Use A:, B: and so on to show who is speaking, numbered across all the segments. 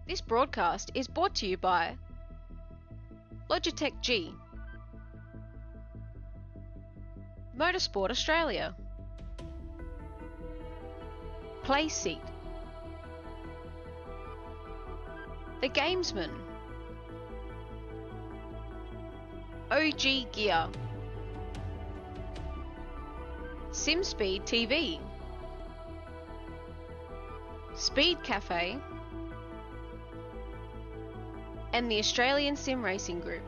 A: This broadcast is brought to you by Logitech G, Motorsport Australia, Play Seat, The Gamesman, OG Gear, SimSpeed TV, Speed Cafe, and the Australian Sim Racing Group.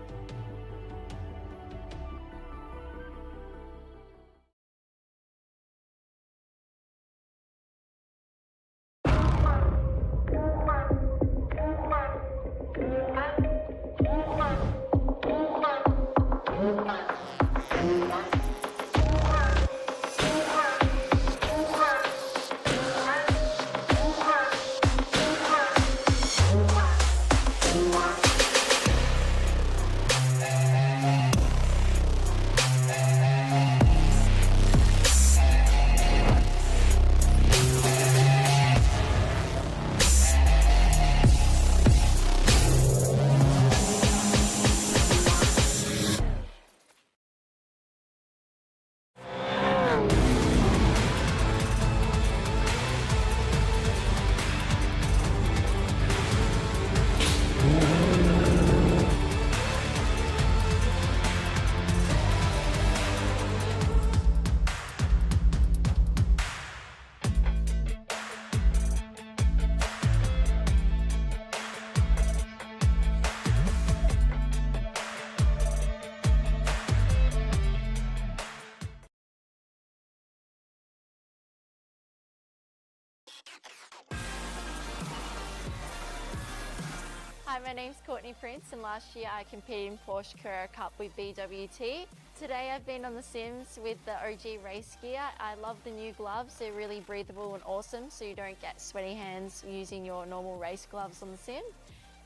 B: Hi, my name's Courtney Prince and last year I competed in Porsche Carrera Cup with BWT. Today I've been on the Sims with the OG race gear. I love the new gloves, they're really breathable and awesome so you don't get sweaty hands using your normal race gloves on the Sim.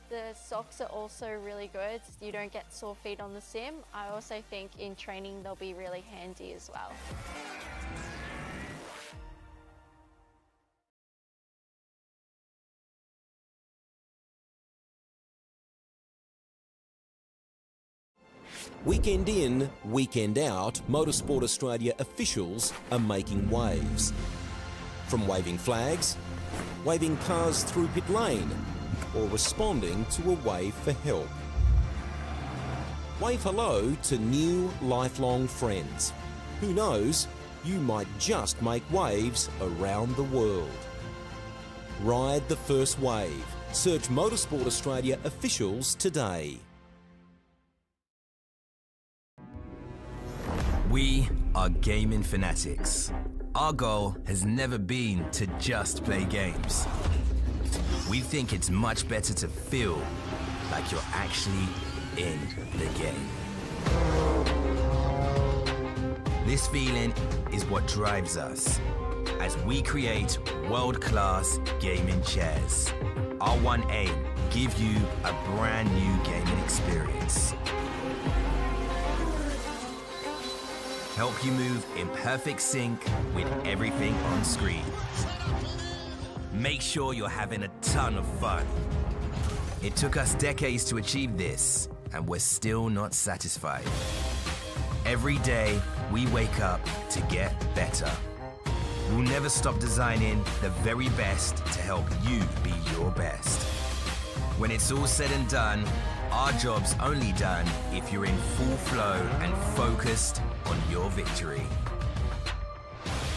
B: The socks are also really good, you don't get sore feet on the Sim. I also think in training they'll be really handy as well.
C: Weekend in, weekend out, Motorsport Australia officials are making waves. From waving flags, waving cars through pit lane, or responding to a wave for help. Wave hello to new lifelong friends. Who knows, you might just make waves around the world. Ride the first wave. Search Motorsport Australia officials today.
D: We are gaming fanatics. Our goal has never been to just play games. We think it's much better to feel like you're actually in the game. This feeling is what drives us as we create world-class gaming chairs. Our one aim, give you a brand new gaming experience. Help you move in perfect sync with everything on screen. Make sure you're having a ton of fun. It took us decades to achieve this, and we're still not satisfied. Every day, we wake up to get better. We'll never stop designing the very best to help you be your best. When it's all said and done, our job's only done if you're in full flow and focused on your victory.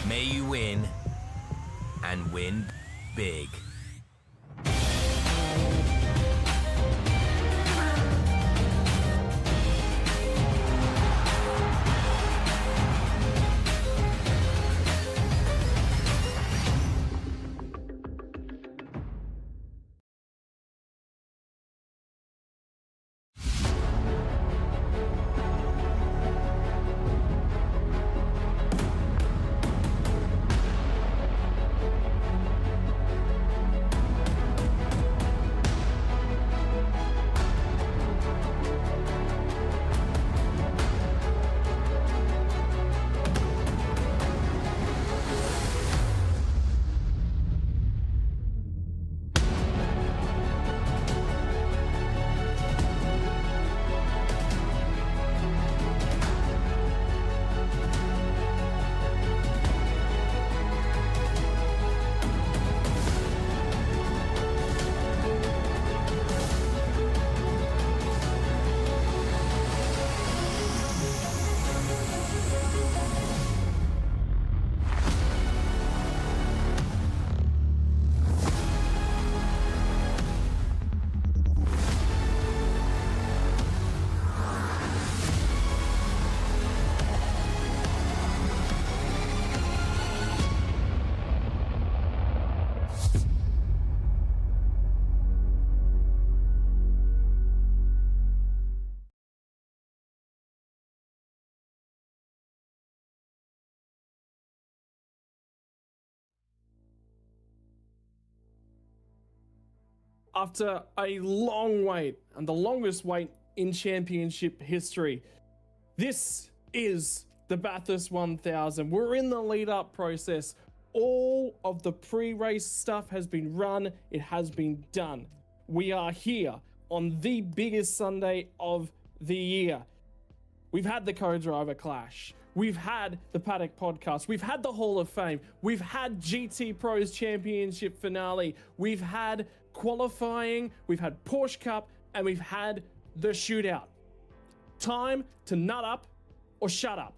D: May you win, and win big.
E: after a long wait, and the longest wait in championship history. This is the Bathurst 1000. We're in the lead-up process. All of the pre-race stuff has been run. It has been done. We are here on the biggest Sunday of the year. We've had the co-driver clash. We've had the Paddock podcast. We've had the Hall of Fame. We've had GT Pro's championship finale. We've had qualifying. We've had Porsche Cup, and we've had the shootout. Time to nut up or shut up.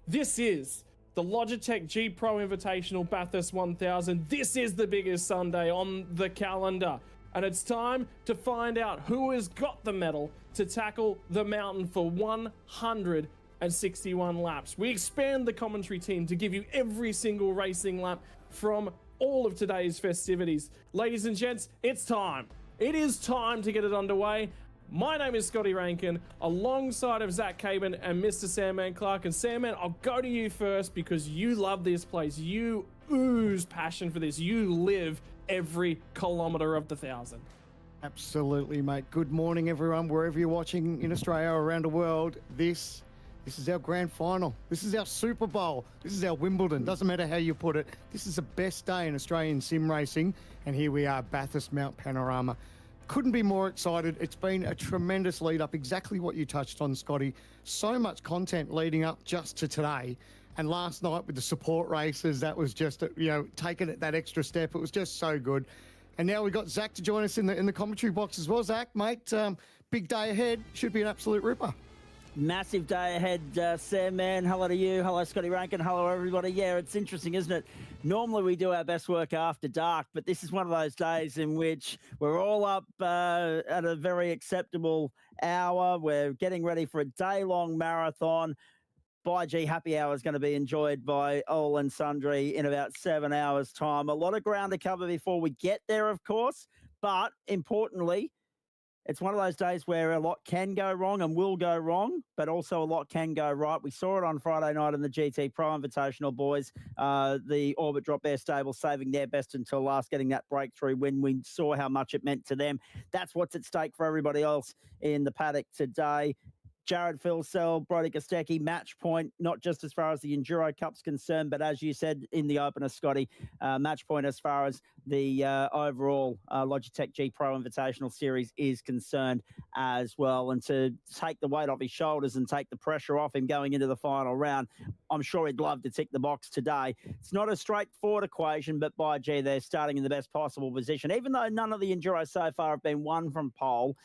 E: This is the Logitech G Pro Invitational Bathurst 1000. This is the biggest Sunday on the calendar. And it's time to find out who has got the medal to tackle the mountain for 161 laps. We expand the commentary team to give you every single racing lap from all of today's festivities. Ladies and gents, it's time. It is time to get it underway. My name is Scotty Rankin, alongside of Zach Caban and Mr. Sandman Clark. And Sandman, I'll go to you first because you love this place. You ooze passion for this. You live every kilometre of the 1,000.
F: Absolutely, mate. Good morning, everyone, wherever you're watching in Australia or around the world. This is our grand final. This is our Super Bowl. This is our Wimbledon. Doesn't matter how you put it. This is the best day in Australian sim racing. And here we are, Bathurst Mount Panorama. Couldn't be more excited. It's been a tremendous lead up. Exactly what you touched on, Scotty. So much content leading up just to today. And last night with the support races, that was just, taking it that extra step. It was just so good. And now we've got Zach to join us in the commentary box as well. Zach, mate, big day ahead. Should be an absolute ripper.
G: Massive day ahead, Sam, man. Hello to you. Hello, Scotty Rankin. Hello, everybody. Yeah, it's interesting, isn't it? Normally we do our best work after dark, but this is one of those days in which we're all up at a very acceptable hour. We're getting ready for a day-long marathon. By G, happy hour is going to be enjoyed by all and sundry in about 7 hours' time. A lot of ground to cover before we get there, of course, but importantly, it's one of those days where a lot can go wrong and will go wrong, but also a lot can go right. We saw it on Friday night in the GT Pro Invitational, boys. The Orbit Drop Air stable saving their best until last, getting that breakthrough win. We saw how much it meant to them. That's what's at stake for everybody else in the paddock today. Jared Filsell, Brody Kostecki, match point, not just as far as the Enduro Cup's concerned, but as you said in the opener, Scotty, match point as far as the overall Logitech G Pro Invitational Series is concerned as well. And to take the weight off his shoulders and take the pressure off him going into the final round, I'm sure he'd love to tick the box today. It's not a straightforward equation, but by G, they're starting in the best possible position. Even though none of the Enduros so far have been won from pole,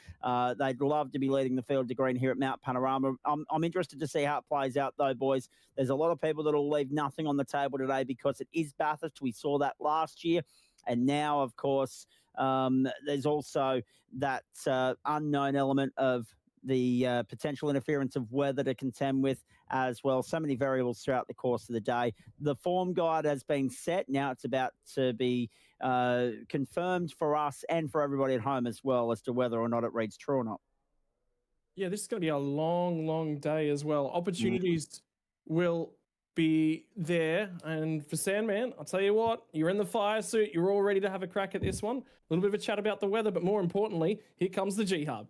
G: they'd love to be leading the field to green here at Mount Panorama. I'm interested to see how it plays out, though, boys. There's a lot of people that will leave nothing on the table today because it is Bathurst. We saw that last year. And now, of course, there's also that unknown element of the potential interference of weather to contend with as well. So many variables throughout the course of the day. The form guide has been set. Now it's about to be confirmed for us and for everybody at home as well as to whether or not it reads true or not.
E: Yeah, this is going to be a long, long day as well. Opportunities will be there. And for Sandman, I'll tell you what, you're in the fire suit. You're all ready to have a crack at this one. A little bit of a chat about the weather, but more importantly, here comes the G-Hub.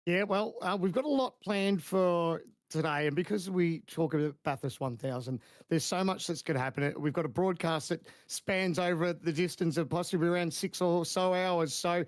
F: Yeah, well, we've got a lot planned for today. And because we talk about Bathurst 1000, there's so much that's going to happen. We've got a broadcast that spans over the distance of possibly around 6 or so hours. So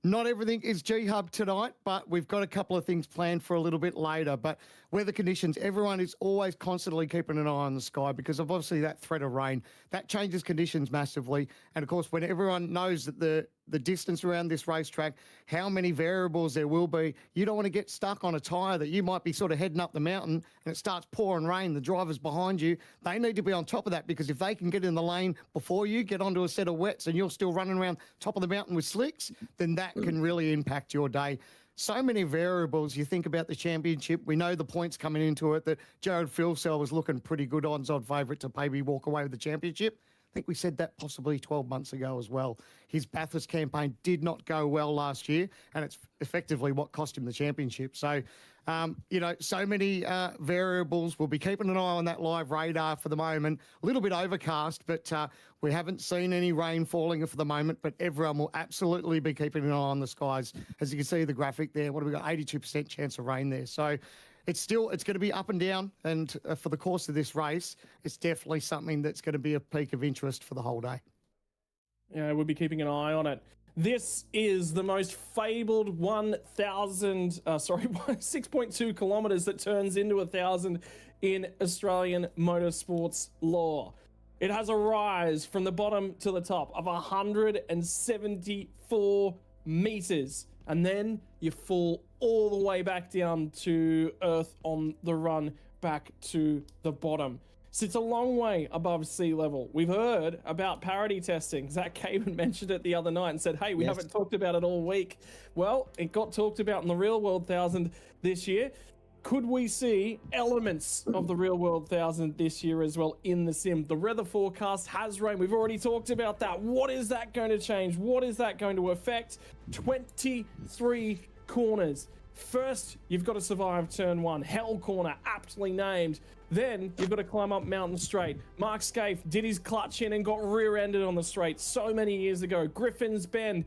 F: not everything is G-Hub tonight, but we've got a couple of things planned for a little bit later. But weather conditions, everyone is always constantly keeping an eye on the sky because of obviously that threat of rain. That changes conditions massively. And, of course, when everyone knows that the distance around this racetrack, how many variables there will be, you don't want to get stuck on a tyre that you might be sort of heading up the mountain and it starts pouring rain. The drivers behind you, they need to be on top of that because if they can get in the lane before you, get onto a set of wets and you're still running around top of the mountain with slicks, then that can really impact your day. So many variables. You think about the championship. We know the points coming into it that Jared Filsell was looking pretty good odds-on favourite to maybe walk away with the championship. think we said that possibly 12 months ago as well. His Bathurst campaign did not go well last year, and it's effectively what cost him the championship. So, so many variables. We'll be keeping an eye on that live radar for the moment. A little bit overcast, but we haven't seen any rain falling for the moment, but everyone will absolutely be keeping an eye on the skies. As you can see the graphic there, what have we got? 82% chance of rain there. So it's going to be up and down. And for the course of this race, it's definitely something that's going to be a peak of interest for the whole day.
E: Yeah, we'll be keeping an eye on it. This is the most fabled 6.2 kilometres that turns into 1,000 in Australian motorsports lore. It has a rise from the bottom to the top of 174 metres. And then you fall all the way back down to earth on the run back to the bottom. Sits a long way above sea level. We've heard about parity testing. Zach Caban mentioned it the other night and said, hey, we haven't talked about it all week. Well, it got talked about in the Real World 1000 this year. Could we see elements of the Real World 1000 this year as well in the sim? The weather forecast has rain. We've already talked about that. What is that going to change? What is that going to affect? 23 corners. First, you've got to survive turn 1. Hell corner, aptly named. Then you've got to climb up Mountain Straight. Mark Scaife did his clutch in and got rear-ended on the straight so many years ago. Griffin's Bend.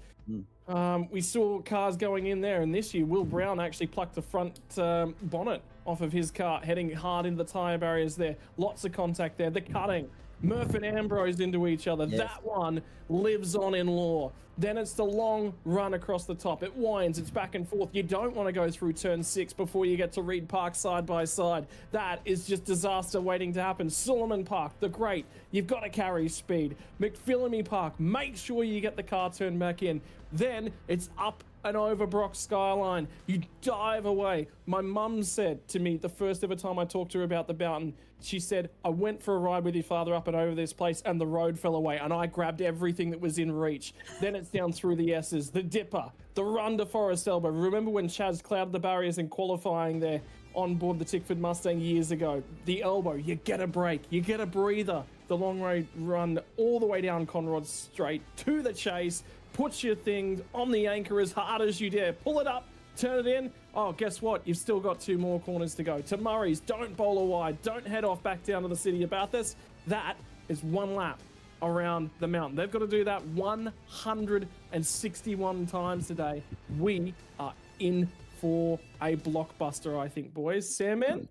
E: We saw cars going in there, and this year Will Brown actually plucked the front bonnet off of his car, heading hard into the tyre barriers there. Lots of contact there. The cutting. Murph and Ambrose into each other. Yes. That one lives on in lore. Then it's the long run across the top. It winds, it's back and forth. You don't want to go through turn 6 before you get to Reed Park side by side. That is just disaster waiting to happen. Suleiman Park, the great. You've got to carry speed. McPhillamy Park, make sure you get the car turned back in. Then it's up and over Brock Skyline. You dive away. My mum said to me the first ever time I talked to her about the Boughton, she said, I went for a ride with your father up and over this place and the road fell away and I grabbed everything that was in reach. Then it's down through the S's, the Dipper, the run to Forest Elbow. Remember when Chaz clouded the barriers in qualifying there on board the Tickford Mustang years ago? The Elbow, you get a break, you get a breather. The long road run all the way down Conrod Straight to the chase. Put your thing on the anchor as hard as you dare. Pull it up, turn it in. Oh, guess what? You've still got 2 more corners to go. To Murray's, don't bowl a wide. Don't head off back down to the city of Bathurst. That is 1 lap around the mountain. They've got to do that 161 times today. We are in for a blockbuster, I think, boys. Sam, man,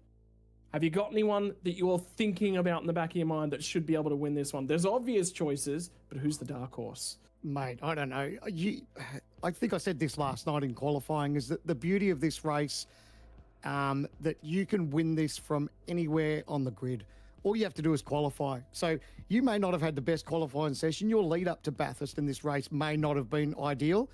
E: have you got anyone that you are thinking about in the back of your mind that should be able to win this one? There's obvious choices, but who's the dark horse?
F: Mate, I don't know. I think I said this last night in qualifying, is that the beauty of this race, that you can win this from anywhere on the grid. All you have to do is qualify. So you may not have had the best qualifying session. Your lead up to Bathurst in this race may not have been ideal,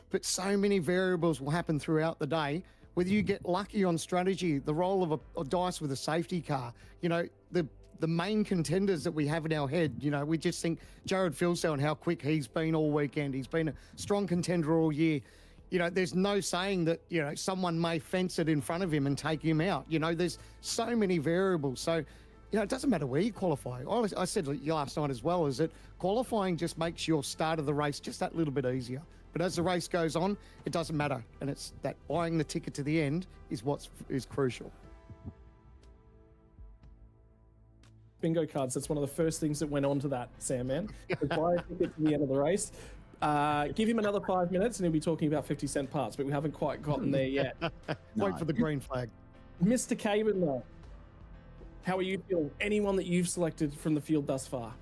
F: but so many variables will happen throughout the day. Whether you get lucky on strategy, the role of a dice with a safety car, the main contenders that we have in our head, we just think Jared Filsell and how quick he's been all weekend. He's been a strong contender all year. There's no saying that, someone may fence it in front of him and take him out. There's so many variables. So, it doesn't matter where you qualify. I said last night as well, is that qualifying just makes your start of the race just that little bit easier. But as the race goes on, it doesn't matter. And it's that buying the ticket to the end is what is crucial.
E: Bingo cards. That's one of the first things that went on to that, Sam, man. Buy a ticket to the end of the race. Give him another 5 minutes and he'll be talking about 50-cent parts, but we haven't quite gotten there yet.
F: Wait for the green flag.
E: Mr. Caban, though, how are you feeling? Anyone that you've selected from the field thus far?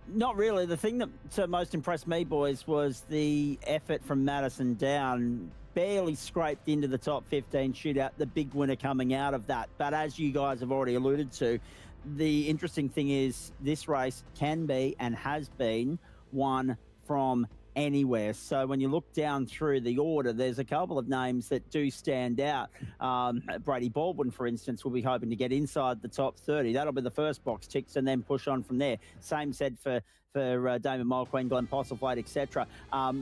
G: Not really. The thing that most impressed me, boys, was the effort from Madison down. Barely scraped into the top 15 shootout, the big winner coming out of that. But as you guys have already alluded to, the interesting thing is this race can be and has been won from anywhere. So when you look down through the order, there's a couple of names that do stand out. Brady Baldwin, for instance, will be hoping to get inside the top 30. That'll be the first box ticks and then push on from there. Same said for for Damon Mulqueen, Glenn Postlethwaite, etc.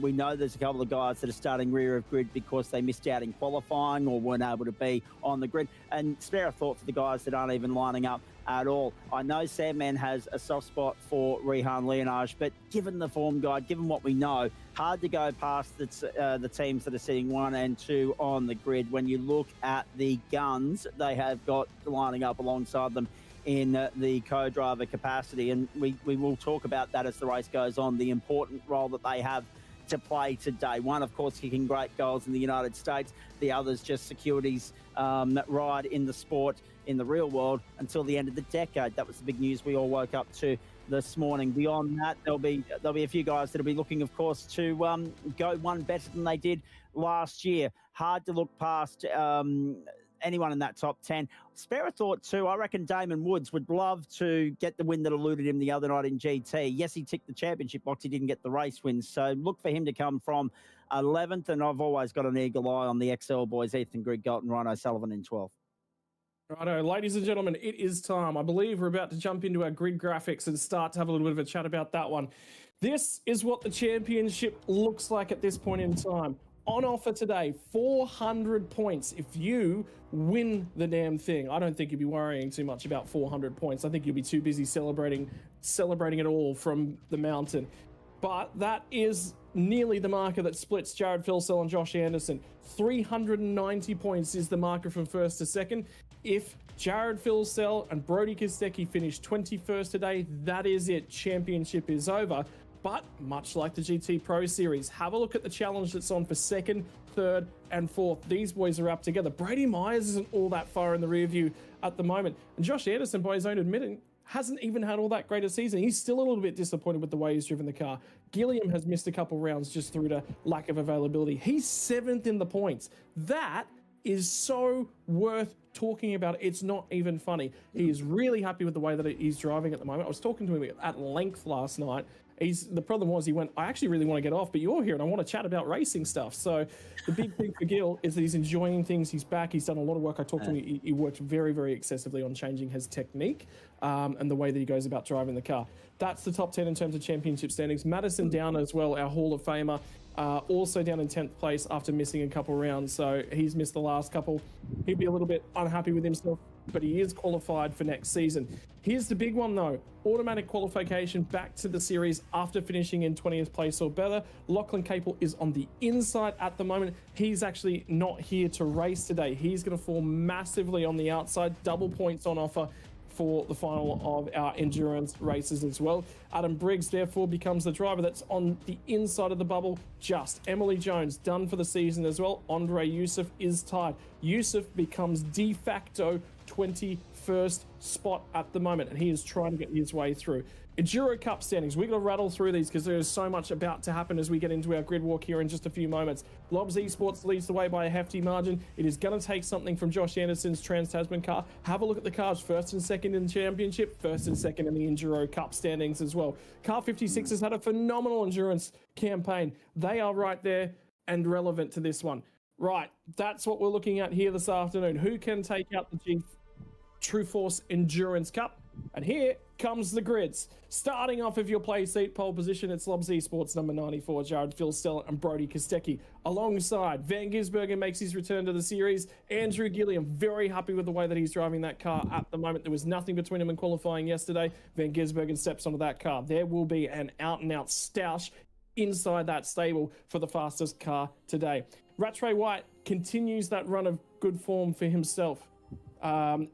G: We know there's a couple of guys that are starting rear of grid because they missed out in qualifying or weren't able to be on the grid. And spare a thought for the guys that aren't even lining up at all. I know Sandman has a soft spot for Rehan Leonage, but given the form guide, given what we know, hard to go past the teams that are sitting 1 and 2 on the grid. When you look at the guns they have got lining up alongside them in the co-driver capacity, and we will talk about that as the race goes on, the important role that they have to play today. One, of course, kicking great goals in the United States. The other's just security's ride in the sport in the real world until the end of the decade. That was the big news we all woke up to this morning. Beyond that, there'll be a few guys that'll be looking, of course, to go one better than they did last year. Hard to look past anyone in that top 10. Spare a thought too. I reckon Damon Woods would love to get the win that eluded him the other night in GT. Yes, he ticked the championship box. He didn't get the race wins. So look for him to come from 11th. And I've always got an eagle eye on the XL boys, Ethan Grigg, Galton, Rhino Sullivan in 12th.
E: Righto, ladies and gentlemen, it is time. I believe we're about to jump into our grid graphics and start to have a little bit of a chat about that one. This is what the championship looks like at this point in time. On offer today, 400 points. If you win the damn thing, I don't think you'll be worrying too much about 400 points. I think you'll be too busy celebrating it all from the mountain. But that is nearly the marker that splits Jared Filsell and Josh Anderson. 390 points is the marker from first to second. If Jared Filsell and Brody Kostecki finish 21st today, that is it. Championship is over. But much like the GT Pro Series, have a look at the challenge that's on for second, third, and fourth. These boys are up together. Brady Myers isn't all that far in the rear view at the moment. And Josh Anderson, by his own admitting, hasn't even had all that great a season. He's still a little bit disappointed with the way he's driven the car. Gilliam has missed a couple rounds just through the lack of availability. He's 7th in the points. That is so worth talking about. It's not even funny. He is really happy with the way that he's driving at the moment. I was talking to him at length last night. The problem was he went, I actually really want to get off, but you're here and I want to chat about racing stuff. So the big thing for Gil is that he's enjoying things. He's back. He's done a lot of work. I talked to him. He worked very, very excessively on changing his technique and the way that he goes about driving the car. That's the top 10 in terms of championship standings. Madison Downer as well, our Hall of Famer, also down in 10th place after missing a couple rounds. So he's missed the last couple. He'd be a little bit unhappy with himself, but he is qualified for next season. Here's the big one though. Automatic qualification back to the series after finishing in 20th place or better. Lachlan Capel is on the inside at the moment. He's actually not here to race today. He's going to fall massively on the outside. Double points on offer for the final of our endurance races as well. Adam Briggs therefore becomes the driver that's on the inside of the bubble. Just Emily Jones done for the season as well. Andre Yusuf is tied. Yusuf becomes de facto 21st spot at the moment, and he is trying to get his way through. Enduro Cup standings. We're going to rattle through these because there is so much about to happen as we get into our grid walk here in just a few moments. Lobs Esports leads the way by a hefty margin. It is going to take something from Josh Anderson's Trans-Tasman car. Have a look at the cars, first and second in the championship, first and second in the Enduro Cup standings as well. Car 56 has had a phenomenal endurance campaign. They are right there and relevant to this one. Right, that's what we're looking at here this afternoon. Who can take out the True Force Endurance Cup? And here comes the grids. Starting off of your play seat pole position, it's Lobs Esports number 94, Jared Filsell and Brody Kostecki. Alongside, Van Gisbergen makes his return to the series. Andrew Gilliam, very happy with the way that he's driving that car at the moment. There was nothing between him and qualifying yesterday. Van Gisbergen steps onto that car. There will be an out-and-out stoush inside that stable for the fastest car today. Rattray White continues that run of good form for himself.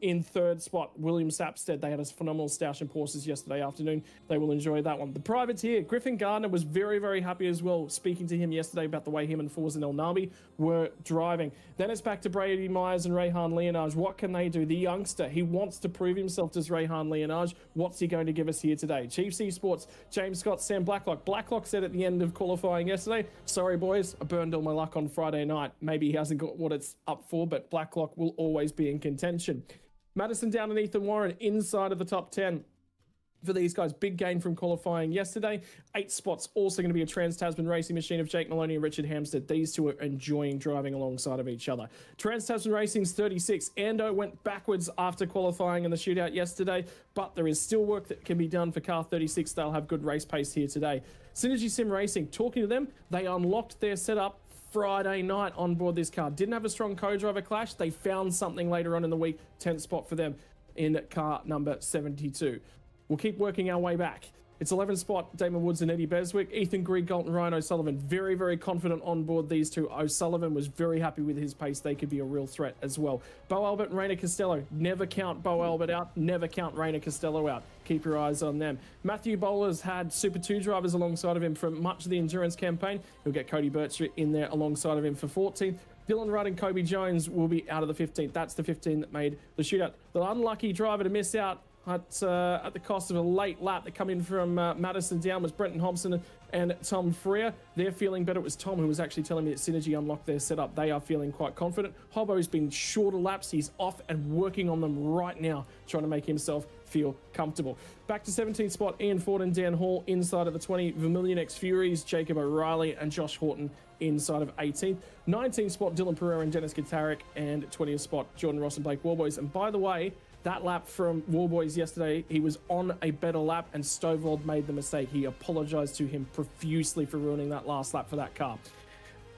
E: In third spot, William Sapstead. They had a phenomenal stoush in Porsches yesterday afternoon. They will enjoy that one. The privateer, Griffin Gardner, was very, very happy as well, speaking to him yesterday about the way him and Forzan El Nabi were driving. Then it's back to Brady Myers and Rehan Leonage. What can they do? The youngster, he wants to prove himself, does Rehan Leonage. What's he going to give us here today? Chiefs Esports, James Scott, Sam Blacklock. Blacklock said at the end of qualifying yesterday, sorry boys, I burned all my luck on Friday night. Maybe he hasn't got what it's up for, but Blacklock will always be in contention. Madison Down and Ethan Warren inside of the top 10. for these guys. Big gain from qualifying yesterday. 8 spots also going to be a Trans-Tasman Racing machine of Jake Maloney and Richard Hampstead. These two are enjoying driving alongside of each other. Trans-Tasman Racing's 36. Ando went backwards after qualifying in the shootout yesterday, but there is still work that can be done for car 36. They'll have good race pace here today. Synergy Sim Racing, talking to them, they unlocked their setup Friday night on board this car. Didn't have a strong co-driver clash. They found something later on in the week. 10th spot for them in car number 72. We'll keep working our way back. It's 11th spot, Damon Woods and Eddie Beswick. Ethan Grigg, Galton Ryan O'Sullivan, very, very confident on board these two. O'Sullivan was very happy with his pace. They could be a real threat as well. Bo Albert and Rainer Costello. Never count Bo Albert out. Never count Rainer Costello out. Keep your eyes on them. Matthew Bowler's had Super 2 drivers alongside of him for much of the endurance campaign. He'll get Cody Birch in there alongside of him for 14th. Dylan Rudd and Kobe Jones will be out of the 15th. That's the 15 that made the shootout. The unlucky driver to miss out at the cost of a late lap that come in from Madison down was Brenton Hobson and Tom Freer. They're feeling better. It was Tom who was actually telling me that Synergy unlocked their setup. They are feeling quite confident. Hobbo's been shorter laps. He's off and working on them right now, trying to make himself feel comfortable. Back to 17th spot, Ian Ford and Dan Hall inside of the 20. Vermilion X Furies, Jacob O'Reilly and Josh Horton inside of 18th. 19th spot, Dylan Pereira and Dennis Katarik, and 20th spot, Jordan Ross and Blake Warboys. And by the way, that lap from Warboys yesterday, he was on a better lap and Stovald made the mistake. He apologised to him profusely for ruining that last lap for that car.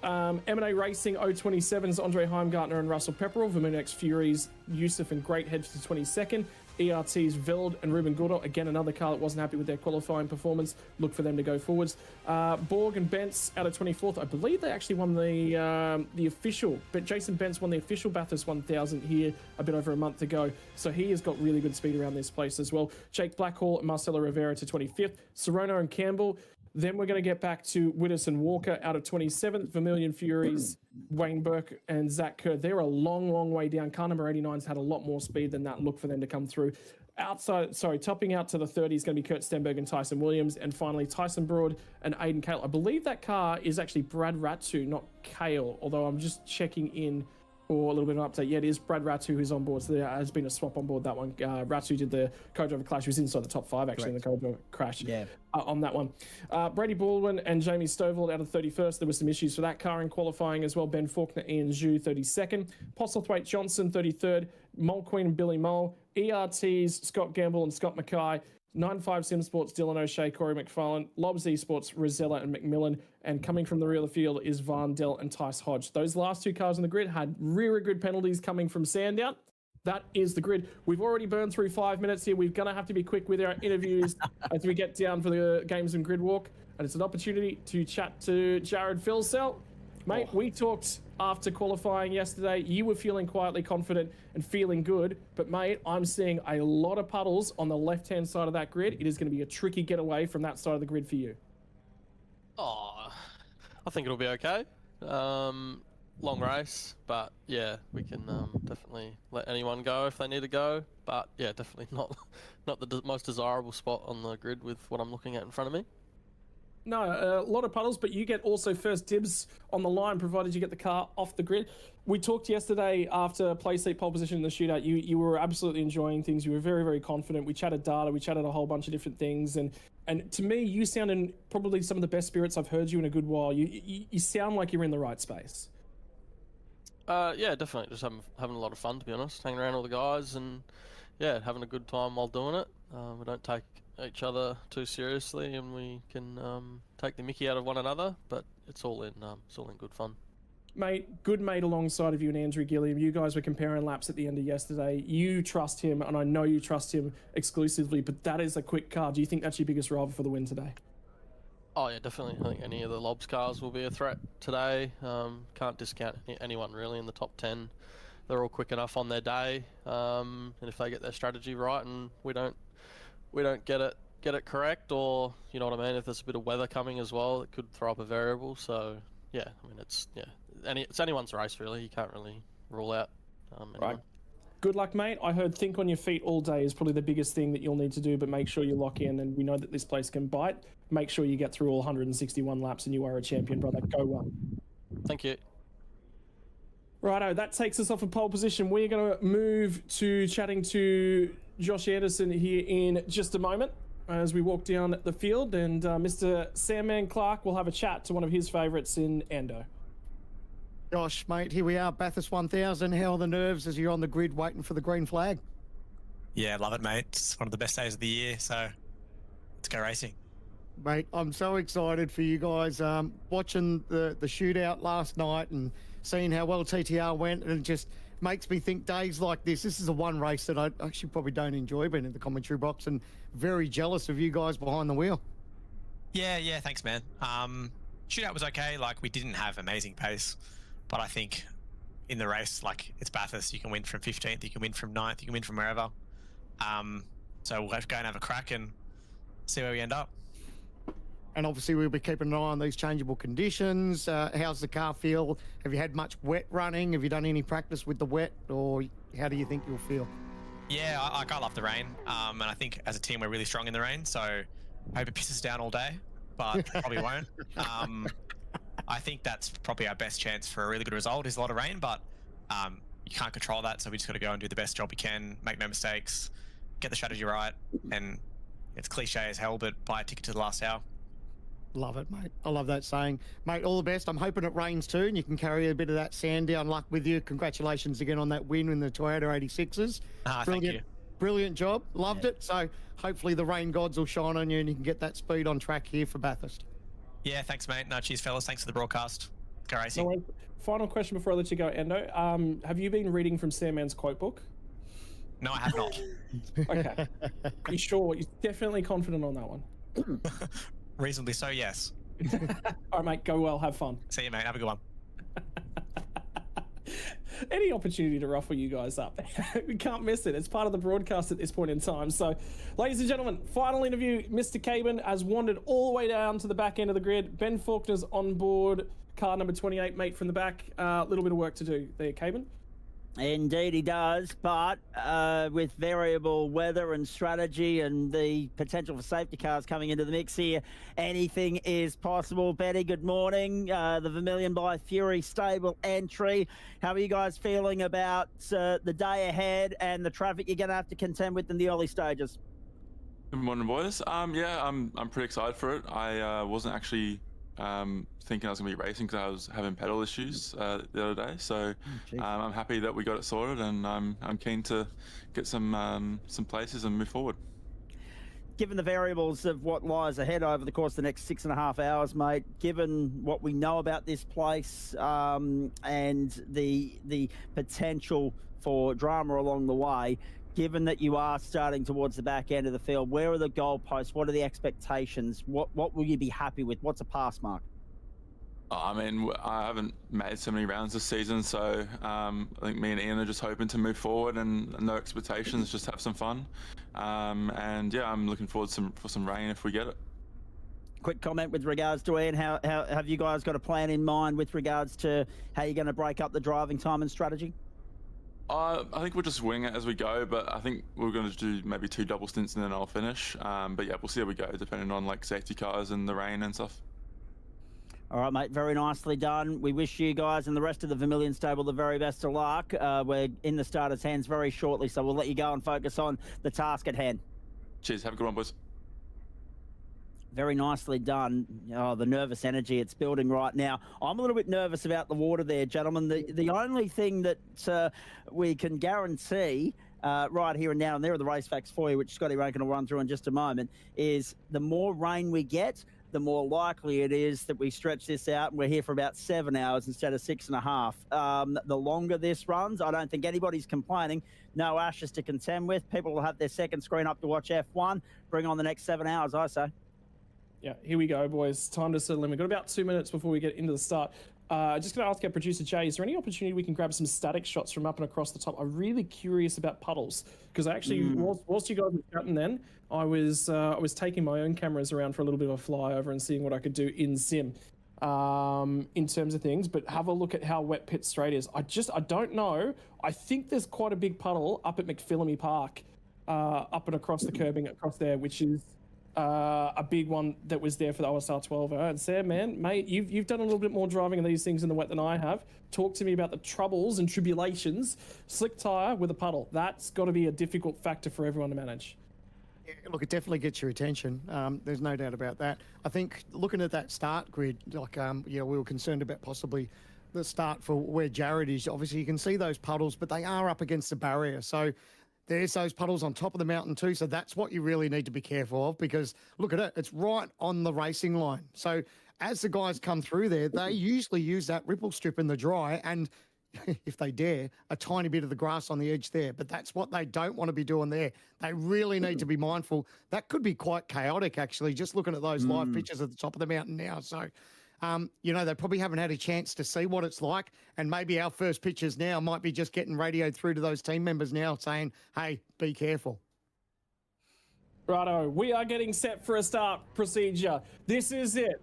E: M&A Racing 027's Andre Heimgartner and Russell Pepperell. Vermilion X Furies, Yusuf and Great head to 22nd. ERT's Veld and Ruben Gordo, again another car that wasn't happy with their qualifying performance. Look for them to go forwards. Borg and Bentz out of 24th. I believe they actually won the official, but Jason Bentz won the official Bathurst 1000 here a bit over a month ago. So he has got really good speed around this place as well. Jake Blackhall and Marcelo Rivera to 25th. Serrano and Campbell. Then we're going to get back to Widders and Walker out of 27th. Vermilion Furies, Wayne Burke and Zach Kerr. They're a long, long way down. Car number 89's had a lot more speed than that. Look for them to come through. Topping out to the 30 is going to be Kurt Stenberg and Tyson Williams. And finally, Tyson Broad and Aiden Kale. I believe that car is actually Brad Ratu, not Kale, although I'm just checking in for a little bit of an update. Yeah, it is Brad Ratu who's on board, so there has been a swap on board that one. Ratu did the co-driver clash. He was inside the top 5 actually in the co-driver crash on that one. Brady Baldwin and Jamie Stovall out of 31st. There were some issues for that car in qualifying as well. Ben Faulkner, Ian Zhu, 32nd. Postlethwaite Johnson, 33rd. Mulqueen and Billy Mull. ERTs, Scott Gamble and Scott Mackay. 9-5 Sim Sports, Dylan O'Shea, Corey McFarlane. Lobs Esports, Rosella and McMillan. And coming from the rear of the field is Van Dell and Tice Hodge. Those last two cars on the grid had really good penalties coming from Sandown. That is the grid. We've already burned through 5 minutes here. We're going to have to be quick with our interviews as we get down for the games and grid walk. And it's an opportunity to chat to Jared Philsell. Mate, we talked after qualifying yesterday. You were feeling quietly confident and feeling good. But, mate, I'm seeing a lot of puddles on the left-hand side of that grid. It is going to be a tricky getaway from that side of the grid for you.
H: Oh, I think it'll be okay. Long race, but yeah, we can definitely let anyone go if they need to go. But yeah, definitely not the most desirable spot on the grid with what I'm looking at in front of me.
E: No, a lot of puddles, but you get also first dibs on the line, provided you get the car off the grid. We talked yesterday after place seat pole position in the shootout. You were absolutely enjoying things. You were very, very confident. We chatted data. We chatted a whole bunch of different things. And to me, you sound in probably some of the best spirits I've heard you in a good while. You sound like you're in the right space.
H: Yeah, definitely. Just having a lot of fun, to be honest. Hanging around all the guys and yeah, having a good time while doing it. We don't take each other too seriously, and we can take the mickey out of one another. But it's all in good fun.
E: Mate, good mate alongside of you and Andrew Gilliam. You guys were comparing laps at the end of yesterday. You trust him, and I know you trust him exclusively, but that is a quick car. Do you think that's your biggest rival for the win today?
H: Oh yeah, definitely. I think any of the Lobs cars will be a threat today. Can't discount anyone really in the top 10. They're all quick enough on their day, and if they get their strategy right and we don't get it correct, or you know what I mean, if there's a bit of weather coming as well, it could throw up a variable. So yeah, I mean it's anyone's race really. You can't really rule out anyone.
E: Right. Good luck, mate. I heard think on your feet all day is probably the biggest thing that you'll need to do, but make sure you lock in, and we know that this place can bite. Make sure you get through all 161 laps and you are a champion, brother. Go run.
H: Thank you.
E: Righto, that takes us off of pole position. We're going to move to chatting to Josh Anderson here in just a moment. as we walk down the field, and Mr. Sandman Clark will have a chat to one of his favourites in Endo.
F: Josh, mate, here we are, Bathurst 1000. How are the nerves as you're on the grid waiting for the green flag?
I: Yeah, love it, mate. It's one of the best days of the year, so let's go racing.
F: Mate, I'm so excited for you guys. Watching the shootout last night and seeing how well TTR went, and it just makes me think days like this is the one race that I actually probably don't enjoy being in the commentary box, and very jealous of you guys behind the wheel.
I: Yeah, thanks, man. Shootout was okay. Like, we didn't have amazing pace, but I think in the race, like, it's Bathurst. You can win from 15th, you can win from 9th, you can win from wherever. So we'll have to go and have a crack and see where we end up.
F: And obviously we'll be keeping an eye on these changeable conditions. How's the car feel? Have you had much wet running? Have you done any practice with the wet, or how do you think you'll feel?
I: Yeah, I love the rain. And I think as a team, we're really strong in the rain. So I hope it pisses down all day, but probably won't. I think that's probably our best chance for a really good result is a lot of rain, but you can't control that. So we just got to go and do the best job we can, make no mistakes, get the strategy right. And it's cliche as hell, but buy a ticket to the last hour.
F: Love it, mate. I love that saying. Mate, all the best. I'm hoping it rains too, and you can carry a bit of that sand down luck with you. Congratulations again on that win in the Toyota 86s.
I: Thank you.
F: Brilliant job. Loved it. So hopefully the rain gods will shine on you and you can get that speed on track here for Bathurst.
I: Yeah, thanks, mate. No, cheers, fellas. Thanks for the broadcast. Go racing.
E: No, final question before I let you go, Endo. Have you been reading from Sandman's quote book?
I: No, I have not.
E: Okay. You sure? You're definitely confident on that one?
I: Reasonably so, yes.
E: All right, mate. Go well. Have fun.
I: See you, mate. Have a good one.
E: Any opportunity to ruffle you guys up. We can't miss it. It's part of the broadcast at this point in time. So, ladies and gentlemen, final interview. Mr. Caban has wandered all the way down to the back end of the grid. Ben Faulkner's on board. Car number 28, mate, from the back. A little bit of work to do there, Caban.
G: Indeed he does, but with variable weather and strategy and the potential for safety cars coming into the mix here, anything is possible. Betty, good morning. The Vermilion by Fury stable entry. How are you guys feeling about the day ahead and the traffic you're going to have to contend with in the early stages?
J: Good morning, boys. Yeah, I'm pretty excited for it. I wasn't actually thinking I was going to be racing because I was having pedal issues the other day. So I'm happy that we got it sorted, and I'm keen to get some places and move forward.
G: Given the variables of what lies ahead over the course of the next 6.5 hours, mate, given what we know about this place and the potential for drama along the way, given that you are starting towards the back end of the field, where are the goalposts? What are the expectations? What will you be happy with? What's a pass mark?
J: I mean, I haven't made so many rounds this season, so I think me and Ian are just hoping to move forward and no expectations, just have some fun. And yeah, I'm looking forward for some rain if we get it.
G: Quick comment with regards to Ian. How have you guys got a plan in mind with regards to how you're going to break up the driving time and strategy?
J: I think we'll just wing it as we go, but I think we're going to do maybe 2 double stints and then I'll finish. But yeah, we'll see how we go, depending on like safety cars and the rain and stuff.
G: All right, mate, very nicely done. We wish you guys and the rest of the Vermilion stable the very best of luck. We're in the starters' hands very shortly, so we'll let you go and focus on the task at hand.
J: Cheers, have a good one, boys.
G: Very nicely done. Oh, the nervous energy, it's building right now. I'm a little bit nervous about the water there, gentlemen. The only thing that we can guarantee right here and now, and there are the race facts for you, which Scotty Rankin will run through in just a moment, is the more rain we get, the more likely it is that we stretch this out and we're here for about 7 hours instead of 6.5. The longer this runs, I don't think anybody's complaining. No Ashes to contend with. People will have their second screen up to watch F1. Bring on the next 7 hours, I say.
E: Yeah, here we go, boys. Time to settle in. We've got about 2 minutes before we get into the start. Just going to ask our producer, Jay, is there any opportunity we can grab some static shots from up and across the top? I'm really curious about puddles, because I actually, whilst you guys were chatting then, I was taking my own cameras around for a little bit of a flyover and seeing what I could do in sim in terms of things. But have a look at how wet Pit Straight is. I don't know. I think there's quite a big puddle up at McPhillamy Park, up and across the curbing across there, which is a big one that was there for the OSR 12. And Sam, man, mate, you've done a little bit more driving of these things in the wet than I have. Talk to me about the troubles and tribulations. Slick tyre with a puddle. That's got to be a difficult factor for everyone to manage.
F: look, it definitely gets your attention. There's no doubt about that. I think looking at that start grid, like, we were concerned about possibly the start for where Jared is. Obviously, you can see those puddles, but they are up against the barrier. So there's those puddles on top of the mountain too. So that's what you really need to be careful of, because look at it, it's right on the racing line. So as the guys come through there, they usually use that ripple strip in the dry and, if they dare, a tiny bit of the grass on the edge there. But that's what they don't want to be doing there. They really need to be mindful. That could be quite chaotic, actually, just looking at those live pictures at the top of the mountain now. So, they probably haven't had a chance to see what it's like. And maybe our first pictures now might be just getting radioed through to those team members now saying, hey, be careful.
E: Righto, we are getting set for a start procedure. This is it.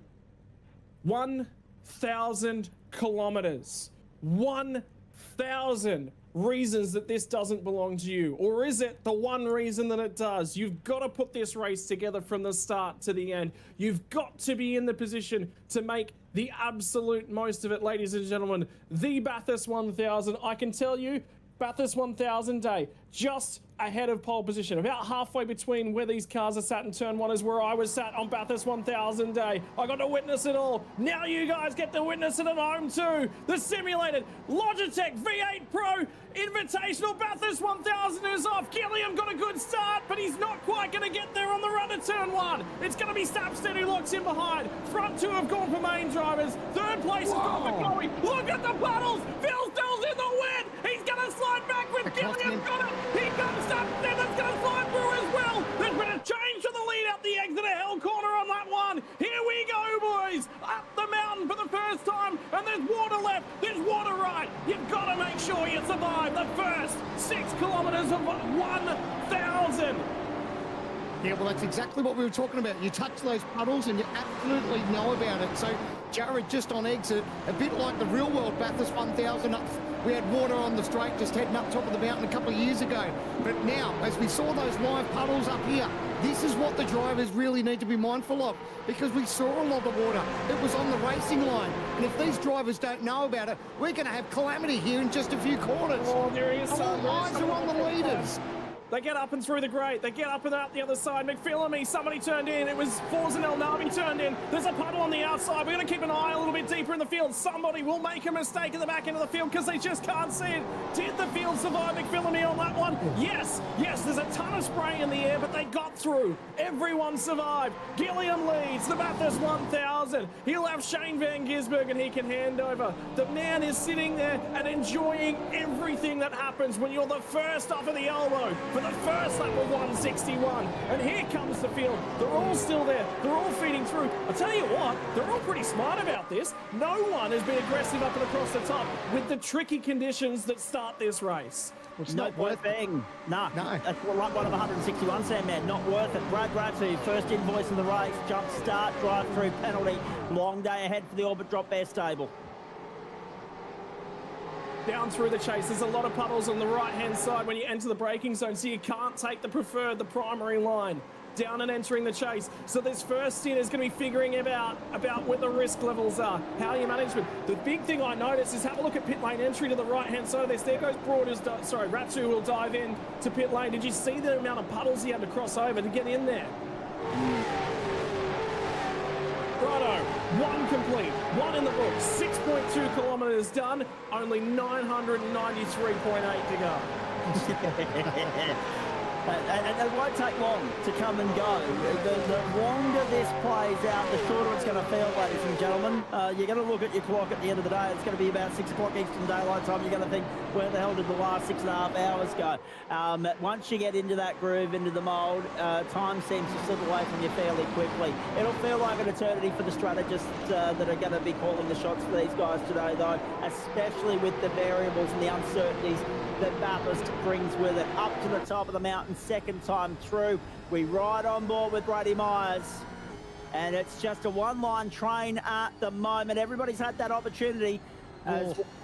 E: 1,000 kilometers. 1,000 reasons that this doesn't belong to you. Or is it the one reason that it does? You've got to put this race together from the start to the end. You've got to be in the position to make the absolute most of it, ladies and gentlemen. The Bathurst 1000, I can tell you, Bathurst 1000 day, just ahead of pole position, about halfway between where these cars are sat in turn 1 is where I was sat on Bathurst 1000 day. I got to witness it all. Now you guys get to witness it at home too. The simulated Logitech V8 Pro Invitational Bathurst 1000 is off. Gilliam got a good start, but he's not quite going to get there on the run to turn 1. It's going to be Sapstead who locks in behind. Front 2 have gone for main drivers. Third place has gone for Chloe. Look at the puddles. Phil Stell's in the win. He's going to slide back with Gilliam. Got it. He comes Sapstead. That's going to slide through as well. There's been a change to the lead out the exit of hell corner on that one. Here we go, boys. Up the mountain for the first time, and there's water left. There's water right. You've got to make sure you survive the first 6 kilometers of 1,000.
F: Yeah, well, that's exactly what we were talking about. You touch those puddles and you absolutely know about it. So Jared just on exit, a bit like the real world Bathurst 1000 up. We had water on the straight just heading up top of the mountain a couple of years ago. But now, as we saw those live puddles up here, this is what the drivers really need to be mindful of, because we saw a lot of water. It was on the racing line. And if these drivers don't know about it, we're going to have calamity here in just a few corners.
E: Oh, there is
F: All eyes are on the leaders.
E: They get up and through the grate. They get up and out the other side. McPhillamy, somebody turned in. It was Forza El Nabi turned in. There's a puddle on the outside. We're going to keep an eye a little bit deeper in the field. Somebody will make a mistake at the back end of the field because they just can't see it. Did the field survive McPhillamy on that one? Yes. Yes, there's a ton of spray in the air, but they got through. Everyone survived. Gilliam leads the Bathurst 1000. He'll have Shane Van Gisbergen he can hand over. The man is sitting there and enjoying everything that happens when you're the first off of the elbow for the first lap of 161. And here comes the field. They're all still there. They're all feeding through. I tell you what, they're all pretty smart about this. No one has been aggressive up and across the top with the tricky conditions that start this race.
F: It's
G: not worth it. No. That's like one of 161, Sam, man. Not worth it. Brad Ratu, first invoice in the race. Jump start, drive through penalty. Long day ahead for the Orbit Drop Bear stable.
E: Down through the chase, there's a lot of puddles on the right-hand side when you enter the braking zone, so you can't take the primary line. Down and entering the chase. So this first stint is going to be figuring about what the risk levels are, how you manage it. The big thing I noticed is have a look at pit lane entry to the right-hand side of this. There goes Ratu will dive in to pit lane. Did you see the amount of puddles he had to cross over to get in there? Righto, 1 complete, 1 in the book, 6.2 kilometres done, only 993.8 to go.
G: And it won't take long to come and go. The longer this plays out, the shorter it's going to feel, ladies and gentlemen. You're going to look at your clock at the end of the day. It's going to be about 6 o'clock Eastern Daylight Time. You're going to think, where the hell did the last 6.5 hours go? Once you get into that groove, into the mould, time seems to slip away from you fairly quickly. It'll feel like an eternity for the strategists that are going to be calling the shots for these guys today, though, especially with the variables and the uncertainties that Bathurst brings with it. Up to the top of the mountain, second time through. We ride on board with Brady Myers. And it's just a one-line train at the moment. Everybody's had that opportunity.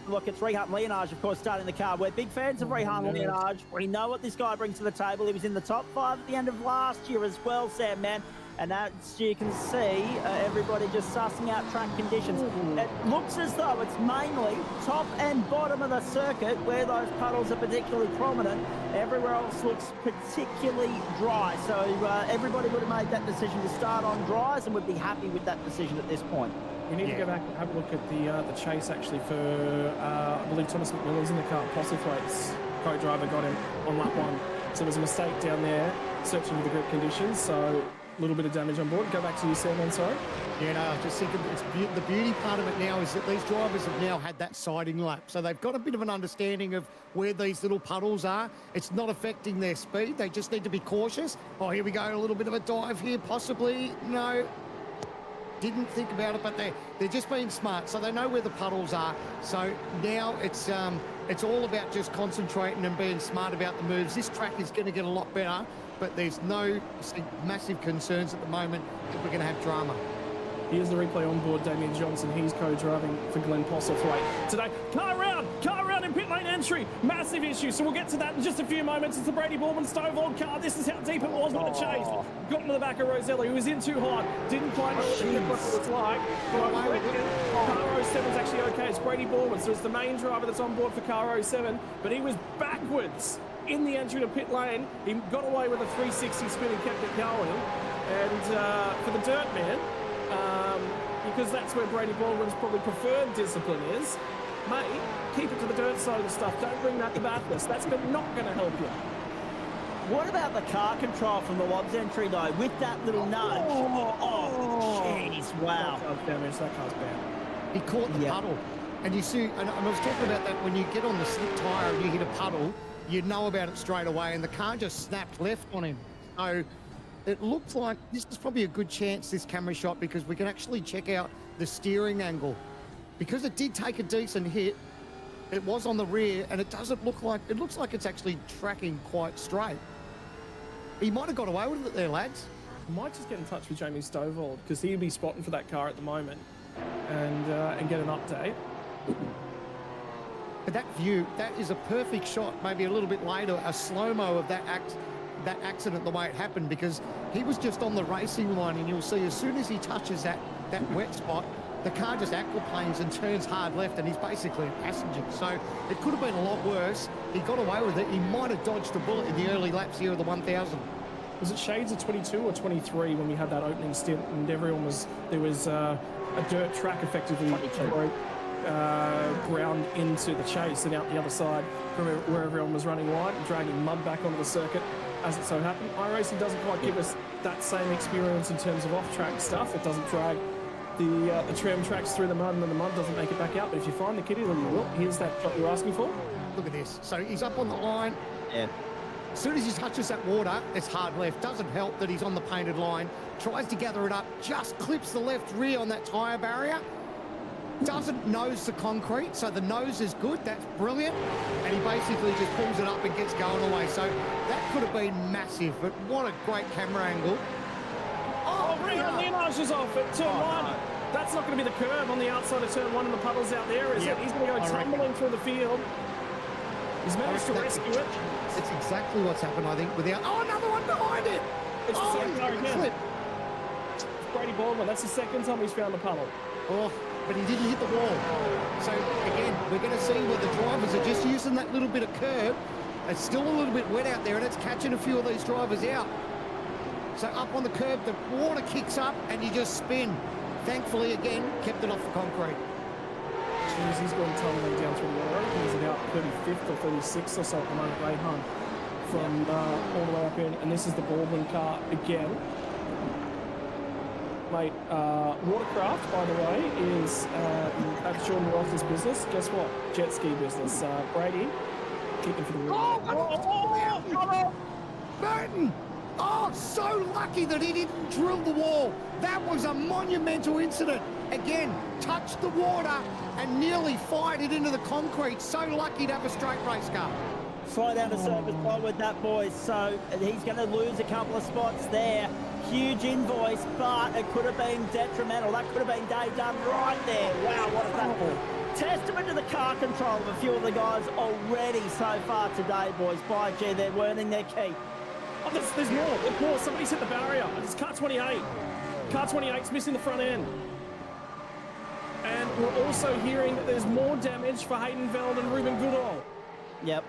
G: Look, it's Rehan Leonage, of course, starting the car. We're big fans of Rehan Leonage. We know what this guy brings to the table. He was in the top 5 at the end of last year as well, Sam, man. And as you can see, everybody just sussing out track conditions. It looks as though it's mainly top and bottom of the circuit where those puddles are particularly prominent. Everywhere else looks particularly dry. So everybody would have made that decision to start on dries and would be happy with that decision at this point.
E: We need to go back and have a look at the chase actually for, I believe Thomas McMillan's in the car. Postlethwaite's co-driver got him on lap 1. So there was a mistake down there, searching for the grip conditions. So a little bit of damage on board. Go back to you, Sam, then, sorry.
F: Yeah, no, I just thinking the beauty part of it now is that these drivers have now had that siding lap. So they've got a bit of an understanding of where these little puddles are. It's not affecting their speed. They just need to be cautious. Oh, here we go. A little bit of a dive here, possibly. No. Didn't think about it, but they're just being smart. So they know where the puddles are. So now it's all about just concentrating and being smart about the moves. This track is going to get a lot better, but there's no massive concerns at the moment that we're going to have drama.
E: Here's the replay on board, Damien Johnson. He's co-driving for Glenn Postlethwaite today. Car around in pit lane entry. Massive issue, so we'll get to that in just a few moments. It's the Brady Baldwin-Stovall car. This is how deep it was when it chased. Got into the back of Roselli, who was in too hard. Didn't quite know what it was like. But I reckon car 07's actually okay. It's Brady Baldwin, so it's the main driver that's on board for car 07, but he was backwards in the entry to pit lane. He got away with a 360 spin and kept it going. And for the dirt man, because that's where Brady Baldwin's probably preferred discipline is, mate, keep it to the dirt side of the stuff. Don't bring that to Bathurst. That's not going to help you.
G: What about the car control from the Lobs entry, though, with that little nudge? Oh, jeez, wow.
E: That car's damaged. That car's bad.
F: He caught the puddle. And you see, and I was talking about that, when you get on the slip tyre and you hit a puddle, you know about it straight away, and the car just snapped left on him. So it looks like this is probably a good chance, this camera shot, because we can actually check out the steering angle. Because it did take a decent hit, it was on the rear, and it doesn't look like, it looks like it's actually tracking quite straight. He might have got away with it there, lads.
E: I might just get in touch with Jamie Stovall, because he'll be spotting for that car at the moment, and get an update.
F: But that view, that is a perfect shot, maybe a little bit later, a slow-mo of that accident, the way it happened, because he was just on the racing line, and you'll see as soon as he touches that wet spot, the car just aquaplanes and turns hard left, and he's basically a passenger. So it could have been a lot worse. He got away with it. He might have dodged a bullet in the early laps here of the 1000.
E: Was it shades of 22 or 23 when we had that opening stint, and everyone was, there was a dirt track effectively ground into the chase and out the other side from where everyone was running wide and dragging mud back onto the circuit. As it so happened, iRacing doesn't quite give us that same experience in terms of off-track stuff. It doesn't drag the tram tracks through the mud, and then the mud doesn't make it back out. But if you find the kitty, then you will. Here's that shot you're asking for.
F: Look at this. So he's up on the line.
G: Yeah.
F: As soon as he touches that water, it's hard left. Doesn't help that he's on the painted line. Tries to gather it up, just clips the left rear on that tyre barrier. Doesn't nose the concrete, so the nose is good. That's brilliant. And he basically just pulls it up and gets going away. So that could have been massive, but what a great camera angle.
E: Oh, Leonage is off at turn 1. No. That's not going to be the curve on the outside of turn 1 and the puddles out there, is it? He's going to go tumbling through the field. He's managed to rescue it.
F: That's exactly what's happened, I think, without... Oh, another one behind it!
E: It's the same car again. It's Brady Baldwin. That's the second time he's found the puddle.
F: Oh, but he didn't hit the wall. So, again, we're going to see where the drivers are just using that little bit of curb. It's still a little bit wet out there, and it's catching a few of these drivers out. So up on the curb, the water kicks up, and you just spin. Thankfully, again, kept it off the concrete.
E: Jeez, he's gone tumbling down through the water. He's about 35th or 36th or so at the moment, Ray Hunt, from all the way up in. And this is the Baldwin car again. Mate, watercraft, by the way, is that's Jordan Ross's business. Guess what? Jet ski business. Brady, keeping for the win.
F: Oh, Burton! Oh, so lucky that he didn't drill the wall. That was a monumental incident. Again, touched the water and nearly fired it into the concrete. So lucky to have a straight race car.
G: Slide down to surface line with that, boys. So he's going to lose a couple of spots there. Huge invoice, but it could have been detrimental. That could have been day done right there. Wow, what a battle. Testament to the car control of a few of the guys already so far today, boys. By G, they're earning their keep.
E: Oh, there's more. There's more. Somebody's hit the barrier. It's car 28. Car 28's missing the front end. And we're also hearing that there's more damage for Hayden Veld and Ruben Goodall.
G: Yep.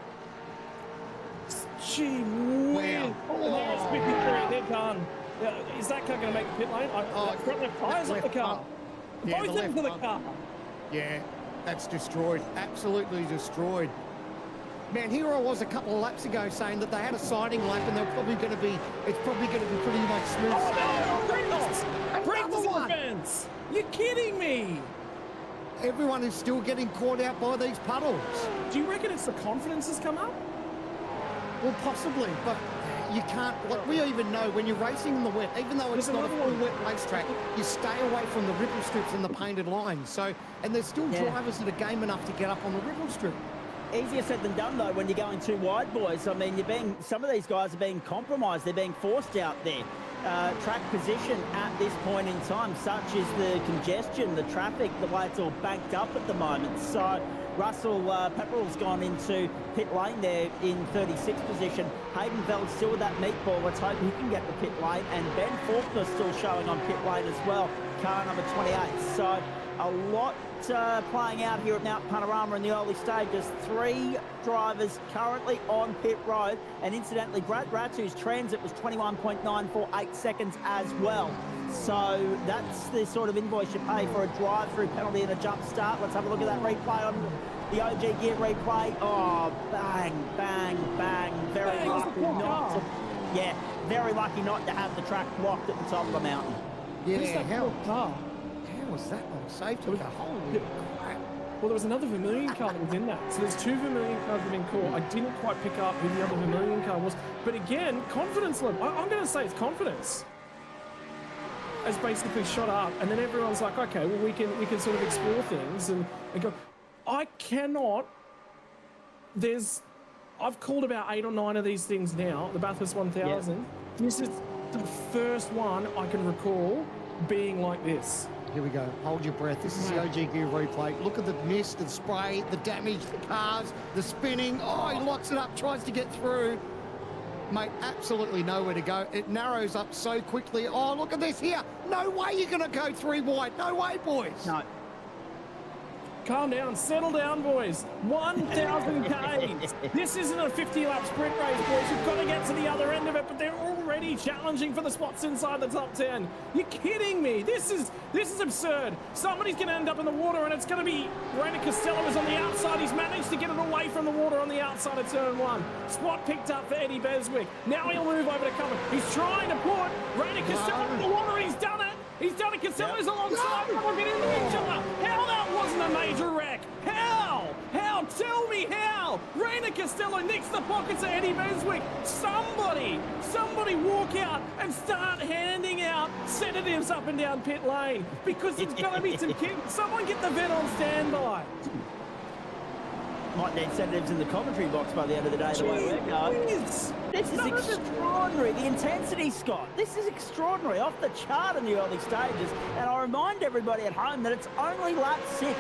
E: Gee whiz. Oh. There's 53. They're done. Is that car going to make the pit lane? Front left tyres off the car.
F: Yeah,
E: Both ends of the car.
F: Yeah, that's destroyed. Absolutely destroyed. Man, here I was a couple of laps ago saying that they had a siding lap and it's probably going to be pretty much smooth.
E: Oh, no! Break the fence! You're kidding me!
F: Everyone is still getting caught out by these puddles.
E: Do you reckon it's the confidence has come up?
F: Well, possibly, but you can't, like we even know when you're racing in the wet, even though it's not a full wet racetrack, you stay away from the ripple strips and the painted lines. So, and there's still drivers that are game enough to get up on the ripple strip.
G: Easier said than done, though, when you're going too wide, boys. I mean, some of these guys are being compromised. They're being forced out there. Track position at this point in time, such is the congestion, the traffic, the way it's all banked up at the moment. So Russell Pepperell's gone into pit lane there in 36th position. Hayden Veld still with that meatball. Let's hope he can get the pit lane. And Ben Faulkner still showing on pit lane as well, car number 28. So a lot playing out here at Mount Panorama in the early stages. 3 drivers currently on pit road, and incidentally Brad Ratu's transit was 21.948 seconds as well. So that's the sort of invoice you pay for a drive-through penalty and a jump start. Let's have a look at that replay on the OG Gear replay. Oh, bang, bang, bang. Very lucky not to, very lucky not to have the track blocked at the top of the mountain.
F: Yeah, how was that on safety car? Holy crap.
E: Well, there was another Vermilion car that was in that. So there's 2 Vermilion cars that have been caught. I didn't quite pick up who the other Vermilion car was. But again, confidence level. I'm going to say it's confidence. Has basically shot up. And then everyone's like, okay, well, we can sort of explore things and go. I cannot. I've called about 8 or 9 of these things now, the Bathurst 1000. Yep. This is the first one I can recall being like this.
F: Here we go. Hold your breath. This is the OG Gear replay. Look at the mist, the spray, the damage, the cars, the spinning. Oh, he locks it up, tries to get through. Mate, absolutely nowhere to go. It narrows up so quickly. Oh, look at this here. No way you're going to go 3 wide. No way, boys.
G: No.
E: Calm down, settle down, boys. 1,000 Ks. This isn't a 50-lap sprint race, boys. You've got to get to the other end of it, but they're already challenging for the spots inside the top 10. You're kidding me. This is absurd. Somebody's going to end up in the water, and it's going to be Rainer Costello is on the outside. He's managed to get it away from the water on the outside of turn 1. Spot picked up for Eddie Beswick. Now he'll move over to cover. He's trying to put Rainer Costello in the water. He's done it. He's done it. Costello's alongside. They're getting into each other. How that wasn't a major wreck? How? How? Tell me how. Rainer Costello nicks the pockets of Eddie Beswick. Somebody walk out and start handing out sedatives up and down pit lane, because it's going to be some kids. Someone get the vet on standby. Might need sedatives in the commentary box by the end of the day. The way we're going.
G: This is extraordinary. The intensity, Scott. This is extraordinary. Off the chart in the early stages. And I remind everybody at home that it's only lap 6.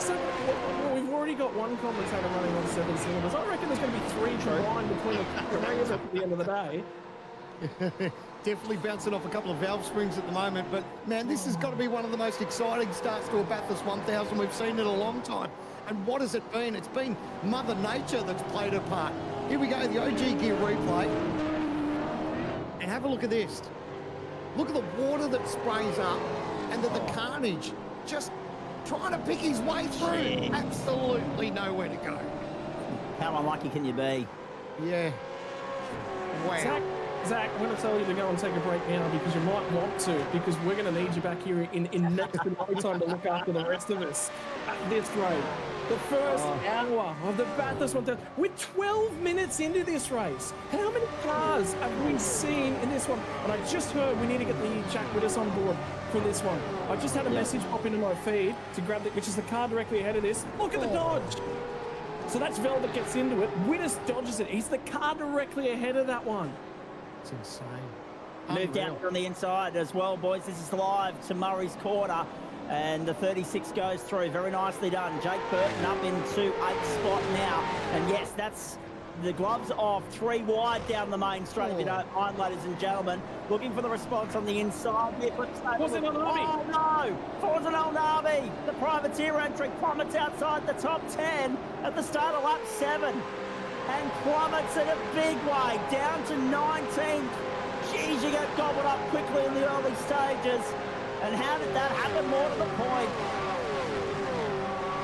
E: So we've already got one commentator running on 7 cylinders. I reckon there's going to be 3 combined between the rangers at the end of the day.
F: Definitely bouncing off a couple of valve springs at the moment. But, man, this has got to be one of the most exciting starts to a Bathurst 1000 we've seen in a long time. And what has it been? It's been Mother Nature that's played a part. Here we go, the OG Gear replay. And have a look at this. Look at the water that sprays up and the carnage. Just trying to pick his way through. Absolutely nowhere to go.
G: How unlucky can you be?
F: Yeah. Wow.
E: Zach, I'm going to tell you to go and take a break now, because you might want to, because we're going to need you back here in next to no time to look after the rest of us at this rate. The first hour of the Bathurst 1000. We're 12 minutes into this race. How many cars have we seen in this one? And I just heard we need to get the Jack Widders on board for this one. I just had a message pop into my feed to grab it, which is the car directly ahead of this. Look at the dodge. So that's Vel that gets into it. Widders dodges it. He's the car directly ahead of that one.
F: It's insane.
G: Moved out from the inside as well, boys. This is live to Murray's Quarter. And the 36 goes through. Very nicely done. Jake Burton up into 8th spot now. And yes, that's the gloves off, 3 wide down the main straight, if you don't mind, ladies and gentlemen. Looking for the response on the inside.
E: Was it on Arby?
G: Oh, no! Falls on Arby. The privateer entry plummets outside the top 10 at the start of lap 7. And plummets in a big way, down to 19th. Geez, you get gobbled up quickly in the early stages. And how did that happen? More to the point.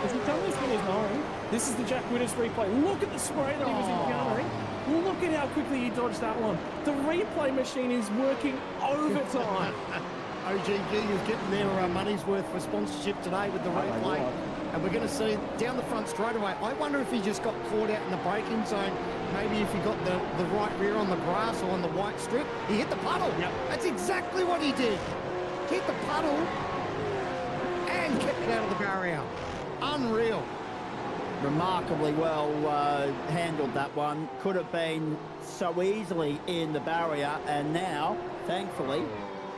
E: Has he done this on his own? This is the Jack Whittis replay. Look at the spray that he was encountering. Look at how quickly he dodged that one. The replay machine is working overtime.
F: OGG is getting their money's worth for sponsorship today with the replay. And we're going to see down the front straight away. I wonder if he just got caught out in the braking zone. Maybe if he got the right rear on the grass or on the white strip. He hit the puddle. Yep. That's exactly what he did. Hit the puddle and kept it out of the barrier. Unreal.
G: Remarkably well handled, that one. Could have been so easily in the barrier, and now, thankfully,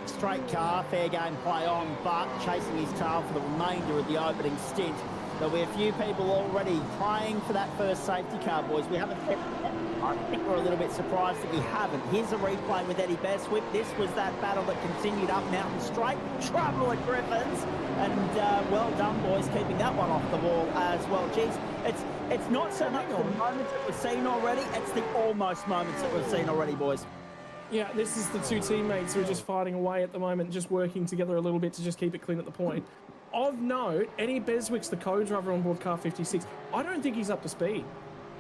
G: straight car, fair game play on, but chasing his tail for the remainder of the opening stint. There'll be a few people already praying for that first safety car, boys. We haven't kept that. I think we're a little bit surprised that we haven't. Here's a replay with Eddie Bestwick. This was that battle that continued up Mountain Straight. Trouble at Griffins. And well done, boys, keeping that one off the wall as well. Geez, it's not so much the moments that we've seen already, it's the almost moments that we've seen already, boys.
E: Yeah, this is the two teammates who are just fighting away at the moment, just working together a little bit to just keep it clean at the point. Of note, Eddie Beswick's the co-driver on board car 56. I don't think he's up to speed.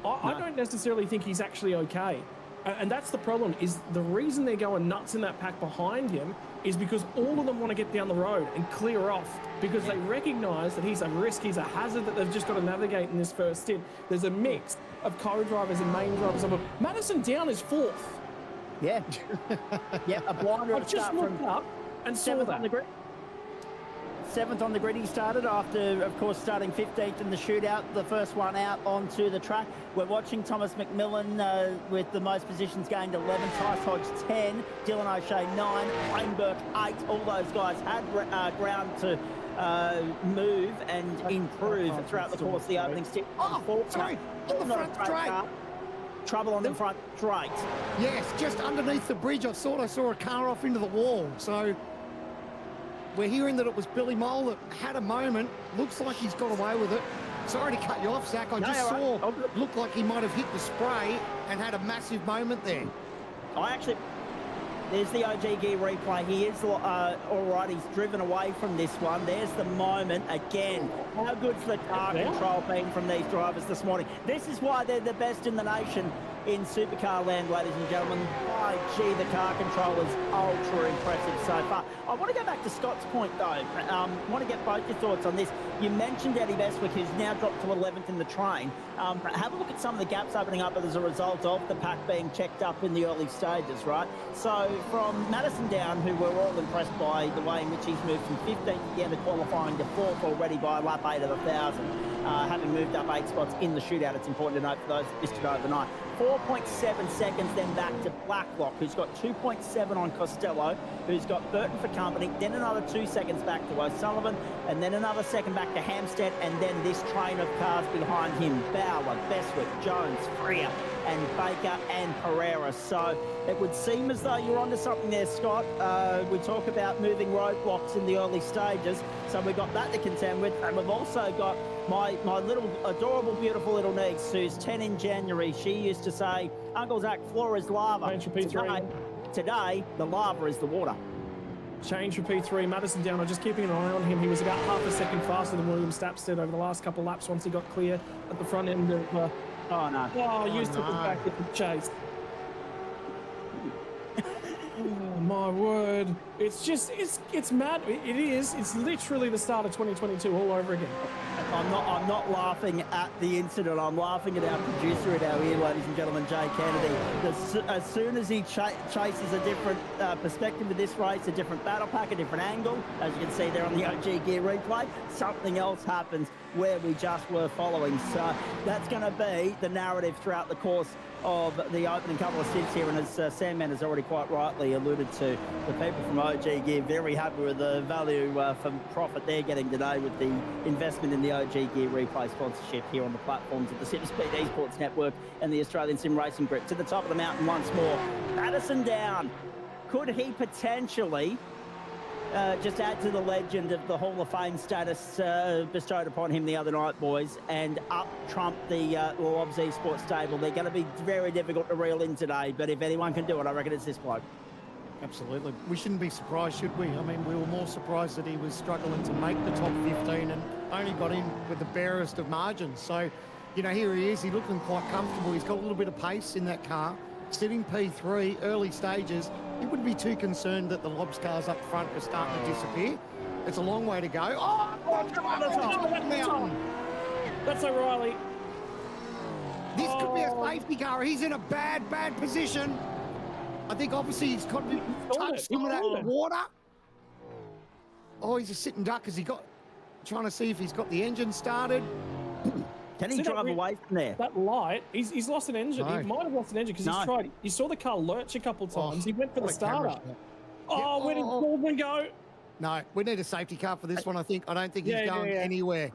E: I don't necessarily think he's actually okay. And that's the problem, is the reason they're going nuts in that pack behind him is because all of them want to get down the road and clear off because they recognise that he's a risk, he's a hazard that they've just got to navigate in this first stint. There's a mix of co-drivers and main drivers. Madison Down is 4th.
G: Yeah. Yeah, a blinder
E: I've just looked up and saw that.
G: 7th on the grid he started after, of course, starting 15th in the shootout, the first one out onto the track. We're watching Thomas McMillan with the most positions gained, 11, Tice Hodge 10, Dylan O'Shea 9, Wayne Burke 8. All those guys had ground to move and improve throughout the course of the opening stint.
F: Oh, sorry, on the front straight.
G: Trouble on the front straight.
F: Yes, just underneath the bridge. I thought I saw a car off into the wall. So we're hearing that it was Billy Mole that had a moment. Looks like he's got away with it. Sorry to cut you off, Zach. I just saw it looked like he might have hit the spray and had a massive moment there.
G: There's the OGG replay. He is all right. He's driven away from this one. There's the moment again. How good's the car control been from these drivers this morning? This is why they're the best in the nation in supercar land, ladies and gentlemen. By gee, the car control is ultra impressive so far. I want to go back to Scott's point, though. I want to get both your thoughts on this. You mentioned Eddie Bestwick, who's now dropped to 11th in the train. Have a look at some of the gaps opening up as a result of the pack being checked up in the early stages, right? So from Madison Down, who we're all impressed by the way in which he's moved from 15th at the end of qualifying to 4th already by lap 8 of 1,000, having moved up 8 spots in the shootout. It's important to note for those that missed it overnight. 4.7 seconds then back to Blacklock, who's got 2.7 on Costello, who's got Burton for company, then another 2 seconds back to O'Sullivan, and then another second back to Hampstead, and then this train of cars behind him: Bauer, Bestwick, Jones, Freer, and Baker and Pereira. So it would seem as though you're onto something there, Scott. We talk about moving roadblocks in the early stages, so we've got that to contend with, and we've also got my little adorable, beautiful little niece, who's 10 in January. She used to say, Uncle Zach, floor is lava. Today, the lava is the water.
E: Change for P3. Madison Down, I'm just keeping an eye on him. He was about half a second faster than William Stapstead over the last couple of laps once he got clear at the front end of...
G: oh, no.
E: Used to back at the chase. Oh, my word. It's just, it's mad. It is. It's literally the start of 2022 all over again.
G: I'm not laughing at the incident. I'm laughing at our producer at our ear, ladies and gentlemen, Jay Kennedy. As soon as he chases a different perspective of this race, a different battle pack, a different angle, as you can see there on the OG Gear replay, something else happens where we just were following. So that's going to be the narrative throughout the course of the opening couple of stints here, and as Sandman has already quite rightly alluded to the people from OG Gear. Very happy with the value for profit they're getting today with the investment in the OG Gear replay sponsorship here on the platforms of the SimSpeed Esports Network and the Australian Sim Racing Group. To the top of the mountain once more. Patterson down. Could he potentially just add to the legend of the Hall of Fame status bestowed upon him the other night, boys, and up trump the Lobs Esports stable? They're going to be very difficult to reel in today, but if anyone can do it, I reckon it's this bloke.
F: Absolutely. We shouldn't be surprised, should we? I mean, we were more surprised that he was struggling to make the top 15 and only got in with the barest of margins. So, you know, here he is. He's looking quite comfortable. He's got a little bit of pace in that car. Sitting P3, early stages. He wouldn't be too concerned that the Lobs cars up front are starting to disappear. It's a long way to go. Oh, come on,
E: That's O'Reilly.
F: This could be a safety car. He's in a bad position. I think obviously he's got to touch some of that water. Oh, he's a sitting duck. Has he got, trying to see if he's got the engine started.
G: Can he drive away from there?
E: That light, he's lost an engine.
F: No.
E: He might have lost an engine because he's tried. You saw the car lurch a couple times. He went for the starter. Oh, where did Baldwin go?
F: No, we need a safety car for this one, I think. I don't think he's going anywhere.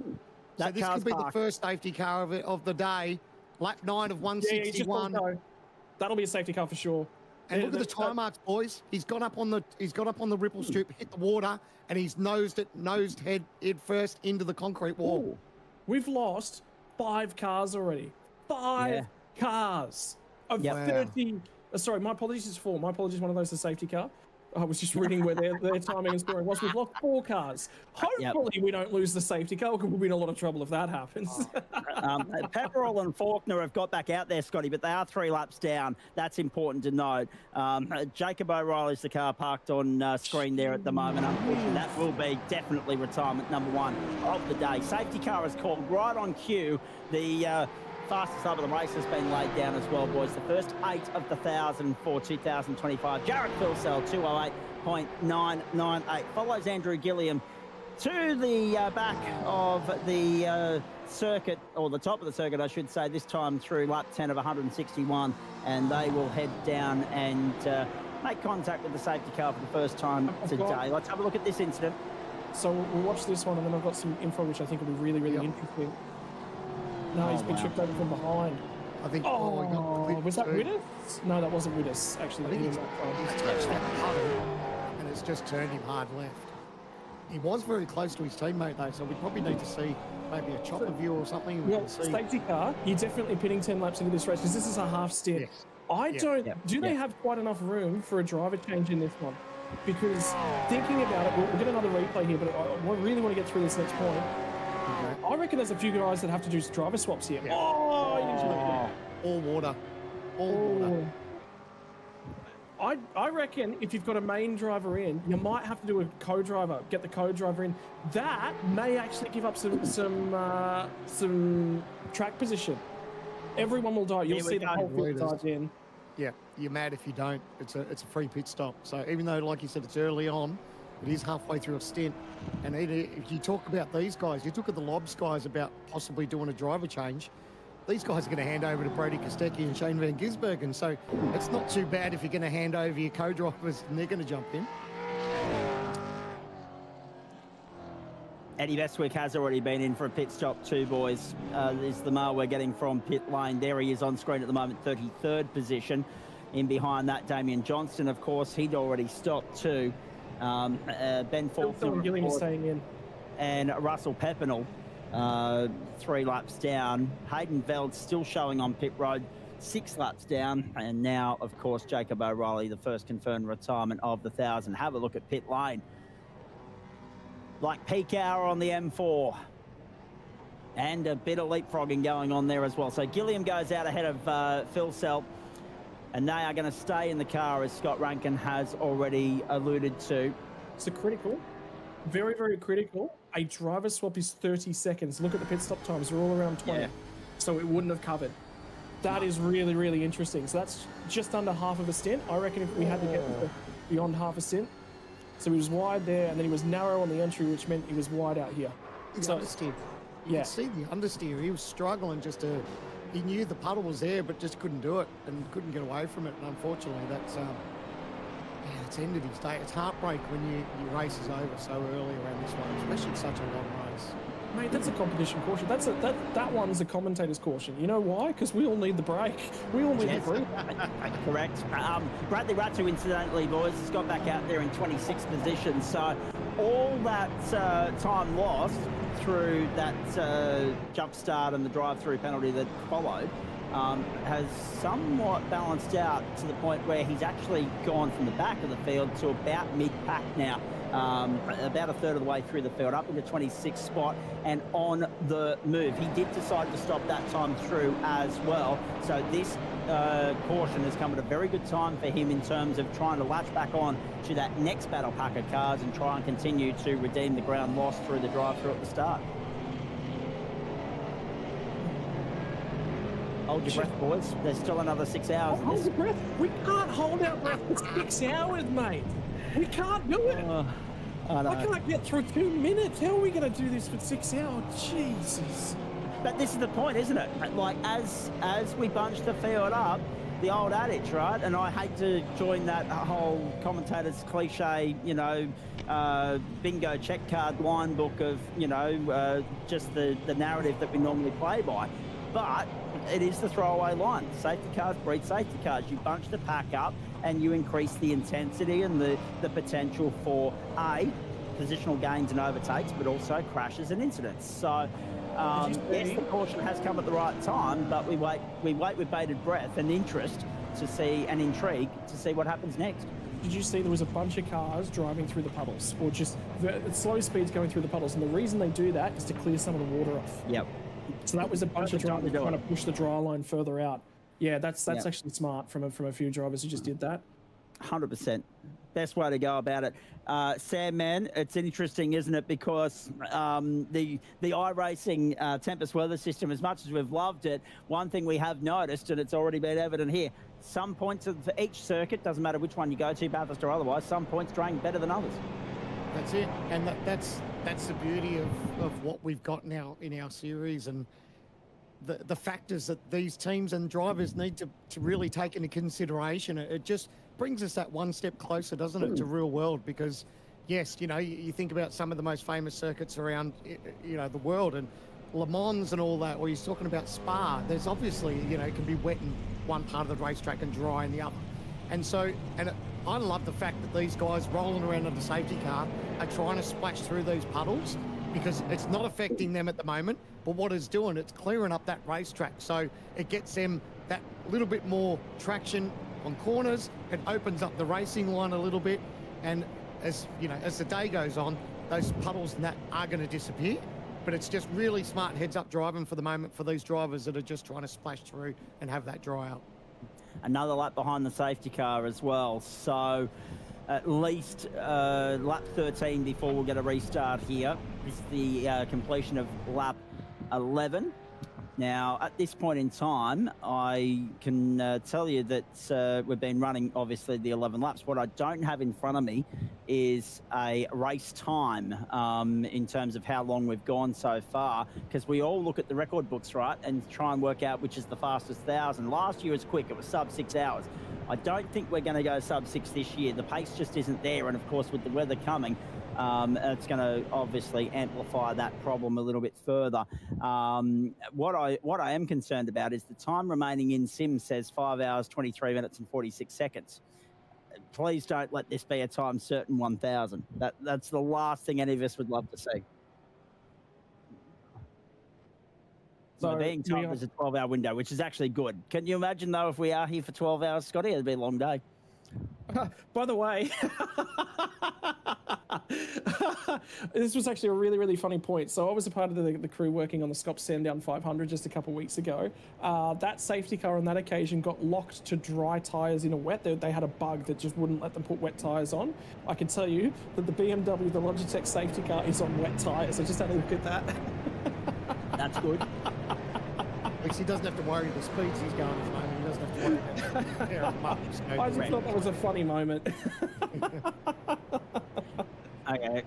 F: So this could be the first safety car of the day. Lap 9 of 161.
E: That'll be a safety car for sure.
F: And look at the time marks, boys. He's got up on the ripple strip, hit the water, and he's nosed head first into the concrete wall.
E: Ooh. We've lost 5 cars already. 5 cars of 30. Sorry, my apologies, it's 4. My apologies, one of those is a safety car. I was just reading where their timing and scoring was. We've lost 4 cars. Hopefully we don't lose the safety car, because we'll be in a lot of trouble if that happens.
G: Pepperell and Faulkner have got back out there, Scotty, but they are 3 laps down. That's important to note. Jacob O'Reilly's the car parked on screen there at the moment. Unfortunately, that will be definitely retirement number 1 of the day. Safety car is called right on cue. The fastest lap of the race has been laid down as well, boys. The first 8 of the 1,000 for 2025. Jarrett Philsell, 208.998. Follows Andrew Gilliam to the back of the circuit, or the top of the circuit, I should say, this time through lap 10 of 161. And they will head down and make contact with the safety car for the first time today. Let's have a look at this incident.
E: So we'll watch this one, and then I've got some info which I think will be really, really interesting. No, he's been tripped over from behind.
F: I think.
E: Was that Widders? No, that wasn't Widders. Actually,
F: I think he's touched that puddle, and it's just turned him hard left. He was very close to his teammate though, so we probably need to see maybe a chopper view or something.
E: Well, safety car, you're definitely pitting 10 laps into this race because this is a half stint.
F: Yes.
E: I don't. Do they have quite enough room for a driver change in this one? Because thinking about it, we'll get another replay here, but I really want to get through this next point. Okay. I reckon there's a few guys that have to do driver swaps here.
F: Yeah. All water. All water.
E: I reckon if you've got a main driver in, you might have to do a co-driver, get the co-driver in. That may actually give up some track position. Everyone will die. You'll see the whole field dive in.
F: Yeah, you're mad if you don't. It's a free pit stop. So even though, like you said, it's early on, it is halfway through a stint. And if you talk about these guys, you talk at the Lobs guys about possibly doing a driver change. These guys are going to hand over to Brody Kostecki and Shane Van Gisbergen. So it's not too bad if you're going to hand over your co-drivers and they're going to jump in.
G: Eddie Bestwick has already been in for a pit stop too, boys. Is the mail we're getting from pit lane. There he is on screen at the moment, 33rd position. In behind that, Damien Johnston, of course, he'd already stopped too. Ben Faulkner
E: staying in.
G: And Russell Pepinall, 3 laps down. Hayden Veld still showing on pit road, 6 laps down. And now, of course, Jacob O'Reilly, the first confirmed retirement of the 1,000. Have a look at pit lane. Like peak hour on the M4. And a bit of leapfrogging going on there as well. So Gilliam goes out ahead of Phil Selp. And they are going to stay in the car, as Scott Rankin has already alluded to.
E: So critical. Very, very critical. A driver swap is 30 seconds. Look at the pit stop times. They're all around 20. Yeah. So it wouldn't have covered. That is really, really interesting. So that's just under half of a stint. I reckon if we had to get beyond half a stint. So he was wide there, and then he was narrow on the entry, which meant he was wide out here.
F: So understeer. You can see the understeer. He was struggling just to... He knew the puddle was there, but just couldn't do it and couldn't get away from it. And unfortunately, that's it's ended his day. It's heartbreak when your race is over so early around this one, especially such a long race.
E: Mate, that's a competition caution. That one's a commentator's caution. You know why? Because we all need the break. We all need the break.
G: Correct. Bradley Rattu, incidentally, boys, has got back out there in 26th position. So all that time lost through that jump start and the drive-through penalty that followed has somewhat balanced out to the point where he's actually gone from the back of the field to about mid-pack now. About a third of the way through the field, up in the 26th spot and on the move. He did decide to stop that time through as well. So this caution has come at a very good time for him in terms of trying to latch back on to that next battle pack of cars and try and continue to redeem the ground lost through the drive-through at the start. Hold your breath, boys. There's still another 6 hours.
E: Hold your breath. We can't hold our breath for 6 hours, mate. We can't do it. I can't get through 2 minutes. How are we going to do this for 6 hours? Jesus.
G: But this is the point, isn't it? Like, as we bunch the field up, the old adage, right? And I hate to join that whole commentator's cliche, bingo check card line book of, just the narrative that we normally play by. But it is the throwaway line. Safety cars breed safety cars. You bunch the pack up and you increase the intensity and the potential for positional gains and overtakes, but also crashes and incidents. So yes, the caution has come at the right time, but we wait with bated breath and interest to see, and intrigue to see what happens next.
E: Did you see there was a bunch of cars driving through the puddles, or just slow speeds going through the puddles? And the reason they do that is to clear some of the water off.
G: Yep.
E: So that was a bunch of drivers trying to push the dry line further out. Yeah, that's actually smart from a few drivers who just did that.
G: 100%. Best way to go about it. Sam, man, it's interesting, isn't it? Because the iRacing Tempest weather system, as much as we've loved it, one thing we have noticed, and it's already been evident here, some points for each circuit, doesn't matter which one you go to, Bathurst or otherwise, some points drain better than others.
F: That's it. And that's the beauty of what we've got now in our series, and the factors that these teams and drivers need to really take into consideration. It just brings us that one step closer, doesn't it, to real world? Because yes, you think about some of the most famous circuits around the world, and Le Mans and all that, or you're talking about Spa. There's obviously, it can be wet in one part of the racetrack and dry in the other. I love the fact that these guys rolling around in the safety car are trying to splash through these puddles, because it's not affecting them at the moment, but what it's doing, it's clearing up that racetrack. So it gets them that little bit more traction on corners. It opens up the racing line a little bit. And as the day goes on, those puddles and that are going to disappear. But it's just really smart heads-up driving for the moment for these drivers that are just trying to splash through and have that dry out.
G: Another lap behind the safety car as well. So at least lap 13 before we'll get a restart here. This is the completion of lap 11. Now, at this point in time, I can tell you that we've been running, obviously, the 11 laps. What I don't have in front of me is a race time in terms of how long we've gone so far, because we all look at the record books, right, and try and work out which is the fastest 1,000. Last year was quick. It was sub 6 hours. I don't think we're going to go sub 6 this year. The pace just isn't there. And, of course, with the weather coming, it's going to obviously amplify that problem a little bit further. What I am concerned about is the time remaining in sim says 5 hours, 23 minutes and 46 seconds. Please don't let this be a time certain 1,000. That's the last thing any of us would love to see. So being told there's a 12-hour window, which is actually good. Can you imagine, though, if we are here for 12 hours, Scotty? It'd be a long day.
E: By the way, this was actually a really, really funny point. So I was a part of the crew working on the Scop Sandown 500 just a couple of weeks ago. That safety car on that occasion got locked to dry tyres in a wet. They had a bug that just wouldn't let them put wet tyres on. I can tell you that the BMW, the Logitech safety car, is on wet tyres. I just had a look at that.
G: That's good.
F: At least he doesn't have to worry the speeds he's going at the moment. He doesn't have to worry about pair of marks.
E: I just thought that was a funny moment.
G: Okay.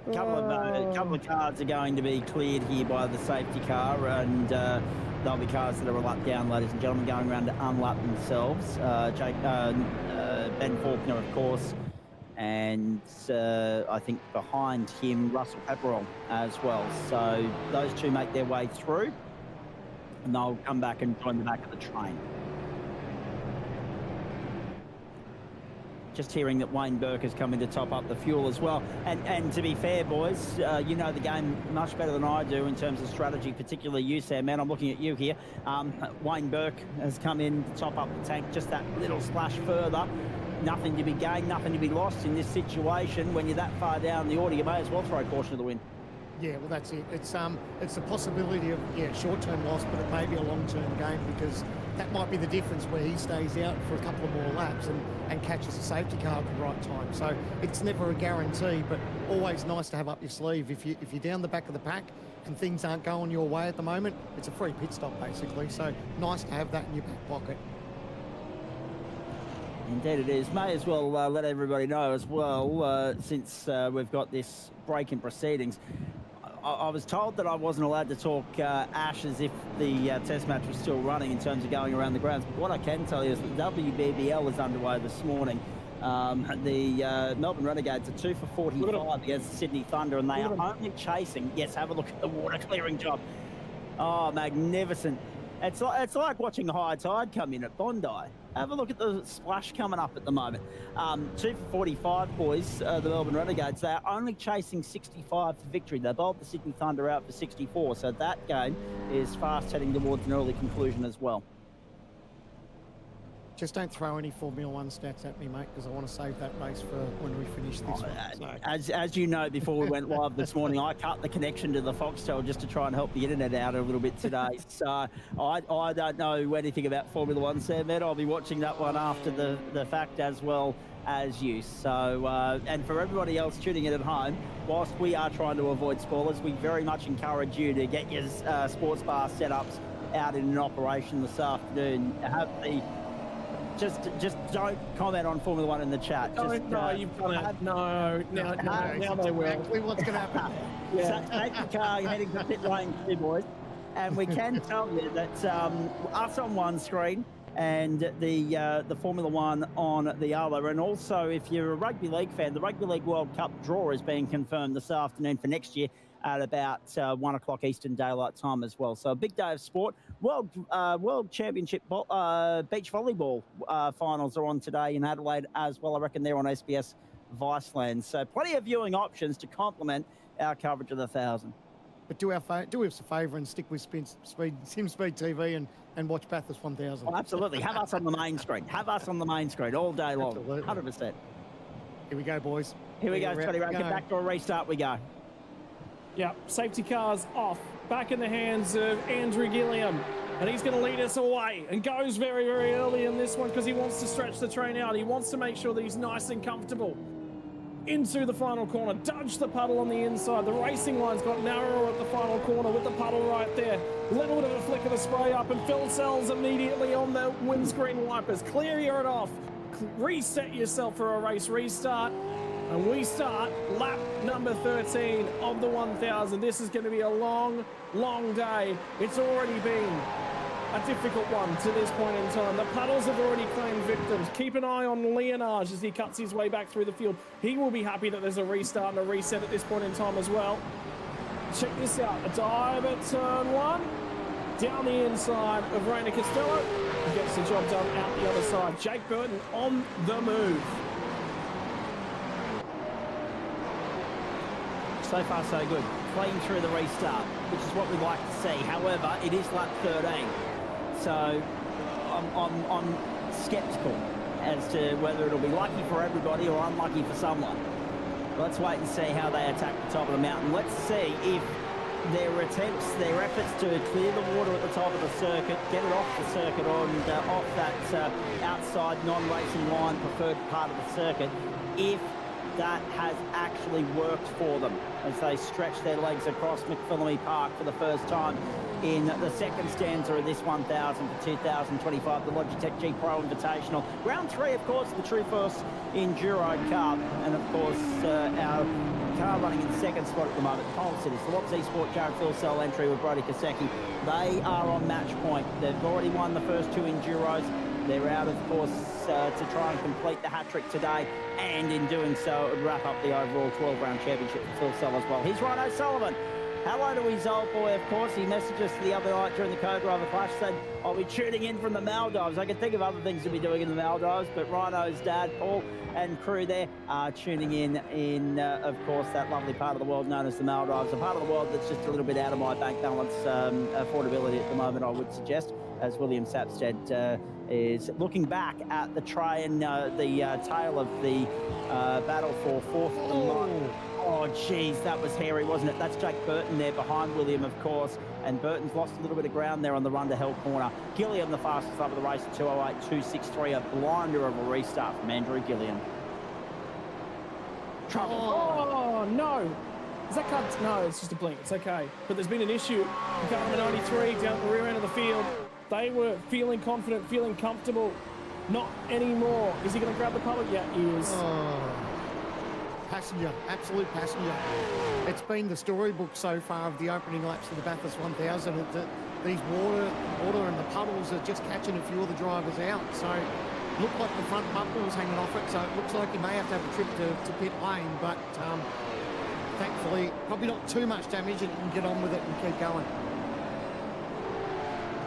G: A couple of a couple of cars are going to be cleared here by the safety car, and there'll be cars that are a lap down, ladies and gentlemen, going around to unlap themselves. Ben Faulkner, of course, and I think behind him, Russell Pepperell as well. So those two make their way through, and they'll come back and join the back of the train. Just hearing that Wayne Burke has come in to top up the fuel as well. And to be fair, boys, you know the game much better than I do in terms of strategy, particularly you, Sam, man. I'm looking at you here. Wayne Burke has come in to top up the tank just that little splash further. Nothing to be gained, nothing to be lost in this situation. When you're that far down the order, you may as well throw caution to the wind. Yeah, well, that's it. It's a possibility of, short-term loss, but it may be a long-term game, because that might be the difference where he stays out for a couple of more laps and catches a safety car at the right time. So it's never a guarantee, but always nice to have up your sleeve. If you're down the back of the pack and things aren't going your way at the moment, it's a free pit stop, basically. So nice to have that in your back pocket. Indeed it is. May as well let everybody know as well, since we've got this break in proceedings. I was told that I wasn't allowed to talk Ash as if the test match was still running in terms of going around the grounds. But what I can tell you is that WBBL is underway this morning. The Melbourne Renegades are 2 for 45 against the Sydney Thunder, and they are only chasing. Yes, have a look at the water clearing job. Oh, magnificent. It's like watching a high tide come in at Bondi. Have a look at the splash coming up at the moment. 2 for 45, boys, the Melbourne Renegades. They are only chasing 65 for victory. They bowled the Sydney Thunder out for 64, so that game is fast heading towards an early conclusion as well. Just don't throw any Formula One stats at me, mate, because I want to save that race for when we finish this one. So. As you know, before we went live this morning, I cut the connection to the Foxtel just to try and help the internet out a little bit today. So I don't know anything about Formula One, Sam, man. I'll be watching that one after the fact as well as you. So, and for everybody else tuning in at home, whilst we are trying to avoid spoilers, we very much encourage you to get your sports bar setups out in an operation this afternoon. Have the Just don't comment on Formula One in the chat.
E: No, you've done it. No, now they will. Exactly what's going to happen.
G: Yeah. So take the car, you're heading to pit lane 2, boys. And we can tell you that us on one screen and the Formula One on the other. And also, if you're a rugby league fan, the Rugby League World Cup draw is being confirmed this afternoon for next year at about 1 o'clock Eastern Daylight Time as well. So a big day of sport. World Championship beach volleyball finals are on today in Adelaide as well. I reckon they're on SBS Viceland. So plenty of viewing options to complement our coverage of the 1,000. But do us a favour and stick with SimSpeed TV and watch Bathurst 1000. Oh, absolutely. Have us on the main screen. Have us on the main screen all day long. Absolutely. 100%. Here we go, boys. Here we go, Scotty Rankin. Back to a restart we go.
E: Yeah, safety car's off. Back in the hands of Andrew Gilliam. And he's going to lead us away and goes very, very early in this one because he wants to stretch the train out. He wants to make sure that he's nice and comfortable. Into the final corner. Dodge the puddle on the inside. The racing line's got narrower at the final corner with the puddle right there. Little bit of a flick of the spray up, and Phil Sells immediately on the windscreen wipers. Clear it off. Reset yourself for a race restart. And we start lap number 13 of the 1,000. This is going to be a long, long day. It's already been a difficult one to this point in time. The puddles have already claimed victims. Keep an eye on Leonage as he cuts his way back through the field. He will be happy that there's a restart and a reset at this point in time as well. Check this out. A dive at turn 1. Down the inside of Rainer Costello. He gets the job done out the other side. Jake Burton on the move.
G: So far, so good. Playing through the restart, which is what we'd like to see. However, it is lap 13. So I'm sceptical as to whether it'll be lucky for everybody or unlucky for someone. Let's wait and see how they attack the top of the mountain. Let's see if their efforts to clear the water at the top of the circuit, get it off the circuit and off that outside non-racing line preferred part of the circuit, if that has actually worked for them as they stretch their legs across McPhillamy Park for the first time in the second stanza of this 1,000 for 2025, the Logitech G Pro Invitational. Round 3, of course, the True Force Enduro Cup, and of course our car running in second spot at the moment, Pole Cities. The Wops Esport Jared Phil Cell entry with Brody Kosecki. They are on match point. They've already won the first 2 Enduros. They're out, of course, to try and complete the hat-trick today, and in doing so, it would wrap up the overall 12-round championship for Phil Cell as well. Here's Ryan O'Sullivan. Hello to his old boy, of course. He messaged us the other night during the co-driver clash, said, I'll be tuning in from the Maldives. I can think of other things to be doing in the Maldives, but Rhino's dad, Paul, and crew there are tuning in, of course, that lovely part of the world known as the Maldives, a part of the world that's just a little bit out of my bank balance affordability at the moment, I would suggest, as William Sapstead is looking back at the tail of the battle for fourth and Oh, geez, that was hairy, wasn't it? That's Jake Burton there behind William, of course. And Burton's lost a little bit of ground there on the run to Hell Corner. Gilliam, the fastest up of the race at 2:08.263. A blinder of a restart from Andrew Gilliam. Trouble.
E: Oh, no. Is that cut? No, it's just a blink. It's okay. But there's been an issue. Car number 93 down at the rear end of the field. They were feeling confident, feeling comfortable. Not anymore. Is he going to grab the public? Yeah, he is.
F: Passenger, absolute passenger. It's been the storybook so far of the opening laps of the Bathurst 1000. These water and the puddles are just catching a few of the drivers out. So it looked like the front bumper was hanging off it. So it looks like he may have to have a trip to pit lane. But thankfully, probably not too much damage, and he can get on with it and keep going.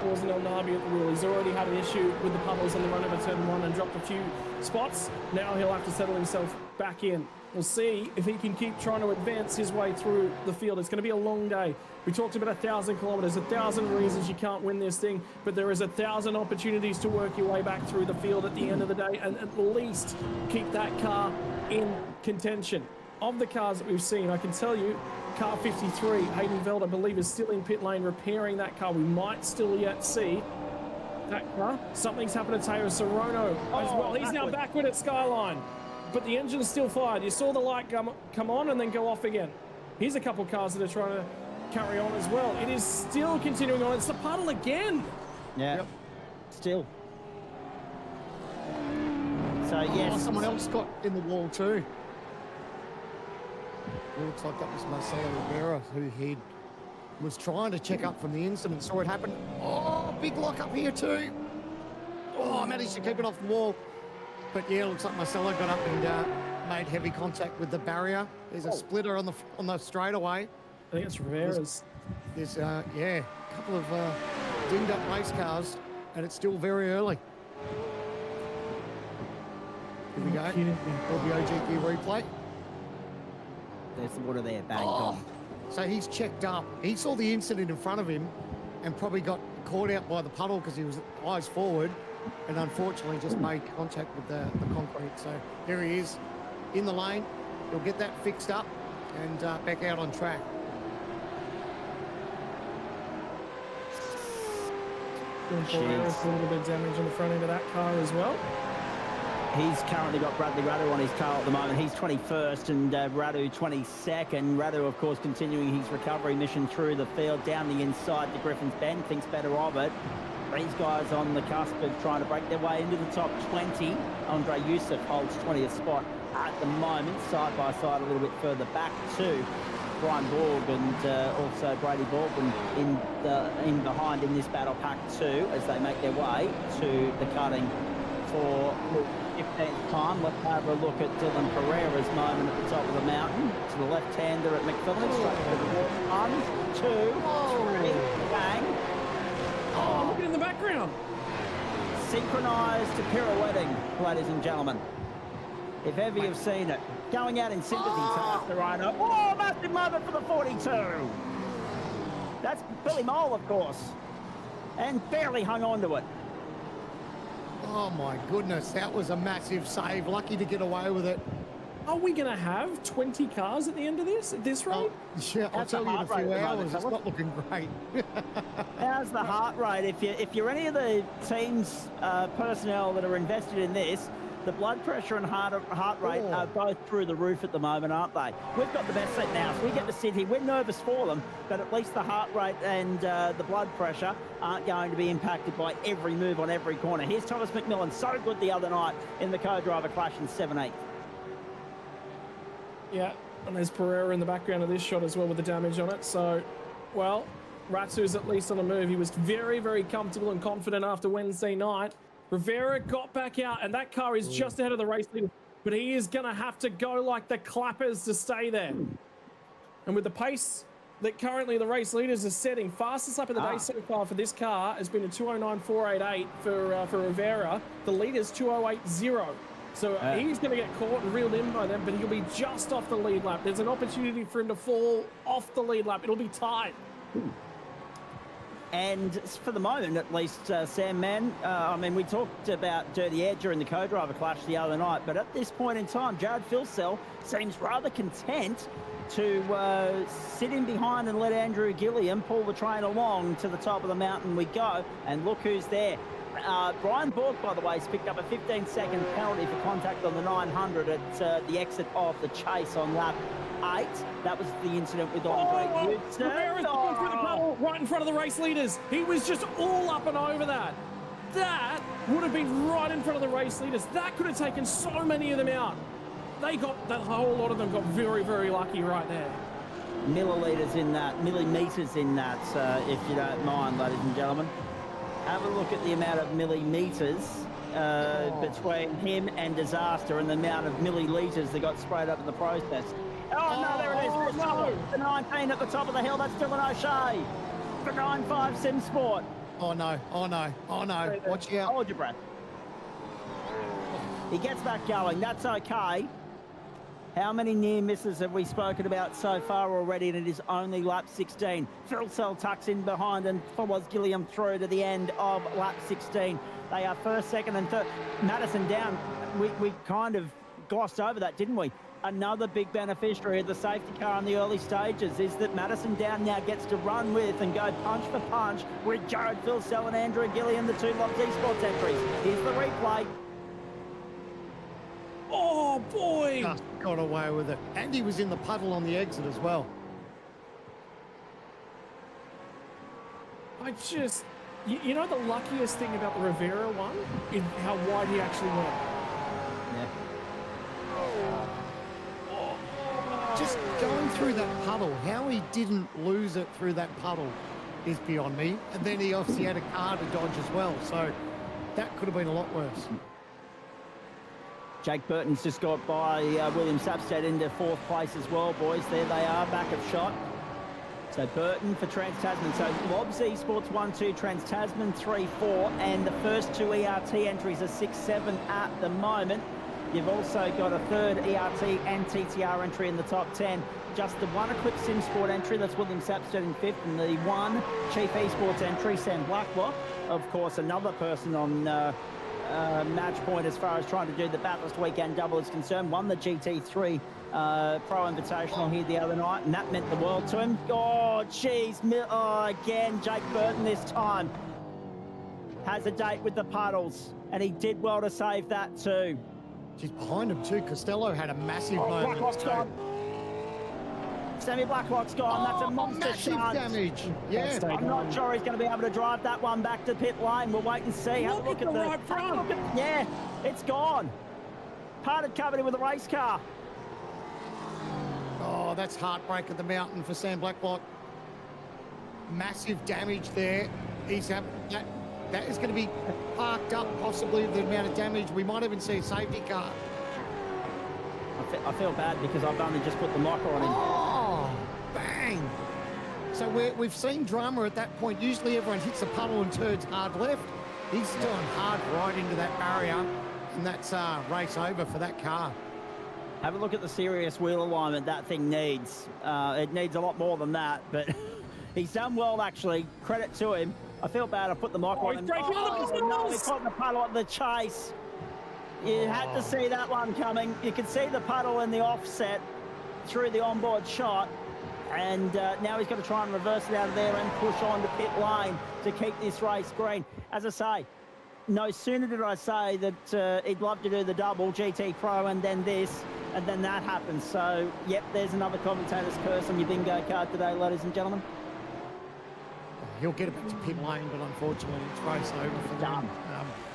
E: Wasn't El Nabi at the wheel. He's already had an issue with the puddles on the run over turn 1 and dropped a few spots. Now he'll have to settle himself back in. We'll see if he can keep trying to advance his way through the field. It's going to be a long day. We talked about 1,000 kilometres, 1,000 reasons you can't win this thing, but there is 1,000 opportunities to work your way back through the field at the end of the day and at least keep that car in contention. Of the cars that we've seen, I can tell you, car 53, Hayden Veld, I believe, is still in pit lane repairing that car. We might still yet see that car. Something's happened to Teo Sorono as well. He's now backward at Skyline, but the engine's still fired. You saw the light come on and then go off again. Here's a couple of cars that are trying to carry on as well. It is still continuing on. It's the puddle again.
G: Yeah, yep. Still. So, yes.
F: Someone else got in the wall too. It looks like that was Marcelo Rivera, who he was trying to check up from the incident, saw it happen. Oh, big lock up here too. Oh, I managed to keep it off the wall. But yeah, looks like Marcelo got up and made heavy contact with the barrier. There's a splitter on the straightaway.
E: I think it's Rivera's.
F: There's a couple of dinged up race cars, and it's still very early. Here we go. LBO GP replay.
G: There's the water there, bang, gone.
F: So he's checked up. He saw the incident in front of him and probably got caught out by the puddle because he was eyes forward and unfortunately just made contact with the concrete. So there he is in the lane. He'll get that fixed up and back out on track.
E: A little bit of damage on the front end of that car as well.
G: He's currently got Bradley Radu on his car at the moment. He's 21st and Radu 22nd. Radu, of course, continuing his recovery mission through the field, down the inside to Griffin's Bend, thinks better of it. These guys on the cusp of trying to break their way into the top 20. Andre Youssef holds 20th spot at the moment, side by side a little bit further back to Brian Borg and also Brady Baldwin in behind in this battle pack 2 as they make their way to the cutting for 15th time. Let's have a look at Dylan Pereira's moment at the top of the mountain. To the left-hander at McPhillips. Straight to the wall. 1, 2, 3, bang.
E: Oh, look at it in the background.
G: Synchronised pirouetting, ladies and gentlemen. If ever you've seen it. Going out in sympathy to Mr. Rhino. Oh, massive moment for the 42. That's Billy Mole, of course. And barely hung on to it.
F: Oh my goodness, that was a massive save. Lucky to get away with it.
E: Are we going to have 20 cars at the end of this, at this rate?
F: Yeah, I'll tell you in a few hours. It's not looking great.
G: How's the heart rate? If you're any of the team's personnel that are invested in this, the blood pressure and heart rate are both through the roof at the moment, aren't they? We've got the best seat now, so we get to sit here. We're nervous for them, but at least the heart rate and the blood pressure aren't going to be impacted by every move on every corner. Here's Thomas McMillan, so good the other night in the co-driver clash in 7-8.
E: Yeah, And there's Pereira in the background of this shot as well with the damage on it. So, well, Ratsu's at least on the move. He was very, very comfortable and confident after Wednesday night. Rivera got back out, and that car is just ahead of the race leader. But he is going to have to go like the clappers to stay there. And with the pace that currently the race leaders are setting, fastest lap of the day so far for this car has been a 209.488 for Rivera. The leader's 208.0. So he's going to get caught and reeled in by them, but he'll be just off the lead lap. There's an opportunity for him to fall off the lead lap. It'll be tight.
G: And for the moment, at least, Sam, man, I mean, we talked about dirty air during the co-driver clash the other night, but at this point in time, Jared Filsell seems rather content to sit in behind and let Andrew Gilliam pull the train along to the top of the mountain we go. And look who's there. Brian Bork, by the way, has picked up a 15-second penalty for contact on the 900 at the exit of the chase on lap 8. That was the incident with Andre Houston.
E: Rivera's going through the puddle right in front of the race leaders. He was just all up and over that. That would have been right in front of the race leaders. That could have taken so many of them out. They got, the whole lot of them got very, very lucky right there.
G: Millimeters in that, if you don't mind, ladies and gentlemen. Have a look at the amount of millimeters between him and disaster and the amount of milliliters that got sprayed up in the process. Oh, no, there it is.
E: No.
G: The 19 at the top of the hill. That's Dylan O'Shea for 9.5 Sim Sport.
F: Oh, no. Watch out.
G: Hold your breath. He gets back going. That's okay. How many near misses have we spoken about so far already? And it is only lap 16. Filsell tucks in behind and follows Gilliam through to the end of lap 16. They are first, second and third. Madison down. We kind of glossed over that, didn't we? Another big beneficiary of the safety car in the early stages is that Madison Down now gets to run with and go punch for punch with Jared Filsell and Andrew Gilliam, the two Lobs Esports entries. Here's the replay.
E: Oh, boy!
F: Just got away with it. And he was in the puddle on the exit as well.
E: You know the luckiest thing about the Rivera one is how wide he actually went.
G: Yeah.
F: Just going through that puddle, how he didn't lose it through that puddle is beyond me. And then he obviously had a car to dodge as well. So that could have been a lot worse.
G: Jake Burton's just got by William Sapstead into fourth place as well, boys. There they are, back of shot. So Burton for Trans-Tasman. So Lobs Esports 1-2, Trans-Tasman 3-4, and the first two ERT entries are 6-7 at the moment. You've also got a third ERT and TTR entry in the top 10. Just the one Eclipse Sim Sport entry, that's William Sapstead in fifth, and the one Chief Esports entry, Sam Blacklock. Of course, another person on match point as far as trying to do the Bathurst weekend double is concerned. Won the GT3 Pro Invitational here the other night, and that meant the world to him. Oh, jeez. Oh, again, Jake Burton this time has a date with the puddles, and he did well to save that too.
F: She's behind him too. Costello had a massive moment.
G: Blacklock's gone. Sammy Blacklock's gone. That's a monster shot.
F: Damage. Yeah.
G: I'm not sure he's going to be able to drive that one back to pit lane. We'll wait and see. Have a look at the
E: right front.
G: Yeah, it's gone. Parted cavity with a race car.
F: Oh, that's heartbreak at the mountain for Sam Blacklock. Massive damage there. He's having that is going to be parked up, possibly the amount of damage. We might even see a safety car.
G: I feel bad because I've only just put the locker on him.
F: Oh, bang. So we've seen drama at that point. Usually everyone hits the puddle and turns hard left. He's going hard right into that barrier, and that's race over for that car.
G: Have a look at the serious wheel alignment that thing needs. It needs a lot more than that, but he's done well, actually. Credit to him. I feel bad I put the mic on him. No, he caught the puddle at the chase. You had to see that one coming. You could see the puddle in the offset through the onboard shot. And now he's got to try and reverse it out of there and push on to pit lane to keep this race green. As I say, no sooner did I say that he'd love to do the double, GT Pro, and then this, and then that happens. So, yep, there's another commentator's curse on your bingo card today, ladies and gentlemen.
F: He'll get it back to pit lane, but unfortunately it's race over for them.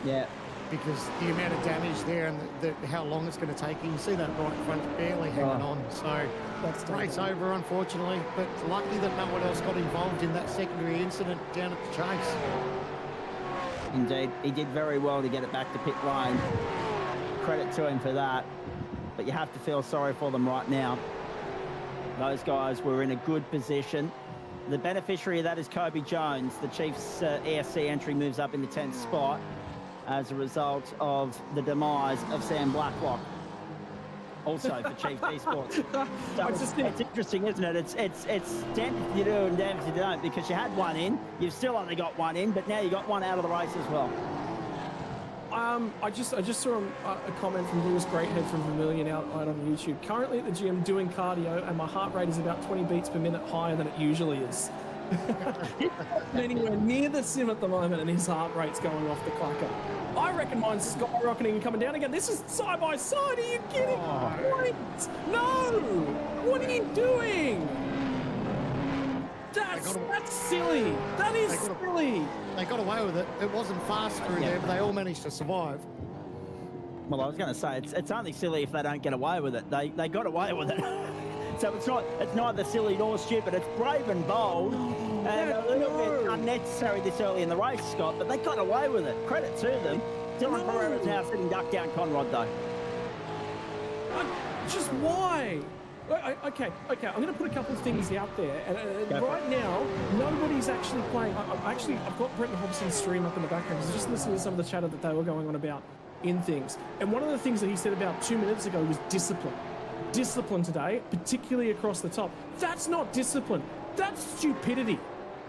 G: Yeah.
F: because the amount of damage there and how long it's going to take. You can see that right front barely hanging on. So that's race over, unfortunately. But lucky that no one else got involved in that secondary incident down at the chase.
G: Indeed, he did very well to get it back to pit lane. Credit to him for that. But you have to feel sorry for them right now. Those guys were in a good position. The beneficiary of that is Kobe Jones. The Chiefs ESC entry moves up in the 10th spot as a result of the demise of Sam Blacklock. Also for Chiefs Esports. So it's interesting, isn't it? It's damned if you do and damned if you don't, because you had one in, you've still only got one in, but now you got one out of the race as well.
E: I just saw a comment from Lewis Greathead from Vermilion out on YouTube. Currently at the gym doing cardio, and my heart rate is about 20 beats per minute higher than it usually is. He's not anywhere near the sim at the moment, and his heart rate's going off the clucker. I reckon mine's skyrocketing and coming down again. This is side by side. Are you kidding? Wait, no! What are you doing? That's silly. That is silly.
F: They got away with it. It wasn't fast through there, but they all managed to survive.
G: Well, I was going to say, it's only silly if they don't get away with it. They got away with it. So it's neither silly nor stupid. It's brave and bold and a little bit unnecessary this early in the race, Scott, but they got away with it. Credit to them. Dylan Pereira's now sitting duck down Conrod, though.
E: Just why? Okay, I'm going to put a couple of things out there. And right now, nobody's actually playing. I've got Brenton Hobson's stream up in the background. I was just listening to some of the chatter that they were going on about in things. And one of the things that he said about 2 minutes ago was discipline. Discipline today, particularly across the top. That's not discipline. That's stupidity.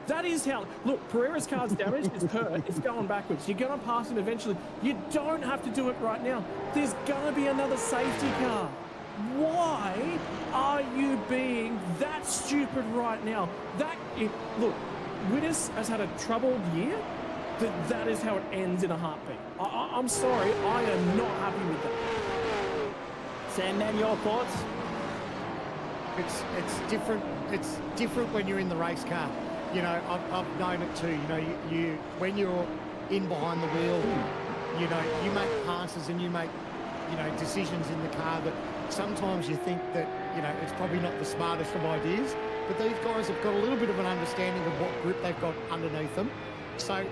E: That is how... Look, Pereira's car's damaged. It's hurt. It's going backwards. You're going to pass him eventually. You don't have to do it right now. There's going to be another safety car. Why are you being that stupid right now? Look, Wittes has had a troubled year. That is how it ends in a heartbeat. I'm sorry, I am not happy with that.
G: Sandman, your thoughts?
F: It's different. It's different when you're in the race car. You know, I've known it too. You know, you when you're in behind the wheel, you know, you make passes and you make, you know, decisions in the car that sometimes you think that, you know, it's probably not the smartest of ideas, but these guys have got a little bit of an understanding of what grip they've got underneath them. So,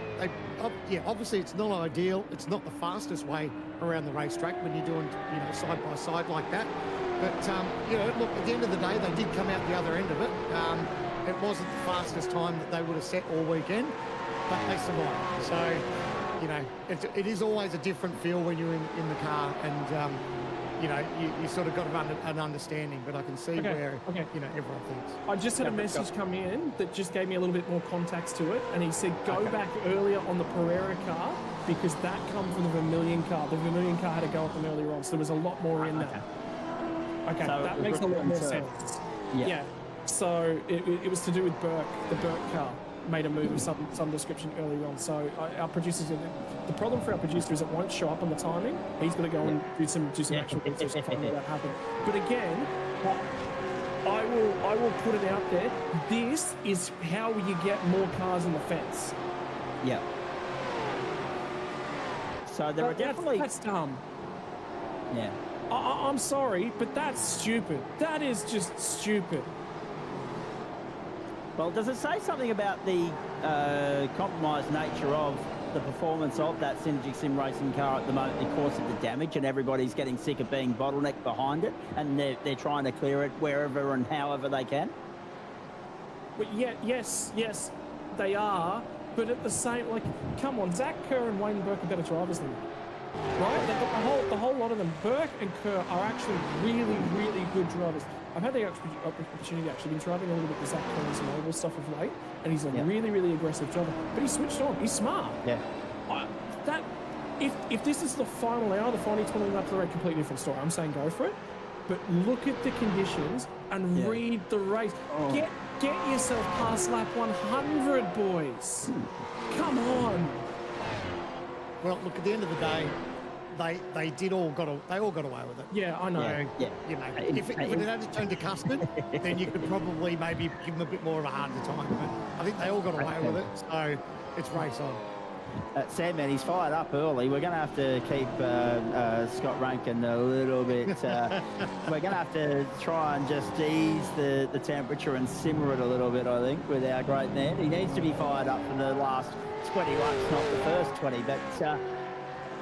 F: obviously it's not ideal. It's not the fastest way around the racetrack when you're doing, you know, side by side like that. But, you know, look, at the end of the day, they did come out the other end of it. It wasn't the fastest time that they would have set all weekend, but they survived. So, you know, it is always a different feel when you're in the car, and, you know, you sort of got an understanding, but I can see where, you know, everyone thinks.
E: I just had a message come in that just gave me a little bit more context to it, and he said go back earlier on the Pereira car because that come from the Vermilion car. The Vermilion car had to go at them earlier on, so there was a lot more in there. Okay, so that makes a lot more sense. Yeah. So it was to do with Burke. The Burke car made a move of some description earlier on. So our producers, the problem for our producer is it won't show up on the timing. He's got to go and do some actual research to find out that happened. But again, I will put it out there. This is how you get more cars in the fence.
G: Yeah. So there are definitely...
E: That's dumb.
G: Yeah.
E: I'm sorry, but that's stupid. That is just stupid.
G: Well, does it say something about the compromised nature of the performance of that Synergy Sim racing car at the moment because of the damage, and everybody's getting sick of being bottlenecked behind it, and they're trying to clear it wherever and however they can?
E: Well, yes, they are. But at the same, like, come on, Zach Kerr and Wayne Burke are better drivers than them. Right? The whole lot of them, Burke and Kerr, are actually really, really good drivers. I've had the opportunity to actually be driving a little bit with Zach Kerr and some oval stuff of late, and he's a really, really aggressive driver. But he's switched on. He's smart.
G: Yeah.
E: If this is the final hour, the final 20 laps of the race, completely different story. I'm saying go for it. But look at the conditions and read the race. Get yourself past lap 100, boys. Come on.
F: Well, look, at the end of the day, they all got away with it.
E: Yeah, I know.
F: You know, if it had turned to custard, then you could probably maybe give them a bit more of a harder time. But I think they all got away with it, so it's race on.
G: Sandman, he's fired up early. We're going to have to keep Scott Rankin a little bit. We're going to have to try and just ease the temperature and simmer it a little bit, I think, with our great man. He needs to be fired up for the last 20 laps, not the first 20.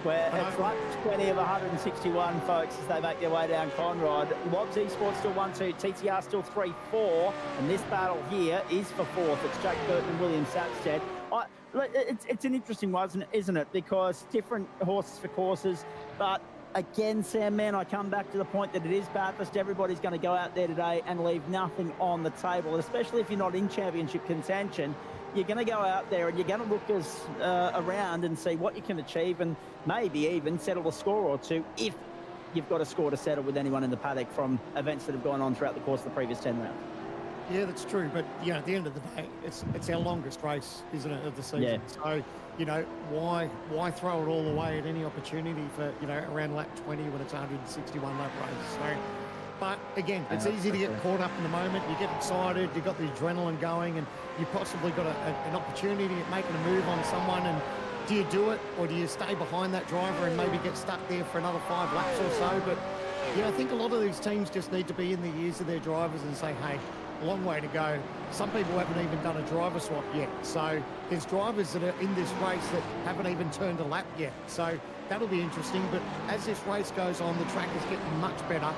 G: But it's lap 20 of 161, folks, as they make their way down Conrod. Lobs Esports still 1-2, TTR still 3-4, and this battle here is for 4th. It's Jake Burton and William Sapstead. It's an interesting one, isn't it? Because different horses for courses, but again, Sam, man, I come back to the point that it is Bathurst. Everybody's going to go out there today and leave nothing on the table, especially if you're not in championship contention. You're going to go out there and you're going to look around and see what you can achieve and maybe even settle a score or two if you've got a score to settle with anyone in the paddock from events that have gone on throughout the course of the previous 10 rounds.
F: Yeah, that's true. But, at the end of the day, it's our longest race, isn't it, of the season?
G: Yeah.
F: So, why throw it all away at any opportunity for, around lap 20 when it's a 161 lap race? So, but again, it's easy to get caught up in the moment. You get excited, you've got the adrenaline going, and you've possibly got an opportunity at making a move on someone. And do you do it, or do you stay behind that driver and maybe get stuck there for another 5 laps or so? But, I think a lot of these teams just need to be in the ears of their drivers and say, hey, a long way to go. Some people haven't even done a driver swap yet. So there's drivers that are in this race that haven't even turned a lap yet. So that'll be interesting. But as this race goes on, the track is getting much better.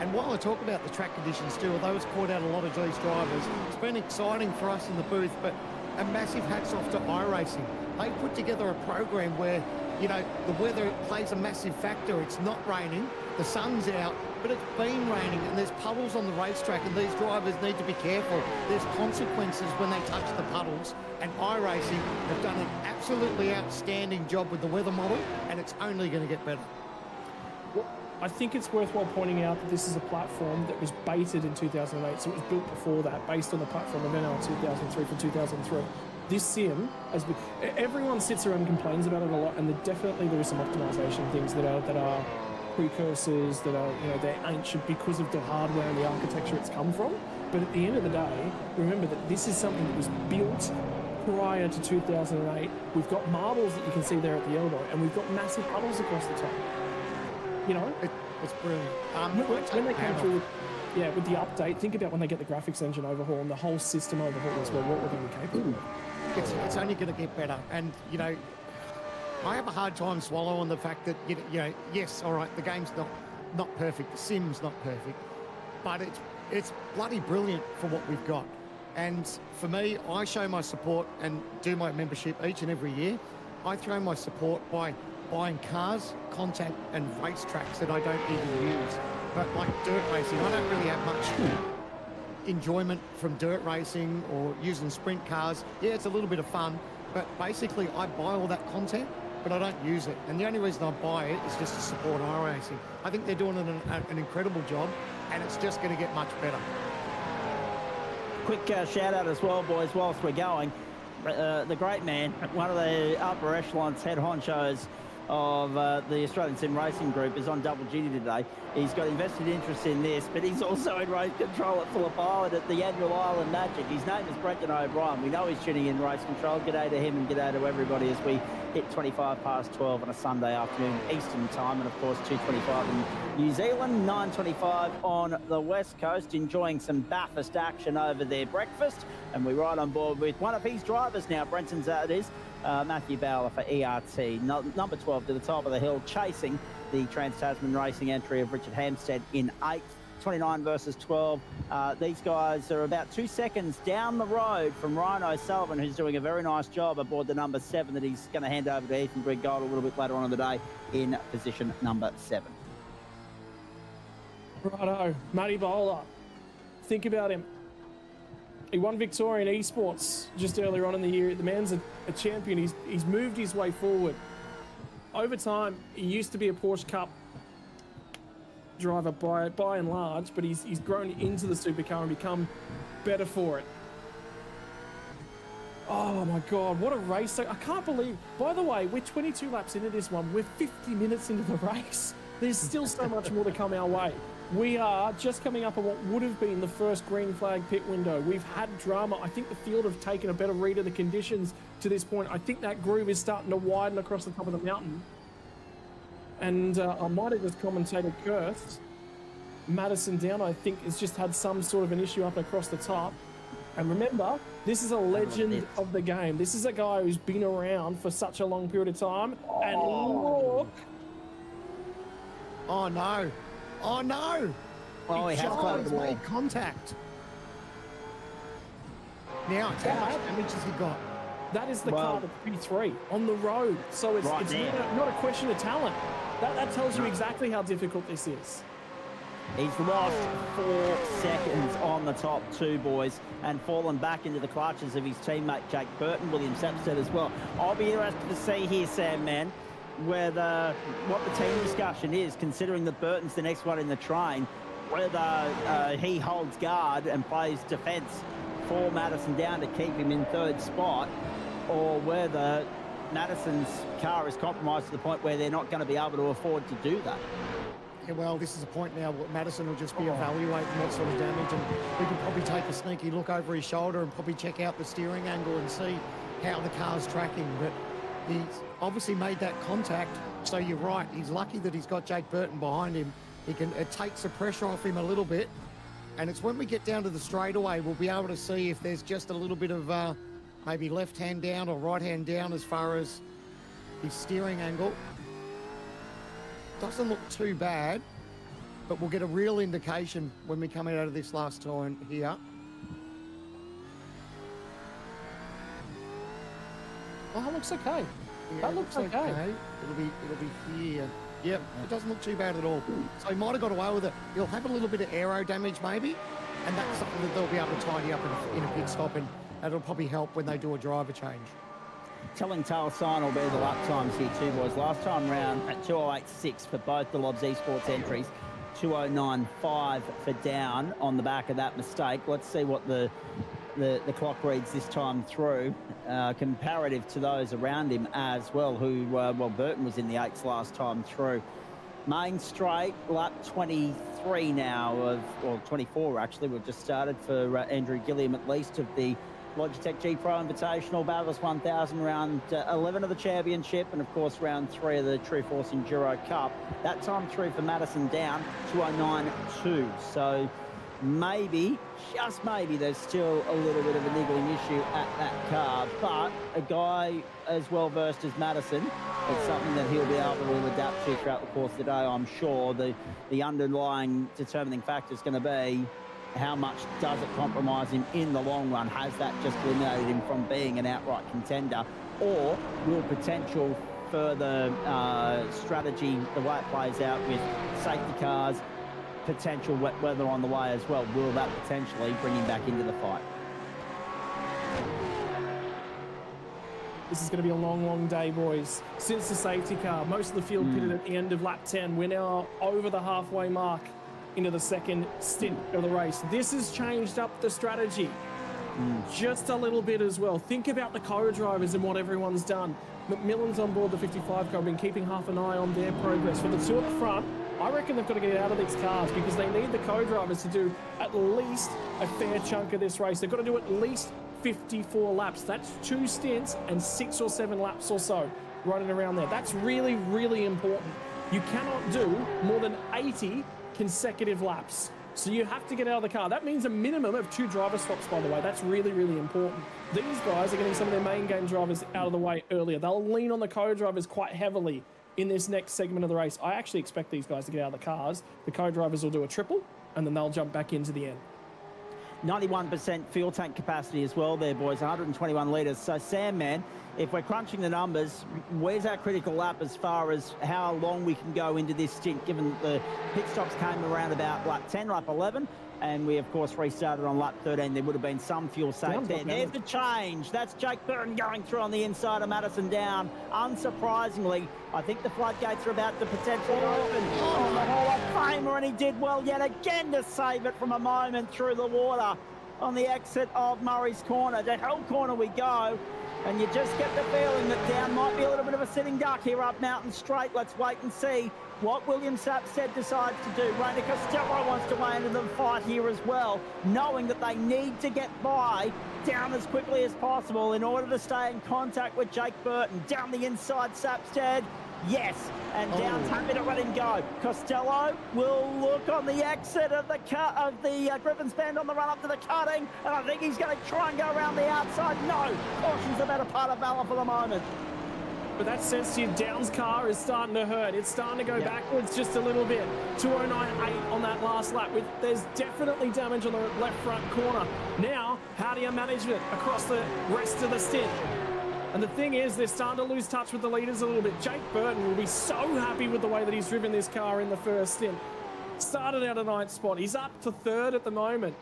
F: And while I talk about the track conditions too, although it's caught out a lot of these drivers, it's been exciting for us in the booth, but a massive hats off to iRacing. They put together a program where, the weather plays a massive factor. It's not raining, the sun's out, but it's been raining and there's puddles on the racetrack and these drivers need to be careful. There's consequences when they touch the puddles, and iRacing have done an absolutely outstanding job with the weather model, and it's only going to get better.
E: Well, I think it's worthwhile pointing out that this is a platform that was baited in 2008, so it was built before that, based on the platform of NL 2003 from 2003. This sim, everyone sits around and complains about it a lot, and definitely there is some optimization things that are precursors, that are, they're ancient because of the hardware and the architecture it's come from. But at the end of the day, remember that this is something that was built prior to 2008. We've got marbles that you can see there at the elbow, and we've got massive puddles across the top.
F: It's brilliant.
E: When they came through with the update, think about when they get the graphics engine overhaul and the whole system overhaul as well, what we're going to be capable of.
F: It's only going to get better. And, I have a hard time swallowing the fact that, yes, all right, the game's not perfect, the sim's not perfect, but it's bloody brilliant for what we've got. And for me, I show my support and do my membership each and every year. I throw my support by buying cars, content, and racetracks that I don't even use. But like dirt racing, I don't really have much enjoyment from dirt racing or using sprint cars. Yeah, it's a little bit of fun, but basically I buy all that content, but I don't use it. And the only reason I buy it is just to support iRacing. I think they're doing an incredible job, and it's just going to get much better.
G: Quick shout out as well, boys, whilst we're going. The great man, one of the upper echelons, head honchos of the Australian Sim Racing Group, is on double duty today. He's got invested interest in this, but he's also in race control at Phillip Island at the annual Island Magic. His name is Brendan O'Brien. We know he's tuning in race control. G'day to him and g'day to everybody as we hit 25 past 12 on a Sunday afternoon Eastern time, and of course 2:25 in New Zealand, 9:25 on the West Coast, enjoying some Bathurst action over their breakfast. And we ride on board with one of his drivers now, Brenton's it is, Matthew Bowler for ERT, number 12 to the top of the hill, chasing the Trans-Tasman Racing entry of Richard Hampstead in 8th. 29 versus 12. These guys are about 2 seconds down the road from Ryan O'Sullivan, who's doing a very nice job aboard the number 7 that he's going to hand over to Ethan Griggold a little bit later on in the day in position number 7.
E: Righto, Matty Bowler. Think about him. He won Victorian Esports just earlier on in the year. The man's a champion. He's moved his way forward. Over time, he used to be a Porsche Cup driver by and large, but he's grown into the supercar and become better for it. Oh my God, what a race. I can't believe, by the way, we're 22 laps into this one. We're 50 minutes into the race. There's still so much more to come our way. We are just coming up on what would have been the first green flag pit window. We've had drama. I think the field have taken a better read of the conditions to this point. I think that groove is starting to widen across the top of the mountain. And I might have just commentated cursed. Madison Down, I think, has just had some sort of an issue up across the top. And remember, this is a legend of the game. This is a guy who's been around for such a long period of time. And look.
F: Oh, no. Oh, no.
G: Oh, he has closed the wall.
F: Made contact. Now, how much damage has he got?
E: That is the car that's P3 on the road. So it's not a question of talent. That tells you exactly how difficult this is.
G: He's lost 4 seconds on the top 2, boys, and fallen back into the clutches of his teammate Jake Burton, William Sapstead as well. I'll be interested to see here, Sam, man, whether what the team discussion is, considering that Burton's the next one in the train, whether he holds guard and plays defence for Madison Down to keep him in 3rd spot, or whether Madison's car is compromised to the point where they're not going to be able to afford to do that.
F: Yeah, well, this is a point now where Madison will just be evaluating what sort of damage, and we could probably take a sneaky look over his shoulder and probably check out the steering angle and see how the car's tracking. But he's obviously made that contact, so you're right. He's lucky that he's got Jake Burton behind him. It takes the pressure off him a little bit, and it's when we get down to the straightaway we'll be able to see if there's just a little bit of maybe left hand down or right hand down as far as his steering angle. Doesn't look too bad, but we'll get a real indication when we come out of this last turn here.
E: Oh, that looks okay.
F: Yeah,
E: that looks okay.
F: It'll be here. Yep, it doesn't look too bad at all. So he might have got away with it. He'll have a little bit of aero damage maybe, and that's something that they'll be able to tidy up in a pit stop, and that'll probably help when they do a driver change.
G: Telling tale sign will be the lap times here too, boys. Last time round at 2:08.6 for both the Lobs Esports entries, 2:09.5 for Down on the back of that mistake. Let's see what the clock reads this time through, comparative to those around him as well, who, Burton was in the 8s last time through. Main straight, lap 23 now, or 24 actually, we've just started for Andrew Gilliam at least, of the Logitech G Pro Invitational, Bathurst 1000, round 11 of the championship, and of course round 3 of the True Force Enduro Cup. That time through for Madison Down, 2:09.2. So maybe, just maybe, there's still a little bit of a niggling issue at that car, but a guy as well versed as Madison, it's something that he'll be able to adapt to throughout the course of the day, I'm sure. The underlying determining factor is going to be how much does it compromise him in the long run? Has that just eliminated him from being an outright contender? Or will potential further strategy, the way it plays out with safety cars, potential wet weather on the way as well, will that potentially bring him back into the fight?
E: This is going to be a long, long day, boys. Since the safety car, most of the field pitted at the end of lap 10. We're now over the halfway mark into the second stint of the race. This has changed up the strategy just a little bit as well. Think about the co-drivers and what everyone's done. McMillan's on board the 55 car, been keeping half an eye on their progress. For the 2 at the front, I reckon they've got to get out of these cars because they need the co-drivers to do at least a fair chunk of this race. They've got to do at least 54 laps. That's 2 stints and 6 or 7 laps or so running around there. That's really, really important. You cannot do more than 80 consecutive laps. So you have to get out of the car. That means a minimum of 2 driver swaps, by the way. That's really, really important. These guys are getting some of their main game drivers out of the way earlier. They'll lean on the co-drivers quite heavily in this next segment of the race. I actually expect these guys to get out of the cars. The co-drivers will do a triple, and then they'll jump back into the end.
G: 91% fuel tank capacity as well there, boys, 121 litres. So, Sam, man, if we're crunching the numbers, where's our critical lap as far as how long we can go into this stint, given that the pit stops came around about lap 10, lap 11, and we, of course, restarted on lap 13. There would have been some fuel saved there. There's the change. That's Jake Burton going through on the inside of Madison Down. Unsurprisingly, I think the floodgates are about to potentially open on the Hall of Famer, and he did well yet again to save it from a moment through the water on the exit of Murray's Corner. To Hell Corner we go. And you just get the feeling that Down might be a little bit of a sitting duck here up Mountain Straight. Let's wait and see what William Sapstead decides to do. Rainer Costello wants to weigh into the fight here as well, knowing that they need to get by Down as quickly as possible in order to stay in contact with Jake Burton. Down the inside, Sapstead. Yes, and Down's happy to let him go. Costello will look on the exit of the cut of the Griffin's Bend on the run up to the cutting, and I think he's going to try and go around the outside. No, caution's the better part of Valor for the moment.
E: But that says to you, Down's car is starting to hurt. It's starting to go backwards just a little bit. 209.8 on that last lap. There's definitely damage on the left front corner. Now, how do you manage it across the rest of the stint? And the thing is, they're starting to lose touch with the leaders a little bit. Jake Burton will be so happy with the way that he's driven this car in the first stint. Started out a 9th spot. He's up to 3rd at the moment.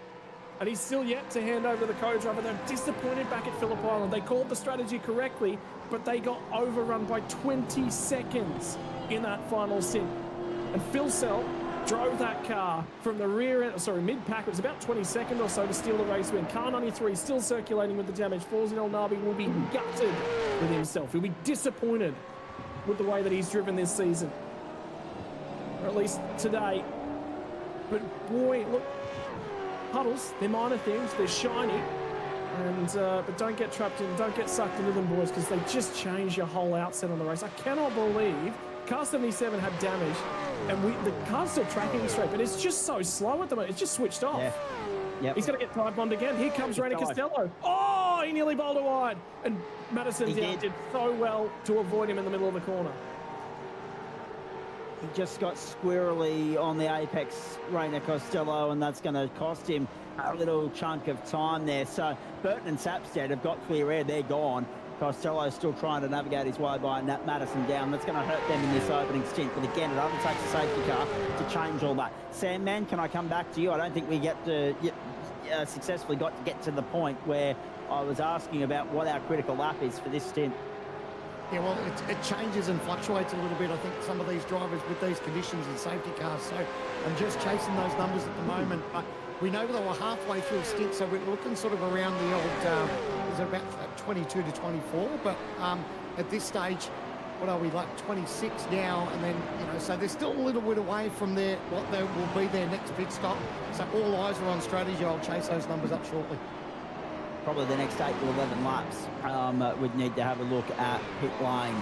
E: And he's still yet to hand over the co-driver. They're disappointed back at Phillip Island. They called the strategy correctly, but they got overrun by 20 seconds in that final stint. And Phil Sell drove that car from the rear end, mid-pack. It was about 22nd or so to steal the race win. Car 93 still circulating with the damage. Fawzi El Nabi will be gutted with himself. He'll be disappointed with the way that he's driven this season. Or at least today. But boy, look, puddles, they're minor things, they're shiny. And but don't get trapped in, don't get sucked into them, boys, because they just change your whole outset on the race. I cannot believe car 77 had damage, and the car's still tracking straight, but it's just so slow at the moment. It's just switched off.
G: Yeah. Yep.
E: He's going to get time bombed again. Here comes Rainer Costello. Oh, he nearly bowled wide. And Madison did so well to avoid him in the middle of the corner.
G: He just got squirrely on the apex, Rainer Costello, and that's going to cost him a little chunk of time there. So Burton and Sapstead have got clear air. They're gone. Costello's still trying to navigate his way by Madison Down. That's going to hurt them in this opening stint. But again, it only takes a safety car to change all that. Sandman, can I come back to you? I don't think we successfully got to get to the point where I was asking about what our critical lap is for this stint.
F: Yeah, well, it changes and fluctuates a little bit. I think some of these drivers with these conditions and safety cars, so I'm just chasing those numbers at the moment. But we know they were halfway through a stint, so we're looking sort of around the old, is about 22 to 24. But at this stage, what are we, like 26 now? And then, so they're still a little bit away from what will be their next pit stop. So all eyes are on strategy. I'll chase those numbers up shortly.
G: Probably the next 8 to 11 laps, we'd need to have a look at pit lane.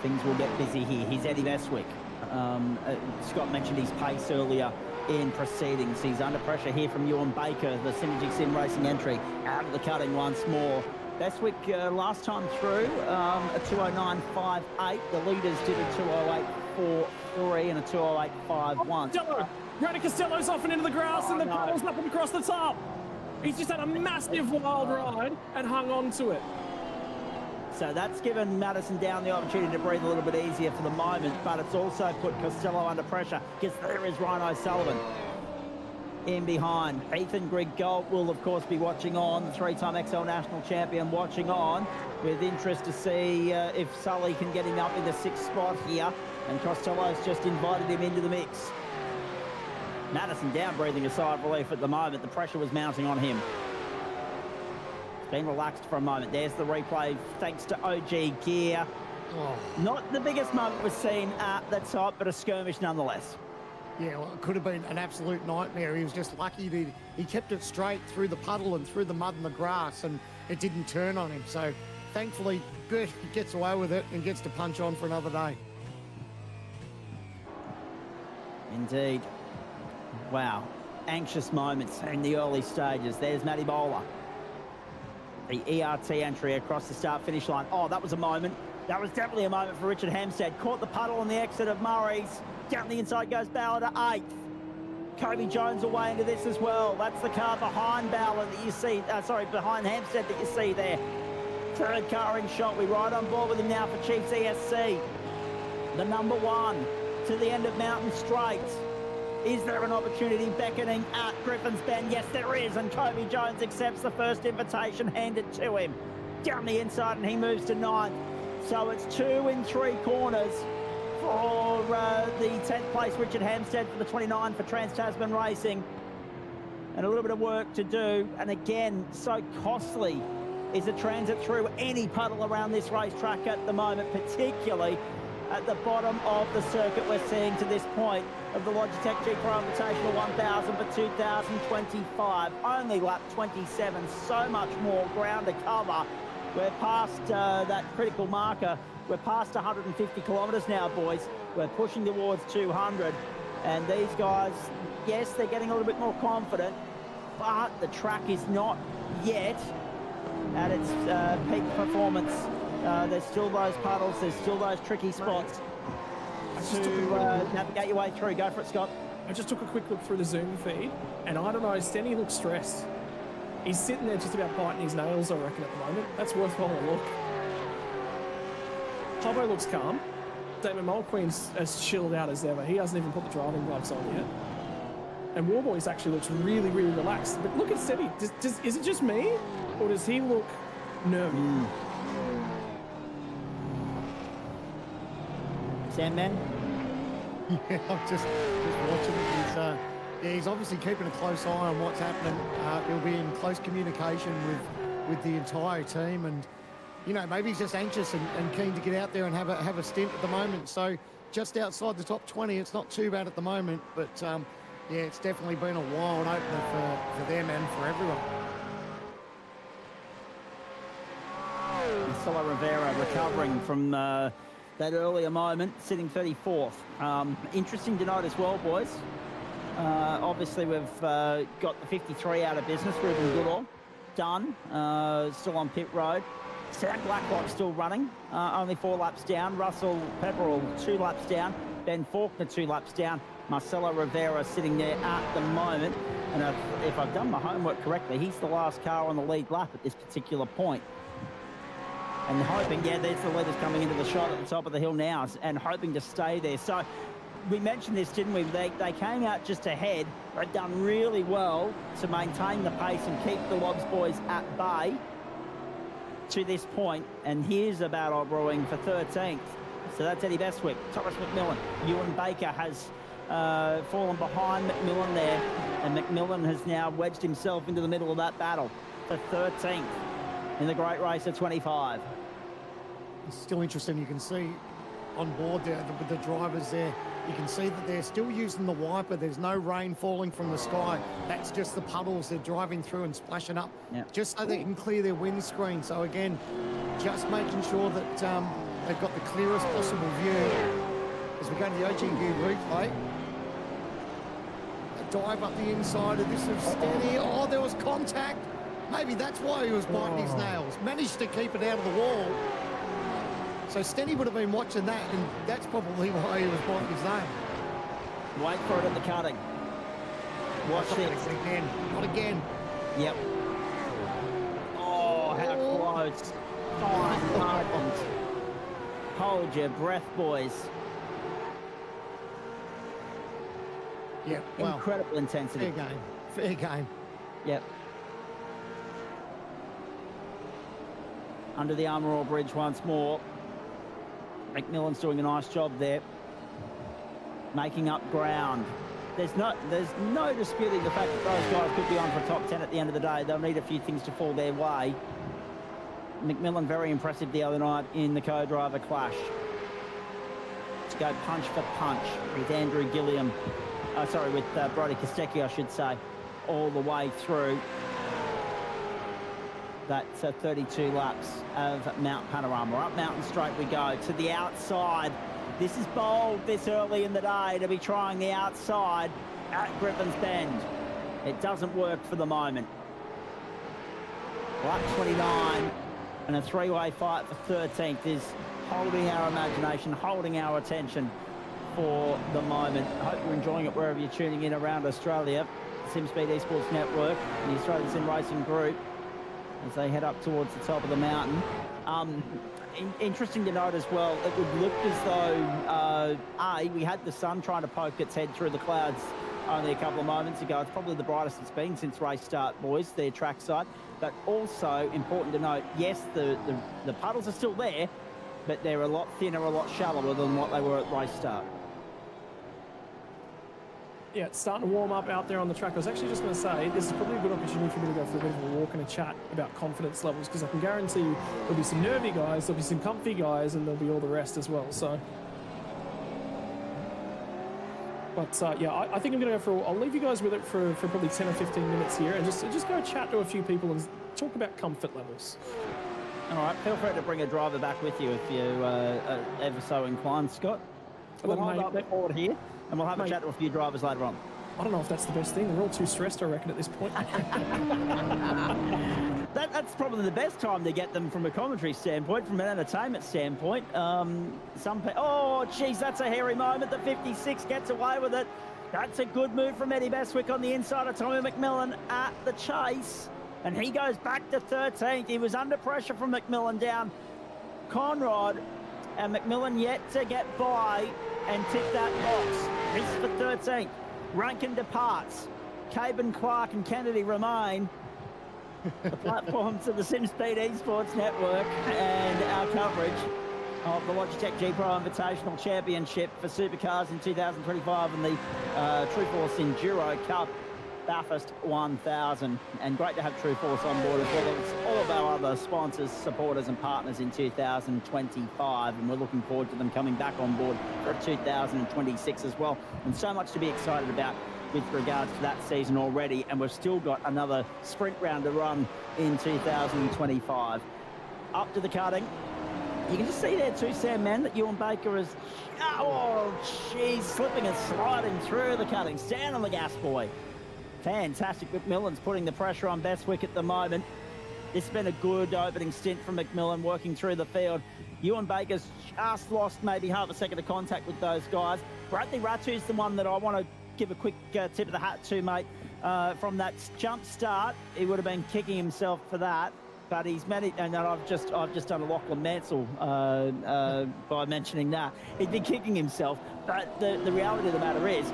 G: Things will get busy here. Here's Eddie Beswick. Scott mentioned his pace earlier in proceedings. He's under pressure here from Ewan Baker, the Synergy Sim Racing entry, out of the cutting once more. Beswick last time through, a 209.58. The leaders did a 208.43 and a 208.51.
E: Rainer Costello's off and into the grass, and the puddle's up and across the top. He's just had a massive wild ride and hung on to it.
G: So that's given Madison Down the opportunity to breathe a little bit easier for the moment, but it's also put Costello under pressure because there is Ryan O'Sullivan in behind. Ethan Griggold will, of course, be watching on, the 3-time XL National Champion watching on with interest to see if Sully can get him up in the 6th spot here, and Costello's just invited him into the mix. Madison Down breathing a sigh of relief at the moment. The pressure was mounting on him. Been relaxed for a moment. There's the replay thanks to OG Gear. Not the biggest moment we've seen at the top, but a skirmish nonetheless.
F: Yeah, well, it could have been an absolute nightmare. He was just lucky that he kept it straight through the puddle and through the mud and the grass, and it didn't turn on him. So thankfully, Bert gets away with it and gets to punch on for another day.
G: Indeed. Wow. Anxious moments in the early stages. There's Matty Bowler. The ERT entry across the start-finish line. Oh, that was a moment. That was definitely a moment for Richard Hampstead. Caught the puddle on the exit of Murray's. Down the inside goes Bauer to 8th. Kobe Jones away into this as well. That's the car behind Bauer that you see, behind Hampstead that you see there. 3rd car in shot. We ride on board with him now for Chiefs ESC. The number 1 to the end of Mountain Straight. Is there an opportunity beckoning at Griffin's Bend? Yes, there is, and Kobe Jones accepts the first invitation handed to him. Down the inside, and he moves to 9th. So it's 2 in 3 corners for the 10th place Richard Hampstead for the 29 for Trans-Tasman Racing. And a little bit of work to do, and again, so costly is a transit through any puddle around this racetrack at the moment, particularly at the bottom of the circuit we're seeing to this point of the Logitech G Pro Invitational 1000 for 2025. Only lap 27, so much more ground to cover. We're past that critical marker. We're past 150 kilometres now, boys. We're pushing towards 200. And these guys, yes, they're getting a little bit more confident, but the track is not yet at its peak performance. There's still those puddles, there's still those tricky spots to navigate your way through. Go for it, Scott.
E: I just took a quick look through the Zoom feed, and I don't know, Stenny looks stressed. He's sitting there just about biting his nails, I reckon, at the moment. That's worthwhile a look. Hobbo looks calm. Damon Mulqueen's as chilled out as ever. He hasn't even put the driving gloves on yet. And Warboys actually looks really, really relaxed. But look at Stenny. Is it just me? Or does he look nervous?
G: Sandman?
F: Yeah, I'm just watching it. He's obviously keeping a close eye on what's happening. He'll be in close communication with the entire team, and you know, maybe he's just anxious and keen to get out there and have a stint at the moment. So just outside the top 20, it's not too bad at the moment, but yeah, it's definitely been a wild opener for them and for everyone.
G: Marcelo Rivera recovering from that earlier moment, sitting 34th. Interesting to note as well, boys. Obviously, we've got the 53 out of business. Ruben Goodall done, still on pit road. Sam Blacklock still running, only 4 laps down. Russell Pepperell 2 laps down. Ben Faulkner 2 laps down. Marcelo Rivera sitting there at the moment. And if I've done my homework correctly, he's the last car on the lead lap at this particular point. And hoping, yeah, there's the leaders coming into the shot at the top of the hill now and hoping to stay there. So we mentioned this, didn't we? They came out just ahead. They've done really well to maintain the pace and keep the Lobs boys at bay to this point. And here's a battle brewing for 13th. So that's Eddie Bestwick, Thomas McMillan. Ewan Baker has fallen behind McMillan there. And McMillan has now wedged himself into the middle of that battle for 13th in the Great Race of 25.
F: It's still interesting. You can see on board there with the drivers there, you can see that they're still using the wiper. There's no rain falling from the sky. That's just the puddles they're driving through and splashing up, just so they can clear their windscreen. So again, just making sure that they've got the clearest possible view as we go to the OGU replay. A dive up the inside of this of Stenny. Oh, there was contact. Maybe that's why he was biting his nails. Managed to keep it out of the wall. So Stenny would have been watching that, and that's probably why he was biting his nail.
G: Wait for it at the cutting. Watch this.
F: Again. Not again.
G: Yep. Oh, how close. Fine margins. Hold your breath, boys.
F: Yep. Well,
G: incredible intensity.
F: Fair game. Fair game.
G: Yep. Under the Armour All Bridge once more. McMillan's doing a nice job there, making up ground. There's no disputing the fact that those guys could be on for top 10 at the end of the day. They'll need a few things to fall their way. McMillan very impressive the other night in the co-driver clash. To go punch for punch with Andrew Gilliam, with Brodie Kostecki, I should say, all the way through. That's 32 laps of Mount Panorama. Up Mountain Straight we go to the outside. This is bold this early in the day to be trying the outside at Griffin's Bend. It doesn't work for the moment. Lap 29 and a 3-way fight for 13th is holding our imagination, holding our attention for the moment. I hope you're enjoying it wherever you're tuning in around Australia. SimSpeed Esports Network and the Australian Sim Racing Group as they head up towards the top of the mountain. Interesting to note as well, it would look as though, we had the sun trying to poke its head through the clouds only a couple of moments ago. It's probably the brightest it's been since race start, boys, their trackside. But also important to note, yes, the puddles are still there, but they're a lot thinner, a lot shallower than what they were at race start.
E: Yeah, it's starting to warm up out there on the track. I was actually just going to say, this is probably a good opportunity for me to go for a bit of a walk and a chat about confidence levels, because I can guarantee you there'll be some nervy guys, there'll be some comfy guys, and there'll be all the rest as well. So, but yeah, I think I'm going to go for. I'll leave you guys with it for probably 10 or 15 minutes here, and just go chat to a few people and talk about comfort levels.
G: All right, feel free to bring a driver back with you if you are ever so inclined, Scott. We'll hold up forward here, and we'll have a chat to a few drivers later on.
E: I don't know if that's the best thing. They're all too stressed, I reckon, at this point.
G: That's probably the best time to get them from a commentary standpoint, from an entertainment standpoint. Oh, geez, that's a hairy moment. The 56 gets away with it. That's a good move from Eddie Bestwick on the inside of Tommy McMillan at the chase. And he goes back to 13th. He was under pressure from McMillan down Conrod. And McMillan yet to get by and tick that box. This is for 13th. Rankin departs. Caben, Clark and Kennedy remain. The platforms of the SimSpeed Esports Network and our coverage of the Logitech G Pro Invitational Championship for Supercars in 2025 and the True Force Enduro Cup Bathurst 1000. And great to have True Force on board as well as all of our other sponsors, supporters and partners in 2025. And we're looking forward to them coming back on board for 2026 as well. And so much to be excited about with regards to that season already, and we've still got another sprint round to run in 2025. Up to the cutting. You can just see there too, Sam, man, that Ewan Baker is, oh, geez, slipping and sliding through the cutting. Stand on the gas, boy. Fantastic. McMillan's putting the pressure on Bestwick at the moment. This has been a good opening stint from McMillan working through the field. Ewan Baker's just lost maybe half a second of contact with those guys. Bradley Ratu's the one that I want to give a quick tip of the hat to, mate. From that jump start, he would have been kicking himself for that, but he's managed, and I've just done a Lachlan Mansell by mentioning that. He'd be kicking himself, but the reality of the matter is,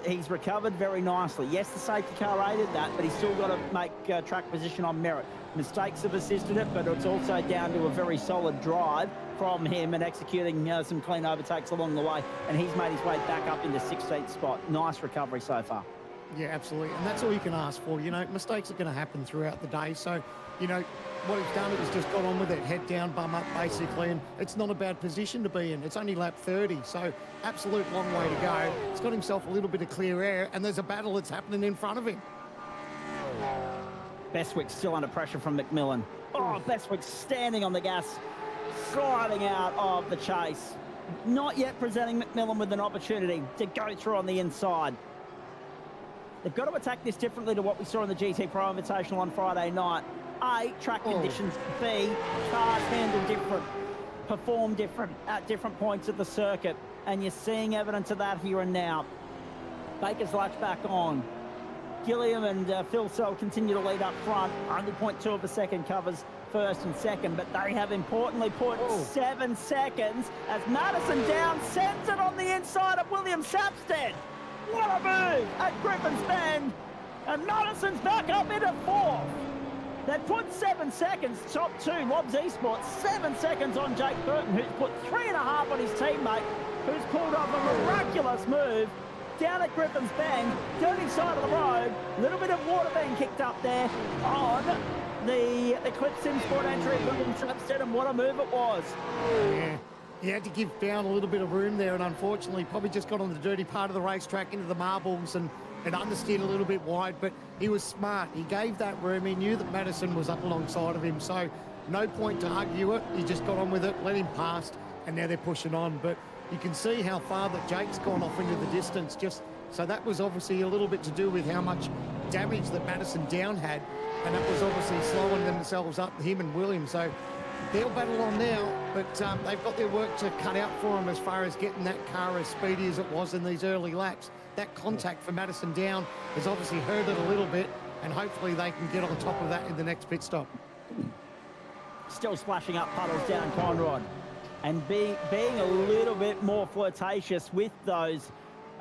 G: he's recovered very nicely. Yes, the safety car aided that, but he's still got to make track position on merit. Mistakes have assisted it, but it's also down to a very solid drive from him and executing some clean overtakes along the way, and he's made his way back up into 16th spot. Nice recovery so far.
F: Yeah, absolutely, and that's all you can ask for. You know, mistakes are going to happen throughout the day, so, you know, what he's done is just got on with it, head down, bum up, basically, and it's not a bad position to be in. It's only lap 30, so absolute long way to go. He's got himself a little bit of clear air, and there's a battle that's happening in front of him.
G: Bestwick still under pressure from McMillan. Oh, Bestwick standing on the gas, sliding out of the chase. Not yet presenting McMillan with an opportunity to go through on the inside. They've got to attack this differently to what we saw in the GT Pro Invitational on Friday night. A, track conditions. B, cars handle different, perform different at different points of the circuit. And you're seeing evidence of that here and now. Baker's latched back on. Gilliam and Phil Sell continue to lead up front. Only 0.2 of a second covers first and second, but they have importantly put 7 seconds as Madison down sends it on the inside of William Sapstead. What a move at Griffin's Bend, and Madison's back up into 4th. They've put 7 seconds, top 2, Lobs Esports, 7 seconds on Jake Burton, who's put 3.5 on his teammate, who's pulled off a miraculous move down at Griffin's Bend, dirty side of the road, a little bit of water being kicked up there on the Eclipse Sim Sport entry of William Sapstead, and what a move it was.
F: Yeah, he had to give down a little bit of room there, and unfortunately probably just got on the dirty part of the racetrack into the marbles and understeered a little bit wide, but he was smart. He gave that room. He knew that Madison was up alongside of him, so no point to argue it. He just got on with it, let him past, and now they're pushing on. But you can see how far that Jake's gone off into the distance. Just so that was obviously a little bit to do with how much damage that Madison down had, and that was obviously slowing themselves up, him and William. So they'll battle on now, but they've got their work to cut out for them as far as getting that car as speedy as it was in these early laps. That contact for Madison down has obviously hurt it a little bit, and hopefully they can get on top of that in the next pit stop.
G: Still splashing up puddles down Conrod, and being a little bit more flirtatious with those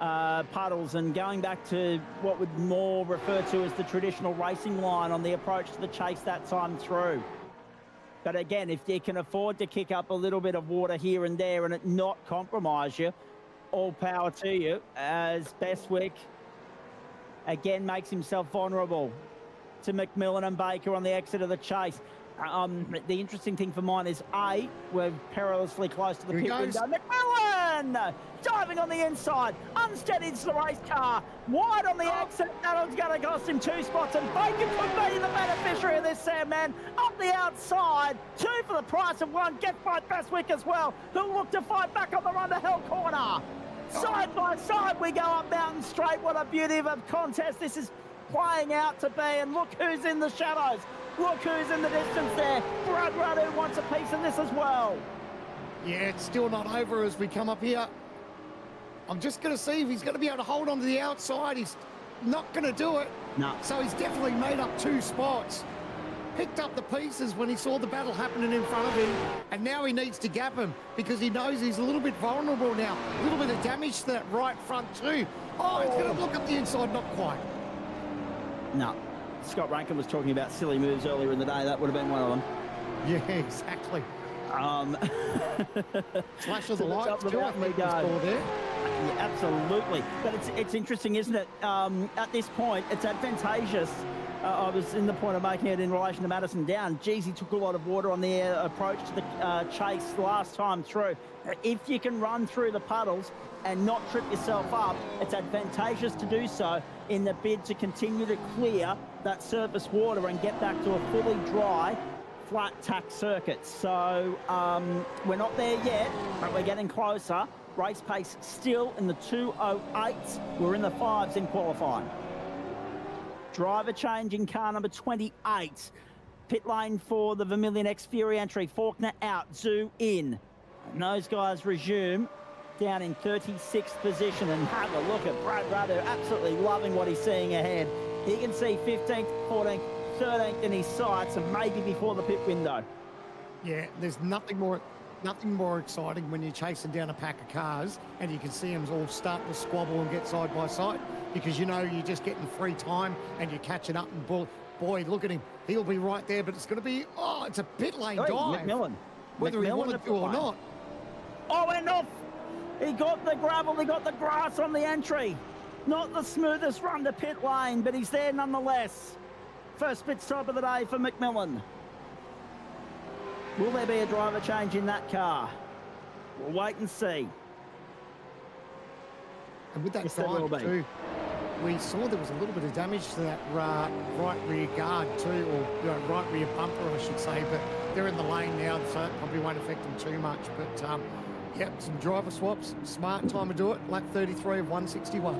G: puddles and going back to what would more refer to as the traditional racing line on the approach to the chase that time through. But again, if you can afford to kick up a little bit of water here and there and it not compromise you, all power to you as Bestwick again makes himself vulnerable to McMillan and Baker on the exit of the chase. The interesting thing for mine is, we're perilously close to the pit window. McMillan diving on the inside, unsteadied the race car, wide on the exit. That was going to cost him 2 spots, and Baker could be the beneficiary of this, Sandman. Up the outside, 2 for the price of 1. Gets by Bestwick as well, who'll look to fight back on the run to Hell Corner. Side by side, we go up Mountain Straight. What a beauty of a contest this is playing out to be, and look who's in the shadows. Look who's in the distance there. Brad Radu wants a piece of this as well.
F: Yeah, it's still not over as we come up here. I'm just going to see if he's going to be able to hold on to the outside. He's not going to do it.
G: No.
F: So he's definitely made up 2 spots. Picked up the pieces when he saw the battle happening in front of him, and now he needs to gap him because he knows he's a little bit vulnerable now. A little bit of damage to that right front too. Oh, he's going to look up the inside, not quite.
G: No. Scott Rankin was talking about silly moves earlier in the day. That would have been one of them.
F: Yeah, exactly. Flash of the lights too, I think was there.
G: Yeah, absolutely. But it's interesting, isn't it? At this point, it's advantageous. I was in the point of making it in relation to Madison Down. Geez, he took a lot of water on the approach to the chase last time through. If you can run through the puddles and not trip yourself up, it's advantageous to do so in the bid to continue to clear that surface water and get back to a fully dry, flat tack circuit. So we're not there yet, but we're getting closer. Race pace still in the 2:08s. We're in the 5s in qualifying. Driver change in car number 28. Pit lane for the Vermilion X Fury entry. Faulkner out, Zoo in. And those guys resume down in 36th position, and have a look at Brad Radu, absolutely loving what he's seeing ahead. He can see 15th, 14th, 13th in his sights, and maybe before the pit window.
F: Yeah, there's nothing more exciting when you're chasing down a pack of cars and you can see them all starting to squabble and get side by side, because you know you're just getting free time and you're catching up, and boy, look at him. He'll be right there, but it's going to be, it's a pit lane dive.
G: McMillan.
F: Whether he wanted to or not.
G: Oh, and off. He got the gravel, he got the grass on the entry. Not the smoothest run to pit lane, but he's there nonetheless. First pit stop of the day for McMillan. Will there be a driver change in that car? We'll wait and see.
F: And with that dive too, we saw there was a little bit of damage to that right rear guard too, or right rear bumper, I should say, but they're in the lane now, so it probably won't affect them too much. But yep, some driver swaps, smart time to do it, lap 33 of 161.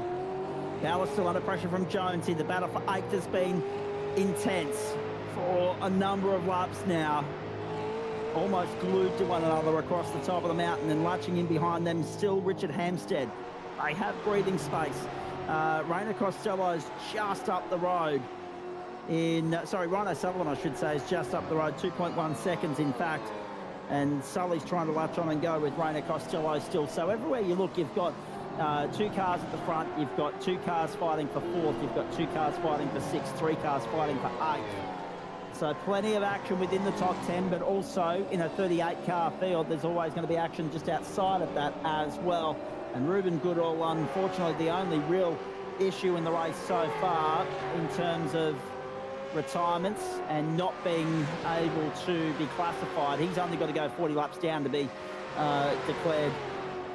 G: Ballard still under pressure from Jonesy. The battle for 8th has been intense for a number of laps now. Almost glued to one another across the top of the mountain, and latching in behind them still Richard Hampstead. They have breathing space. Rainer Costello's just up the road. Ryan O'Sullivan, I should say, is just up the road, 2.1 seconds in fact. And Sully's trying to latch on and go with Rainer Costello still. So everywhere you look, you've got 2 cars at the front, you've got 2 cars fighting for 4th, you've got 2 cars fighting for 6th, 3 cars fighting for 8th. So plenty of action within the top 10, but also in a 38-car field, there's always going to be action just outside of that as well. And Ruben Goodall, unfortunately, the only real issue in the race so far in terms of retirements and not being able to be classified. He's only got to go 40 laps down to be declared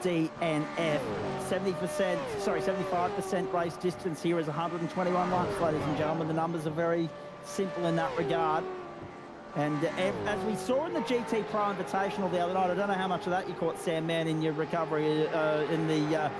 G: DNF. 75% race distance here is 121 laps, ladies and gentlemen. The numbers are very simple in that regard. And as we saw in the GT Pro Invitational the other night, I don't know how much of that you caught, Sam Man, in your recovery in the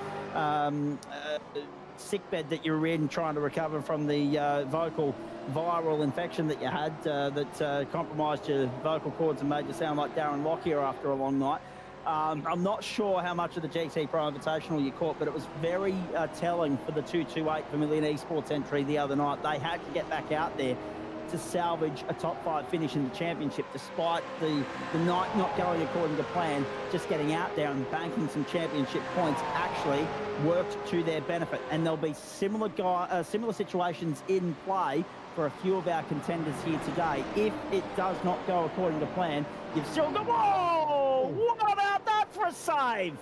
G: sick bed that you were in, trying to recover from the vocal viral infection that you had that compromised your vocal cords and made you sound like Darren Lockyer after a long night. I'm not sure how much of the GT Pro Invitational you caught, but it was very telling for the 228 Vermilion Esports entry the other night. They had to get back out there to salvage a top 5 finish in the championship, despite the night not going according to plan. Just getting out there and banking some championship points actually worked to their benefit. And there'll be similar situations in play for a few of our contenders here today. If it does not go according to plan, you've still got... Whoa! What about that for a save?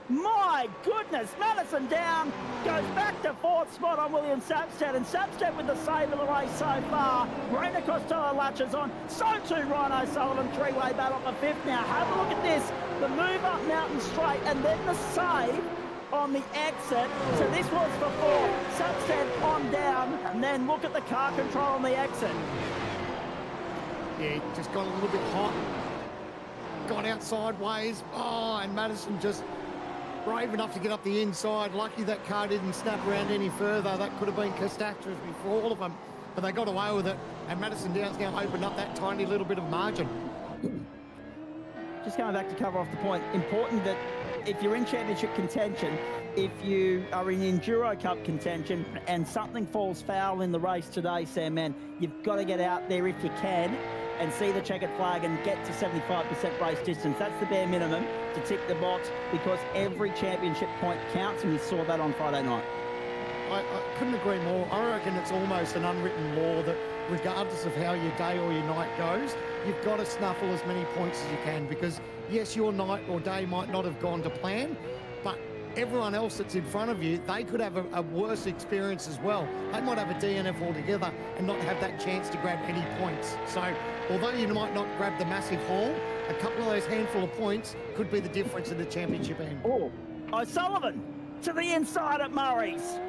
G: My goodness, Madison down, goes back to fourth spot on William Sapstead, and Sapstead with the save of the race so far. Raina Costello latches on, so too Rhino Sullivan, three-way battle for fifth now. Have a look at this, the move up Mountain Straight, and then the save on the exit. So this was for fourth, Sapstead on down, and then look at the car control on the exit.
F: Yeah, just got a little bit hot, got out sideways, and Madison just brave enough to get up the inside. Lucky that car didn't snap around any further. That could have been catastrophe for all of them, but they got away with it. And Madison Down's now opened up that tiny little bit of margin.
G: Just going back to cover off the point, important that if you're in championship contention, if you are in Enduro Cup contention and something falls foul in the race today, Sam, man, you've got to get out there if you can and see the checkered flag and get to 75% race distance. That's the bare minimum to tick the box, because every championship point counts, and we saw that on Friday night.
F: I couldn't agree more. I reckon it's almost an unwritten law that regardless of how your day or your night goes, you've got to snuffle as many points as you can, because yes, your night or day might not have gone to plan, but everyone else that's in front of you, they could have a worse experience as well. They might have a DNF altogether and not have that chance to grab any points. So although you might not grab the massive haul, a couple of those handful of points could be the difference in the championship end.
G: Oh, O'Sullivan to the inside at Murray's.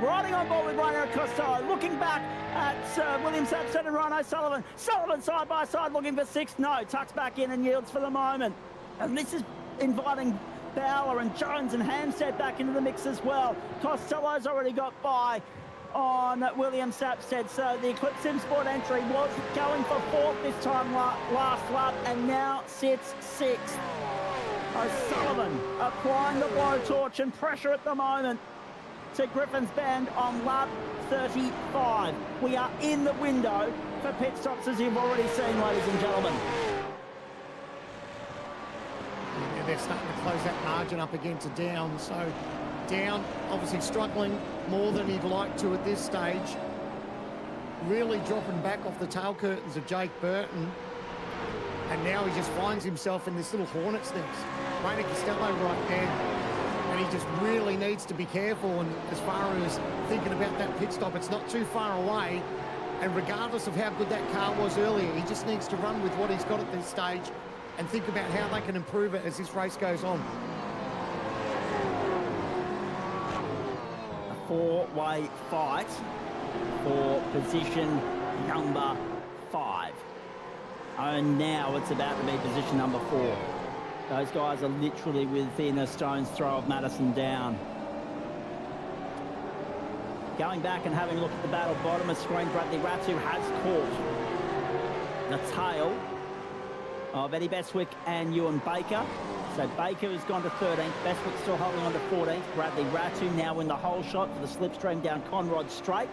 G: Riding on board with Rhino Costello, looking back at William Sapstead and Rhino Sullivan. Sullivan side by side looking for sixth. No, tucks back in and yields for the moment. And this is inviting Bowler and Jones and Hampstead back into the mix as well. Costello's already got by on William Sapstead, so the Eclipse Sim Sport entry was going for fourth this time last lap, and now sits sixth. O'Sullivan applying the blowtorch and pressure at the moment to Griffin's Bend on lap 35. We are in the window for pit stops, as you've already seen, ladies and gentlemen.
F: Yeah, they're starting to close that margin up again to Down. So Down obviously struggling more than he'd like to at this stage. Really dropping back off the tail curtains of Jake Burton. And now he just finds himself in this little hornet's nest. Raina Costello right there. And he just really needs to be careful. And as far as thinking about that pit stop, it's not too far away. And regardless of how good that car was earlier, he just needs to run with what he's got at this stage and think about how they can improve it as this race goes on.
G: A four-way fight for position number 5. And now it's about to be position number 4. Those guys are literally within a stone's throw of Madison Down. Going back and having a look at the battle, bottom of screen, Bradley Ratu has caught the tail of Eddie Bestwick and Ewan Baker. So Baker has gone to 13th, Bestwick still holding on to 14th. Bradley Ratu now in the hole shot for the slipstream down Conrod Straight.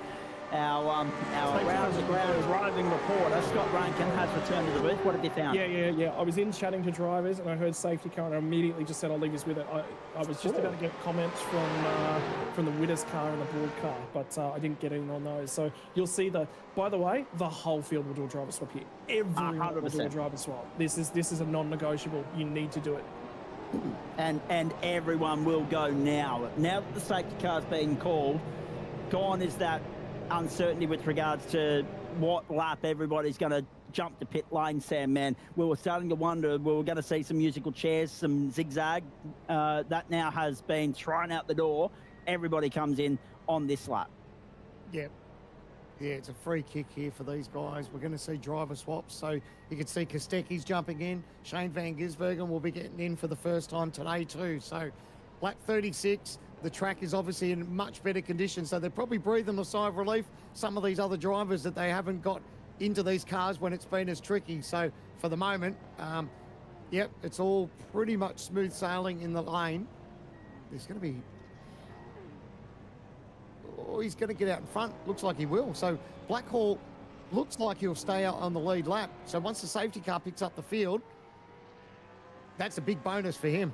G: Our round-the-ground roving reporter, Scott Rankin, has returned to the booth. What have you found?
E: Yeah. I was in chatting to drivers and I heard safety car and I immediately just said, I'll leave us with it. I was just about to get comments from the Witters car and the board car, but I didn't get in on those. So you'll see by the way, the whole field will do a driver swap here. Everyone will do a driver swap. This is a non-negotiable. You need to do it.
G: And everyone will go now. Now that the safety car's been called, gone is that uncertainty with regards to what lap everybody's going to jump to pit lane, Sam, man. We were starting to wonder, we were going to see some musical chairs, some zigzag. That now has been thrown out the door. Everybody comes in on this lap.
F: Yeah, it's a free kick here for these guys. We're going to see driver swaps. So you can see Kostecki's jumping in. Shane Van Gisbergen will be getting in for the first time today too. So lap 36. The track is obviously in much better condition, so they're probably breathing a sigh of relief. Some of these other drivers that they haven't got into these cars when it's been as tricky. So for the moment, yep, it's all pretty much smooth sailing in the lane. There's going to be... Oh, he's going to get out in front. Looks like he will. So Blackhall looks like he'll stay out on the lead lap. So once the safety car picks up the field, that's a big bonus for him.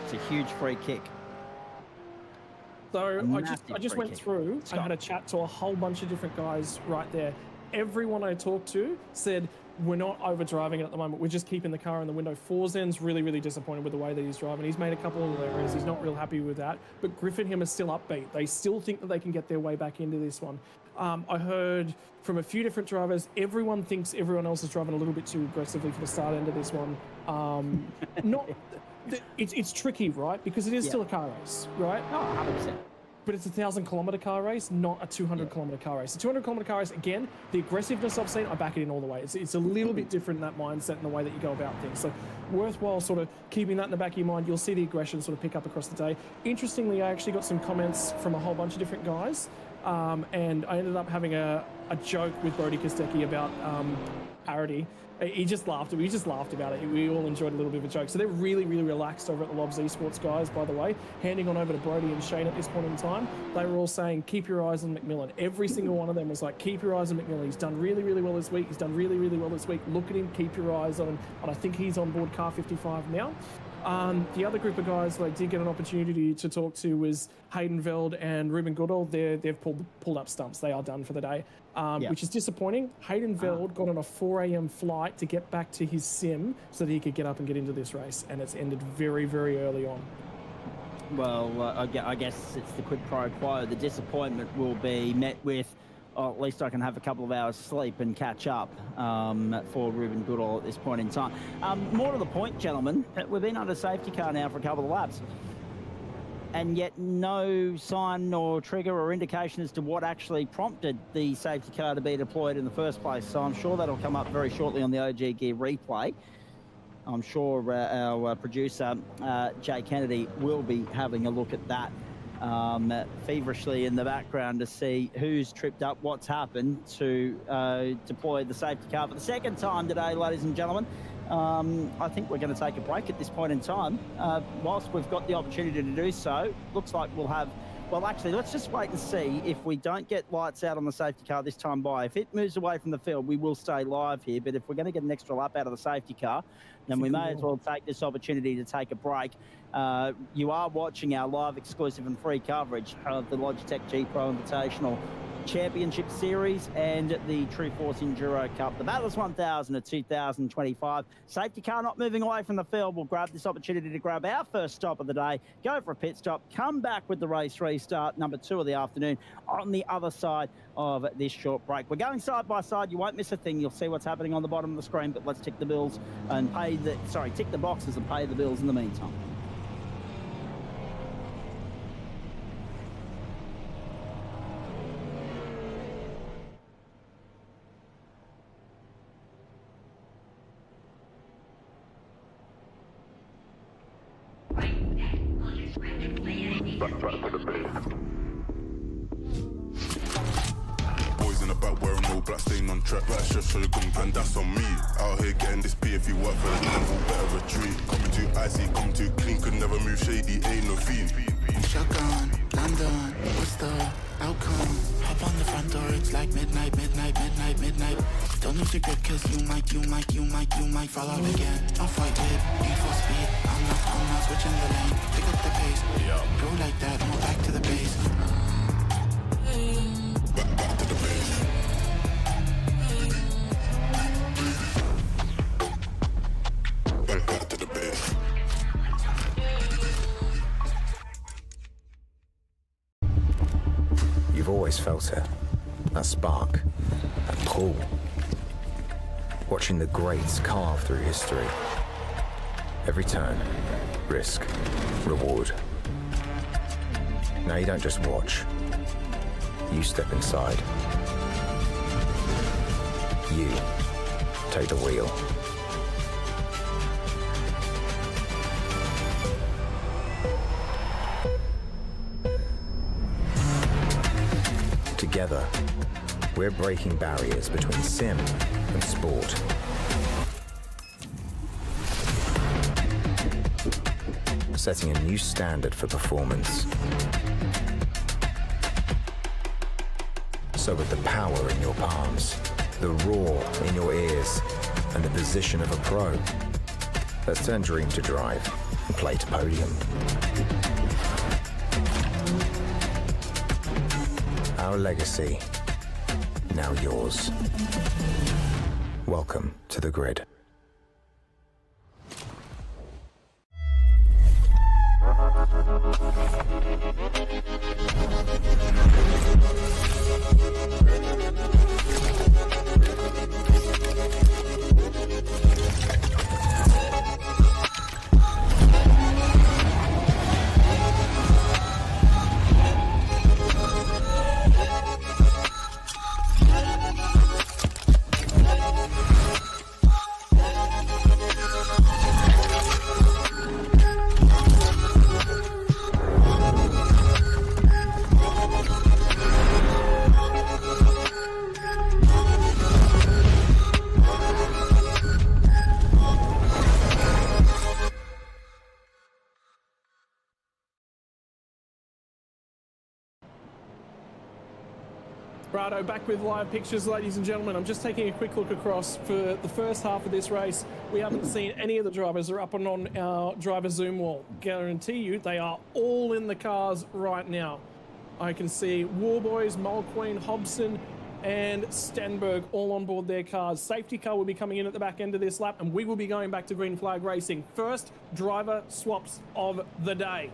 G: It's a huge free kick.
E: So I just went through and had a chat to a whole bunch of different guys right there. everyone I talked to said, we're not overdriving it at the moment. We're just keeping the car in the window. Forzen's really, really disappointed with the way that he's driving. He's made a couple of errors. He's not real happy with that. But Griff and him are still upbeat. They still think that they can get their way back into this one. I heard from a few different drivers, everyone thinks everyone else is driving a little bit too aggressively for the start end of this one. It's tricky, right? Because it is still a car race, right?
G: Oh, 100%.
E: But it's a 1,000-kilometre car race, not a 200-kilometre car race. A 200-kilometre car race, again, the aggressiveness I've seen, I back it in all the way. It's a little bit different in that mindset and the way that you go about things. So worthwhile sort of keeping that in the back of your mind. You'll see the aggression sort of pick up across the day. Interestingly, I actually got some comments from a whole bunch of different guys, and I ended up having a joke with Brody Kostecki about parody. He just laughed. We just laughed about it. We all enjoyed a little bit of a joke. So they're really, really relaxed over at the Lobs Esports guys, by the way. Handing on over to Brody and Shane at this point in time. They were all saying, keep your eyes on McMillan. Every single one of them was like, keep your eyes on McMillan. He's done really, really well this week. He's done really, really well this week. Look at him. Keep your eyes on him. And I think he's on board car 55 now. The other group of guys that I did get an opportunity to talk to was Hayden Veld and Ruben Goodall. They've pulled up stumps. They are done for the day, which is disappointing. Hayden Veld got on a 4 a.m. flight to get back to his sim so that he could get up and get into this race, and it's ended very, very early on.
G: Well, I guess it's the quid pro quo. The disappointment will be met with, at least I can have a couple of hours sleep and catch up for Ruben Goodall at this point in time. More to the point, gentlemen, we've been under safety car now for a couple of laps, and yet no sign or trigger or indication as to what actually prompted the safety car to be deployed in the first place. So I'm sure that'll come up very shortly on the OG Gear replay. I'm sure our producer, Jay Kennedy, will be having a look at that feverishly in the background to see who's tripped up, what's happened to deploy the safety car for the second time today, ladies and gentlemen. I think we're going to take a break at this point in time. Whilst we've got the opportunity to do so, looks like we'll have... Well, actually, let's just wait and see if we don't get lights out on the safety car this time by. If it moves away from the field, we will stay live here. But if we're going to get an extra lap out of the safety car, then we may as well take this opportunity to take a break. You are watching our live, exclusive and free coverage of the Logitech G Pro Invitational Championship Series and the True Force Enduro Cup. The Bathurst 1000 of 2025. Safety car not moving away from the field. We'll grab this opportunity to grab our first stop of the day, go for a pit stop, come back with the race restart, number 2 of the afternoon, on the other side of this short break. We're going side by side. You won't miss a thing. You'll see what's happening on the bottom of the screen, but let's tick the bills and tick the boxes and pay the bills in the meantime.
K: Boys in the back wearing all black, staying on track. Black shirt, show your gun plan, that's on me. Out here getting this pay, if you work for the devil, better retreat. Coming too icy, come too clean, could never move shady, ain't no fiend.
L: Shotgun, London, what's the outcome? Hop on the front door, it's like midnight. Don't need to grip, cause you might fall out again. Off white whip, need for speed, I'm not switching the lane. Pick up the pace, go like that, more back to the base.
K: Back to the base. Back to the base.
M: You've always felt it, that spark, that pull. Watching the greats carve through history. Every turn, risk, reward. Now you don't just watch, you step inside. You take the wheel. Together, we're breaking barriers between sim and sport. Setting a new standard for performance. So with the power in your palms, the roar in your ears, and the position of a pro, let's turn dream to drive and play to podium. Our legacy now yours. Welcome to the grid.
E: Righto, back with live pictures, ladies and gentlemen. I'm just taking a quick look across for the first half of this race. We haven't seen any of the drivers. They're up on our driver Zoom wall. Guarantee you they are all in the cars right now. I can see Warboys, Mulqueen, Hobson and Stenberg all on board their cars. Safety car will be coming in at the back end of this lap and we will be going back to green flag racing. First driver swaps of the day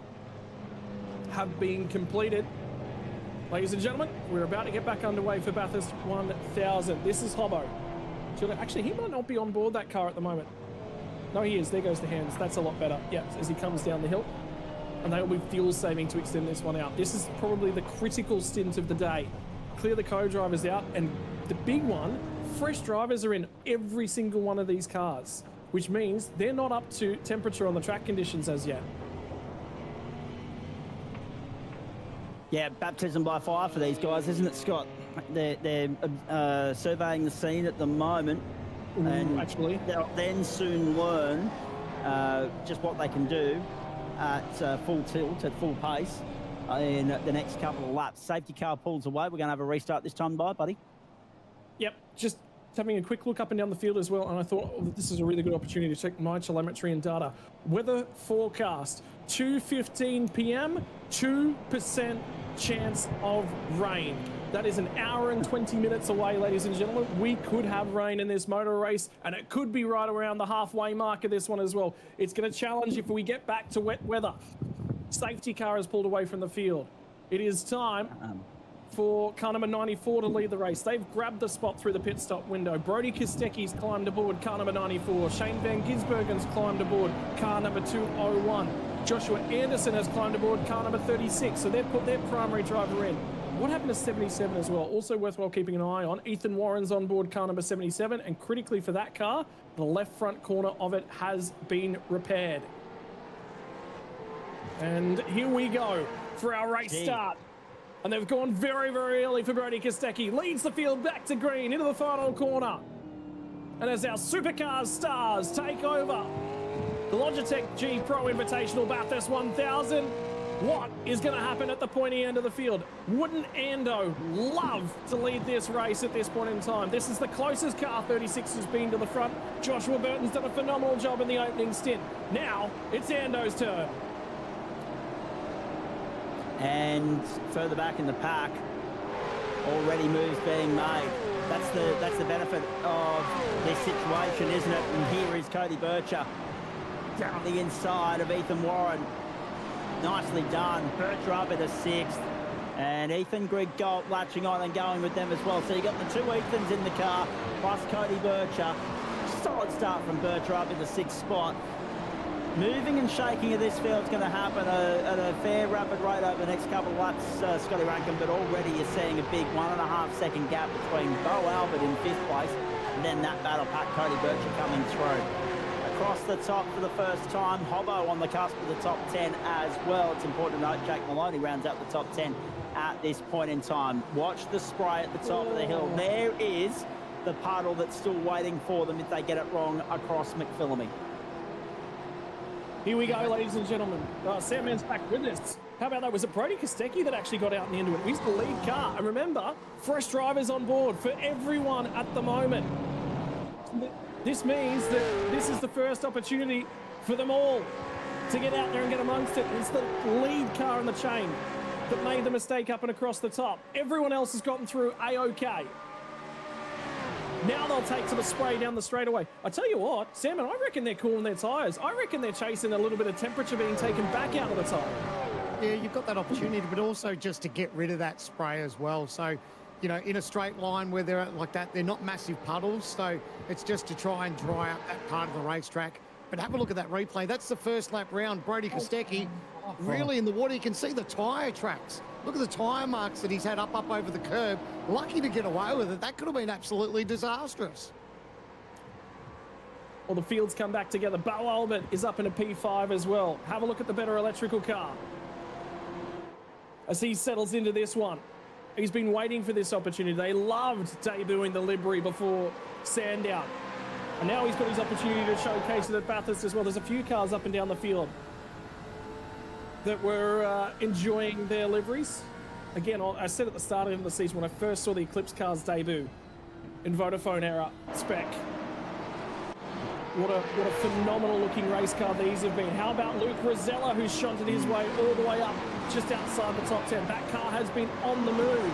E: have been completed. Ladies and gentlemen, we're about to get back underway for Bathurst 1000. This is Hobbo. Actually, he might not be on board that car at the moment. No, he is. There goes the hands. That's a lot better. Yeah, as he comes down the hill. And they will be fuel saving to extend this one out. This is probably the critical stint of the day. Clear the co-drivers out. And the big one, fresh drivers are in every single one of these cars, which means they're not up to temperature on the track conditions as yet.
G: Yeah, baptism by fire for these guys, isn't it, Scott? They're surveying the scene at the moment. And
E: actually,
G: they'll then soon learn just what they can do at full tilt, at full pace in the next couple of laps. Safety car pulls away. We're going to have a restart this time by, buddy.
E: Yep, just having a quick look up and down the field as well, and I thought this is a really good opportunity to check my telemetry and data. Weather forecast, 2:15 p.m, 2% chance of rain. That is an hour and 20 minutes away, ladies and gentlemen. We could have rain in this motor race, and it could be right around the halfway mark of this one as well. It's going to challenge if we get back to wet weather. Safety car has pulled away from the field. It is time for car number 94 to lead the race. They've grabbed the spot through the pit stop window. Brody Kostecki's climbed aboard car number 94. Shane Van Gisbergen's climbed aboard car number 201. Joshua Anderson has climbed aboard car number 36, so they've put their primary driver in. What happened to 77 as well? Also worthwhile keeping an eye on. Ethan Warren's on board car number 77, and critically for that car, the left front corner of it has been repaired. And here we go for our race start. And they've gone very, very early for Brody Kostecki. Leads the field back to green into the final corner. And as our supercars stars take over the Logitech G Pro Invitational Bathurst 1000, what is going to happen at the pointy end of the field? Wouldn't Ando love to lead this race at this point in time? This is the closest car 36 has been to the front. Joshua Burton's done a phenomenal job in the opening stint. Now it's Ando's turn.
G: And further back in the pack, already moves being made. That's the benefit of this situation, isn't it? And here is Cody Bircher down the inside of Ethan Warren. Nicely done. Bircher up at a sixth. And Ethan Greg Galt latching on and going with them as well. So you got the two Ethans in the car, plus Cody Bircher. Solid start from Bircher up in the sixth spot. Moving and shaking of this field is going to happen at a fair rapid rate over the next couple of laps, Scotty Rankin, but already you're seeing a big 1.5 second gap between Bo Albert in 5th place and then that battle pack, Cody Bircher coming through. Across the top for the first time, Hobbo on the cusp of the top 10 as well. It's important to note Jack Maloney rounds out the top 10 at this point in time. Watch the spray at the top of the hill. There is the puddle that's still waiting for them if they get it wrong across McPhillamy.
E: Here we go, ladies and gentlemen. Sandman's back with us. How about that? Was it Brody Kostecki that actually got out in the end of it? He's the lead car. And remember, fresh drivers on board for everyone at the moment. This means that this is the first opportunity for them all to get out there and get amongst it. It's the lead car in the chain that made the mistake up and across the top. Everyone else has gotten through A-OK. Now they'll take to the spray down the straightaway. I tell you what, Salmon, I reckon they're cooling their tyres. I reckon they're chasing a little bit of temperature being taken back out of the tyre.
F: Yeah, you've got that opportunity, but also just to get rid of that spray as well. So, you know, in a straight line where they're like that, they're not massive puddles. So it's just to try and dry up that part of the racetrack. But have a look at that replay. That's the first lap round. Brody Kostecki really in the water. You can see the tyre tracks. Look at the tyre marks that he's had up over the curb. Lucky to get away with it. That could have been absolutely disastrous.
E: Well, the fields come back together. Bo Albert is up in a P5 as well. Have a look at the better electrical car as he settles into this one. He's been waiting for this opportunity. They loved debuting the livery before Sandown. And now he's got his opportunity to showcase it at Bathurst as well. There's a few cars up and down the field that were enjoying their liveries. Again, I said at the start of the season when I first saw the Eclipse cars debut in Vodafone era spec, what a phenomenal looking race car these have been. How about Luke Rosella, who's shunted his way all the way up just outside the top 10. That car has been on the move.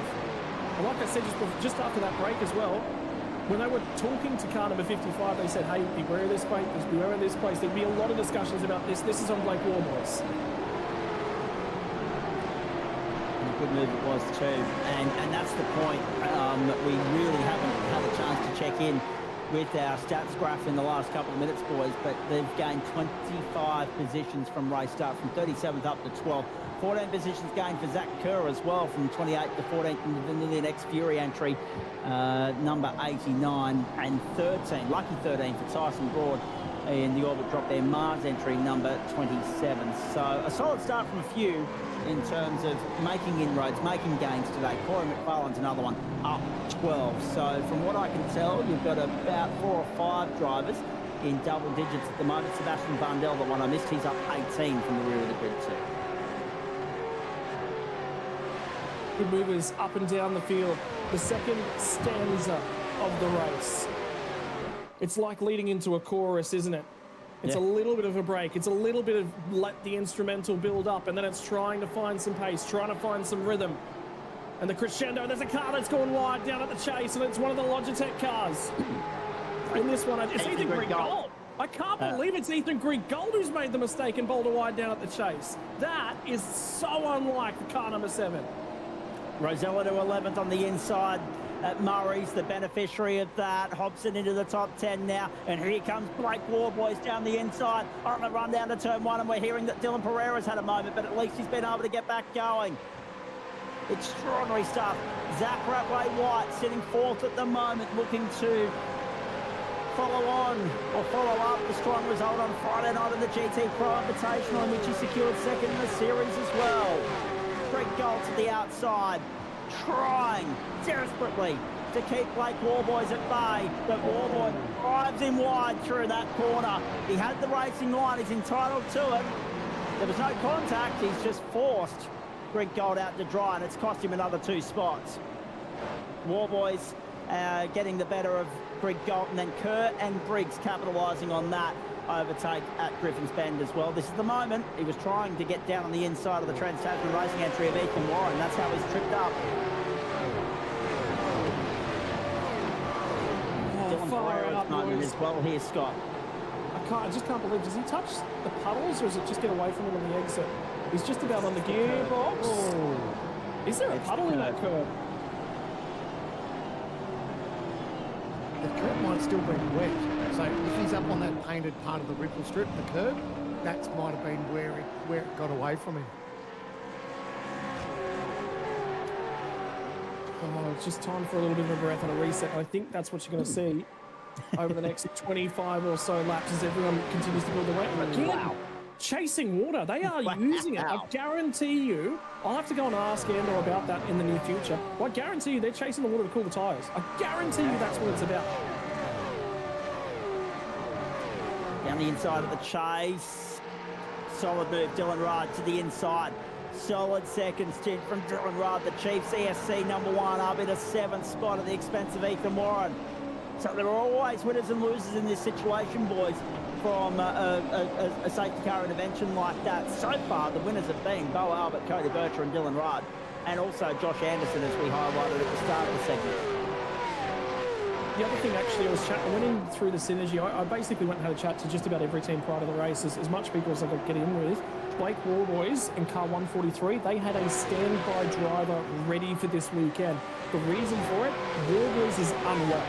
E: And like I said just after that break as well, when they were talking to car number 55, they said, hey, beware of this place, beware of this place. There'd be a lot of discussions about this. This is on Blake Warboys.
G: Good move it was too, and that's the point that we really haven't had a chance to check in with our stats graph in the last couple of minutes, boys, but they've gained 25 positions from race start, from 37th up to 12th. 14 positions gained for Zach Kerr as well, from 28th to 14th in the next Fury entry, number 89, and 13, lucky 13 for Tyson Broad in the Orbit drop there, Mars entry number 27. So a solid start from a few in terms of making inroads, making gains today. Corey McFarlane's another one, up 12. So from what I can tell, you've got about 4 or 5 drivers in double digits at the moment. Sebastian Vandel, the one I missed, he's up 18 from the rear of the grid too.
E: Good movers up and down the field. The second stanza of the race. It's like leading into a chorus, isn't it? It's a little bit of a break. It's a little bit of let the instrumental build up, and then it's trying to find some pace, trying to find some rhythm. And the crescendo, there's a car that's gone wide down at the chase, and it's one of the Logitech cars. In this one, it's Ethan Green-Gold. I can't believe it's Ethan Green-Gold who's made the mistake and bowled a wide down at the chase. That is so unlike the car number 7.
G: Rosella to 11th on the inside. Murray's the beneficiary of that. Hobson into the top 10 now. And here comes Blake Warboys down the inside on the run down to turn 1. And we're hearing that Dylan Pereira's had a moment, but at least he's been able to get back going. Extraordinary stuff. Zach Ratway White sitting 4th at the moment, looking to follow on or follow up the strong result on Friday night of the GT Pro Invitational, in which he secured 2nd in the series as well. Greg Gold to the outside, trying desperately to keep Blake Warboys at bay, but Warboy drives him wide through that corner. He had the racing line, he's entitled to it. There was no contact, he's just forced Greg Gold out to dry, and it's cost him another 2 spots. Warboys getting the better of Greg Gold, and then Kerr and Briggs capitalising on that overtake at Griffin's Bend as well. This is the moment he was trying to get down on the inside of the Trans-Tasman Racing entry of Ethan Warren. That's how he's tripped up. Dylan Pereira's moment as well here, Scott.
E: I just can't believe, does he touch the puddles or does it just get away from him on the exit? He's just about on the gearbox. Oh. Is there a puddle in that curb?
F: The curb might still be wet. So if he's up on that painted part of the ripple strip, the curb, that might have been where it got away from him.
E: Oh, it's just time for a little bit of a breath and a reset. I think that's what you're going to see over the next 25 or so laps as everyone continues to build the weight. Again, chasing water. They are using it. I guarantee you, I'll have to go and ask Andor about that in the near future. I guarantee you they're chasing the water to cool the tyres. I guarantee you that's what it's about.
G: Down the inside of the chase. Solid move, Dylan Rudd to the inside. Solid second stint from Dylan Rudd, the Chiefs ESC #1 up in a 7th spot at the expense of Ethan Warren. So there are always winners and losers in this situation, boys, from a safety car intervention like that. So far, the winners have been Bo Albert, Cody Bircher and Dylan Rudd, and also Josh Anderson, as we highlighted at the start of the segment.
E: the other thing, actually, I went in through the synergy. I basically went and had a chat to just about every team prior to the race, as much people as I could get in with. Blake Warboys and car 143, they had a standby driver ready for this weekend. The reason for it, Warboys is unwell.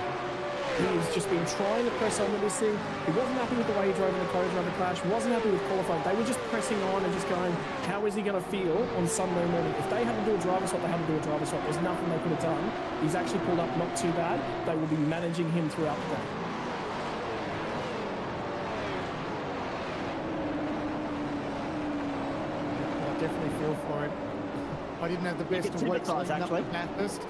E: He's just been trying to press on with this thing. He wasn't happy with the way he drove in the co-driver clash, wasn't happy with qualifying. They were just pressing on and just going, how is he going to feel on Sunday morning? If they had to do a driver swap, they had to do a driver swap. There's nothing they could have done. He's actually pulled up not too bad. They will be managing him throughout the day.
F: I definitely feel for him. I didn't have the best of weeks leading up to Bathurst.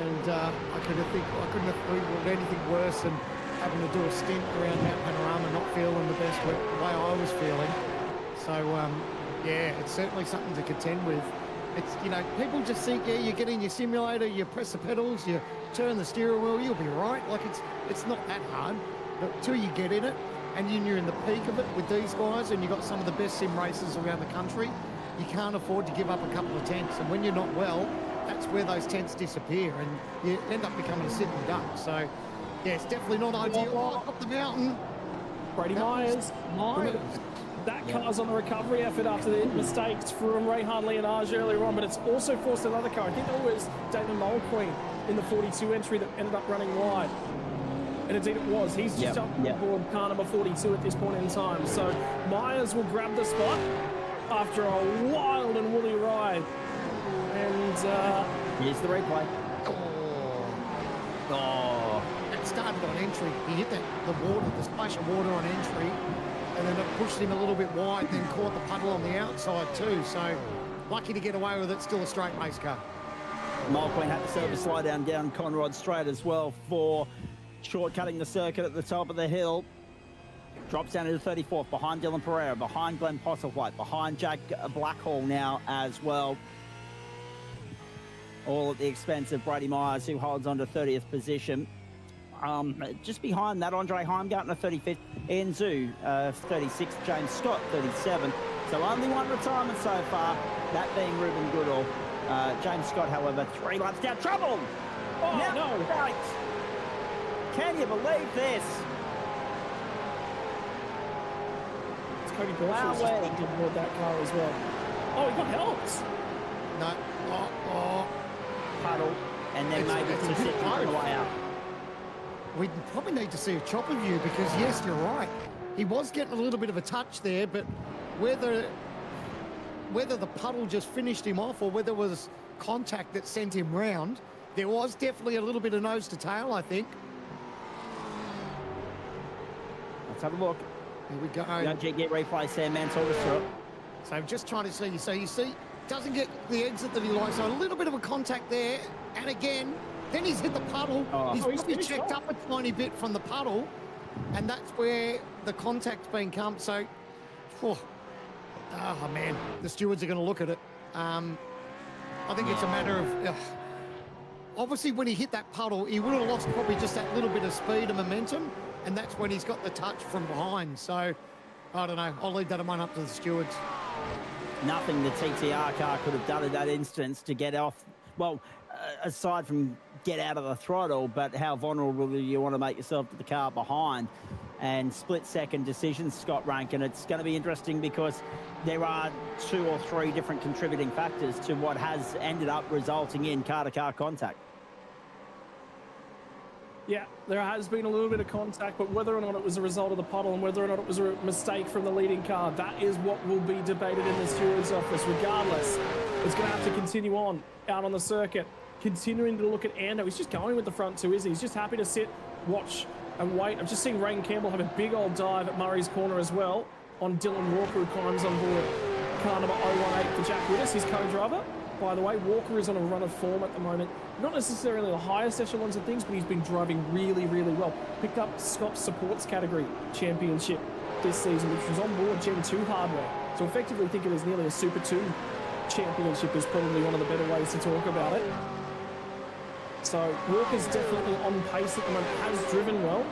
F: And I couldn't have thought of anything worse than having to do a stint around Mount Panorama, not feeling the best way I was feeling. So, yeah, it's certainly something to contend with. It's, you know, people just think, yeah, you get in your simulator, you press the pedals, you turn the steering wheel, you'll be right. Like, it's not that hard. But until you get in it, and you're in the peak of it with these guys, and you've got some of the best sim racers around the country, you can't afford to give up a couple of tenths. And when you're not well, that's where those tenths disappear, and you end up becoming a sitting duck. So, yeah, it's definitely not ideal. Oh, up the mountain.
E: Brady Myers. That car's on the recovery effort after the mistakes from Rehan Leonage earlier on, but it's also forced another car. I think it was David Mulqueen in the 42 entry that ended up running wide. And indeed it was. He's just up on board car number 42 at this point in time. So Myers will grab the spot after a wild and woolly ride. And
G: here's the replay.
F: Oh, it started on entry. He hit the water, the splash of water on entry, and then it pushed him a little bit wide, then caught the puddle on the outside too. So lucky to get away with it. Still a straight race car.
G: Mulqueen had to serve a slide down Conrod Straight as well for shortcutting the circuit at the top of the hill. Drops down to the 34th, behind Dylan Pereira, behind Glenn Postlethwaite, behind Jack Blackhall now as well. All at the expense of Brady Myers, who holds on to 30th position. Just behind that, Andre Heimgartner, 35th. Ian Zhu, 36th. James Scott, 37th. So only one retirement so far, that being Ruben Goodall. James Scott, however, 3 laps down. Trouble!
E: Oh,
G: now,
E: no!
G: Right. Can you believe this?
E: It's Cody Belcher just jumped on board that car as well. Oh, he got helped!
F: No.
G: Puddle, and then maybe to sit on the way out.
F: We probably need to see a chopper view because, yes, you're right. He was getting a little bit of a touch there, but whether the puddle just finished him off or whether it was contact that sent him round, there was definitely a little bit of nose to tail, I think.
G: Let's have a look.
F: Here we go.
G: Don't you get replay, Sam Mansell was through it.
F: So I'm just trying to see. So you see, doesn't get the exit that he likes. So a little bit of a contact there. And again, then he's hit the puddle. He's probably checked up a tiny bit from the puddle. And that's where the contact's been come. So, oh man, the stewards are going to look at it. I think it's a matter of... obviously, when he hit that puddle, he would have lost probably just that little bit of speed and momentum. And that's when he's got the touch from behind. So, I don't know. I'll leave that one up to the stewards.
G: Nothing the TTR car could have done in that instance to get off, well, aside from get out of the throttle, but how vulnerable do you want to make yourself to the car behind? And split-second decisions, Scott Rankin. It's going to be interesting because there are 2 or 3 different contributing factors to what has ended up resulting in car-to-car contact.
E: Yeah, there has been a little bit of contact, but whether or not it was a result of the puddle and whether or not it was a mistake from the leading car, that is what will be debated in the steward's office. Regardless, it's going to have to continue on out on the circuit, continuing to look at Ando. He's just going with the front 2, is he? He's just happy to sit, watch, and wait. I've just seen Rain Campbell have a big old dive at Murray's corner as well on Dylan Walker, who climbs on board car number 018 for Jack Widders, his co-driver. By the way, Walker is on a run of form at the moment. Not necessarily the highest echelons of things, but he's been driving really, really well. Picked up Scott's supports category championship this season, which was on board Gen 2 hardware. So effectively think it is nearly a Super 2 championship is probably one of the better ways to talk about it. So Walker's definitely on pace at the moment, has driven well.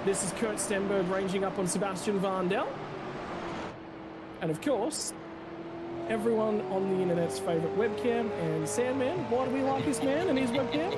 E: This is Kurt Stenberg ranging up on Sebastian Varndell. And of course, everyone on the internet's favourite webcam and Sandman. Why do we like this man and his webcam?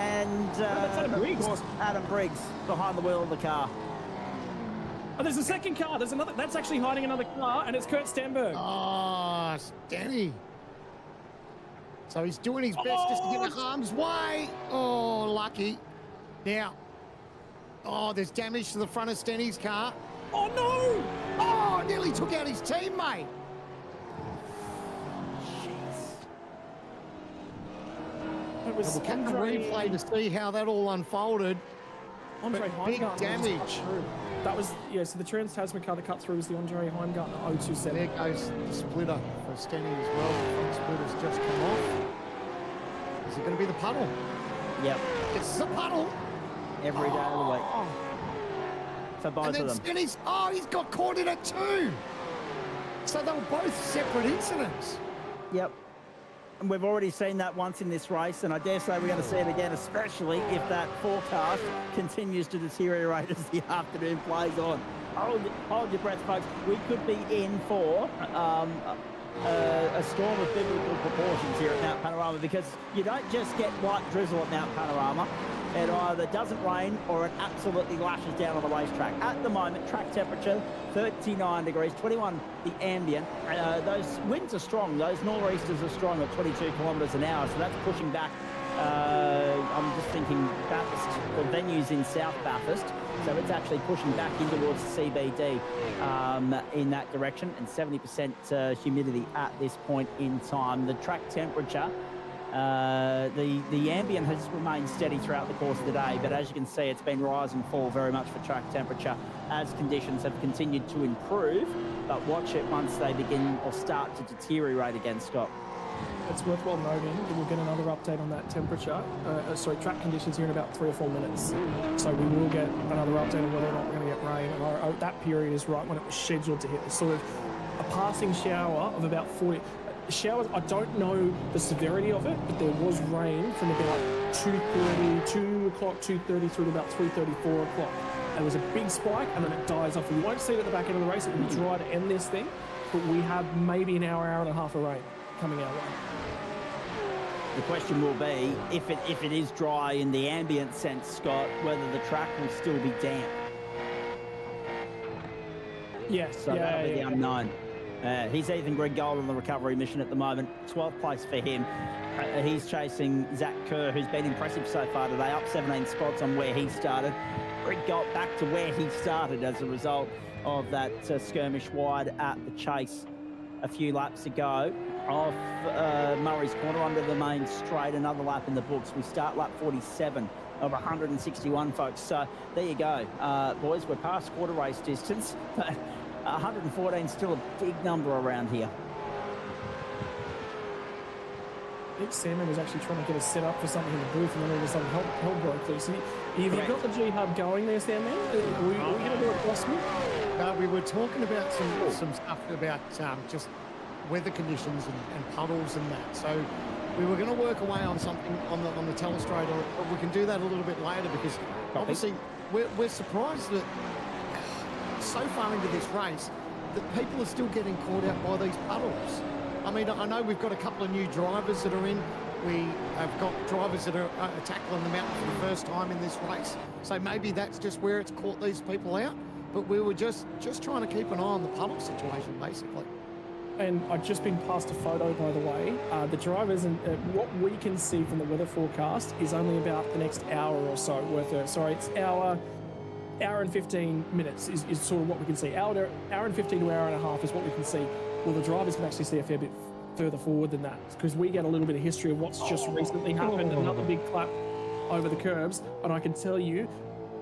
G: And
E: that's Adam
G: of
E: Briggs.
G: course, Adam Briggs behind the wheel of the car.
E: Oh, there's a second car. There's another. That's actually hiding another car, and it's Kurt Stenberg.
F: Oh, Stenny. So he's doing his best just to get in harm's way. Oh, lucky. Now, there's damage to the front of Stenny's car.
E: Oh, no!
F: Oh, nearly took out his teammate. We'll get the replay to see how that all unfolded.
E: Andre
F: Big
E: Heimgartner
F: damage.
E: That was, so the Trans-Tasman car that cut through was the Andre Heimgartner 027.
F: There goes the splitter for Stenny as well. The front splitter's just come off. Is it going to be the puddle?
G: Yep.
F: It's the puddle.
G: Every day of the week. For both
F: and then
G: of them.
F: Stenny's, he's got caught in it too. So they were both separate incidents.
G: Yep. And we've already seen that once in this race, and I dare say we're going to see it again, especially if that forecast continues to deteriorate as the afternoon plays on. Hold your breath, folks. We could be in for a storm of biblical proportions here at Mount Panorama, because you don't just get light drizzle at Mount Panorama. It either doesn't rain or it absolutely lashes down on the racetrack. At the moment, track temperature 39 degrees, 21 the ambient. Those winds are strong. Those nor'easters are strong at 22 kilometres an hour, so that's pushing back. I'm just thinking Bathurst, the venue's in South Bathurst, so it's actually pushing back in towards the CBD in that direction, and 70% humidity at this point in time. The track temperature, the ambient has remained steady throughout the course of the day, but as you can see, it's been rise and fall very much for track temperature as conditions have continued to improve. But watch it once they begin or start to deteriorate again, Scott.
E: It's worthwhile noting that we'll get another update on that temperature, track conditions here in about 3 or 4 minutes. So we will get another update on whether or not we're going to get rain. And that period is right when it was scheduled to hit. It's sort of a passing shower of about 40. Showers, I don't know the severity of it, but there was rain from about 2 o'clock, 2:30 through to about 3:30, 4 o'clock. There was a big spike, and then it dies off. We won't see it at the back end of the race. It will be dry to end this thing, but we have maybe an hour and a half of rain coming our way.
G: The question will be, if it is dry in the ambient sense, Scott, whether the track will still be damp.
E: Yes.
G: So that'll be the unknown. He's Ethan Griggold on the recovery mission at the moment. 12th place for him. He's chasing Zach Kerr, who's been impressive so far today, up 17 spots on where he started. Griggold back to where he started as a result of that skirmish wide at the chase a few laps ago. Off Murray's Corner under the main straight, another lap in the books. We start lap 47 of 161, folks. So there you go. Boys, we're past quarter race distance. 114 still a big number around here.
E: I think Salmon was actually trying to get us set up for something in the booth, and then all of a sudden help broke loose. Have you got the G-Hub going there, Salmon? Are we going to do a crossman?
F: We were talking about some stuff about just weather conditions and puddles and that. So we were going to work away on something on the telestrade, or we can do that a little bit later, because obviously we're surprised that so far into this race that people are still getting caught out by these puddles. I mean, I know we've got a couple of new drivers that are in. We have got drivers that are tackling the mountain for the first time in this race. So maybe that's just where it's caught these people out. But we were just trying to keep an eye on the puddle situation, basically.
E: And I've just been passed a photo, by the way. The drivers, and what we can see from the weather forecast is only about the next hour or so worth of. Sorry, it's hour and 15 minutes is sort of what we can see. Hour and 15 to hour and a half is what we can see. Well, the drivers can actually see a fair bit further forward than that, because we get a little bit of history of what's just recently happened. Another big clap over the curbs, and I can tell you,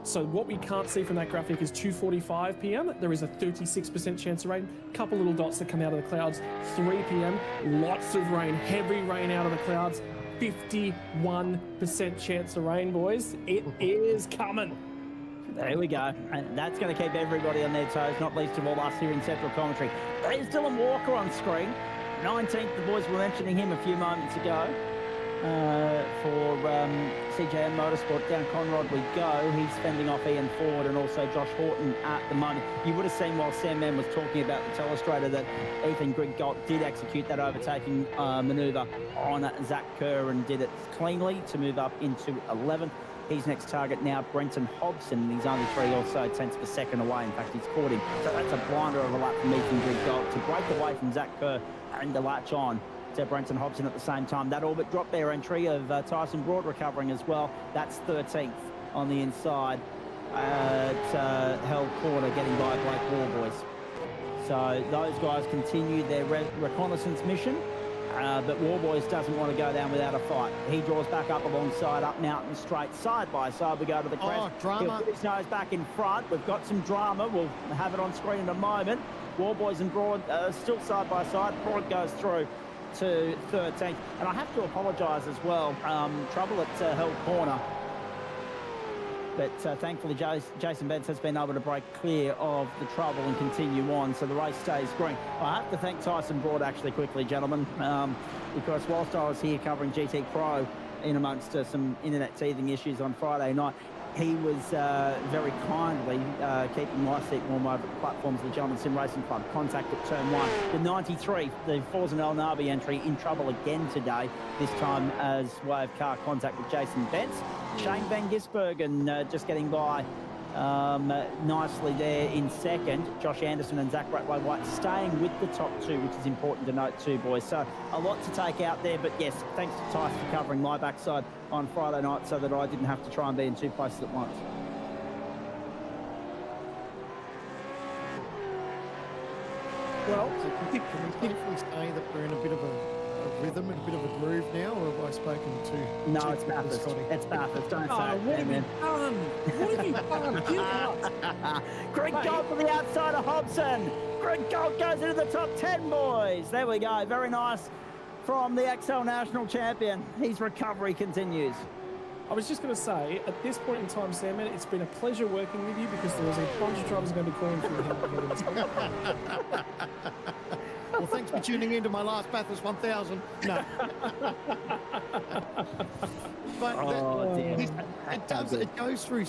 E: so what we can't see from that graphic is 2:45 p.m. There is a 36% chance of rain. Couple little dots that come out of the clouds. 3 p.m. Lots of rain, heavy rain out of the clouds. 51% chance of rain, boys. It is coming.
G: There we go. And that's going to keep everybody on their toes, not least of all us here in Central Commentary. There's Dylan Walker on screen. 19th, the boys were mentioning him a few moments ago. for CJM Motorsport. Down Conrod we go. He's fending off Ian Ford and also Josh Horton at the moment. You would have seen while Sam Mann was talking about the telestrator that Ethan Grigalt did execute that overtaking manoeuvre on Zach Kerr and did it cleanly to move up into 11th. His next target now, Brenton Hobson, and he's only 3 or so tenths per second away. In fact, he's caught him. So that's a blinder of a lap from Ethan Grigalt to break away from Zach Kerr and to latch on to Brenton Hobson at the same time. That orbit drop there entry of Tyson Broad recovering as well. That's 13th on the inside at Hell Corner, getting by Blake Warboys. So those guys continue their reconnaissance mission. But Warboys doesn't want to go down without a fight. He draws back up alongside, up Mountain Straight, side by side. We go to the crest.
F: Oh, drama.
G: He'll put his nose back in front. We've got some drama. We'll have it on screen in a moment. Warboys and Broad still side by side. Broad goes through to 13th. And I have to apologise as well. Trouble at Hell Corner. But thankfully, Jason Bentz has been able to break clear of the trouble and continue on, so the race stays green. I have to thank Tyson Broad, actually, quickly, gentlemen, because whilst I was here covering GT Pro in amongst some internet teething issues on Friday night, he was very kindly keeping my seat warm over the platforms of the Gentleman Sim Racing Club. Contact at turn 1. The 93, the Forza El Nabi entry, in trouble again today, this time as way of car contact with Jason Bentz. Shane Van Gisbergen just getting by nicely there in second. Josh Anderson and Zach Ratway White staying with the top 2, which is important to note too, boys. So a lot to take out there, but yes, thanks to Tice for covering my backside on Friday night so that I didn't have to try and be in 2 places at once.
F: Well, can we safely say that we're in a bit of a rhythm and a bit of a groove now, or have I spoken to...
G: No, it's Bathurst. It's Bathurst. Don't say it.
E: What have you done? What have you done? Give up.
G: Greg Gold from the outside of Hobson. Greg Gold goes into the top 10, boys. There we go. Very nice from the XL National Champion. His recovery continues.
E: I was just going to say, at this point in time, Sam, it's been a pleasure working with you because there was a bunch of drivers going to be calling for you.
F: Well, thanks for tuning in to my last Bathurst 1000. No. But it goes through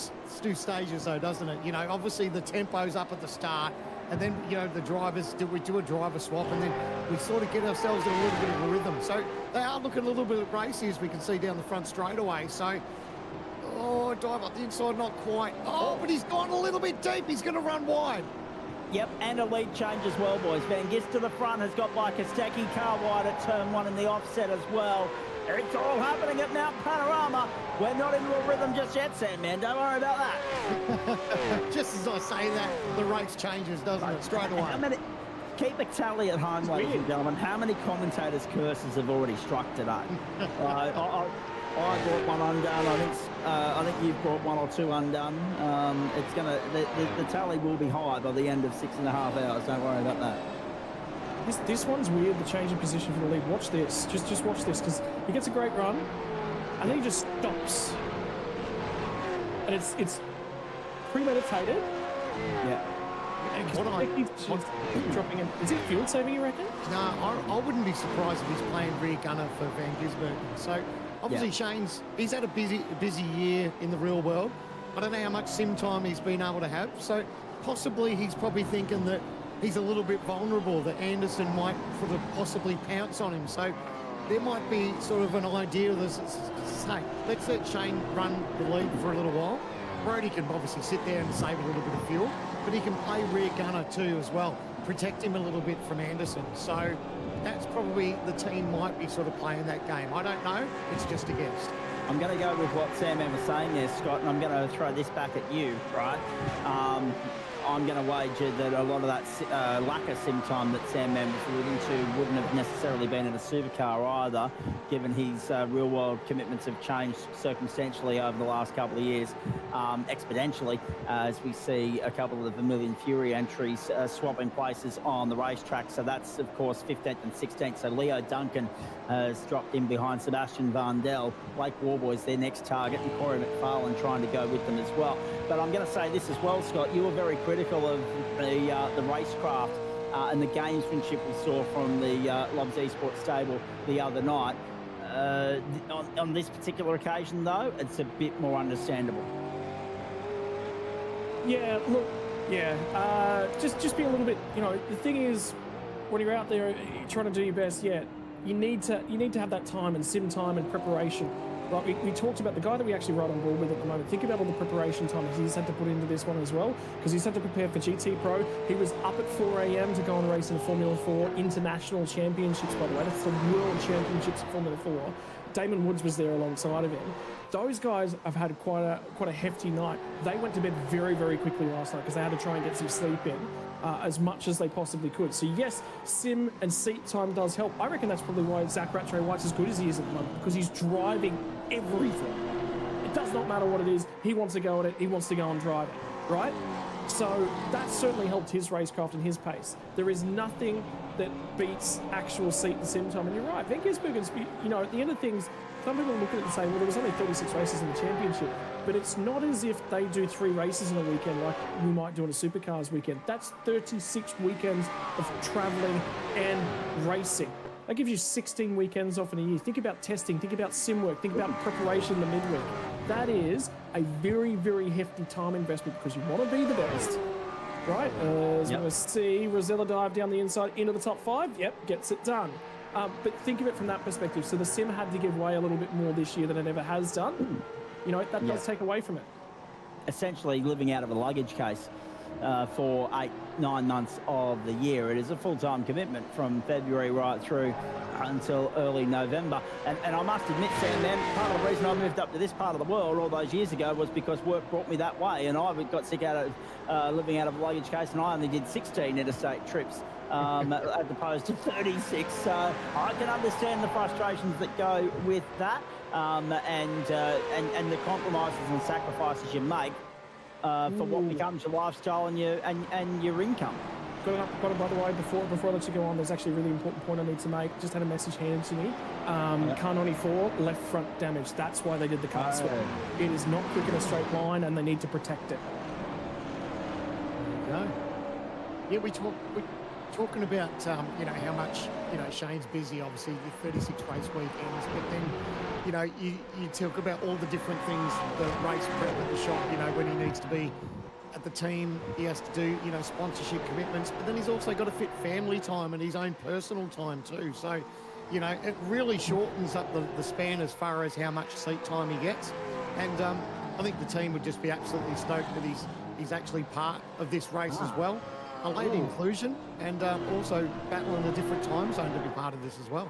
F: stages, though, doesn't it? You know, obviously the tempo's up at the start, and then, you know, the drivers, we do a driver swap, and then we sort of get ourselves in a little bit of a rhythm. So they are looking a little bit racy, as we can see down the front straightaway. So, dive up the inside, not quite. But he's gone a little bit deep. He's going to run wide.
G: Yep, and a lead change as well, boys. Van Gist to the front has got by Kostecki, car wide at turn 1 in the offset as well. It's all happening at Mount Panorama. We're not into a rhythm just yet, Sandman. Don't worry about that.
F: Just as I say that, the race changes, doesn't it? Straight away.
G: Keep a tally at home, ladies and gentlemen. How many commentators' curses have already struck today? I brought one undone. I think you've brought 1 or 2 undone. It's gonna the tally will be high by the end of 6.5 hours. Don't worry about that.
E: This one's weird. The change in position for the lead. Watch this. Just watch this, because he gets a great run, and then he just stops, and it's premeditated.
G: Yeah.
E: Dropping in. Is it fuel saving, you reckon?
F: No, I wouldn't be surprised if he's playing rear gunner for Van Gisbergen. So obviously Shane's had a busy year in the real world. I don't know how much sim time he's been able to have. So possibly he's probably thinking that he's a little bit vulnerable, that Anderson might sort of possibly pounce on him. So there might be sort of an idea of this. Hey, let's let Shane run the lead for a little while. Brody can obviously sit there and save a little bit of fuel, but he can play rear gunner too as well, protect him a little bit from Anderson. So that's probably the team might be sort of playing that game. I don't know. It's just a guess.
G: I'm going to go with what Sandman was saying there, Scott, and I'm going to throw this back at you, right? I'm going to wager that a lot of that lack of sim time that Sandman was alluding to wouldn't have necessarily been in a supercar either, given his real-world commitments have changed circumstantially over the last couple of years, exponentially, as we see a couple of the Vermilion Fury entries swapping places on the racetrack. So that's, of course, 15th and 16th. So Leo Duncan has dropped in behind Sebastian Vandel. Blake Warboys their next target, and Corey McFarlane trying to go with them as well. But I'm going to say this as well, Scott. You were very critical of the racecraft and the gamesmanship we saw from the Lobbs Esports stable the other night. On this particular occasion, though, it's a bit more understandable.
E: Yeah, look, yeah, just be a little bit, you know, the thing is, when you're out there trying to do your best, yeah, you need to have that time and sim time and preparation. Right, we talked about the guy that we actually ride on board with at the moment. Think about all the preparation time he's had to put into this one as well, because he's had to prepare for GT Pro. He was up at 4 a.m. to go and race in the Formula 4 International Championships, by the way. That's the World Championships of Formula 4. Damon Woods was there alongside of him. Those guys have had quite a hefty night. They went to bed very, very quickly last night because they had to try and get some sleep in as much as they possibly could. So yes, sim and seat time does help. I reckon that's probably why Zach Rattray White's as good as he is at the moment, because he's driving everything. It does not matter what it is. He wants to go at it. He wants to go and drive it, right? So that certainly helped his racecraft and his pace. There is nothing that beats actual seat and sim time. And you're right, Van Gisbergen's, you know, at the end of things, some people look at it and say, well, there was only 36 races in the championship, but it's not as if they do 3 races in a weekend like we might do in a supercars weekend. That's 36 weekends of traveling and racing. That gives you 16 weekends off in a year. Think about testing, think about sim work, think about preparation in the midweek. That is a very, very hefty time investment because you want to be the best, right? As we see, Rosella dive down the inside into the top 5. Yep, gets it done. But think of it from that perspective. So the sim had to give way a little bit more this year than it ever has done. You know, that does take away from it.
G: Essentially living out of a luggage case for 8-9 months of the year. It is a full-time commitment from February right through until early November. And I must admit, Sam, man, part of the reason I moved up to this part of the world all those years ago was because work brought me that way, and I got sick out of living out of a luggage case, and I only did 16 interstate trips. As opposed to 36, so I can understand the frustrations that go with that, and the compromises and sacrifices you make for what becomes your lifestyle and your income.
E: Got it, by the way, before I let you go on, there's actually a really important point I need to make. Just had a message handed to me. Car 94, left front damage. That's why they did the cut swap. It is not quick in a straight line, and they need to protect it.
F: There you go. Yeah, we're talking about, you know, how much, you know, Shane's busy, obviously, your 36 race weekends, but then, you know, you talk about all the different things, the race prep at the shop, you know, when he needs to be at the team, he has to do, you know, sponsorship commitments, but then he's also got to fit family time and his own personal time too. So, you know, it really shortens up the span as far as how much seat time he gets. And I think the team would just be absolutely stoked that he's actually part of this race as well. A late inclusion, and also battling a different time zone to be part of this as well.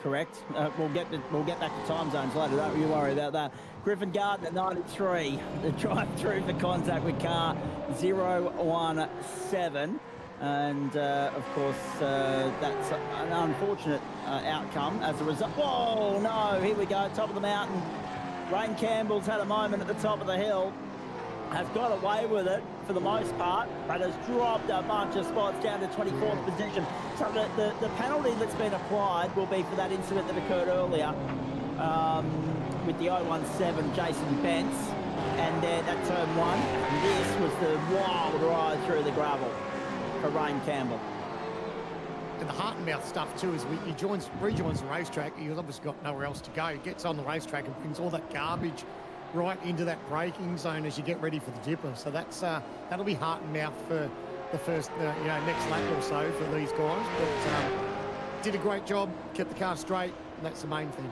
G: Correct. We'll get back to time zones later. Don't you worry about that. Griffin Gardner, 93. The drive through for contact with car 017. And, of course, that's an unfortunate outcome as a result. Whoa, no, here we go, top of the mountain. Rain Campbell's had a moment at the top of the hill. Has got away with it for the most part, but has dropped a bunch of spots down to 24th position. So the penalty that's been applied will be for that incident that occurred earlier with the 017 Jason Bentz, and then at turn 1. And this was the wild ride through the gravel for Rain Campbell.
F: And the heart and mouth stuff too is he rejoins the racetrack. He's obviously got nowhere else to go. He gets on the racetrack and brings all that garbage right into that braking zone as you get ready for the dipper. So that's that'll be heart and mouth for the first next lap or so for these guys. But did a great job, kept the car straight, and that's the main thing.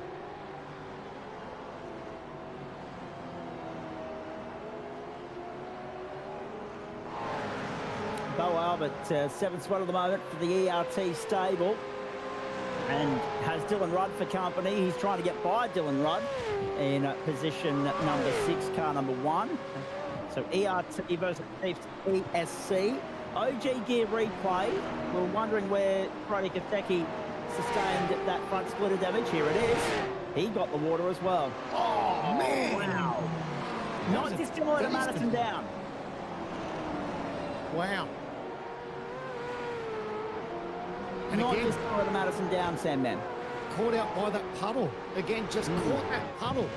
G: Bo Albert, 7th spot at the moment for the ERT stable, and has Dylan Rudd for company. He's trying to get by Dylan Rudd in position number 6, car number 1. So ERT versus ESC. OG gear replay. We're wondering where Brody Kostecki sustained that front splitter damage. Here it is. He got the water as well.
F: Oh, man!
G: Wow. Not dissimilar to Madison Down.
F: Wow. And
G: Not
F: again,
G: dissimilar to Madison Down, Sam Man.
F: Caught out by that puddle. Again, just caught that puddle.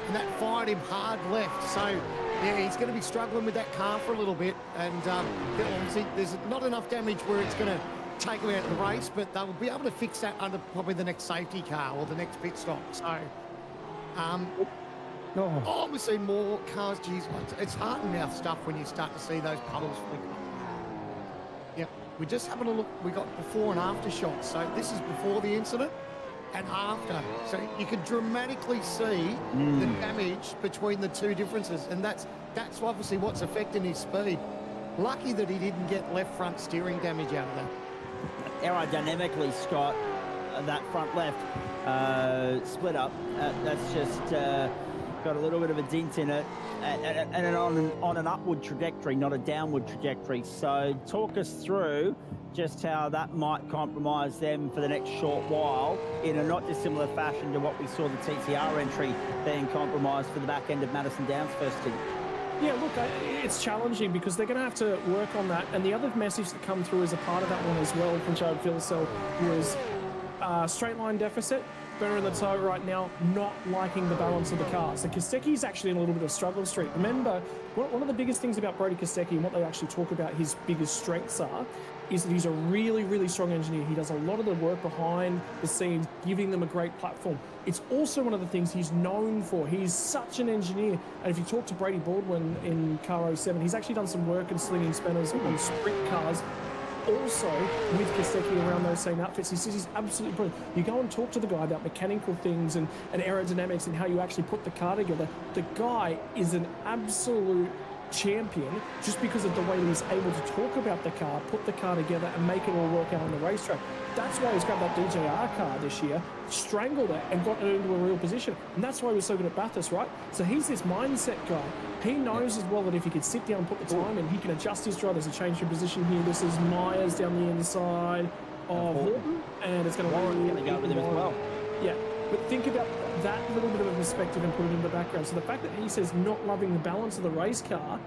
F: And that fired him hard left. So, yeah, he's going to be struggling with that car for a little bit. And obviously, there's not enough damage where it's going to take them out of the race, but they'll be able to fix that under probably the next safety car or the next pit stop. So, we've seen more cars. Geez, it's heart and mouth stuff when you start to see those puddles flicker. Yep, we're just having a look. We got before and after shots. So this is before the incident and after. So you can dramatically see the damage between the two differences, and that's obviously what's affecting his speed. Lucky that he didn't get left front steering damage out of that.
G: Aerodynamically, Scott, that front left split up, that's just got a little bit of a dent in it, and on an upward trajectory, not a downward trajectory. So talk us through just how that might compromise them for the next short while in a not dissimilar fashion to what we saw the TCR entry being compromised for the back end of Madison Downs' first stint.
E: Yeah, look, it's challenging because they're going to have to work on that. And the other message that come through as a part of that one as well from Chad Philcell was straight line deficit, better in the toe right now, not liking the balance of the car. So Kostecki's actually in a little bit of struggle streak. Remember, one of the biggest things about Brody Kostecki and what they actually talk about his biggest strengths are is that he's a really, really strong engineer. He does a lot of the work behind the scenes, giving them a great platform. It's also one of the things he's known for. He's such an engineer. And if you talk to Brady Baldwin in Car 07, he's actually done some work in slinging spinners on sprint cars. Also, with Kostecki around those same outfits, he says he's absolutely brilliant. You go and talk to the guy about mechanical things and aerodynamics and how you actually put the car together. The guy is an absolute champion just because of the way he's able to talk about the car, put the car together and make it all work out on the racetrack. That's why he's grabbed that DJR car this year, strangled it and got it into a real position. And that's why he was so good at Bathurst, right? So he's this mindset guy. He knows as well that if he could sit down and put the time in, he can adjust his drive. There's a change in position here. This is Myers down the inside of Horton, and it's going to
G: go with him as well.
E: Yeah, but think about that little bit of a perspective and put it in the background. So the fact that he says not loving the balance of the race car,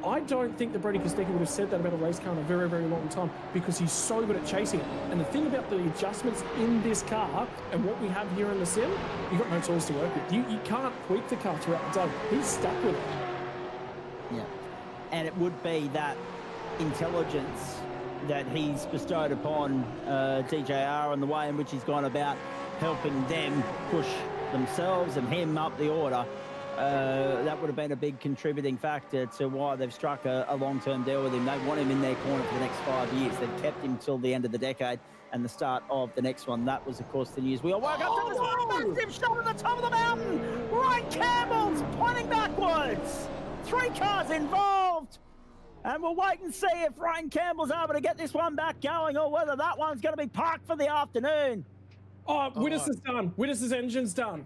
E: I don't think that Brady Kostecki would have said that about a race car in a very, very long time because he's so good at chasing it. And the thing about the adjustments in this car and what we have here in the sim, you've got no tools to work with. You can't tweak the car throughout the day. He's stuck with it.
G: Yeah. And it would be that intelligence that he's bestowed upon DJR and the way in which he's gone about helping them push themselves and him up the order. That would have been a big contributing factor to why they've struck a long-term deal with him. They want him in their corner for the next 5 years. They've kept him till the end of the decade and the start of the next one. That was, of course, the news. We all woke up to this massive shot at the top of the mountain. Ryan Campbell's pointing backwards. 3 cars involved. And we'll wait and see if Ryan Campbell's able to get this one back going or whether that one's going to be parked for the afternoon.
E: Oh, Wittes is done. Wittes' engine's done.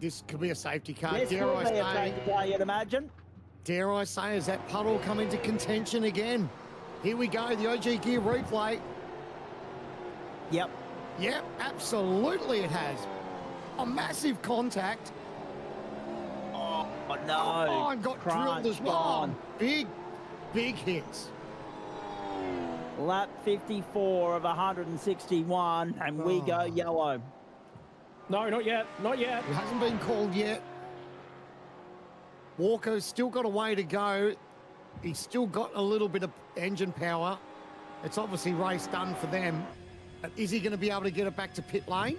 F: This could be a safety car.
G: This
F: Dare
G: will
F: I
G: be
F: say,
G: a safety car, you'd imagine.
F: Dare I say, has that puddle come into contention again? Here we go, the OG Gear replay.
G: Yep.
F: Yep, absolutely it has. A massive contact.
G: Oh, no.
F: Oh, and got drilled as well.
G: Gone.
F: Big hits.
G: Lap 54 of 161, and we go yellow.
E: No, not yet. Not yet.
F: It hasn't been called yet. Walker's still got a way to go. He's still got a little bit of engine power. It's obviously race done for them. But is he going to be able to get it back to pit lane?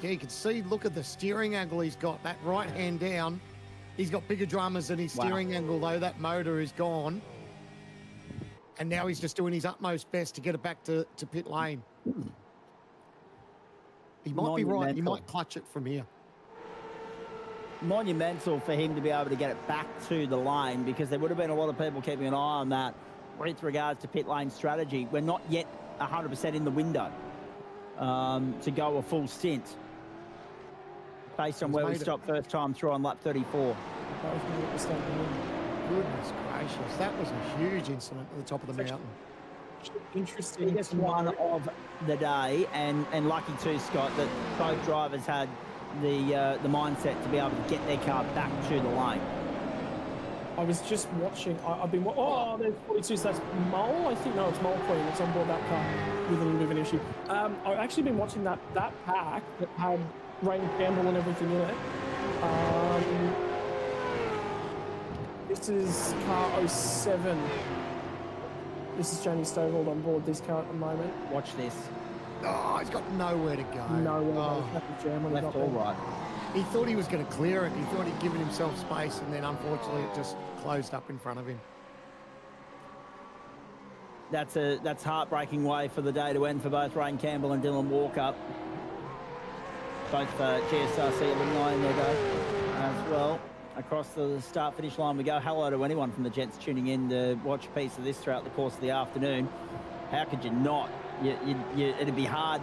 F: Yeah, you can see, look at the steering angle he's got. That right hand down. He's got bigger drummers than his steering angle, though. That motor is gone. And now he's just doing his utmost best to get it back to pit lane. He might be right. He might clutch it from here.
G: Monumental for him to be able to get it back to the lane, because there would have been a lot of people keeping an eye on that with regards to pit lane strategy. We're not yet 100% in the window to go a full stint based on where we stopped first time through on lap 34.
F: Goodness gracious, that was a huge incident at the top of the mountain.
E: Interesting.
G: Biggest one of the day, and lucky too, Scott, that both drivers had the mindset to be able to get their car back to the lane.
E: I was just watching. I've been. Oh, there's 42. So that's Mole. I think no, it's Mole Queen. It's on board that car with a little bit of an issue. I've actually been watching that pack that had Ryan Campbell and everything in it. This is car 07. This is Jamie Stovall on board this car at the moment.
G: Watch this.
F: Oh, he's got nowhere to go.
E: Nowhere. He's had to jam when he
G: Left
E: got
G: or
E: there.
G: right.
F: He thought he was going to clear it. He thought he'd given himself space, and then unfortunately it just closed up in front of him.
G: That's heartbreaking way for the day to end for both Rain Campbell and Dylan Walker. Both GSRC alumni in their day as well. Across the start-finish line we go. Hello to anyone from the gents tuning in to watch a piece of this throughout the course of the afternoon. How could you not? It'd be hard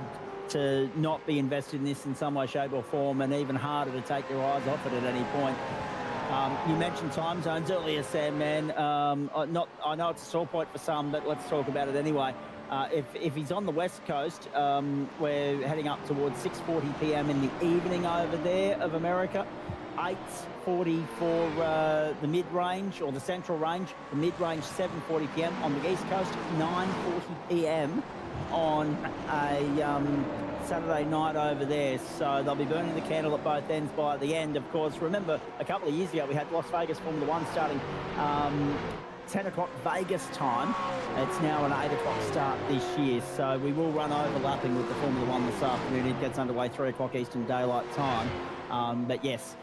G: to not be invested in this in some way, shape or form, and even harder to take your eyes off it at any point. You mentioned time zones earlier, Sam, man. I know it's a sore point for some, but let's talk about it anyway. If he's on the West Coast, we're heading up towards 6:40 p.m. in the evening over there of America. 8:40 for the mid-range or the central range. The mid-range 7:40 p.m. on the East Coast. 9:40 p.m. on a Saturday night over there. So they'll be burning the candle at both ends by the end. Of course, remember a couple of years ago we had Las Vegas Formula One starting 10 o'clock Vegas time. It's now an 8 o'clock start this year, so we will run overlapping with the Formula One this afternoon. It gets underway 3 o'clock Eastern Daylight Time. But yes,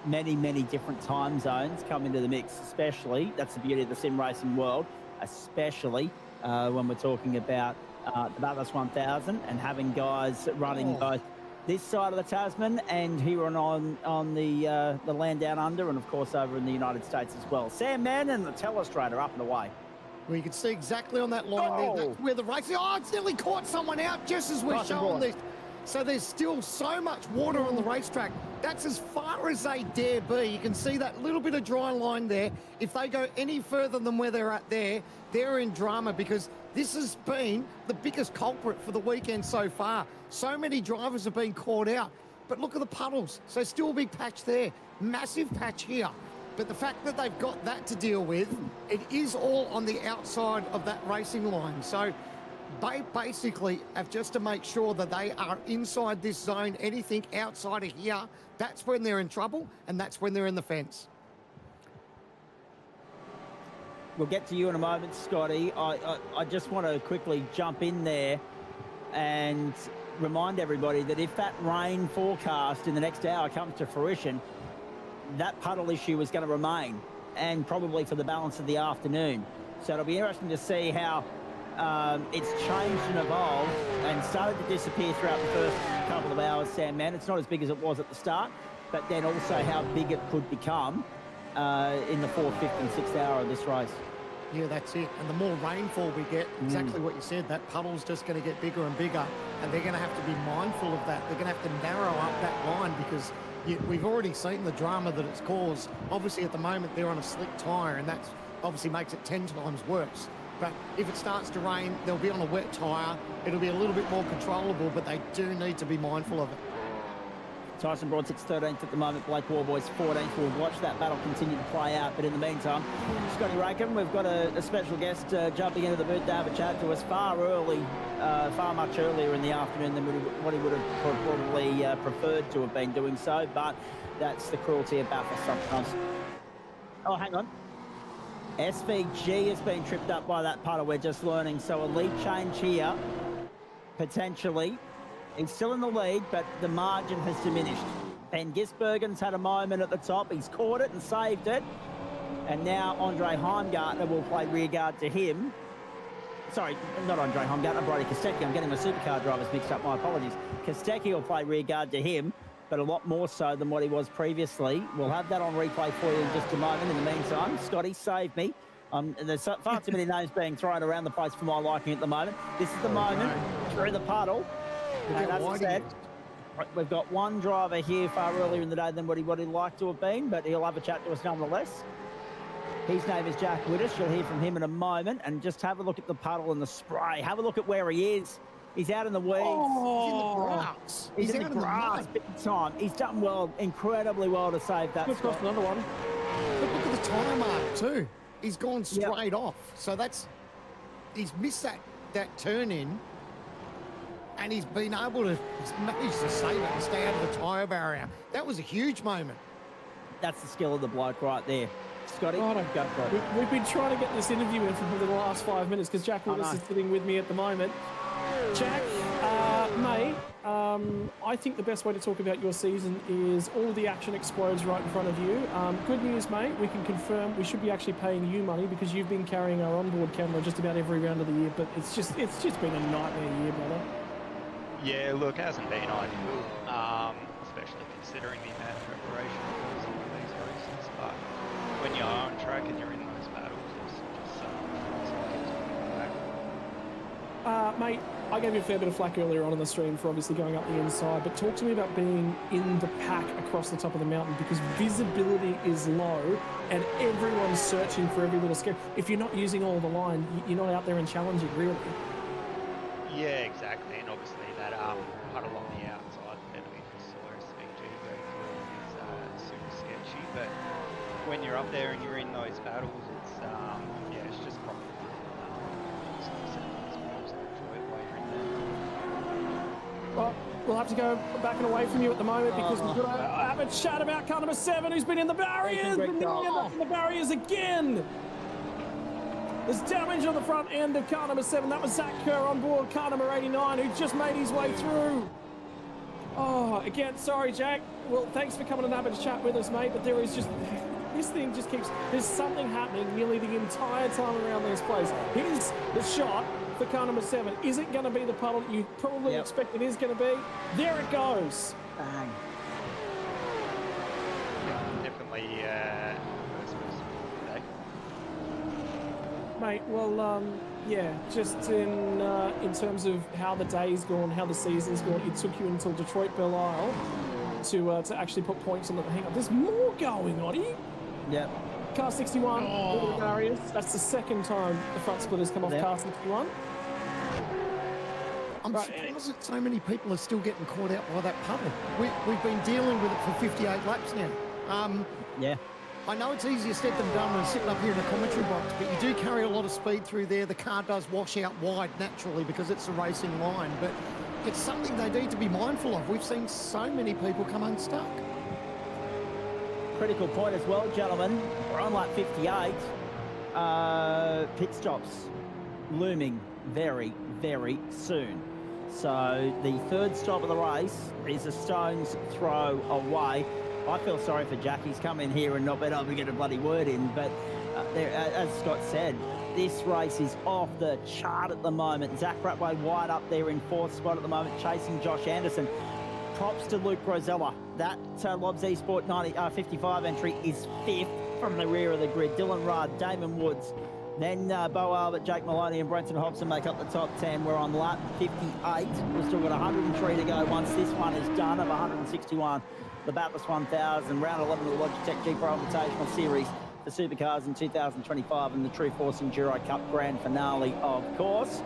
G: many different time zones come into the mix, especially, that's the beauty of the sim racing world, especially when we're talking about the Bathurst 1000 and having guys running both this side of the Tasman and here on the land down under, and of course over in the United States as well. Sam Mann and the telestrator up and away.
F: Well, you can see exactly on that line there. That's where the race. Oh, it's nearly caught someone out just as we're showing this. So there's still so much water on the racetrack. That's as far as they dare be. You can see that little bit of dry line there. If they go any further than where they're at there, they're in drama, because this has been the biggest culprit for the weekend so far. So many drivers have been caught out. But look at the puddles. So still a big patch there. Massive patch here. But the fact that they've got that to deal with, it is all on the outside of that racing line. So they basically have just to make sure that they are inside this zone. Anything outside of here, that's when they're in trouble, and that's when they're in the fence.
G: We'll get to you in a moment, Scotty. I just want to quickly jump in there and remind everybody that if that rain forecast in the next hour comes to fruition, that puddle issue is going to remain, and probably for the balance of the afternoon. So it'll be interesting to see how it's changed and evolved and started to disappear throughout the first couple of hours, Sam Man. It's not as big as it was at the start, but then also how big it could become in the 4th, 5th and 6th hour of this race.
F: Yeah, that's it. And the more rainfall we get, exactly what you said, that puddle's just going to get bigger and bigger, and they're going to have to be mindful of that. They're going to have to narrow up that line, because we've already seen the drama that it's caused. Obviously, at the moment, they're on a slick tyre, and that obviously makes it 10 times worse. But if it starts to rain, they'll be on a wet tyre. It'll be a little bit more controllable, but they do need to be mindful of it.
G: Tyson Broadsix 13th at the moment, Blake Warboys 14th. We'll watch that battle continue to play out, but in the meantime, Scotty Rakem, we've got a special guest jumping into the booth to have a chat to us far much earlier in the afternoon than what he would have probably preferred to have been doing so, but that's the cruelty of Bathurst sometimes. Oh, hang on. SVG has been tripped up by that puddle, we're just learning, so a lead change here, potentially. He's still in the lead, but the margin has diminished. Ben Gisbergen's had a moment at the top. He's caught it and saved it. And now Andre Heimgartner will play rearguard to him. Sorry, not Andre Heimgartner, Brody Kostecki. I'm getting my supercar drivers mixed up, my apologies. Kostecki will play rearguard to him, but a lot more so than what he was previously. We'll have that on replay for you in just a moment. In the meantime, Scotty, save me. There's far too many names being thrown around the place for my liking at the moment. This is the moment through the puddle. And as I said, we've got one driver here far earlier in the day than what he'd like to have been, but he'll have a chat to us nonetheless. His name is Jack Widders. You'll hear from him in a moment. And just have a look at the puddle and the spray. Have a look at where he is. He's out in the weeds.
F: He's in the grass.
G: He's in the grass big time. He's done well, incredibly well to save that.
E: Let's cross another one.
F: But look at the tyre mark too. He's gone straight off. So he's missed that turn in. And he's been able to manage to save it and stay out of the tyre barrier. That was a huge moment.
G: That's the skill of the bloke right there. Scotty.
E: Oh, don't go for it. We've been trying to get this interview in for the last 5 minutes because Jack Willis is sitting with me at the moment. Jack, mate, I think the best way to talk about your season is all the action explodes right in front of you. Good news, mate. We can confirm we should be actually paying you money because you've been carrying our onboard camera just about every round of the year. But it's just been a nightmare year, brother.
N: Yeah, look, hasn't been ideal, especially considering the amount of preparation that goes into these races. But when you are on track and you're in those battles, it's just so much fun.
E: Mate, I gave you a fair bit of flack earlier on in the stream for obviously going up the inside, but talk to me about being in the pack across the top of the mountain because visibility is low and everyone's searching for every little scare. If you're not using all the line, you're not out there and challenging, really.
N: Yeah, exactly, and obviously that part along the outside, Bentley for Solaris VG, very clearly is super sketchy, but when you're up there and you're in those battles, it's it's just proper fun.
E: Well, we'll have to go back and away from you at the moment because we've got to have a chat about car number 7 who's been in the barriers and nearly ended up in the barriers again. There's damage on the front end of car number 7. That was Zach Kerr on board car number 89 who just made his way through. Oh, again, sorry, Jack. Well, thanks for coming and having a chat with us, mate, but there is just... This thing just keeps... There's something happening nearly the entire time around this place. Here's the shot for car number 7. Is it going to be the puddle that you probably expect it is going to be? There it goes.
G: Bang.
N: Definitely
E: Mate, well, yeah, just in terms of how the day's gone, how the season's gone, it took you until Detroit Belle Isle to actually put points on the... Hang on, there's more going on here.
G: Yep.
E: Car 61, over the barriers. That's the second time the front splitter's come off car 61.
F: I'm surprised that so many people are still getting caught out by that puddle. We've been dealing with it for 58 laps now.
G: Yeah.
F: I know it's easier said than done when sitting up here in the commentary box, but you do carry a lot of speed through there. The car does wash out wide naturally because it's a racing line, but it's something they need to be mindful of. We've seen so many people come unstuck.
G: Critical point as well, gentlemen. We're on lap 58. Pit stops looming very, very soon. So the third stop of the race is a stone's throw away. I feel sorry for Jack. He's come in here and not been able to get a bloody word in, but as Scott said, this race is off the chart at the moment. Zach Ratway wide up there in 4th spot at the moment, chasing Josh Anderson. Props to Luke Rosella. That Lobs Esport 55 entry is 5th from the rear of the grid. Dylan Rudd, Damon Woods, then Bo Albert, Jake Maloney and Brenton Hobson make up the top 10. We're on lap 58. We've still got 103 to go once this one is done of 161. The Bathurst 1000, round 11 of the Logitech G Pro Invitational Series for Supercars in 2025 and the True Force Enduro Cup Grand Finale, of course.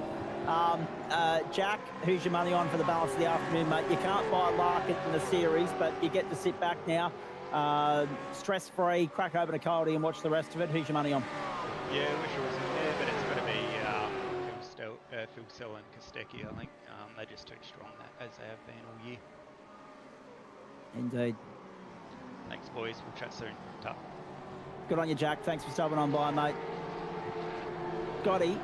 G: Jack, who's your money on for the balance of the afternoon, mate? You can't buy Larkin in the series, but you get to sit back now, stress-free, crack open a coldie and watch the rest of it. Who's your money on?
N: Yeah, I wish it was in there, but it's got to be Phil Sell and Kostecki, I think. They're just too strong, as they have been all year.
G: Indeed.
N: Thanks, boys. We'll chat soon. Tough.
G: Good on you, Jack. Thanks for stopping on by, mate. Gotti,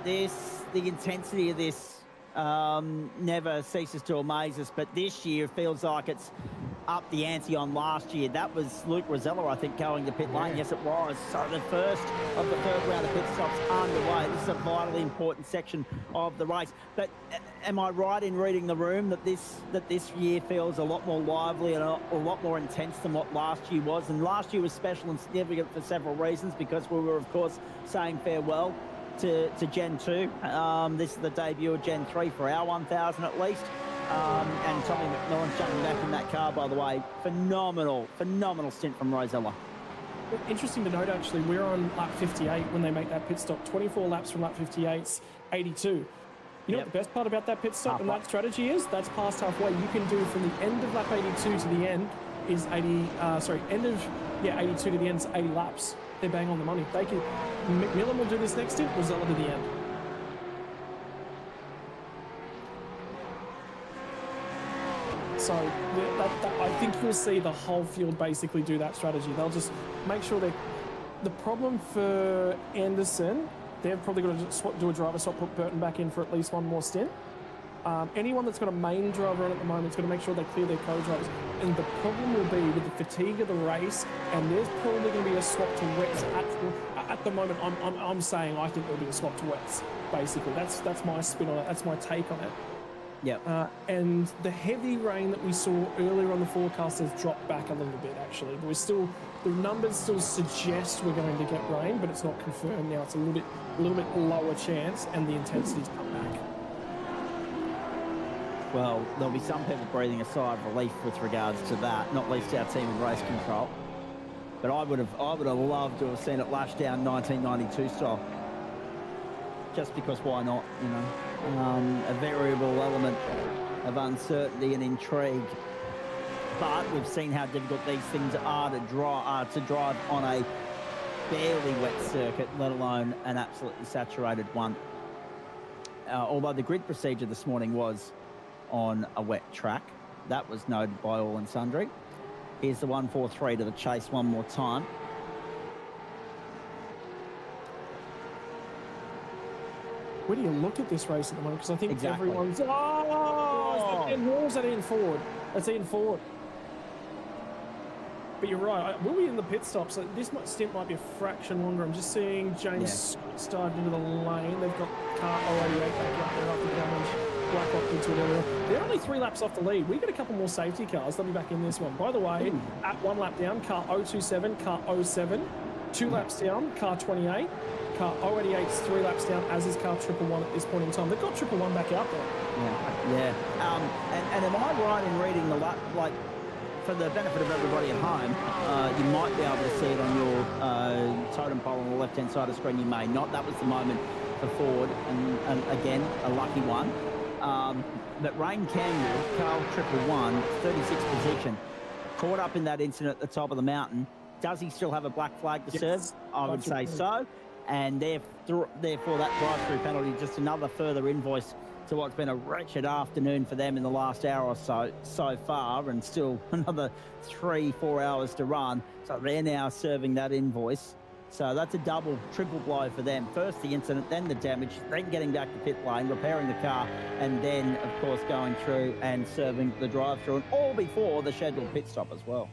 G: the intensity of this never ceases to amaze us, but this year feels like it's up the ante on last year. That was Luke Rosella, I think, going to pit lane. Yes, it was. So the first of the third round of pit stops underway. This is a vitally important section of the race. But am I right in reading the room that this year feels a lot more lively and a lot more intense than what last year was? And last year was special and significant for several reasons because we were, of course, saying farewell to Gen 2. This is the debut of Gen 3 for our 1000 at least. And Tommy McMillan's jumping back in that car, by the way. Phenomenal stint from Rosella.
E: Interesting to note, actually, we're on lap 58 when they make that pit stop. 24 laps from lap 58's 82. You know what the best part about that pit stop and that strategy is? That's past halfway. You can do from the end of lap 82 to the end is 82 to the end is 80 laps. They're bang on the money. McMillan will do this next stint, Rosella to the end. So I think you'll see the whole field basically do that strategy. They'll just make sure the problem for Anderson, they've probably got to do a driver swap, put Burton back in for at least one more stint. Anyone that's got a main driver on at the moment is going to make sure they clear their co-drivers. And the problem will be with the fatigue of the race, and there's probably going to be a swap to wets at the moment. I'm saying I think there'll be a swap to wets. Basically, that's my spin on it. That's my take on it.
G: Yep.
E: And the heavy rain that we saw earlier on the forecast has dropped back a little bit, actually. But the numbers still suggest we're going to get rain, but it's not confirmed now. It's a little bit lower chance, and the intensity's come back.
G: Well, there'll be some people breathing a sigh of relief with regards to that, not least our team in race control. But I would have loved to have seen it lash down 1992 style. Just because why not, you know? A variable element of uncertainty and intrigue. But we've seen how difficult these things are to drive on a barely wet circuit, let alone an absolutely saturated one. Although the grid procedure this morning was on a wet track, that was noted by all and sundry. Here's the 143 to the chase one more time.
E: Where do you look at this race at the moment? Because I think everyone's... Is that Ian Ford? That's Ian Ford. But you're right. We'll be in the pit stop, so this stint might be a fraction longer. I'm just seeing James Scott into the lane. They've got car 088 back up there after damage. Blacklock into it earlier. They're only 3 laps off the lead. We've got a couple more safety cars. They'll be back in this one. By the way, at 1 lap down, car 027, car 07. 2 laps down, car 28. Car 088's 3 laps down, as is car 111 at this point in time. They've got 111 back out there.
G: Yeah. And am I right in reading the lap, like, for the benefit of everybody at home, you might be able to see it on your totem pole on the left-hand side of the screen. You may not. That was the moment for Ford, and again, a lucky one. But Rain Campbell, Carl 111, 36th position, caught up in that incident at the top of the mountain. Does he still have a black flag to serve? I would say so. And therefore that drive-through penalty, just another further invoice to what's been a wretched afternoon for them in the last hour or so far, and still another 3-4 hours to run. So they're now serving that invoice. So that's a triple blow for them. First the incident, then the damage, then getting back to pit lane, repairing the car, and then, of course, going through and serving the drive-through, and all before the scheduled pit stop as well.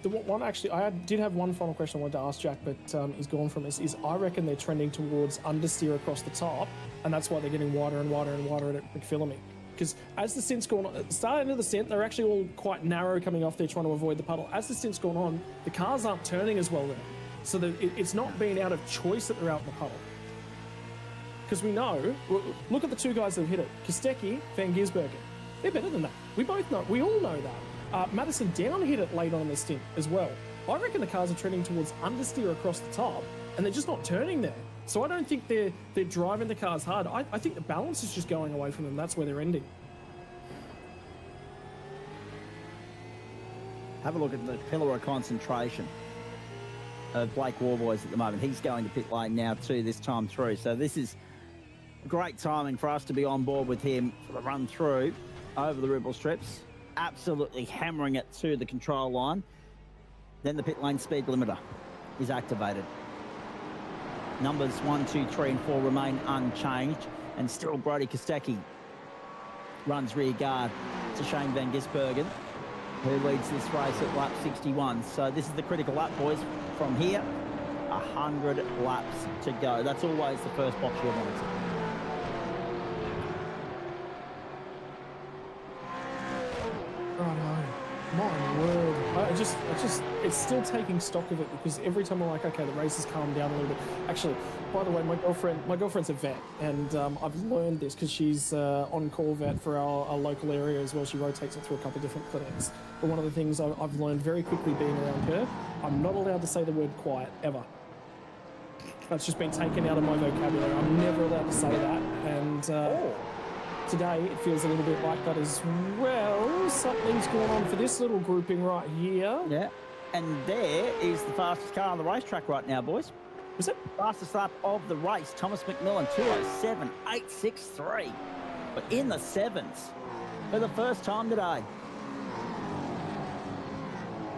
E: The one, actually, I did have one final question I wanted to ask Jack, but he's gone from this, is I reckon they're trending towards understeer across the top, and that's why they're getting wider and wider and wider at McPhillamy. Because as the stint's gone on, at the start of the stint, they're actually all quite narrow coming off there trying to avoid the puddle. As the stint's gone on, the cars aren't turning as well there. So it's not being out of choice that they're out in the puddle. Because we know, look at the 2 guys that have hit it. Kostecki, Van Gisbergen. They're better than that. We both know. We all know that. Madison Down hit it late on in the stint as well. I reckon the cars are trending towards understeer across the top, and they're just not turning there. So I don't think they're driving the cars hard. I think the balance is just going away from them. That's where they're ending.
G: Have a look at the pillar of concentration of Blake Warboys at the moment. He's going to pit lane now too, this time through. So this is great timing for us to be on board with him for the run through over the Ribble strips. Absolutely hammering it to the control line. Then the pit lane speed limiter is activated. Numbers 1, 2, 3 and 4 remain unchanged, and still Brody Kostecki runs rear guard to Shane Van Gisbergen, who leads this race at lap 61. So this is the critical lap, boys. From here, 100 laps to go. That's always the first box you'll monitor.
E: My word. It's still taking stock of it, because every time I'm like, okay, the race has calmed down a little bit. Actually, by the way, my girlfriend's a vet, and I've learned this because she's on-call vet for our local area as well. She rotates it through a couple of different clinics. But one of the things I've learned very quickly being around her, I'm not allowed to say the word quiet, ever. That's just been taken out of my vocabulary. I'm never allowed to say that, and today it feels a little bit like that as well. Something's going on for this little grouping right here.
G: Yeah, and there is the fastest car on the racetrack right now, boys.
E: Was it?
G: Fastest lap of the race, Thomas McMillan, 2:07.863. But in the sevens for the first time today.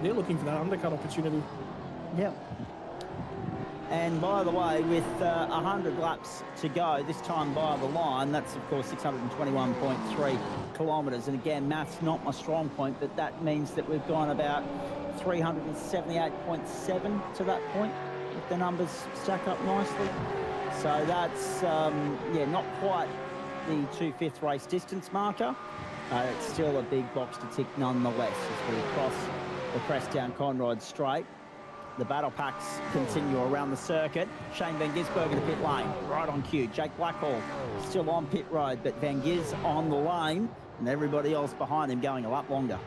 E: They're looking for that undercut opportunity.
G: Yeah. And by the way, with 100 laps to go, this time by the line, that's of course 621.3 kilometres. And again, math's not my strong point, but that means that we've gone about 378.7 to that point, if the numbers stack up nicely. So that's, yeah, not quite the 2/5 race distance marker. It's still a big box to tick nonetheless as we cross the crest down Conrod Straight. The battle packs continue around the circuit. Shane Van Gisbergen to pit lane, right on cue. Jake Blackhall still on pit road, but Van Gis on the lane and everybody else behind him going a lap longer.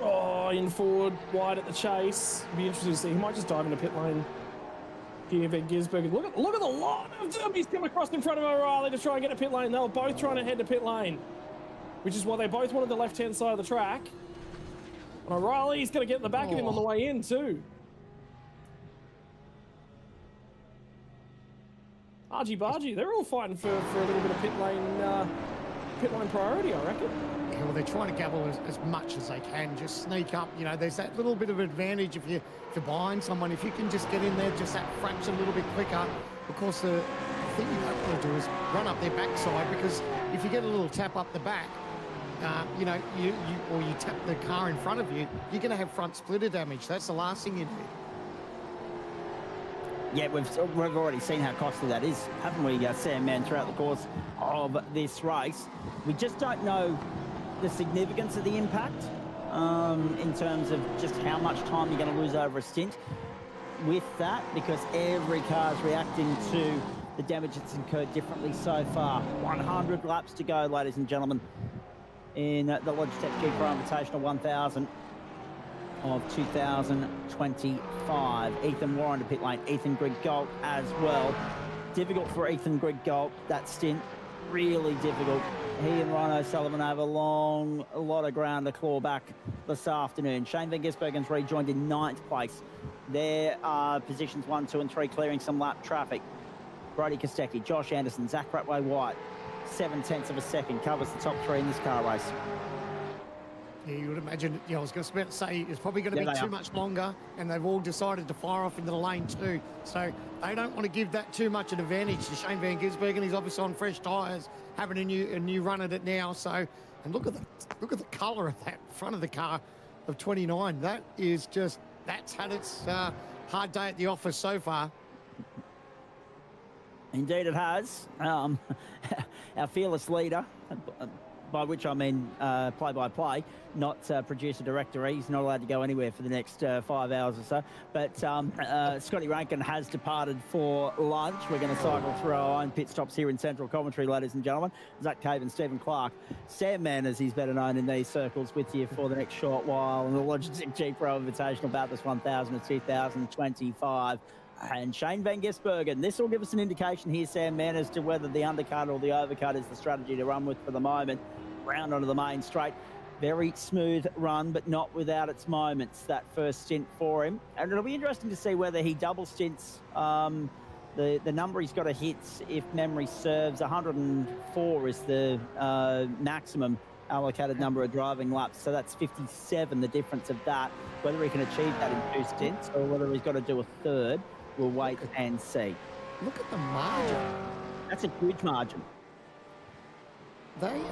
E: Oh, in forward, wide at the chase. Be interesting to see. He might just dive into pit lane here, Van Gisbergen. Look at the line of zombies come across in front of O'Reilly to try and get to pit lane. They were both trying to head to pit lane, which is why they both wanted the left-hand side of the track. And O'Reilly's going to get in the back of him on the way in too. Argy-bargy, they're all fighting for a little bit of pit lane priority, I reckon.
F: Yeah, well, they're trying to gabble as much as they can, just sneak up. You know, there's that little bit of advantage if you're behind someone. If you can just get in there just that fraction a little bit quicker. Of course, the thing you don't want to do is run up their backside, because if you get a little tap up the back, you know, you tap the car in front of you, you're going to have front splitter damage. That's the last thing you need.
G: Yeah, we've already seen how costly that is, haven't we, Sam, man, throughout the course of this race. We just don't know the significance of the impact in terms of just how much time you're going to lose over a stint with that, because every car is reacting to the damage that's incurred differently so far. 100 laps to go, ladies and gentlemen, in the Logitech G Pro Invitational 1000 of 2025. Ethan Warren to pit lane, Ethan Griggold as well. Difficult for Ethan Griggold, that stint, really difficult. He and Ryan O'Sullivan have a lot of ground to claw back this afternoon. Shane Van Gisbergen's rejoined in 9th place. There are positions 1, 2 and 3 clearing some lap traffic. Brody Kostecki, Josh Anderson, Zach Ratway-White, 0.7 of a second covers the top 3 in this car race.
F: Yeah, you would imagine, you know, I was going to say it's probably going to be too much longer, and they've all decided to fire off into the lane too. So they don't want to give that too much an advantage to Shane Van Gisbergen. He's obviously on fresh tyres, having a new run at it now. So, and look at the colour of that front of the car of 29. That is just, that's had its hard day at the office so far.
G: Indeed it has. Our fearless leader, by which I mean play-by-play, not producer-director. He's not allowed to go anywhere for the next 5 hours or so. But Scotty Rankin has departed for lunch. We're going to cycle through our own pit stops here in Central Commentary, ladies and gentlemen. Zach Cave and Stephen Clark. Sam Mann, as he's better known in these circles, with you for the next short while on the Logitech G Pro Invitational Bathurst 1000 of 2025. And Shane Van Gisbergen. This will give us an indication here, Sam Mann, as to whether the undercut or the overcut is the strategy to run with for the moment. Round onto the main straight. Very smooth run, but not without its moments, that first stint for him. And it'll be interesting to see whether he double stints the number he's got to hit, if memory serves. 104 is the maximum allocated number of driving laps. So that's 57, the difference of that. Whether he can achieve that in 2 stints or whether he's got to do a third, we'll wait and see.
F: Look at the margin.
G: That's a huge margin.
F: They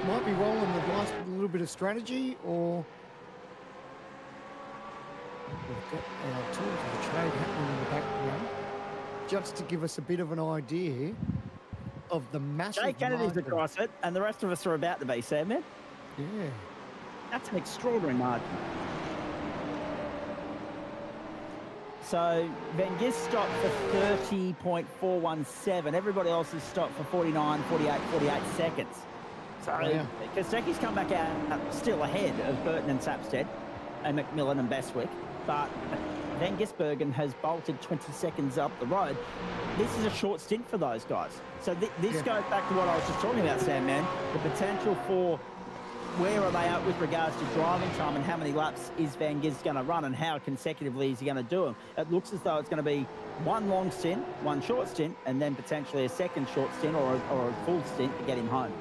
F: might be rolling the dice with a little bit of strategy, or we've got our tools of the trade happening in the background, just to give us a bit of an idea of the massive
G: Jake Kennedy's
F: margin.
G: across it, and the rest of us are about to be, Sam, man.
F: Yeah.
G: That's an extraordinary margin. So Van Gis stopped for 30.417. Everybody else has stopped for 49, 48 seconds. So Kostecki's come back out still ahead of Burton and Sapstead and McMillan and Bestwick. But Van Gisbergen has bolted 20 seconds up the road. This is a short stint for those guys. So this goes back to what I was just talking about, Sam, man. The potential for where are they at with regards to driving time and how many laps is Van Gis going to run and how consecutively is he going to do them. It looks as though it's going to be one long stint, one short stint, and then potentially a second short stint or a full stint to get him home.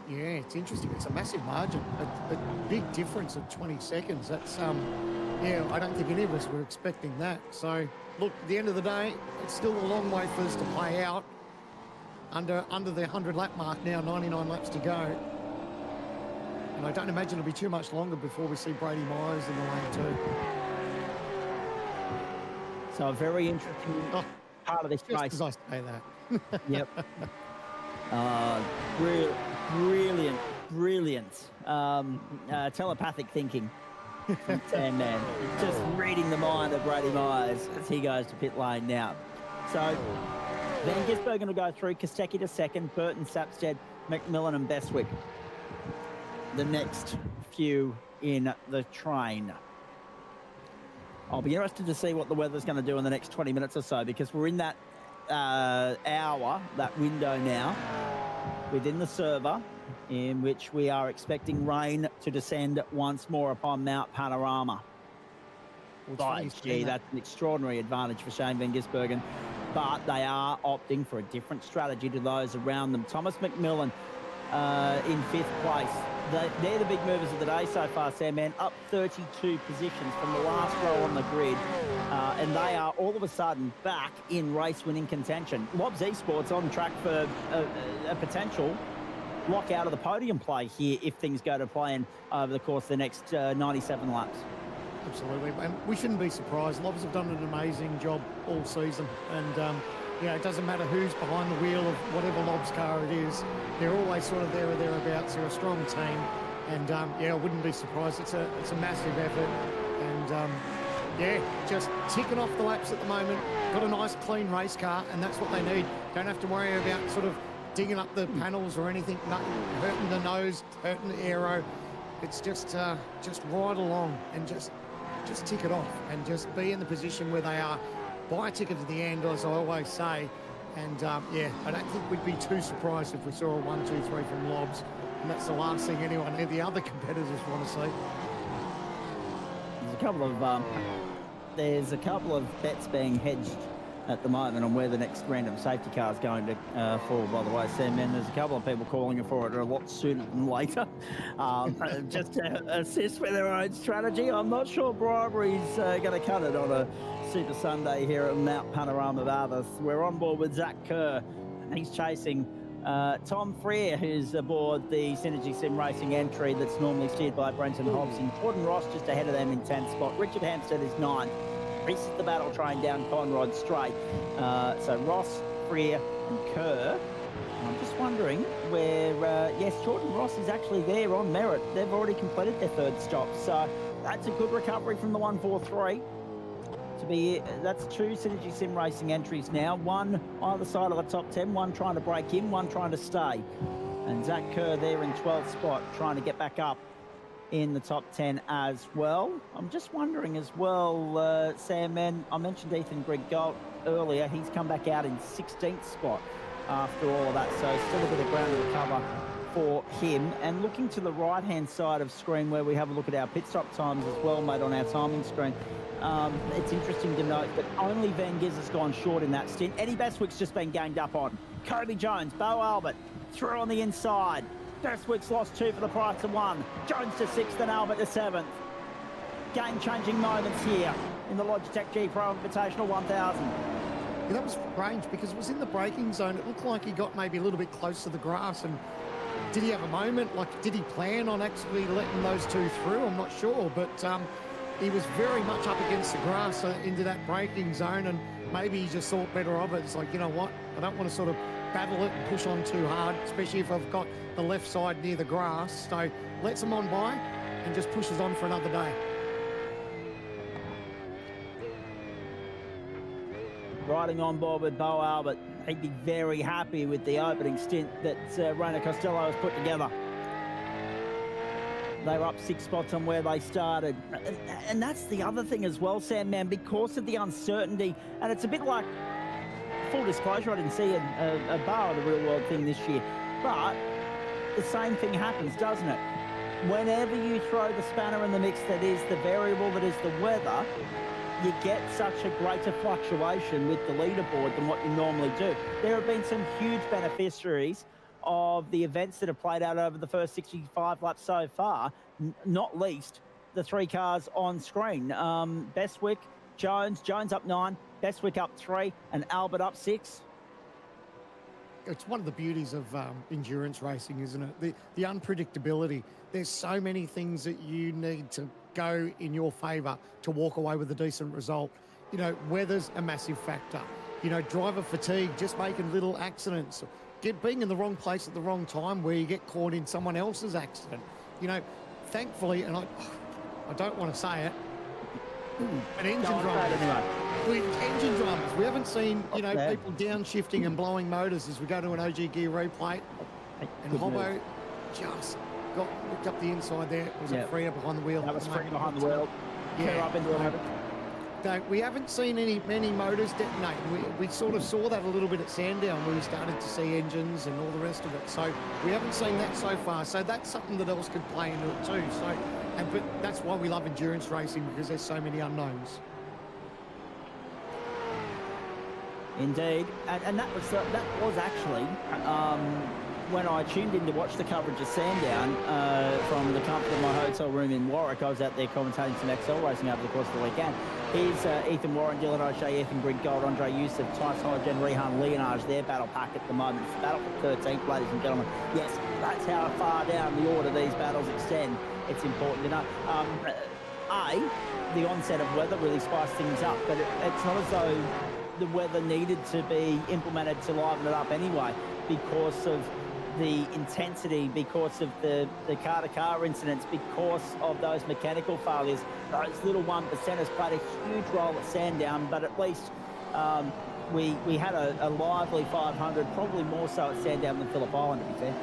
F: Yeah, it's interesting. It's a massive margin, a big difference of 20 seconds. That's, yeah, I don't think any of us were expecting that. So, look, at the end of the day, it's still a long way for us to play out. Under the 100-lap mark now, 99 laps to go. And I don't imagine it'll be too much longer before we see Brady Myers in the lane too.
G: So a very interesting part of this
F: Just
G: race.
F: as I say that.
G: Yep. Brilliant. Telepathic thinking from Sandman. Just reading the mind of Brady Myers as he goes to pit lane now. So Van Gisbergen will go through, Kostecki to second, Burton, Sapstead, McMillan and Bestwick. The next few in the train. I'll be interested to see what the weather's going to do in the next 20 minutes or so, because we're in that hour, that window now, within the server, in which we are expecting rain to descend once more upon Mount Panorama. By gee, that's an extraordinary advantage for Shane Van Gisbergen, but they are opting for a different strategy to those around them. Thomas McMillan in 5th place. They're the big movers of the day so far, Sam, man. Up 32 positions from the last row on the grid. And they are all of a sudden back in race-winning contention. Lobs Esports on track for a potential lock out of the podium play here if things go to plan over the course of the next 97 laps.
F: Absolutely. And we shouldn't be surprised. Lobs have done an amazing job all season. And, you know, it doesn't matter who's behind the wheel of whatever Lobs car it is. They're always sort of there or thereabouts. They're a strong team. And, yeah, I wouldn't be surprised. It's a massive effort. And, yeah, just ticking off the laps at the moment. Got a nice, clean race car, and that's what they need. Don't have to worry about sort of digging up the panels or anything, nothing, hurting the nose, hurting the aero. It's just ride along and just tick it off and just be in the position where they are. Buy a ticket to the end, as I always say. And, yeah, I don't think we'd be too surprised if we saw a 1, 2, 3 from Lobs. And that's the last thing any of the other competitors want to see.
G: There's a couple of bets being hedged at the moment on where the next random safety car is going to fall, by the way, Sam. And there's a couple of people calling for it a lot sooner than later, just to assist with their own strategy. I'm not sure bribery's going to cut it on a Super Sunday here at Mount Panorama Bathurst. We're on board with Zach Kerr. He's chasing Tom Freer, who's aboard the Synergy Sim Racing entry that's normally steered by Brenton Hobson. Jordan Ross just ahead of them in 10th spot. Richard Hampstead is 9th. This is the battle train down Conrod Straight. So Ross, Freer and Kerr. And I'm just wondering where, yes, Jordan Ross is actually there on merit. They've already completed their 3rd stop. So that's a good recovery from the 143. That's 2 Synergy Sim Racing entries now. One either side of the top 10, one trying to break in, one trying to stay. And Zach Kerr there in 12th spot, trying to get back up in the top 10 as well. I'm just wondering as well, Sam, man, I mentioned Ethan Griggold earlier. He's come back out in 16th spot after all of that. So still a bit of ground to recover for him. And looking to the right-hand side of screen where we have a look at our pit stop times as well, mate, on our timing screen. It's interesting to note that only Van Giz has gone short in that stint. Eddie Bestwick's just been ganged up on. Kobe Jones, Bo Albert, through on the inside. Bestwick's lost 2 for the price of 1. Jones to 6th and Albert to 7th. Game-changing moments here in the Logitech G Pro Invitational 1000.
F: Yeah, that was strange because it was in the braking zone. It looked like he got maybe a little bit close to the grass. And did he have a moment? Like, did he plan on actually letting those 2 through? I'm not sure, but he was very much up against the grass into that braking zone, and maybe he just thought better of it. It's like, you know what? I don't want to sort of battle it and push on too hard, especially if I've got the left side near the grass. So lets him on by and just pushes on for another day.
G: Riding on board with Bo Albert. He'd be very happy with the opening stint that Rainer Costello has put together. They were up 6 spots on where they started. And that's the other thing as well, Sam, man, because of the uncertainty. And it's a bit like, full disclosure, I didn't see a bar of the real world thing this year. But the same thing happens, doesn't it? Whenever you throw the spanner in the mix that is the variable that is the weather, you get such a greater fluctuation with the leaderboard than what you normally do. There have been some huge beneficiaries of the events that have played out over the first 65 laps so far, not least the 3 cars on screen. Bestwick, Jones up 9, Bestwick up 3, and Albert up 6.
F: It's one of the beauties of endurance racing, isn't it? The unpredictability. There's so many things that you need to go in your favour to walk away with a decent result. You know, weather's a massive factor. You know, driver fatigue, just making little accidents, being in the wrong place at the wrong time where you get caught in someone else's accident. You know, thankfully, and I don't want to say it, but engine dramas. We haven't seen, you know, people downshifting and blowing motors as we go to an OG gear replay. And Hobbo just looked up the inside there. Was it Freer behind the wheel?
G: That was Freer behind the wheel. Yeah, up into the motor.
F: We haven't seen many motors detonate. We sort of saw that a little bit at Sandown where we started to see engines and all the rest of it. So we haven't seen that so far. So that's something that else could play into it too. So, but that's why we love endurance racing, because there's so many unknowns.
G: Indeed, and that was actually when I tuned in to watch the coverage of Sandown from the comfort of my hotel room in Warwick. I was out there commentating some XL racing over the course of the weekend. Here's Ethan Warren, Dylan O'Shea, Ethan Griggold, Andre Youssef, Tyce Hodgen, Rehan Leonage, their battle pack at the moment. It's the battle for 13th, ladies and gentlemen. Yes, that's how far down the order these battles extend. It's important to know. The onset of weather really spiced things up, but it's not as though the weather needed to be implemented to liven it up anyway, because of the intensity, because of the car-to-car incidents, because of those mechanical failures. Those little 1%ers played a huge role at Sandown, but at least we had a lively 500, probably more so at Sandown than Phillip Island, to be fair.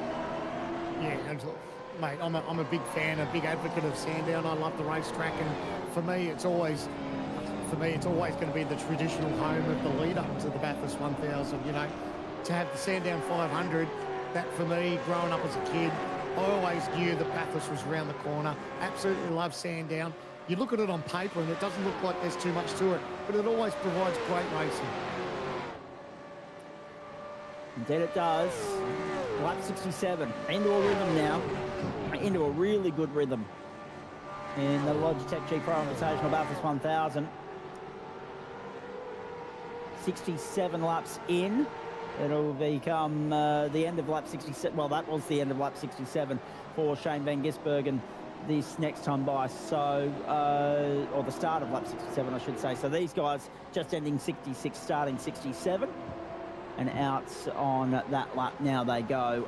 F: Yeah, and mate, I'm a big fan, a big advocate of Sandown. I love the racetrack, and for me, it's always going to be the traditional home of the lead-up to the Bathurst 1000. You know, to have the Sandown 500. That for me, growing up as a kid, I always knew that Bathurst was around the corner. Absolutely love Sandown. You look at it on paper and it doesn't look like there's too much to it, but it always provides great racing.
G: Indeed it does. Lap 67, into a rhythm now, into a really good rhythm in the Logitech G Pro Invitational Bathurst 1000. 67 laps in. It'll become the end of lap 67. Well, that was the end of lap 67 for Shane Van Gisbergen this next time by. So, or the start of lap 67, I should say. So these guys just ending 66, starting 67. And out on that lap now they go.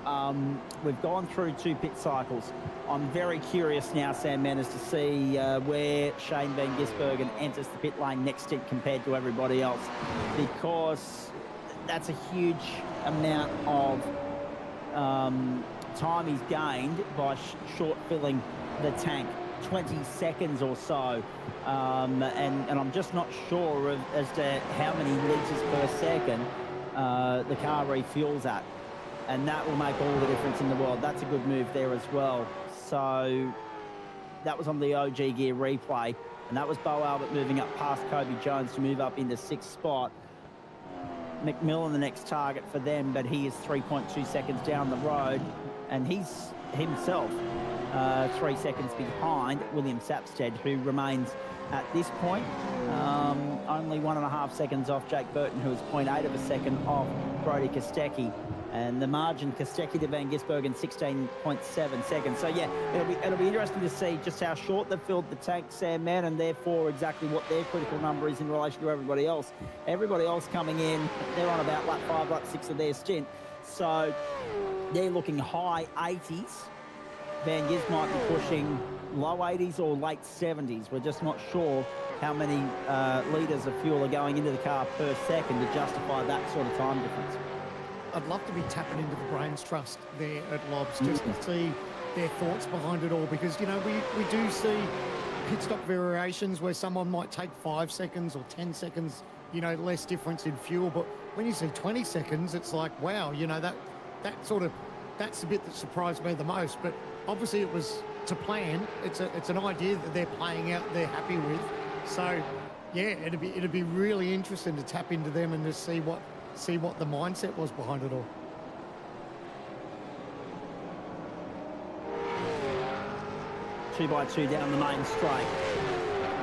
G: We've gone through 2 pit cycles. I'm very curious now, Sam Manners, to see where Shane Van Gisbergen enters the pit lane next stint compared to everybody else, because that's a huge amount of time he's gained by short filling the tank, 20 seconds or so. And I'm just not sure as to how many litres per second the car refuels at. And that will make all the difference in the world. That's a good move there as well. So that was on the OG gear replay. And that was Bo Albert moving up past Kobe Jones to move up into 6th spot. McMillan the next target for them, but he is 3.2 seconds down the road, and he's himself 3 seconds behind William Sapstead, who remains at this point only 1.5 seconds off Jake Burton, who is 0.8 of a second off Brody Kostecki. And the margin, Kostecki to Van Gisbergen, 16.7 seconds. So yeah, it'll be interesting to see just how short they've filled the tank, Sam Mann, and therefore exactly what their critical number is in relation to everybody else. Everybody else coming in, they're on about lap 5, lap 6 of their stint. So they're looking high 80s. Van Gis might be pushing low 80s or late 70s. We're just not sure how many litres of fuel are going into the car per second to justify that sort of time difference.
F: I'd love to be tapping into the brains trust there at Lobs just to see their thoughts behind it all, because, you know, we do see pit stop variations where someone might take 5 seconds or 10 seconds, you know, less difference in fuel. But when you see 20 seconds, it's like, wow, you know, that's the bit that surprised me the most. But obviously it was to plan. It's an idea that they're playing out, they're happy with. So, yeah, it'd be really interesting to tap into them and to see what the mindset was behind it all.
G: 2x2 down the main straight.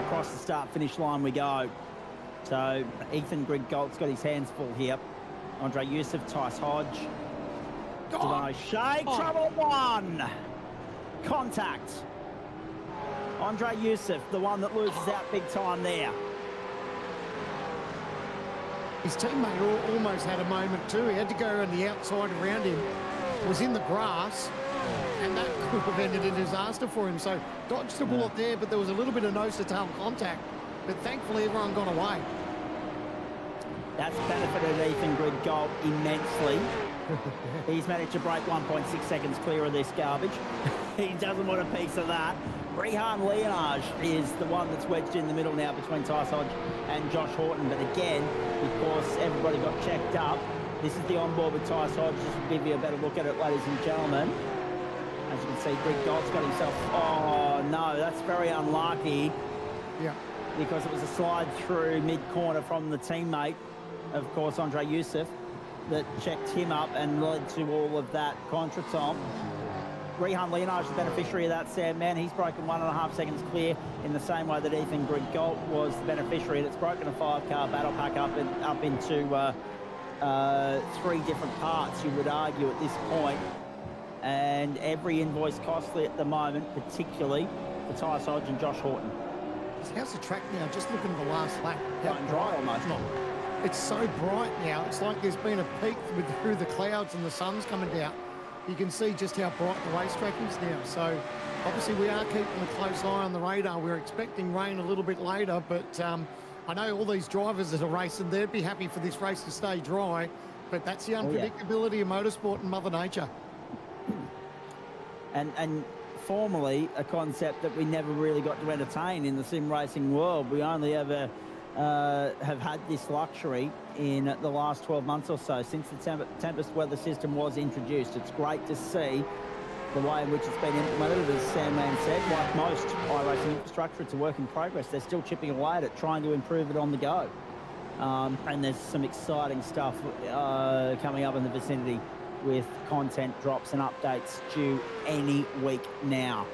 G: Across the start-finish line we go. So Ethan Grigolt's got his hands full here. Andre Youssef, Tice Hodge. Dylan O'Shea, trouble one. Contact. Andre Youssef, the one that loses out big time there.
F: His teammate almost had a moment too. He had to go around the outside around him. Was in the grass, and that could have ended in disaster for him. So dodged the bullet there, but there was a little bit of nose-to-tail contact. But thankfully, everyone got away.
G: That's benefited Ethan Griggolt immensely. He's managed to break 1.6 seconds clear of this garbage. He doesn't want a piece of that. Rehan Leonage is the one that's wedged in the middle now between Tice Hodge and Josh Horton. But again, because everybody got checked up, this is the onboard with Tice Hodge. Just to give you a better look at it, ladies and gentlemen. As you can see, Griggolt's got himself... Oh, no, that's very unlucky.
F: Yeah. Because
G: it was a slide through mid-corner from the teammate, of course, Andre Youssef, that checked him up and led to all of that contretemps. Rehan Leonage, the beneficiary of that, Sam, man. He's broken 1.5 seconds clear in the same way that Ethan Griggolt was the beneficiary. And it's broken a 5-car battle pack up into 3 different parts, you would argue, at this point. And every invoice costly at the moment, particularly for Tice Hodge and Josh Horton.
F: How's the track now? Just looking at the last lap.
G: Bright and dry almost.
F: It's so bright now. It's like there's been a peak through the clouds and the sun's coming down. You can see just how bright the racetrack is now. So obviously we are keeping a close eye on the radar. We're expecting rain a little bit later, but I know all these drivers that are racing, they'd be happy for this race to stay dry, but that's the unpredictability of motorsport and Mother Nature.
G: And formerly a concept that we never really got to entertain in the sim racing world. We only ever have had this luxury in the last 12 months or so since the Tempest weather system was introduced. It's great to see the way in which it's been implemented. As Sandman said, like most iRacing infrastructure, it's a work in progress. They're still chipping away at it, trying to improve it on the go. And there's some exciting stuff coming up in the vicinity with content drops and updates due any week now.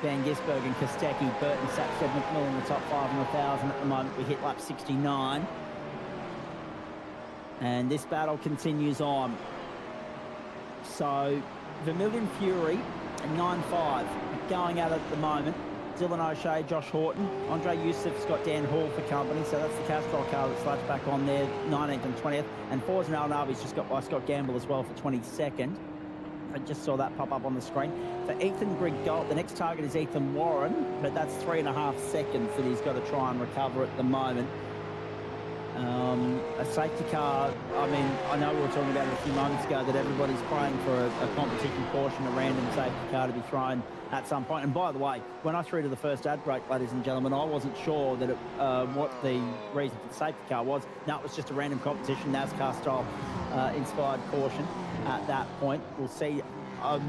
G: Van Gisbergen and Kostecki, Burton, Sapsted, McMillan in the top 5 on 1,000 at the moment. We hit lap 69. And this battle continues on. So, Vermilion Fury at 9.5 going at it at the moment. Dylan O'Shea, Josh Horton. Andre Youssef's got Dan Hall for company, so that's the Castrol car that's slashed back on there, 19th and 20th. And Forza Alnavi's just got by Scott Gamble as well for 22nd. I just saw that pop up on the screen. For Ethan Griggolt, the next target is Ethan Warren, but that's 3.5 seconds that he's got to try and recover at the moment. A safety car, I mean, I know we were talking about it a few moments ago that everybody's praying for a competition caution, a random safety car to be thrown at some point. And by the way, when I threw to the first ad break, ladies and gentlemen, I wasn't sure that what the reason for the safety car was. No, it was just a random competition, NASCAR-style inspired caution at that point. We'll see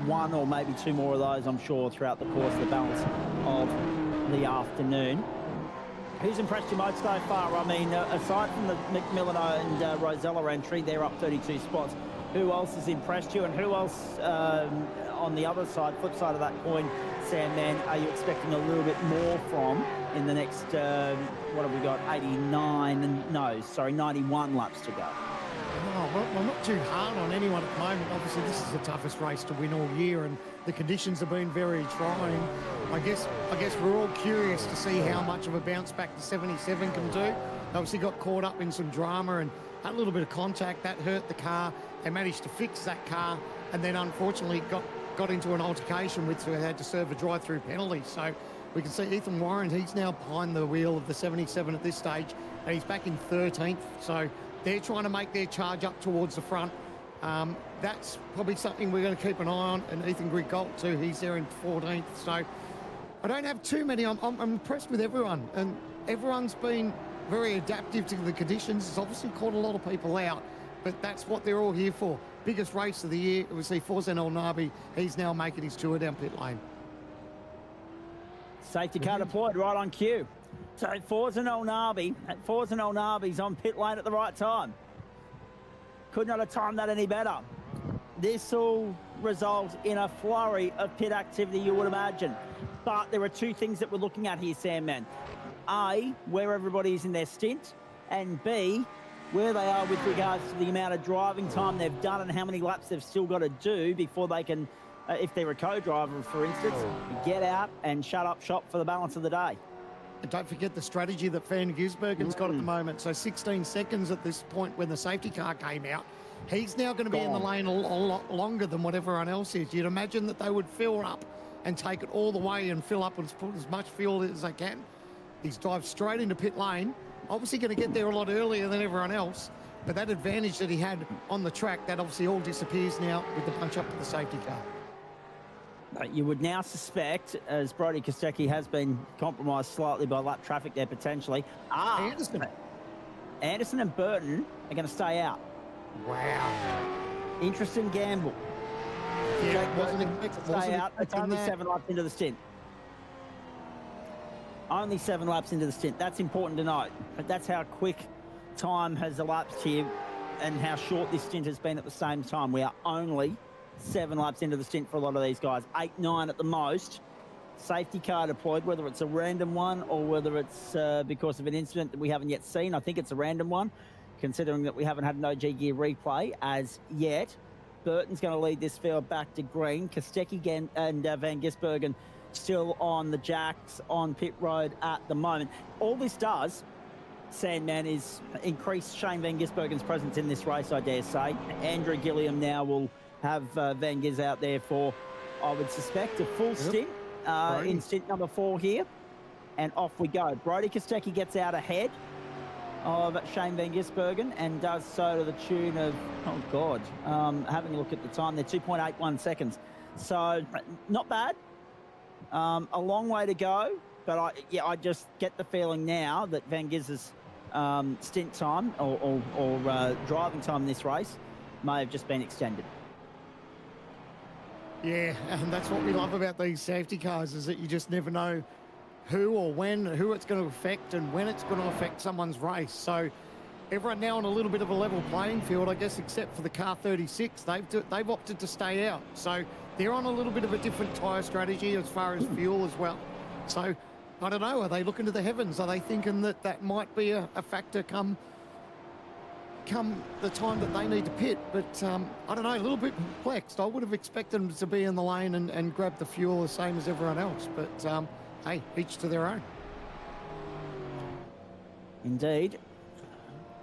G: one or maybe 2 more of those, I'm sure, throughout the course of the balance of the afternoon. Who's impressed you most so far? I mean, aside from the McMillan and Rosella entry, they're up 32 spots. Who else has impressed you, and who else on the other side, flip side of that coin, Sam, man, are you expecting a little bit more from in the next, what have we got, 91 laps to go?
F: Oh, well, not too hard on anyone at the moment. Obviously, this is the toughest race to win all year, and the conditions have been very trying. I guess we're all curious to see how much of a bounce back the 77 can do. Obviously got caught up in some drama and had a little bit of contact. That hurt the car. They managed to fix that car, and then unfortunately got into an altercation with, so they had to serve a drive-through penalty. So we can see Ethan Warren, he's now behind the wheel of the 77 at this stage, and he's back in 13th. So they're trying to make their charge up towards the front. That's probably something we're going to keep an eye on. And Ethan Griggolt too, he's there in 14th. So I don't have too many. I'm impressed with everyone. And everyone's been very adaptive to the conditions. It's obviously caught a lot of people out, but that's what they're all here for. Biggest race of the year. We see Forza Alnavi. He's now making his tour down pit lane.
G: Safety car deployed right on cue. So Forza Alnavi's on pit lane at the right time. Could not have timed that any better. This will result in a flurry of pit activity, you would imagine. But there are two things that we're looking at here, Sandman. A, where everybody is in their stint, and B, where they are with regards to the amount of driving time they've done and how many laps they've still got to do before they can, if they're a co-driver, for instance, get out and shut up shop for the balance of the day.
F: And don't forget the strategy that Van Gisbergen's got at the moment. So 16 seconds at this point when the safety car came out. He's now going to be in the lane a lot longer than what everyone else is. You'd imagine that they would fill up and take it all the way and fill up and put as much fuel as they can. He's dived straight into pit lane. Obviously going to get there a lot earlier than everyone else. But that advantage that he had on the track, that obviously all disappears now with the punch up to the safety car.
G: You would now suspect, as Brodie Kostecki has been compromised slightly by lap traffic there potentially. Anderson and Burton are going to stay out.
F: Wow.
G: Interesting gamble.
F: Yeah, wasn't
G: stay out. It's only 7 laps into the stint. Only 7 laps into the stint. That's important to note. But that's how quick time has elapsed here and how short this stint has been at the same time. We are only 7 laps into the stint for a lot of these guys. 8, 9 at the most. Safety car deployed, whether it's a random one or whether it's because of an incident that we haven't yet seen. I think it's a random one, considering that we haven't had an OG gear replay as yet. Burton's going to lead this field back to green. Kostecki and Van Gisbergen still on the jacks on pit road at the moment. All this does, Sandman, is increase Shane Van Gisbergen's presence in this race, I dare say. Andrew Gilliam now will have Van Gis out there for, I would suspect, a full stint in stint number 4 here. And off we go. Brodie Kostecki gets out ahead of Shane Van Gisbergen and does so to the tune of, oh God, having a look at the time, they're 2.81 seconds. So not bad. A long way to go, but I just get the feeling now that Van Gis's stint time or driving time in this race may have just been extended.
F: Yeah, and that's what we love about these safety cars, is that you just never know who or when, who it's going to affect and when it's going to affect someone's race. So everyone now on a little bit of a level playing field, I guess, except for the car 36. They've opted to stay out. So they're on a little bit of a different tyre strategy as far as fuel as well. So I don't know, are they looking to the heavens? Are they thinking that that might be a factor come the time that they need to pit? But I don't know, a little bit perplexed. I would have expected them to be in the lane and grab the fuel the same as everyone else. But hey, each to their own.
G: Indeed.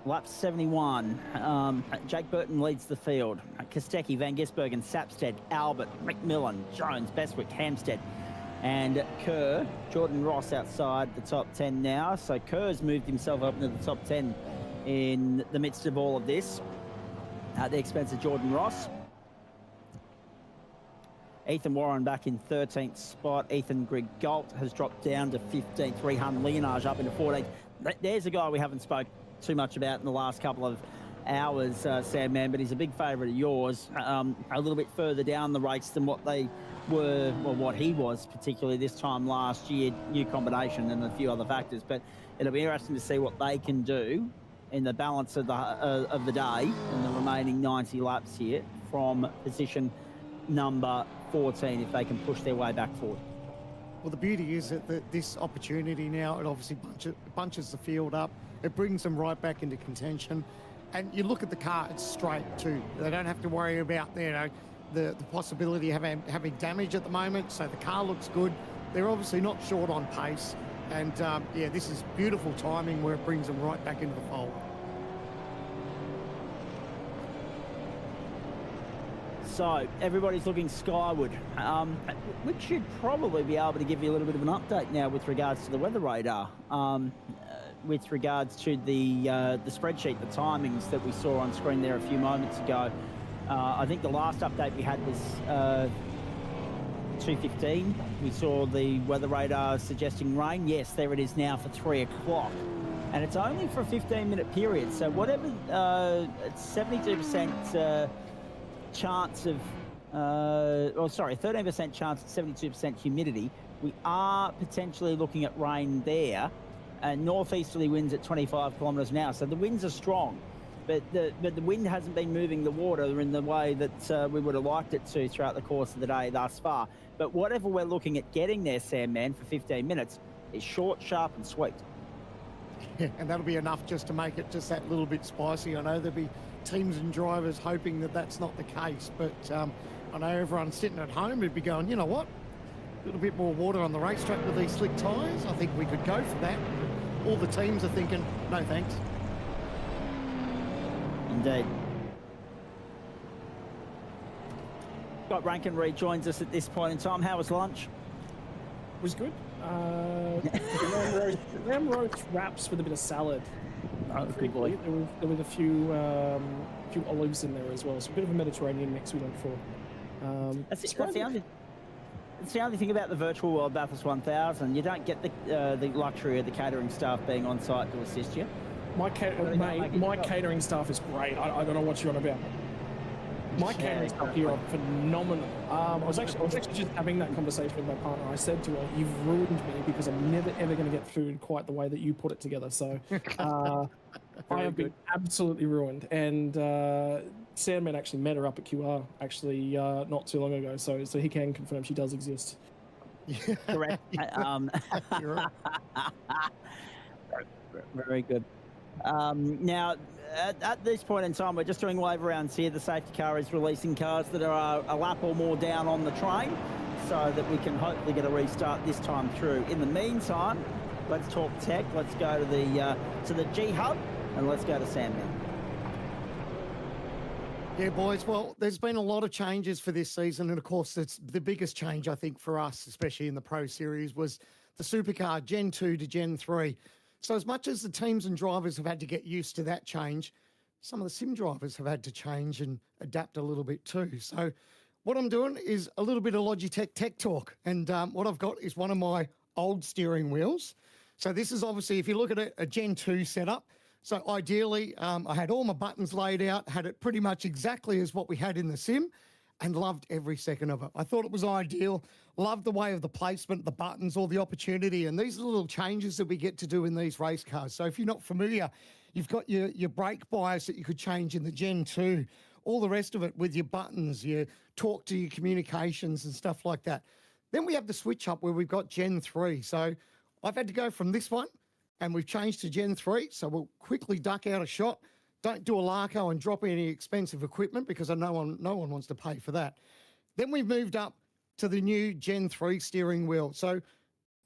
G: Lap 71. Jake Burton leads the field. Kostecki, Van Gisbergen, Sapstead, Albert, McMillan, Jones, Bestwick, Hampstead, and Kerr. Jordan Ross outside the top 10 now. So Kerr's moved himself up into the top 10 in the midst of all of this at the expense of Jordan Ross. Ethan Warren back in 13th spot. Ethan Grigalt has dropped down to 15th. Rehan Leonage up into 14th. There's a guy we haven't spoke too much about in the last couple of hours, Sandman, but he's a big favourite of yours. A little bit further down the race than what they were, or what he was, particularly this time last year. New combination and a few other factors, but it'll be interesting to see what they can do in the balance of the day and the remaining 90 laps here from position number 14, if they can push their way back forward.
F: Well, the beauty is that this opportunity now, it obviously bunches the field up. It brings them right back into contention. And you look at the car, it's straight too. They don't have to worry about, the possibility of having damage at the moment. So the car looks good. They're obviously not short on pace. And yeah, this is beautiful timing where it brings them right back into the fold.
G: So everybody's looking skyward. We should probably be able to give you a little bit of an update now with regards to the weather radar. With regards to the spreadsheet, the timings that we saw on screen there a few moments ago. I think the last update we had was 2:15. We saw the weather radar suggesting rain. Yes, there it is now for 3 o'clock. And it's only for a 15-minute period. So whatever, it's 72% chance of, 13% chance at 72% humidity. We are potentially looking at rain there. And northeasterly winds at 25 kilometres an hour. So the winds are strong. but the wind hasn't been moving the water in the way that we would have liked it to throughout the course of the day thus far. But whatever we're looking at getting there, Sam, man, for 15 minutes is short, sharp and sweet.
F: Yeah, and that'll be enough just to make it just that little bit spicy. I know there'll be teams and drivers hoping that that's not the case, but I know everyone sitting at home would be going, you know what, a little bit more water on the racetrack with these slick tyres. I think we could go for that. All the teams are thinking, no thanks.
G: Indeed. Scott Rankin rejoins us at this point in time. How was lunch?
E: Was good. Lamb roast wraps with a bit of salad.
G: Good boy.
E: There was a few olives in there as well. So a bit of a Mediterranean mix we went for.
G: That's the only thing about the virtual world Bathurst 1000. You don't get the luxury of the catering staff being on site to assist you.
E: My catering staff is great. I don't know what you're on about. My catering staff here are phenomenal. I was actually just having that conversation with my partner. I said to her, "You've ruined me because I'm never ever going to get food quite the way that you put it together." So I have been absolutely ruined. And Sandman actually met her up at QR actually not too long ago, so he can confirm she does exist.
G: Correct. Very good. Now, at this point in time, we're just doing wave rounds here. The safety car is releasing cars that are a lap or more down on the train so that we can hopefully get a restart this time through. In the meantime, let's talk tech. Let's go to the G Hub and let's go to Sam now.
F: Yeah, boys. Well, there's been a lot of changes for this season. And, of course, it's the biggest change, I think, for us, especially in the Pro Series, was the supercar Gen 2 to Gen 3. So as much as the teams and drivers have had to get used to that change, some of the sim drivers have had to change and adapt a little bit too. So what I'm doing is a little bit of Logitech tech talk. And what I've got is one of my old steering wheels. So this is obviously, if you look at it, a Gen 2 setup. So ideally, I had all my buttons laid out, had it pretty much exactly as what we had in the sim, and loved every second of it. I thought it was ideal. Loved the way of the placement, the buttons, all the opportunity, and these little changes that we get to do in these race cars. So if you're not familiar, you've got your brake bias that you could change in the Gen 2, all the rest of it with your buttons, your talk to your communications and stuff like that. Then we have the switch up where we've got Gen 3. So I've had to go from this one, and we've changed to Gen 3. So we'll quickly duck out a shot. Don't do a Larco and drop any expensive equipment because no one wants to pay for that. Then we've moved up to the new Gen 3 steering wheel. So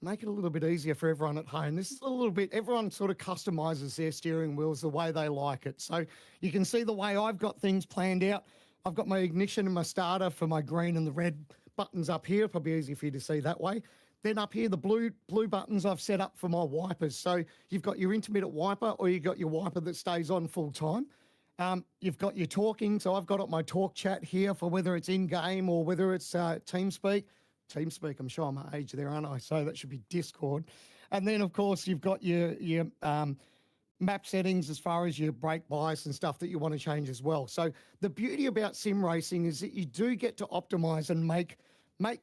F: make it a little bit easier for everyone at home. This is a little bit, everyone sort of customizes their steering wheels the way they like it. So you can see the way I've got things planned out. I've got my ignition and my starter for my green and the red buttons up here. Probably easy for you to see that way. Then up here, the blue buttons I've set up for my wipers. So you've got your intermittent wiper or you've got your wiper that stays on full time. You've got your talking. So I've got up my talk chat here for whether it's in-game or whether it's TeamSpeak. TeamSpeak, I'm sure I'm at age there, aren't I? So that should be Discord. And then, of course, you've got your map settings as far as your brake bias and stuff that you want to change as well. So the beauty about sim racing is that you do get to optimize and make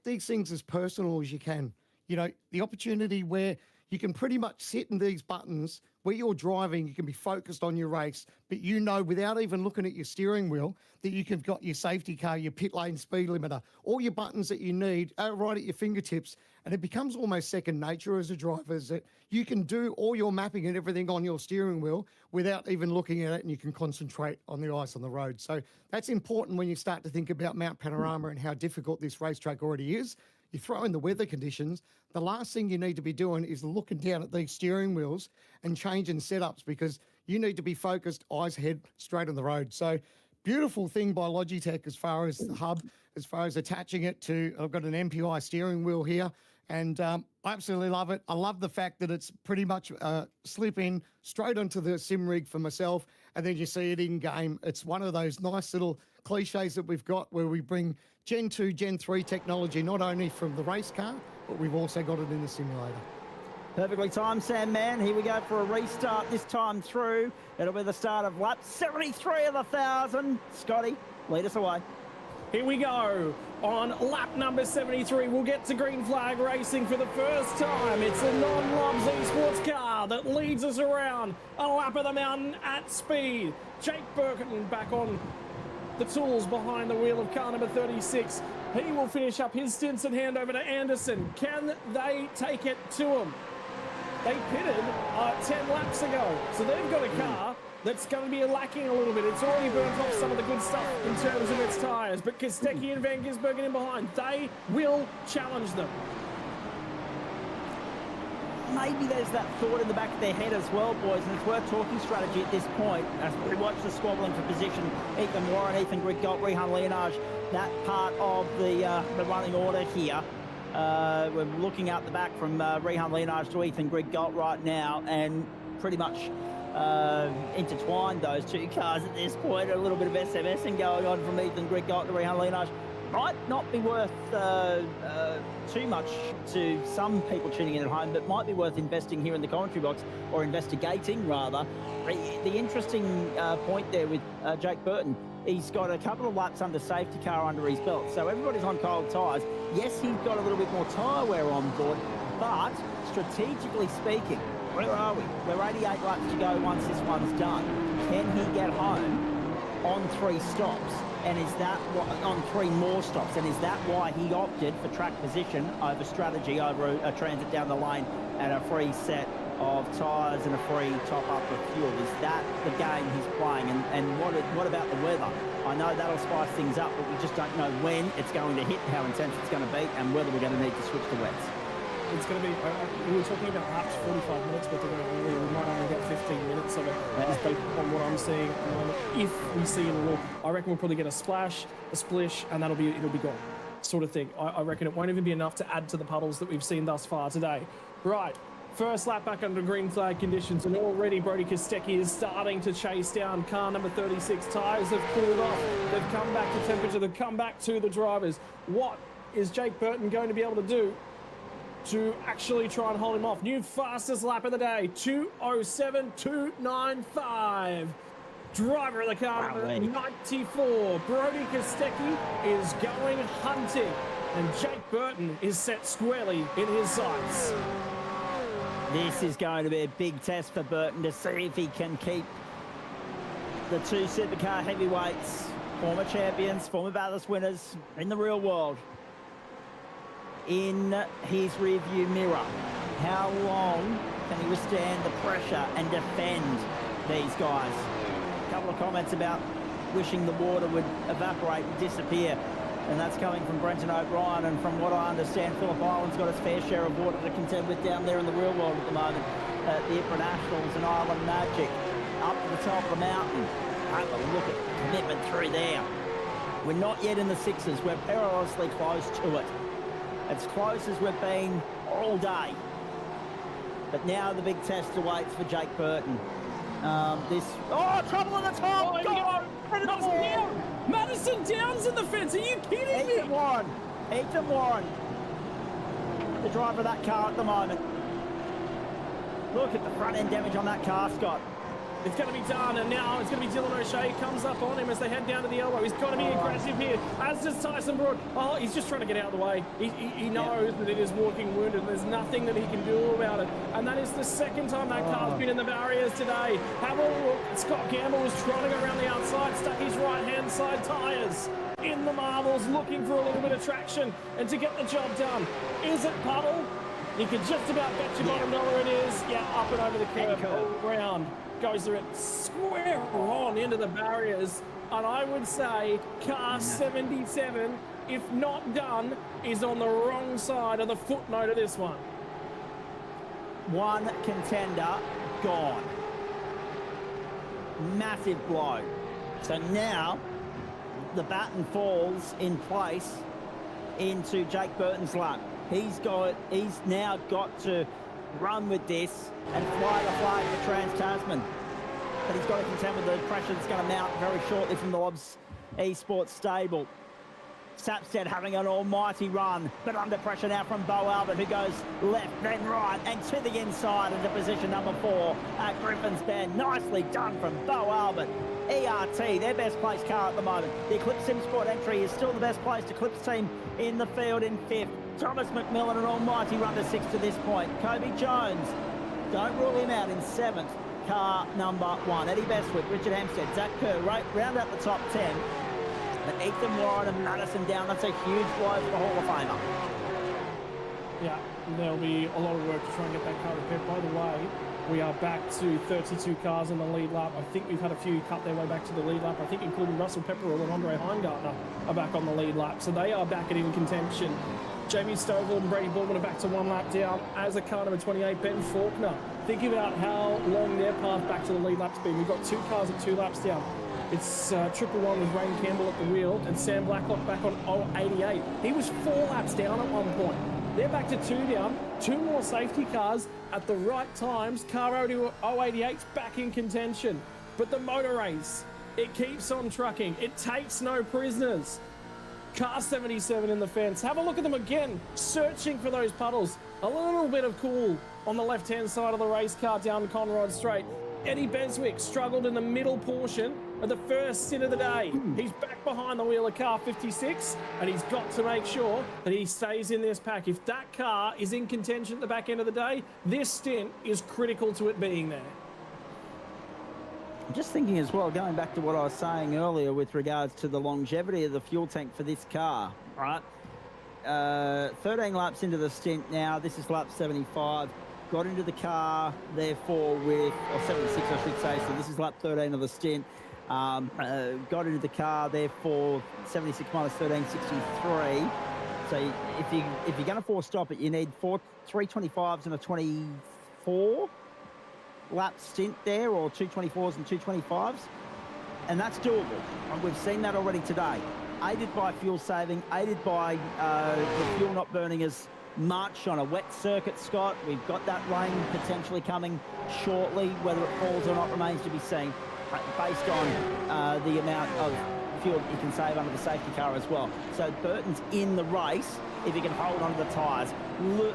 F: these things as personal as you can. You know, the opportunity where you can pretty much sit in these buttons where you're driving, you can be focused on your race, but you know without even looking at your steering wheel that you've got your safety car, your pit lane speed limiter, all your buttons that you need are right at your fingertips. And it becomes almost second nature as a driver, is that you can do all your mapping and everything on your steering wheel without even looking at it, and you can concentrate on the ice on the road. So that's important when you start to think about Mount Panorama and how difficult this racetrack already is. You throw in the weather conditions, the last thing you need to be doing is looking down at these steering wheels and changing setups because you need to be focused, eyes ahead, straight on the road. So beautiful thing by Logitech as far as the hub, as far as attaching it to, I've got an MPI steering wheel here, and I absolutely love it. I love the fact that it's pretty much slip in straight onto the sim rig for myself, and then you see it in game. It's one of those nice little cliches that we've got where we bring Gen 2, Gen 3 technology, not only from the race car, but we've also got it in the simulator.
G: Perfectly timed, Sam, man. Here we go for a restart this time through. It'll be the start of lap 73 of 1,000. Scotty, lead us away.
E: Here we go. On lap number 73, we'll get to green flag racing for the first time. It's a non-Lobs esports car car that leads us around a lap of the mountain at speed. Jake Burton back on the tools behind the wheel of car number 36. He will finish up his stints and hand over to Anderson. Can they take it to him? They pitted 10 laps ago, so they've got a car that's going to be lacking a little bit. It's already burnt off some of the good stuff in terms of its tyres, but Kostecki and Van Gisbergen in behind, they will challenge them.
G: Maybe there's that thought in the back of their head as well, boys, and it's worth talking strategy at this point. As we watch the squabbling for position, Ethan Warren, Ethan Grigott, Rehan Leonage, that part of the running order here. We're looking out the back from Rehan Leonage to Ethan Grigott right now, and pretty much intertwined those two cars at this point. A little bit of SMSing going on from Ethan Grigott to Rehan Leonage. Might not be worth too much to some people tuning in at home, but might be worth investing here in the commentary box, or investigating rather. The interesting point there with Jake Burton, he's got a couple of laps under safety car under his belt, so everybody's on cold tyres. Yes, he's got a little bit more tyre wear on board, but strategically speaking, where are we? We're 88 laps to go once this one's done. Can he get home on 3 stops? And is that on 3 more stops? And is that why he opted for track position over strategy, over a transit down the lane and a free set of tyres and a free top up of fuel? Is that the game he's playing? And what about the weather? I know that'll spice things up, but we just don't know when it's going to hit, how intense it's going to be, and whether we're going to need to switch to wets.
E: It's going to be, we were talking about laps 45 minutes, but we might only get 15 minutes of it, just based on what I'm seeing at the moment. If we see a little, I reckon we'll probably get a splash, a splish, and it'll be gone, sort of thing. I reckon it won't even be enough to add to the puddles that we've seen thus far today. Right, first lap back under green flag conditions, and already Brody Kostecki is starting to chase down car number 36. Tyres have cooled off, they've come back to temperature, they've come back to the drivers. What is Jake Burton going to be able to do to actually try and hold him off? New fastest lap of the day, 2:07.295. Driver of the car, 94, Brody Kostecki, is going hunting, and Jake Burton is set squarely in his sights.
G: This is going to be a big test for Burton to see if he can keep the 2 supercar heavyweights, former champions, former Bathurst winners in the real world, in his rearview mirror. How long can he withstand the pressure and defend these guys? A couple of comments about wishing the water would evaporate and disappear, and that's coming from Brenton O'Brien, and from what I understand, Phillip Island's got its fair share of water to contend with down there in the real world at the moment. The Internationals and Island Magic up to the top of the mountain. Have a look at the commitment through there. We're not yet in the 6s. We're perilously close to it. As close as we've been all day. But now the big test awaits for Jake Burton. Trouble on the top!
E: Oh, God! Madison Downs in the fence, are you kidding me?
G: Ethan Warren, the driver of that car at the moment. Look at the front end damage on that car, Scott.
E: It's going to be done, and now it's going to be Dylan O'Shea. Comes up on him as they head down to the elbow. He's got to be aggressive here, as does Tyson Brook. Oh, he's just trying to get out of the way. He knows that it is walking wounded. There's nothing that he can do about it. And that is the second time that car's been in the barriers today. Have a look. Scott Gamble was trotting around the outside, stuck his right-hand side tyres in the marbles, looking for a little bit of traction and to get the job done. Is it puddle? You can just about bet your bottom dollar it is. Yeah, up and over the curve, all round. Goes there at square on into the barriers, and I would say car 77, if not done, is on the wrong side of the footnote of this one.
G: One contender gone. Massive blow. So now the baton falls in place into Jake Burton's lap. He's now got to run with this and fly the flag for Trans-Tasman. But he's got to contend with the pressure that's going to mount very shortly from the Lobs Esports stable. Sapstead having an almighty run, but under pressure now from Bo Albert, who goes left, then right, and to the inside into position number 4 at Griffin's Bend. Nicely done from Bo Albert. ERT, their best placed car at the moment. The Eclipse SimSport entry is still the best placed Eclipse team in the field in 5th. Thomas McMillan, an almighty run to 6th to this point. Kobe Jones Don't rule him out in 7th. Car number 1. Eddie Bestwick, Richard Hampstead, Zach Kerr, right round out the top 10. But Ethan Warren and Madison down. That's a huge blow for the Hall of Famer.
E: Yeah, there'll be a lot of work to try and get that car repaired. By the way, we are back to 32 cars in the lead lap. I think we've had a few cut their way back to the lead lap. I think including Russell Pepperell and Andre Heingartner are back on the lead lap. So they are back and in contention. Jamie Stovall and Brady Baldwin are back to 1 lap down, as a car number 28, Ben Faulkner. Think about how long their path back to the lead lap's been. We've got 2 cars at 2 laps down. It's triple one with Rain Campbell at the wheel and Sam Blacklock back on 088. He was 4 laps down at one point. They're back to 2 down, 2 more safety cars at the right times. Car 088's back in contention. But the motor race, it keeps on trucking. It takes no prisoners. Car 77 in the fence. Have a look at them again, searching for those puddles. A little bit of cool on the left-hand side of the race car down Conrod Straight. Eddie Beswick struggled in the middle portion of the first stint of the day. He's back behind the wheel of car 56, and he's got to make sure that he stays in this pack. If that car is in contention at the back end of the day, this stint is critical to it being there.
G: I'm just thinking as well, going back to what I was saying earlier with regards to the longevity of the fuel tank for this car, right? 13 laps into the stint now. This is lap 75. Got into the car, therefore, with, or 76, I should say. So this is lap 13 of the stint. Got into the car, therefore, 76 minus 13, 63. So if you're going to force stop it, you need 325s and a 24 lap stint there, or 224s and 225s, and that's doable. And we've seen that already today. Aided by fuel saving, aided by the fuel not burning as much on a wet circuit, Scott. We've got that rain potentially coming shortly. Whether it falls or not remains to be seen, based on the amount of fuel that you can save under the safety car as well. So Burton's in the race if he can hold on to the tyres.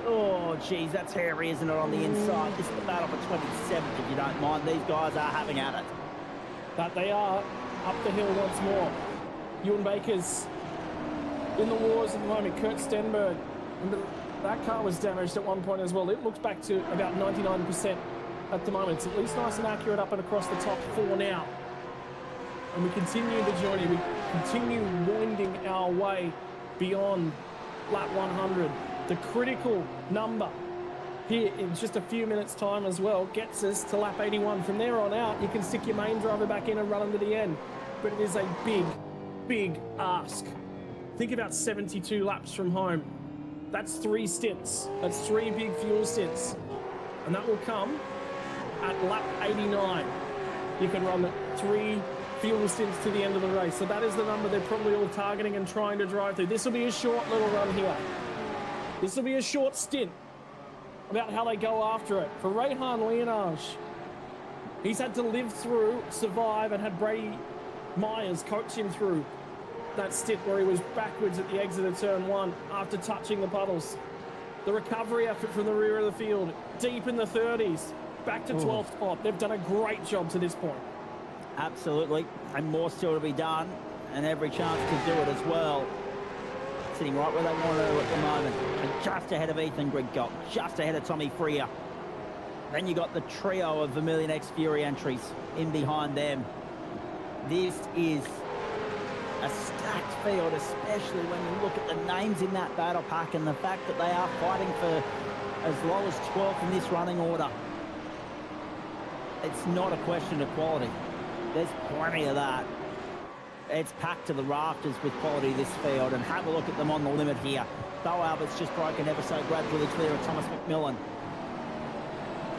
G: Oh, geez, that's hairy, isn't it, on the inside? This is the battle for 27th, if you don't mind. These guys are having at it.
E: But they are up the hill once more. Ewan Baker's in the wars at the moment. Kurt Stenberg. That car was damaged at one point as well. It looks back to about 99% at the moment. It's at least nice and accurate up and across the top 4 now. And we continue the journey. We continue winding our way beyond lap 100. The critical number here in just a few minutes' time as well gets us to lap 81. From there on out, you can stick your main driver back in and run them to the end. But it is a big, big ask. Think about 72 laps from home. That's 3 stints. That's 3 big fuel stints. And that will come at lap 89. You can run 3 fuel stints to the end of the race. So that is the number they're probably all targeting and trying to drive through. This will be a short little run here. This will be a short stint about how they go after it. For Rehan Leonage, he's had to live through, survive, and had Brady Myers coach him through that stint where he was backwards at the exit of turn 1 after touching the puddles. The recovery effort from the rear of the field, deep in the 30s, back to 12th spot. They've done a great job to this point.
G: Absolutely, and more still to be done, and every chance to do it as well. Sitting right where they want to at the moment, and just ahead of Ethan Grigott, just ahead of Tommy Freer. Then you got the trio of Vermilion X Fury entries in behind them. This is a stacked field, especially when you look at the names in that battle pack and the fact that they are fighting for as low as 12th in this running order. It's not a question of quality. There's plenty of that. It's packed to the rafters with quality, this field, and have a look at them on the limit here. Bo Albert's just broken ever so gradually clear of Thomas McMillan.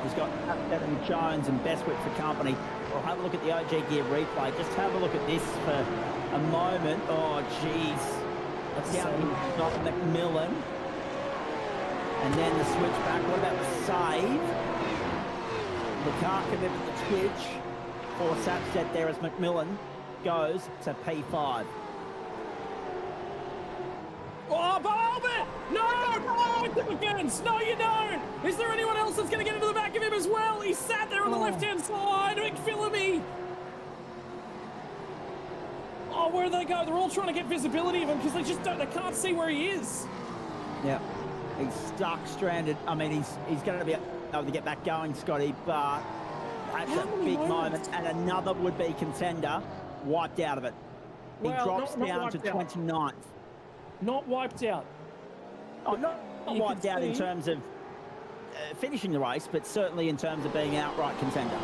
G: He's got Adam Jones and Bestwick for company. We'll have a look at the OG Gear replay. Just have a look at this for a moment. Oh, jeez. That's down to McMillan. And then the switch back. What about the save? The car committed the twitch for Sapstead there as McMillan goes to P5.
E: Oh, Bo Albert! No! Against. No, you don't! Is there anyone else that's going to get into the back of him as well? He sat there on the left-hand side. McPhillamy. Oh, where do they go? They're all trying to get visibility of him because they can't see where he is.
G: Yeah. He's stuck, stranded. I mean, he's going to be able to get back going, Scotty, but that's
E: How
G: a
E: many
G: big
E: moments?
G: moment, and another would-be contender wiped out of it. He
E: Well,
G: drops
E: not
G: down to
E: wiped out.
G: 29th.
E: Not wiped out.
G: Oh, not
E: You
G: wiped
E: can
G: out in
E: see-
G: terms of finishing the race, but certainly in terms of being outright contender.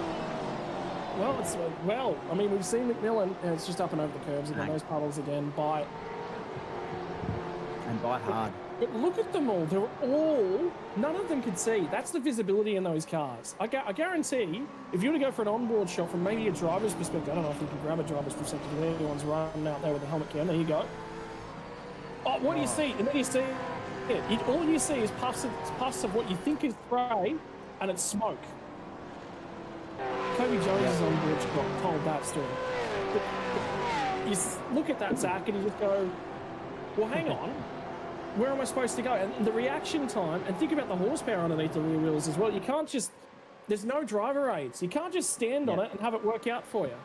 E: Well, I mean, we've seen McMillan, and it's just up and over the curves again, those puddles again, bite.
G: And bite hard.
E: But look at them all. None of them could see. That's the visibility in those cars. I guarantee, if you were to go for an onboard shot from maybe a driver's perspective, I don't know if you can grab a driver's perspective if anyone's running out there with a helmet cam. There you go. Oh, what do you see? And then you see it. All you see is puffs of what you think is spray, and it's smoke. Kobe Jones' onboard shot told that story. But you look at that, Zach, and you just go, well, hang on. Where am I supposed to go? And the reaction time, and think about the horsepower underneath the rear wheels as well. You can't just, there's no driver aids. You can't just stand on it and have it work out for you.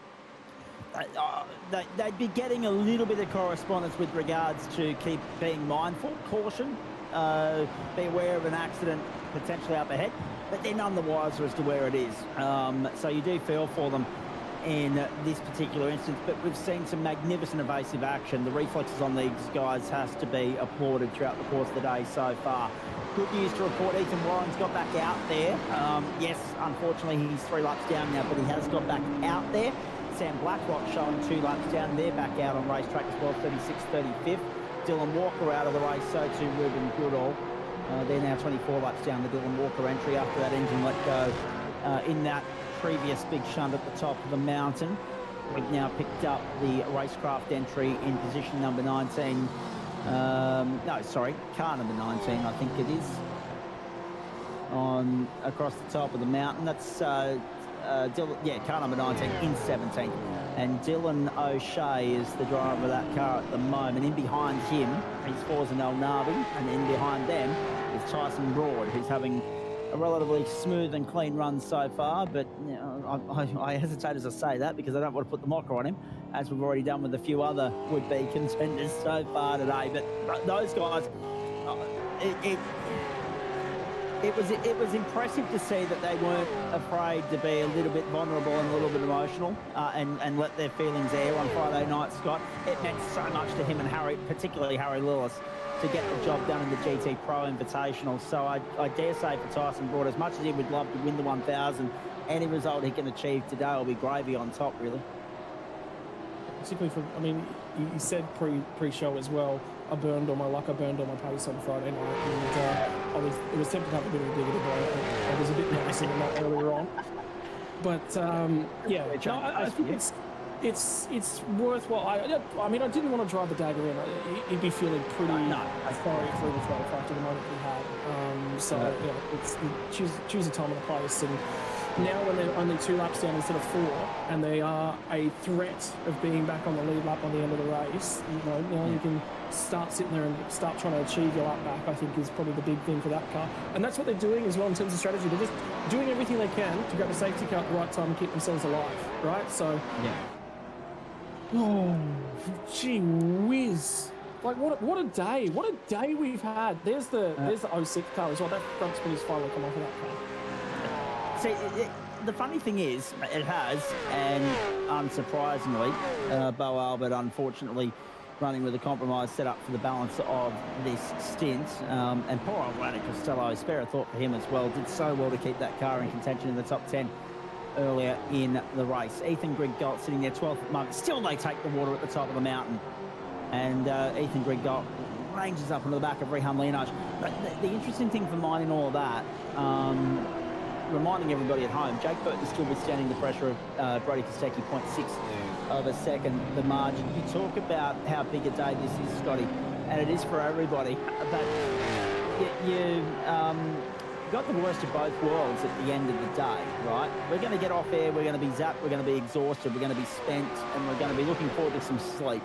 G: They'd be getting a little bit of correspondence with regards to keep being mindful, caution, be aware of an accident potentially up ahead, but they're none the wiser as to where it is. So you do feel for them in this particular instance, but we've seen some magnificent evasive action. The reflexes on these guys has to be applauded throughout the course of the day so far. Good news to report, Ethan Warren's got back out there. Yes, unfortunately he's 3 laps down now, but he has got back out there. Sam Blackrock showing 2 laps down. They're back out on racetrack as well, 36th, 35th. Dylan Walker out of the race, so too Ruben Goodall. They're now 24 laps down the Dylan Walker entry after that engine let go in that previous big shunt at the top of the mountain. We've now picked up the racecraft entry in position number 19. No, sorry, car number 19, I think it is. On across the top of the mountain. That's Dylan, car number 19 in 17th. And Dylan O'Shea is the driver of that car at the moment. In behind him is Forza El Navi, and in behind them is Tyson Broad, who's having a relatively smooth and clean run so far, but you know, I hesitate as I say that because I don't want to put the mocker on him, as we've already done with a few other would-be contenders so far today. But those guys, it was impressive to see that they weren't afraid to be a little bit vulnerable and a little bit emotional and let their feelings air on Friday night, Scott. It meant so much to him and Harry, particularly Harry Lillis, to get the job done in the GT Pro Invitational. So I dare say for Tyson Broad, as much as he would love to win the 1,000, any result he can achieve today will be gravy on top, really.
E: Particularly for, I mean, he said pre-show as well, I burned all my luck, I burned all my pace on Friday night, and it was tempted to have a bit of a dig at the blow. I was a bit nicer than that earlier on. But, I think it's worthwhile. I mean, I didn't want to drive the Dagger in. He'd be feeling pretty sorry for himself after the moment he had. It's choose a time and a place. And now when they're only 2 laps down instead of 4, and they are a threat of being back on the lead lap by the end of the race, now you can start sitting there and start trying to achieve your lap back, I think is probably the big thing for that car. And that's what they're doing as well in terms of strategy. They're just doing everything they can to grab a safety car at the right time and keep themselves alive, right? So... Oh, gee whiz. Like, what a day. What a day we've had. There's the 06 car as well. That front spin is finally come off of that car.
G: See, the funny thing is, it has, and unsurprisingly, Bo Albert, unfortunately, running with a compromise set up for the balance of this stint. And poor old Randy Costello, spare a thought for him as well, did so well to keep that car in contention in the top 10 earlier in the race. Ethan Griggolt sitting there 12th at the moment. Still they take the water at the top of the mountain. And Ethan Griggolt ranges up into the back of Rehan Leonage. But the interesting thing for mine in all of that, reminding everybody at home, Jake Burton is still withstanding the pressure of Brody Kostecki, 0.6 of a second, the margin. You talk about how big a day this is, Scotty, and it is for everybody. But you got the worst of both worlds at the end of the day, right? We're going to get off air, we're going to be zapped, we're going to be exhausted, we're going to be spent, and we're going to be looking forward to some sleep.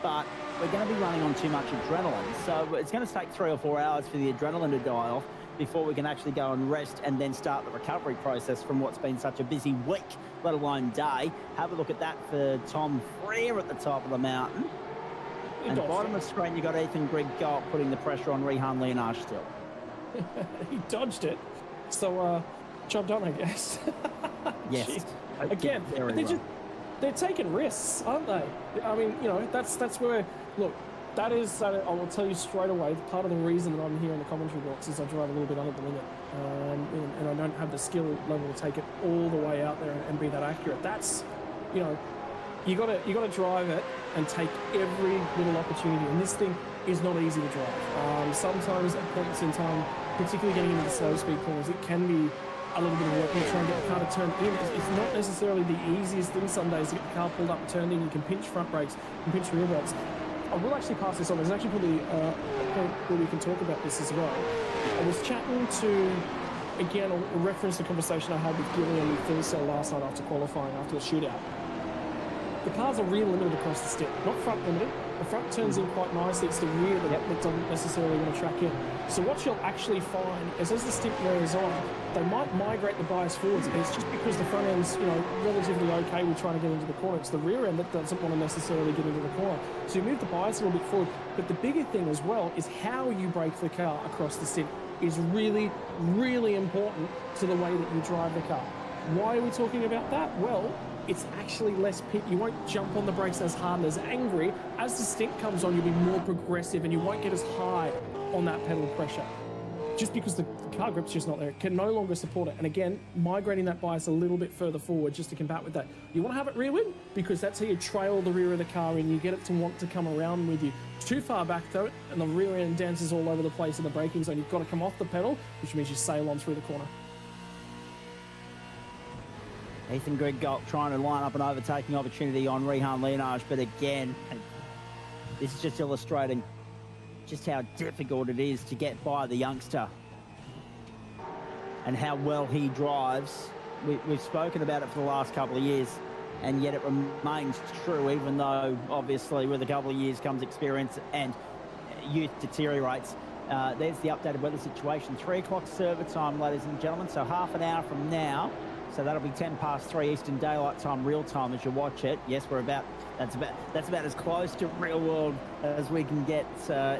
G: But we're going to be running on too much adrenaline. So it's going to take 3 or 4 hours for the adrenaline to die off before we can actually go and rest and then start the recovery process from what's been such a busy week, let alone day. Have a look at that for Tom Freer at the top of the mountain. And bottom of the screen, you've got Ethan Griggolt putting the pressure on Rehan Leonage still.
E: He dodged it. So, job done, I guess.
G: Yes.
E: Jeez.
G: I did
E: Again,
G: very
E: they're
G: well.
E: just they're taking risks, aren't they? I mean, you know, that's where look. That is, I will tell you straight away, part of the reason that I'm here in the commentary box is I drive a little bit under the limit, and I don't have the skill level to take it all the way out there and be that accurate. That's, you know, you gotta drive it and take every little opportunity, and this thing is not easy to drive. Sometimes at points in time, particularly getting into the slow speed corners, it can be a little bit of work to try and get the car to turn in. It's not necessarily the easiest thing some days to get the car pulled up and turned in. You can pinch front brakes, you can pinch rear brakes. I will actually pass this on. There's actually probably a point where we can talk about this as well. I was chatting to, again, a reference to the conversation I had with Gillian and Phil Cell last night after qualifying, after the shootout. The cars are rear limited across the stick, not front limited. The front turns in quite nicely. It's the rear that doesn't necessarily want to track in. So what you'll actually find is as the stick wears on, they might migrate the bias forwards. And it's just because the front end's, you know, relatively okay with trying to get into the corner. It's the rear end that doesn't want to necessarily get into the corner. So you move the bias a little bit forward. But the bigger thing as well is how you brake the car across the stick is really, really important to the way that you drive the car. Why are we talking about that? Well, it's actually less pit. You won't jump on the brakes as hard and as angry. As the stick comes on, you'll be more progressive and you won't get as high on that pedal pressure. Just because the car grip's just not there. It can no longer support it. And again, migrating that bias a little bit further forward just to combat with that. You want to have it rear wind because that's how you trail the rear of the car and you get it to want to come around with you. Too far back though, and the rear end dances all over the place in the braking zone. You've got to come off the pedal, which means you sail on through the corner.
G: Ethan Greg-Galt trying to line up an overtaking opportunity on Rehan Lienage, but again, this is just illustrating just how difficult it is to get by the youngster and how well he drives. We've spoken about it for the last couple of years, and yet it remains true, even though obviously with a couple of years comes experience and youth deteriorates. There's the updated weather situation. 3 o'clock server time, ladies and gentlemen, so half an hour from now. So that'll be 10 past 3 Eastern Daylight Time, real time as you watch it. Yes, that's about as close to real world as we can get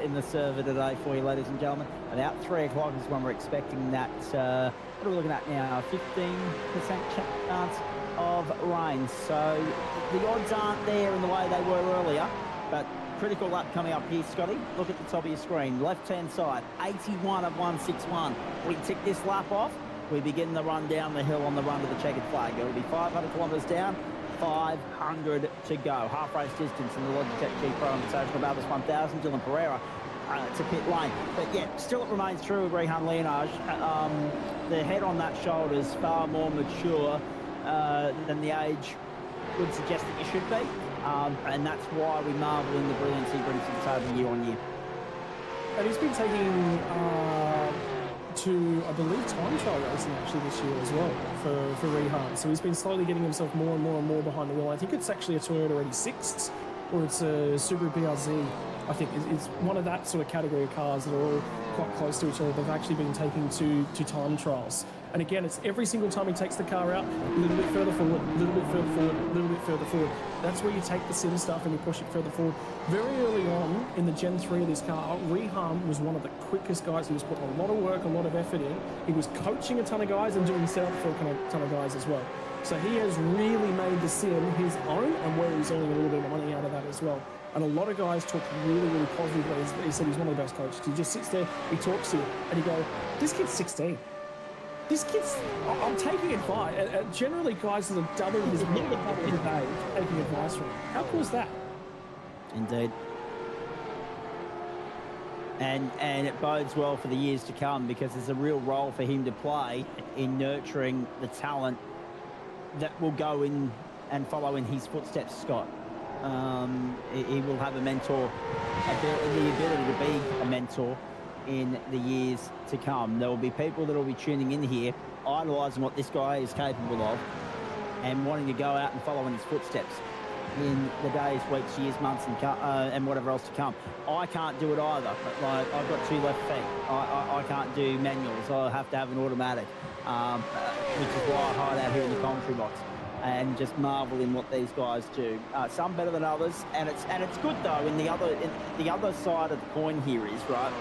G: in the server today for you, ladies and gentlemen. About 3 o'clock is when we're expecting that. What are we looking at now? 15% chance of rain. So the odds aren't there in the way they were earlier, but critical lap coming up here, Scotty. Look at the top of your screen, left-hand side, 81 of 161. We tick this lap off. We begin the run down the hill on the run to the checkered flag. It'll be 500 kilometres down, 500 to go. Half race distance in the Logitech G Pro Invitational Bathurst 1000. Dylan Pereira to pit lane. But yeah, still it remains true with Rehan Lienage. The head on that shoulder is far more mature than the age would suggest that you should be. And that's why we marvel in the brilliance he brings to the table year on year.
E: And he's been taking to, I believe, time trial racing actually this year as well for Rehan. So he's been slowly getting himself more and more and more behind the wheel. I think it's actually a Toyota 86 or it's a Subaru BRZ. I think it's one of that sort of category of cars that are all quite close to each other. They've actually been taking to time trials. And again, it's every single time he takes the car out, a little bit further forward, a little bit further forward, a little bit further forward. That's where you take the sim stuff and you push it further forward. Very early on in the Gen 3 of this car, Rehan was one of the quickest guys. He was putting a lot of work, a lot of effort in. He was coaching a ton of guys and doing setup for a ton of guys as well. So he has really made the sim his own, and where he's earning a little bit of money out of that as well. And a lot of guys talk really, really positively. He said he's one of the best coaches. He just sits there, he talks to you, and you go, this kid's 16. This kid's, I'm taking advice. Generally, guys that are double his middle double his age, taking advice from him. How cool is that?
G: Indeed. And it bodes well for the years to come because there's a real role for him to play in nurturing the talent that will go in and follow in his footsteps, Scott. He will have a mentor, the ability to be a mentor in the years to come. There will be people that will be tuning in here, idolising what this guy is capable of and wanting to go out and follow in his footsteps in the days, weeks, years, months and whatever else to come. I can't do it either. Like, I've got 2 left feet. I can't do manuals. I have to have an automatic, which is why I hide out here in the commentary box and just marvel in what these guys do. Some better than others, and it's good though. The other side of the coin here is, right,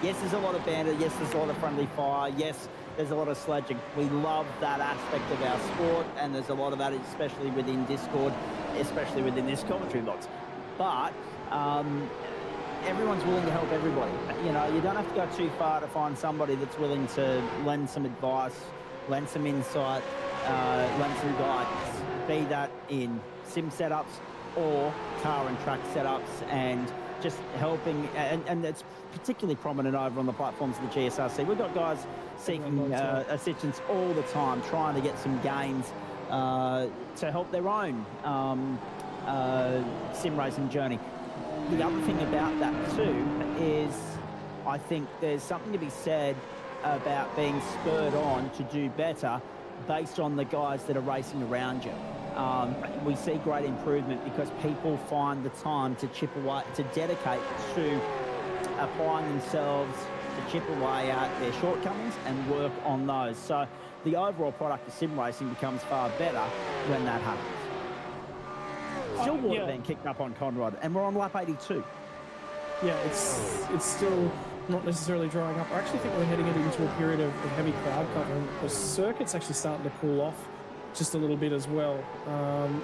G: yes, there's a lot of banter. Yes, there's a lot of friendly fire. Yes, there's a lot of sledging. We love that aspect of our sport, and there's a lot of that, especially within Discord, especially within this commentary box. But everyone's willing to help everybody. You know, you don't have to go too far to find somebody that's willing to lend some advice, lend some insight, lend some guidance, be that in sim setups or car and track setups, and just helping, and it's particularly prominent over on the platforms of the GSRC. We've got guys seeking assistance all the time, trying to get some gains to help their own sim racing journey. The other thing about that too is I think there's something to be said about being spurred on to do better based on the guys that are racing around you. We see great improvement because people find the time to chip away, to dedicate to applying themselves to chip away at their shortcomings and work on those. So the overall product of sim racing becomes far better when that happens. Still water being kicked up on Conrad, and we're on lap 82.
E: Yeah, it's still not necessarily drying up. I actually think we're heading into a period of heavy cloud cover, and the circuit's actually starting to cool off just a little bit as well.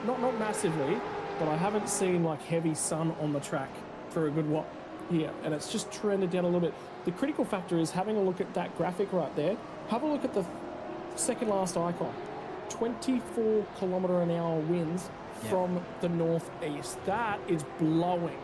E: Not massively, but I haven't seen like heavy sun on the track for a good while here, and it's just trended down a little bit. The critical factor is having a look at that graphic right there. Have a look at the second last icon. 24 km/h winds from the northeast. That is blowing,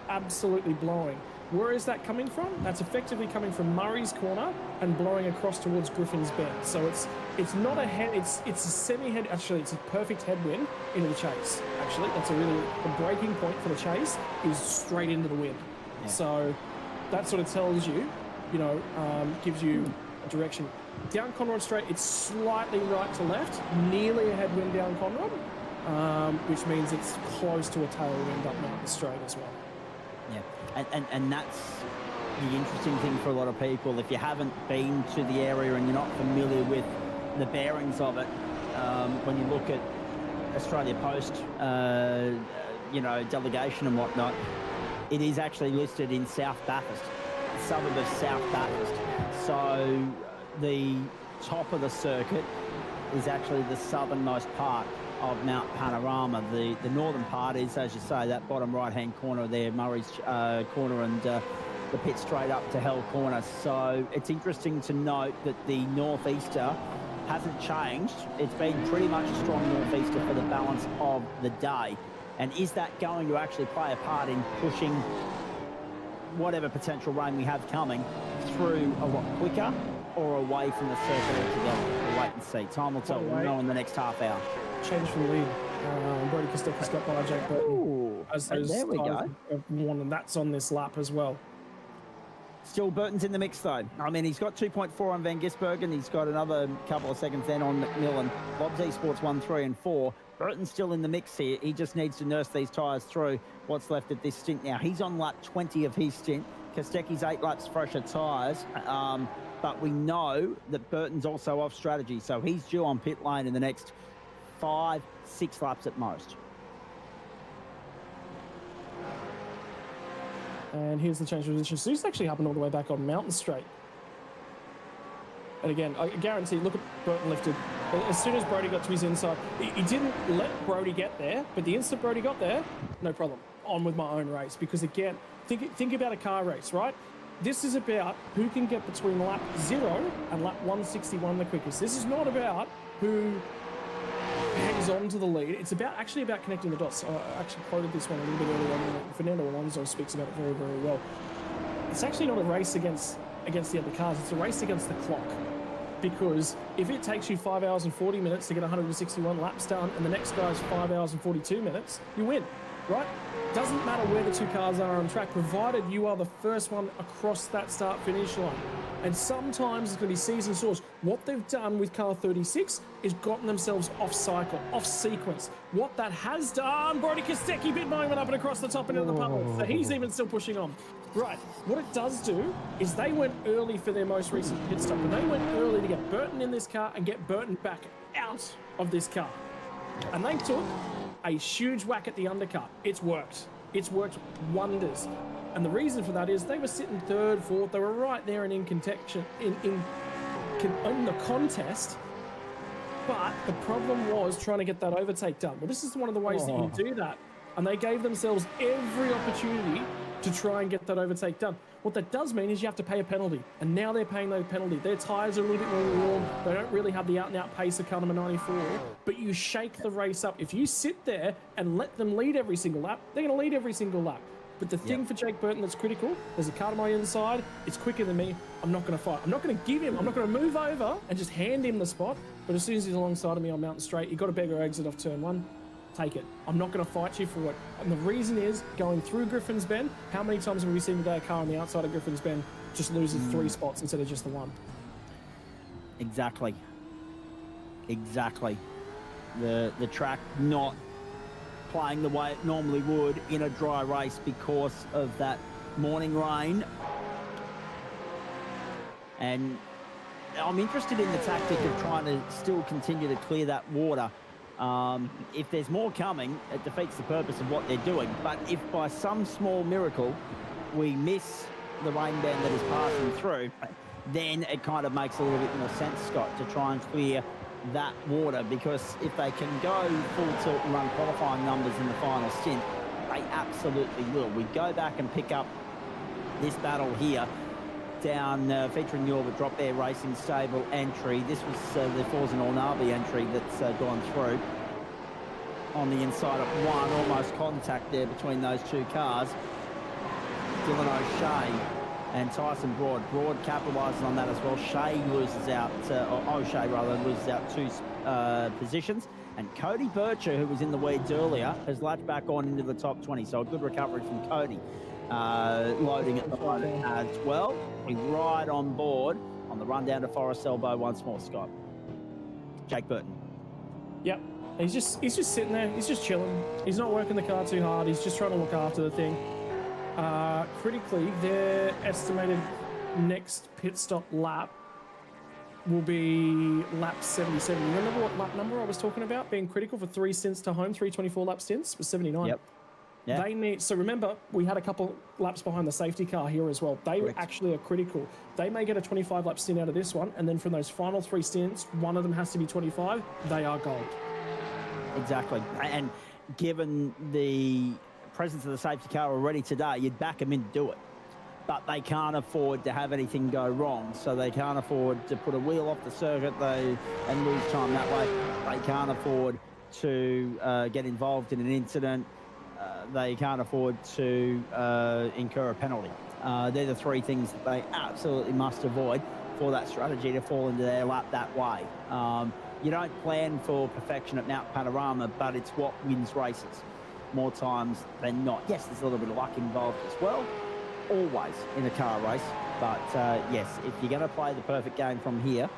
E: absolutely blowing. Where is that coming from? That's effectively coming from Murray's Corner and blowing across towards Griffin's Bend. So it's not a head, it's a semi-head, actually it's a perfect headwind into the chase. Actually, that's a breaking point for the chase is straight into the wind. Yeah. So that sort of tells you, gives you a direction. Down Conrad Straight, it's slightly right to left, nearly a headwind down Conrad, which means it's close to a tailwind up Mountain Straight as well.
G: Yeah, and that's the interesting thing for a lot of people. If you haven't been to the area and you're not familiar with the bearings of it, when you look at Australia Post, delegation and whatnot, it is actually listed in South Bathurst, the suburb of South Bathurst. So the top of the circuit is actually the southernmost part of Mount Panorama. The northern part is, as you say, that bottom right-hand corner there, Murray's corner, and the pit straight up to Hell Corner. So it's interesting to note that the northeaster hasn't changed. It's been pretty much a strong northeaster for the balance of the day. And is that going to actually play a part in pushing whatever potential rain we have coming through a lot quicker or away from the circuit altogether? We'll wait and see. Time will tell. We'll know in the next half hour.
E: Change from the lead. Brody Kostecki's got by Jake Burton.
G: There we go.
E: And that's on this lap as well.
G: Still Burton's in the mix though. I mean, he's got 2.4 on Van Gisbergen. He's got another couple of seconds then on McMillan. Lobbs Esports 1, 3 and 4. Burton's still in the mix here. He just needs to nurse these tyres through what's left of this stint now. He's on lap 20 of his stint. Kostecki's 8 laps fresher tyres. But we know that Burton's also off strategy. So he's due on pit lane in the next 5-6 laps at most.
E: And here's the change of position. So this actually happened all the way back on Mountain Straight. And again, I guarantee, look at Burton lifted. As soon as Brody got to his inside, he didn't let Brody get there, but the instant Brody got there, no problem. On with my own race. Because again, think about a car race, right? This is about who can get between lap 0 and lap 161 the quickest. This is not about who hangs on to the lead. It's actually about connecting the dots. I actually quoted this one a little bit earlier on. Fernando Alonso speaks about it very, very well. It's actually not a race against the other cars. It's a race against the clock. Because if it takes you 5 hours and 40 minutes to get 161 laps done and the next guy's 5 hours and 42 minutes, you win, right? Doesn't matter where the two cars are on track, provided you are the first one across that start-finish line. And sometimes it's going to be season source. What they've done with car 36 is gotten themselves off cycle, off sequence. What that has done, Brody Kostecki bit mine went up and across the top end of the puddle. So he's even still pushing on. Right, what it does do is they went early for their most recent pit stop, and they went early to get Burton in this car and get Burton back out of this car. And they took a huge whack at the undercut. It's worked. It's worked wonders. And the reason for that is they were sitting third, fourth. They were right there and in contention, in in the contest. But the problem was trying to get that overtake done. Well, this is one of the ways that you do that. And they gave themselves every opportunity to try and get that overtake done. What that does mean is you have to pay a penalty. And now they're paying that penalty. Their tyres are a little bit more warm. They don't really have the out-and-out pace of car number 94. But you shake the race up. If you sit there and let them lead every single lap, they're going to lead every single lap. But the thing for Jake Burton that's critical, there's a car to my inside, it's quicker than me, I'm not going to fight. I'm not going to give him, I'm not going to move over and just hand him the spot. But as soon as he's alongside of me on Mountain Straight, you've got a beggar exit off turn 1, take it. I'm not going to fight you for it. And the reason is, going through Griffin's Bend, how many times have we seen today a car on the outside of Griffin's Bend just loses 3 spots instead of just the 1?
G: Exactly. Exactly. The track not playing the way it normally would in a dry race because of that morning rain. And I'm interested in the tactic of trying to still continue to clear that water. If there's more coming, it defeats the purpose of what they're doing. But if by some small miracle we miss the rain band that is passing through, then it kind of makes a little bit more sense, Scott, to try and clear that water, because if they can go full tilt and run qualifying numbers in the final stint, they absolutely will. We go back and pick up this battle here down featuring the Orbit Drop Air Racing Stable entry. This was the Forza Ornabi entry that's gone through on the inside of 1, almost contact there between those 2 cars. Dylan O'Shea and Tyson Broad. Broad capitalises on that as well. Shea loses out, or O'Shea rather, loses out 2 positions. And Cody Bircher, who was in the weeds earlier, has latched back on into the top 20. So a good recovery from Cody. Loading at the moment as well. We ride on board on the run down to Forest Elbow once more, Scott. Jake Burton.
E: Yep. He's just sitting there. He's just chilling. He's not working the car too hard. He's just trying to look after the thing. Critically, their estimated next pit stop lap will be lap 77. You remember what lap number I was talking about being critical for 3 stints to home, 324 lap stints? Was 79.
G: Yep. Yeah.
E: They need, so remember, we had a couple laps behind the safety car here as well. They actually are critical. They may get a 25 lap stint out of this one, and then from those final 3 stints, one of them has to be 25. They are gold.
G: Exactly. And given the presence of the safety car already today, you'd back them in to do it. But they can't afford to have anything go wrong, so they can't afford to put a wheel off the circuit and lose time that way. They can't afford to get involved in an incident. They can't afford to incur a penalty. They're the 3 things that they absolutely must avoid for that strategy to fall into their lap that way. You don't plan for perfection at Mount Panorama, but it's what wins races more times than not. Yes, there's a little bit of luck involved as well, always in a car race. But yes, if you're going to play the perfect game from here,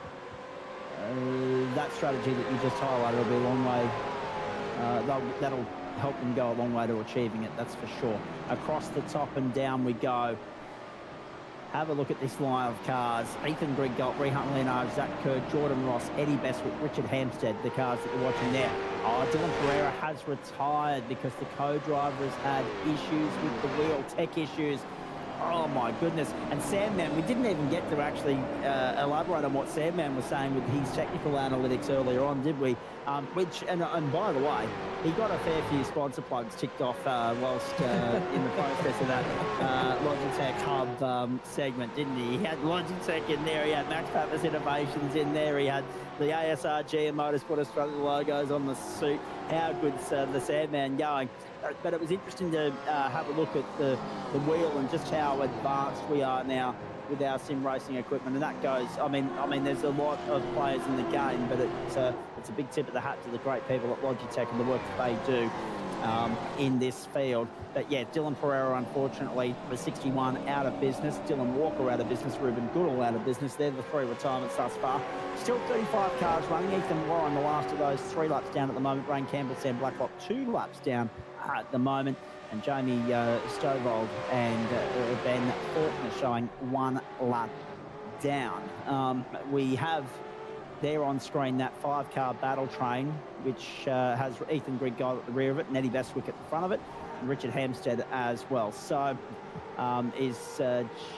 G: that strategy that you just highlighted will be a long way. That'll help them go a long way to achieving it, that's for sure. Across the top and down we go. Have a look at this line of cars. Ethan Griggolt, Rehan Leonard, Zach Kerr, Jordan Ross, Eddie Bestwick, Richard Hampstead, the cars that you're watching there. Oh, Dylan Pereira has retired because the co-driver has had issues with the wheel, tech issues. Oh my goodness. And Sandman, we didn't even get to actually elaborate on what Sandman was saying with his technical analytics earlier on, did we? And by the way, he got a fair few sponsor plugs ticked off whilst in the process of that Logitech Hub segment, didn't he? He had Logitech in there, he had Max Pappas Innovations in there, he had the ASRG and Motorsport Australia logos on the suit. How good's the Sandman going? But it was interesting to have a look at the wheel and just how advanced we are now with our sim racing equipment, and that goes. I mean, there's a lot of players in the game, but it's a big tip of the hat to the great people at Logitech and the work that they do in this field. But yeah, Dylan Pereira, unfortunately, was 61 out of business. Dylan Walker out of business. Ruben Goodall out of business. They're the 3 retirements thus far. Still 35 cars running. Ethan Warren, the last of those, 3 laps down at the moment. Rain Campbell, Sam Blacklock, 2 laps down at the moment. And Jamie Stovold and Ben Faulkner showing 1 lap down. We have there on screen that 5-car battle train, which has Ethan Griggold at the rear of it and Eddie Bestwick at the front of it, and Richard Hampstead as well. So is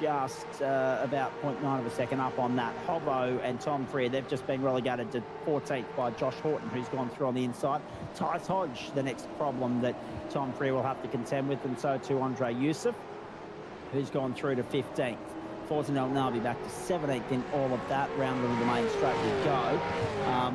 G: just about 0.9 of a second up on that. Hobo and Tom Freer, they've just been relegated to 14th by Josh Horton, who's gone through on the inside. Tyce Hodge, the next problem that Tom Freer will have to contend with, and so too Andre Youssef, who's gone through to 15th. Fortin El Nabi back to 17th in all of that. Round of the main straight we go.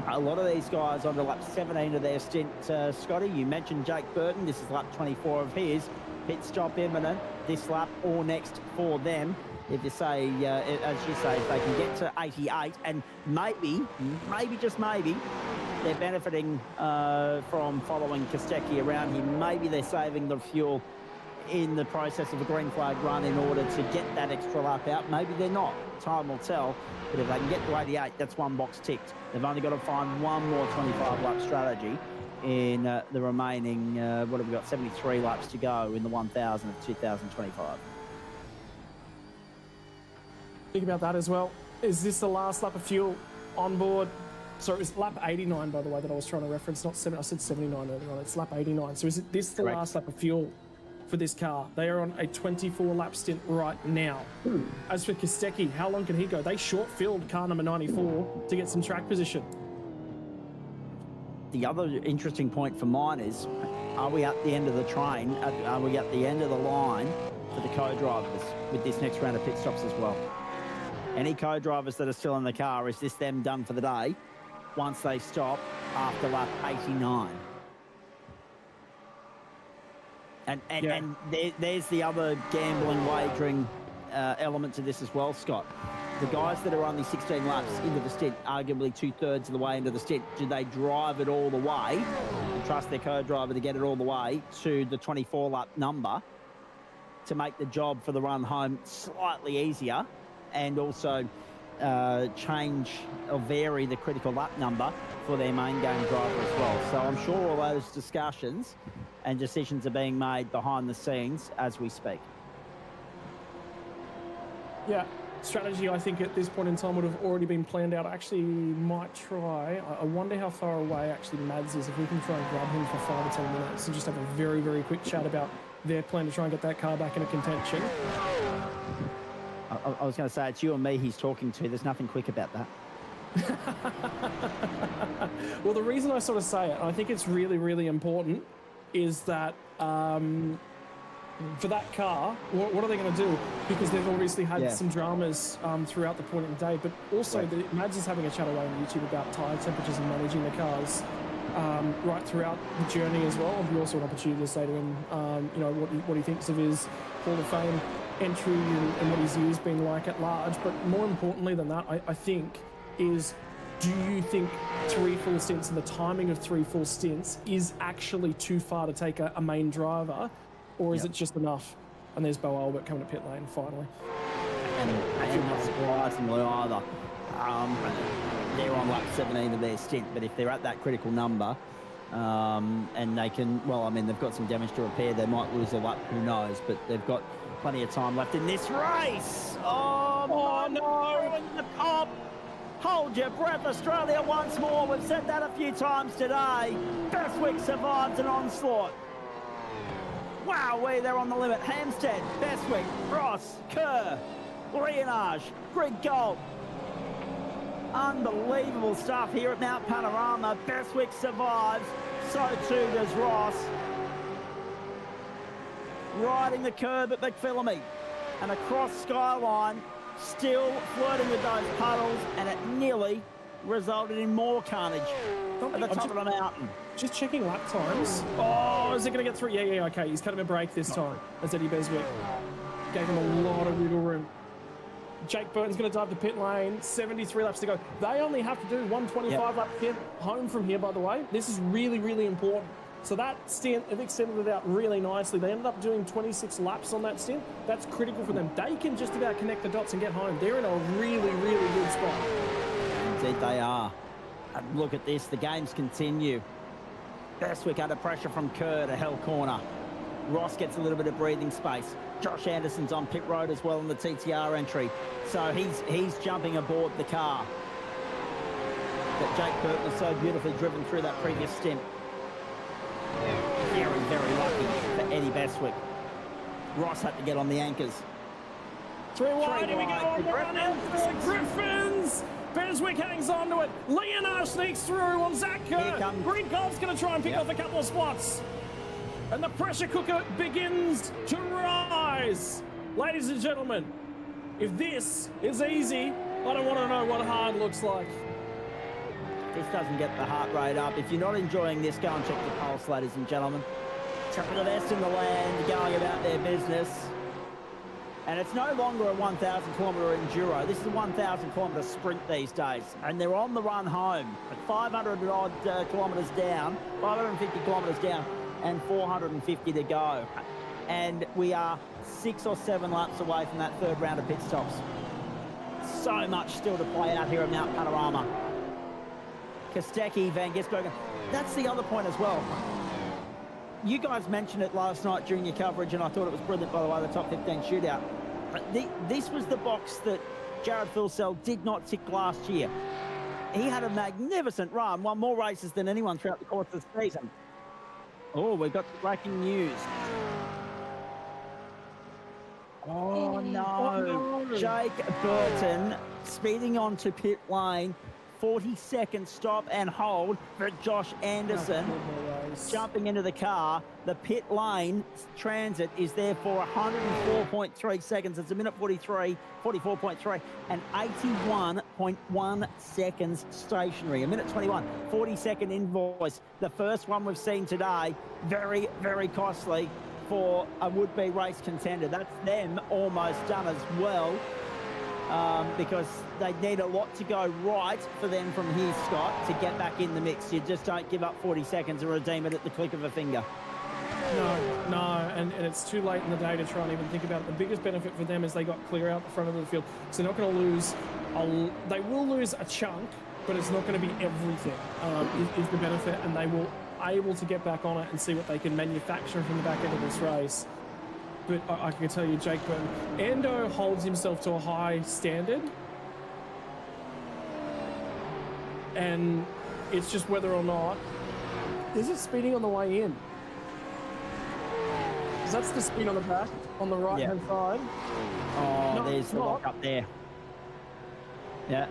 G: A lot of these guys on to lap 17 of their stint, Scotty. You mentioned Jake Burton. This is lap 24 of his. Pit stop imminent this lap or next for them. If you say, as you say, if they can get to 88 and maybe, just maybe, they're benefiting from following Kostecki around here. Maybe they're saving the fuel in the process of a green flag run in order to get that extra lap out. Maybe they're not. Time will tell. But if they can get to 88, that's one box ticked. They've only got to find one more 25-lap strategy in the remaining, what have we got, 73 laps to go in the 1,000 of 2025.
E: Think about that as well. Is this the last lap of fuel on board? So it was lap 89, by the way, that I was trying to reference, not 7. I said 79 earlier on. It's lap 89. So is it this the
G: Correct.
E: last lap of fuel for this car? They are on a 24-lap stint right now. As for Kostecki, how long can he go? They short-filled car number 94 to get some track position.
G: The other interesting point for mine is, are we at the end of the train? Are we at the end of the line for the co-drivers with this next round of pit stops as well? Any co-drivers that are still in the car, is this them done for the day once they stop after lap 89? And there's the other gambling, wagering element to this as well, Scott. The guys that are only 16 laps into the stint, arguably 2/3 of the way into the stint, do they drive it all the way and trust their co-driver to get it all the way to the 24-lap number to make the job for the run home slightly easier, and also change or vary the critical lap number for their main game driver as well? So I'm sure all those discussions and decisions are being made behind the scenes as we speak.
E: Yeah, strategy, I think, at this point in time would have already been planned out. I actually might try. I wonder how far away actually Mads is, if we can try and grab him for 5 or 10 minutes and just have a very, very quick chat about their plan to try and get that car back into contention.
G: I was going to say, it's you and me he's talking to. There's nothing quick about that.
E: Well, the reason I sort of say it, I think it's really, really important, is that for that car, what are they going to do? Because they've obviously had some dramas throughout the point in the day, but also Mads is having a chat away on YouTube about tyre temperatures and managing the cars right throughout the journey as well. And we also an opportunity to say to him, you know, what he thinks of his Hall of Fame entry and what his year's been like at large. But more importantly than that, I think, is, do you think 3 full stints and the timing of 3 full stints is actually too far to take a main driver, or is it just enough? And there's Bo Albert coming to pit lane finally.
G: And not surprisingly either. They're on lap 17 of their stint, but if they're at that critical number, and they can, well, I mean, they've got some damage to repair. They might lose a lap, who knows? But they've got plenty of time left in this race. Oh no! The pop. Hold your breath, Australia, once more. We've said that a few times today. Bestwick survives an onslaught. Wowee, they're on the limit. Hampstead, Bestwick, Ross, Kerr, Leonage, Greg Gold. Unbelievable stuff here at Mount Panorama. Bestwick survives, so too does Ross. Riding the curb at McPhillamy and across Skyline, still flirting with those puddles, and it nearly resulted in more carnage at the top of the mountain.
E: Just checking lap times. Oh, is it going to get through? Yeah, okay. He's cut him a break this time. That's Eddie Beswick. Gave him a lot of wiggle room. Jake Burton's going to dive to pit lane. 73 laps to go. They only have to do 125-lap stint home from here, by the way. This is really, really important. So that stint, they've extended it out really nicely. They ended up doing 26 laps on that stint. That's critical for them. They can just about connect the dots and get home. They're in a really, really good spot.
G: Indeed they are. And look at this. The games continue. Bestwick under pressure from Kerr to Hell Corner. Ross gets a little bit of breathing space. Josh Anderson's on pit road as well in the TTR entry. So he's jumping aboard the car that Jake Burton has so beautifully driven through that previous stint. Very, very lucky for Eddie Bestwick. Ross had to get on the anchors.
E: Three wide,
G: Three
E: here we go.
G: wide. The
E: Run into the Griffins. Beswick hangs on to it. Leonard sneaks through on Zach Kerr. Greenkov's going to try and pick off a couple of spots. And the pressure cooker begins to rise. Ladies and gentlemen, if this is easy, I don't want to know what hard looks like.
G: This doesn't get the heart rate up. If you're not enjoying this, go and check the pulse, ladies and gentlemen. Some of the best in the land going about their business. And it's no longer a 1,000-kilometre enduro. This is a 1,000-kilometre sprint these days. And they're on the run home. At 500-odd kilometres down, 550 kilometres down, and 450 to go. And we are 6 or 7 laps away from that third round of pit stops. So much still to play out here at Mount Panorama. Kostecki, Van Gisbergen. That's the other point as well. You guys mentioned it last night during your coverage, and I thought it was brilliant, by the way, the top 15 shootout. This was the box that Jared Filsell did not tick last year. He had a magnificent run, won more races than anyone throughout the course of the season. Oh, we've got some breaking news. Oh, no. Jake Burton speeding onto pit lane. 40-second stop and hold for Josh Anderson. Jumping into the car. The pit lane transit is there for 104.3 seconds. It's a minute 44.3, and 81.1 seconds stationary. A minute 21, 40-second invoice. The first one we've seen today. Very, very costly for a would-be race contender. That's them almost done as well. Because they need a lot to go right for them from here, Scott, to get back in the mix. You just don't give up 40 seconds and redeem it at the click of a finger.
E: No, and it's too late in the day to try and even think about it. The biggest benefit for them is they got clear out the front of the field. So they're not going to lose, they will lose a chunk, but it's not going to be everything, is the benefit, and they will able to get back on it and see what they can manufacture from the back end of this race. But I can tell you, Jake Burton, Ando holds himself to a high standard. And it's just whether or not... Is it speeding on the way in? Because that's the speed on the back, on the right-hand side.
G: Oh,
E: no,
G: there's the lock up there. Yeah.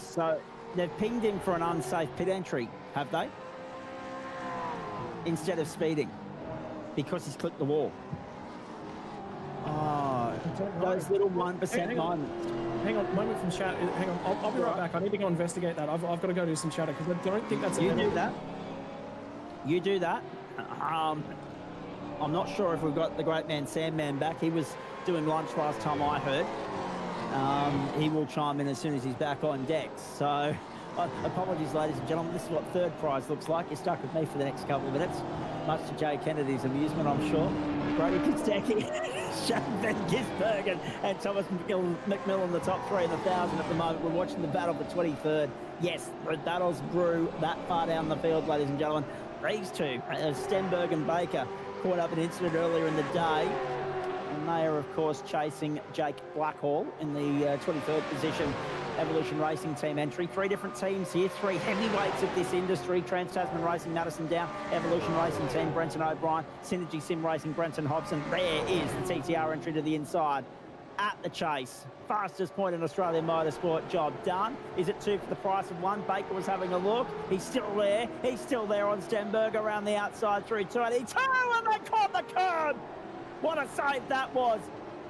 G: So they've pinged him for an unsafe pit entry, have they? Instead of speeding. Because he's clipped the wall. Oh, those little 1% moments.
E: Hang on, moment from chat. Hang on, I'll be right back. I need to go investigate that. I've got to go do some chatter because I don't think that's a
G: You do that. You do that. I'm not sure if we've got the great man Sandman back. He was doing lunch last time I heard. He will chime in as soon as he's back on deck. So, apologies, ladies and gentlemen. This is what third prize looks like. You're stuck with me for the next couple of minutes. Much to Jay Kennedy's amusement, I'm sure. Brady Kostecki, Shane Van Gisbergen, and Thomas McMillan, the top three in the 1,000 at the moment. We're watching the battle for 23rd. Yes, the battles brew that far down the field, ladies and gentlemen. These two, Stenberg and Baker, caught up an incident earlier in the day. And they are, of course, chasing Jake Blackhall in the 23rd position. Evolution Racing team entry. 3 different teams here, 3 heavyweights of this industry. Trans-Tasman Racing, Madison Down. Evolution Racing team, Brenton O'Brien. Synergy Sim Racing, Brenton Hobson. There is the TTR entry to the inside. At the chase. Fastest point in Australian motorsport. Job done. Is it 2 for the price of 1? Baker was having a look. He's still there. He's still there on Stenberg around the outside through 282, and they caught the curb. What a save that was.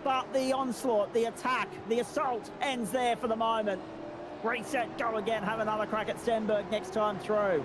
G: But the onslaught, the attack, the assault ends there for the moment. Reset, go again, have another crack at Stenberg next time through.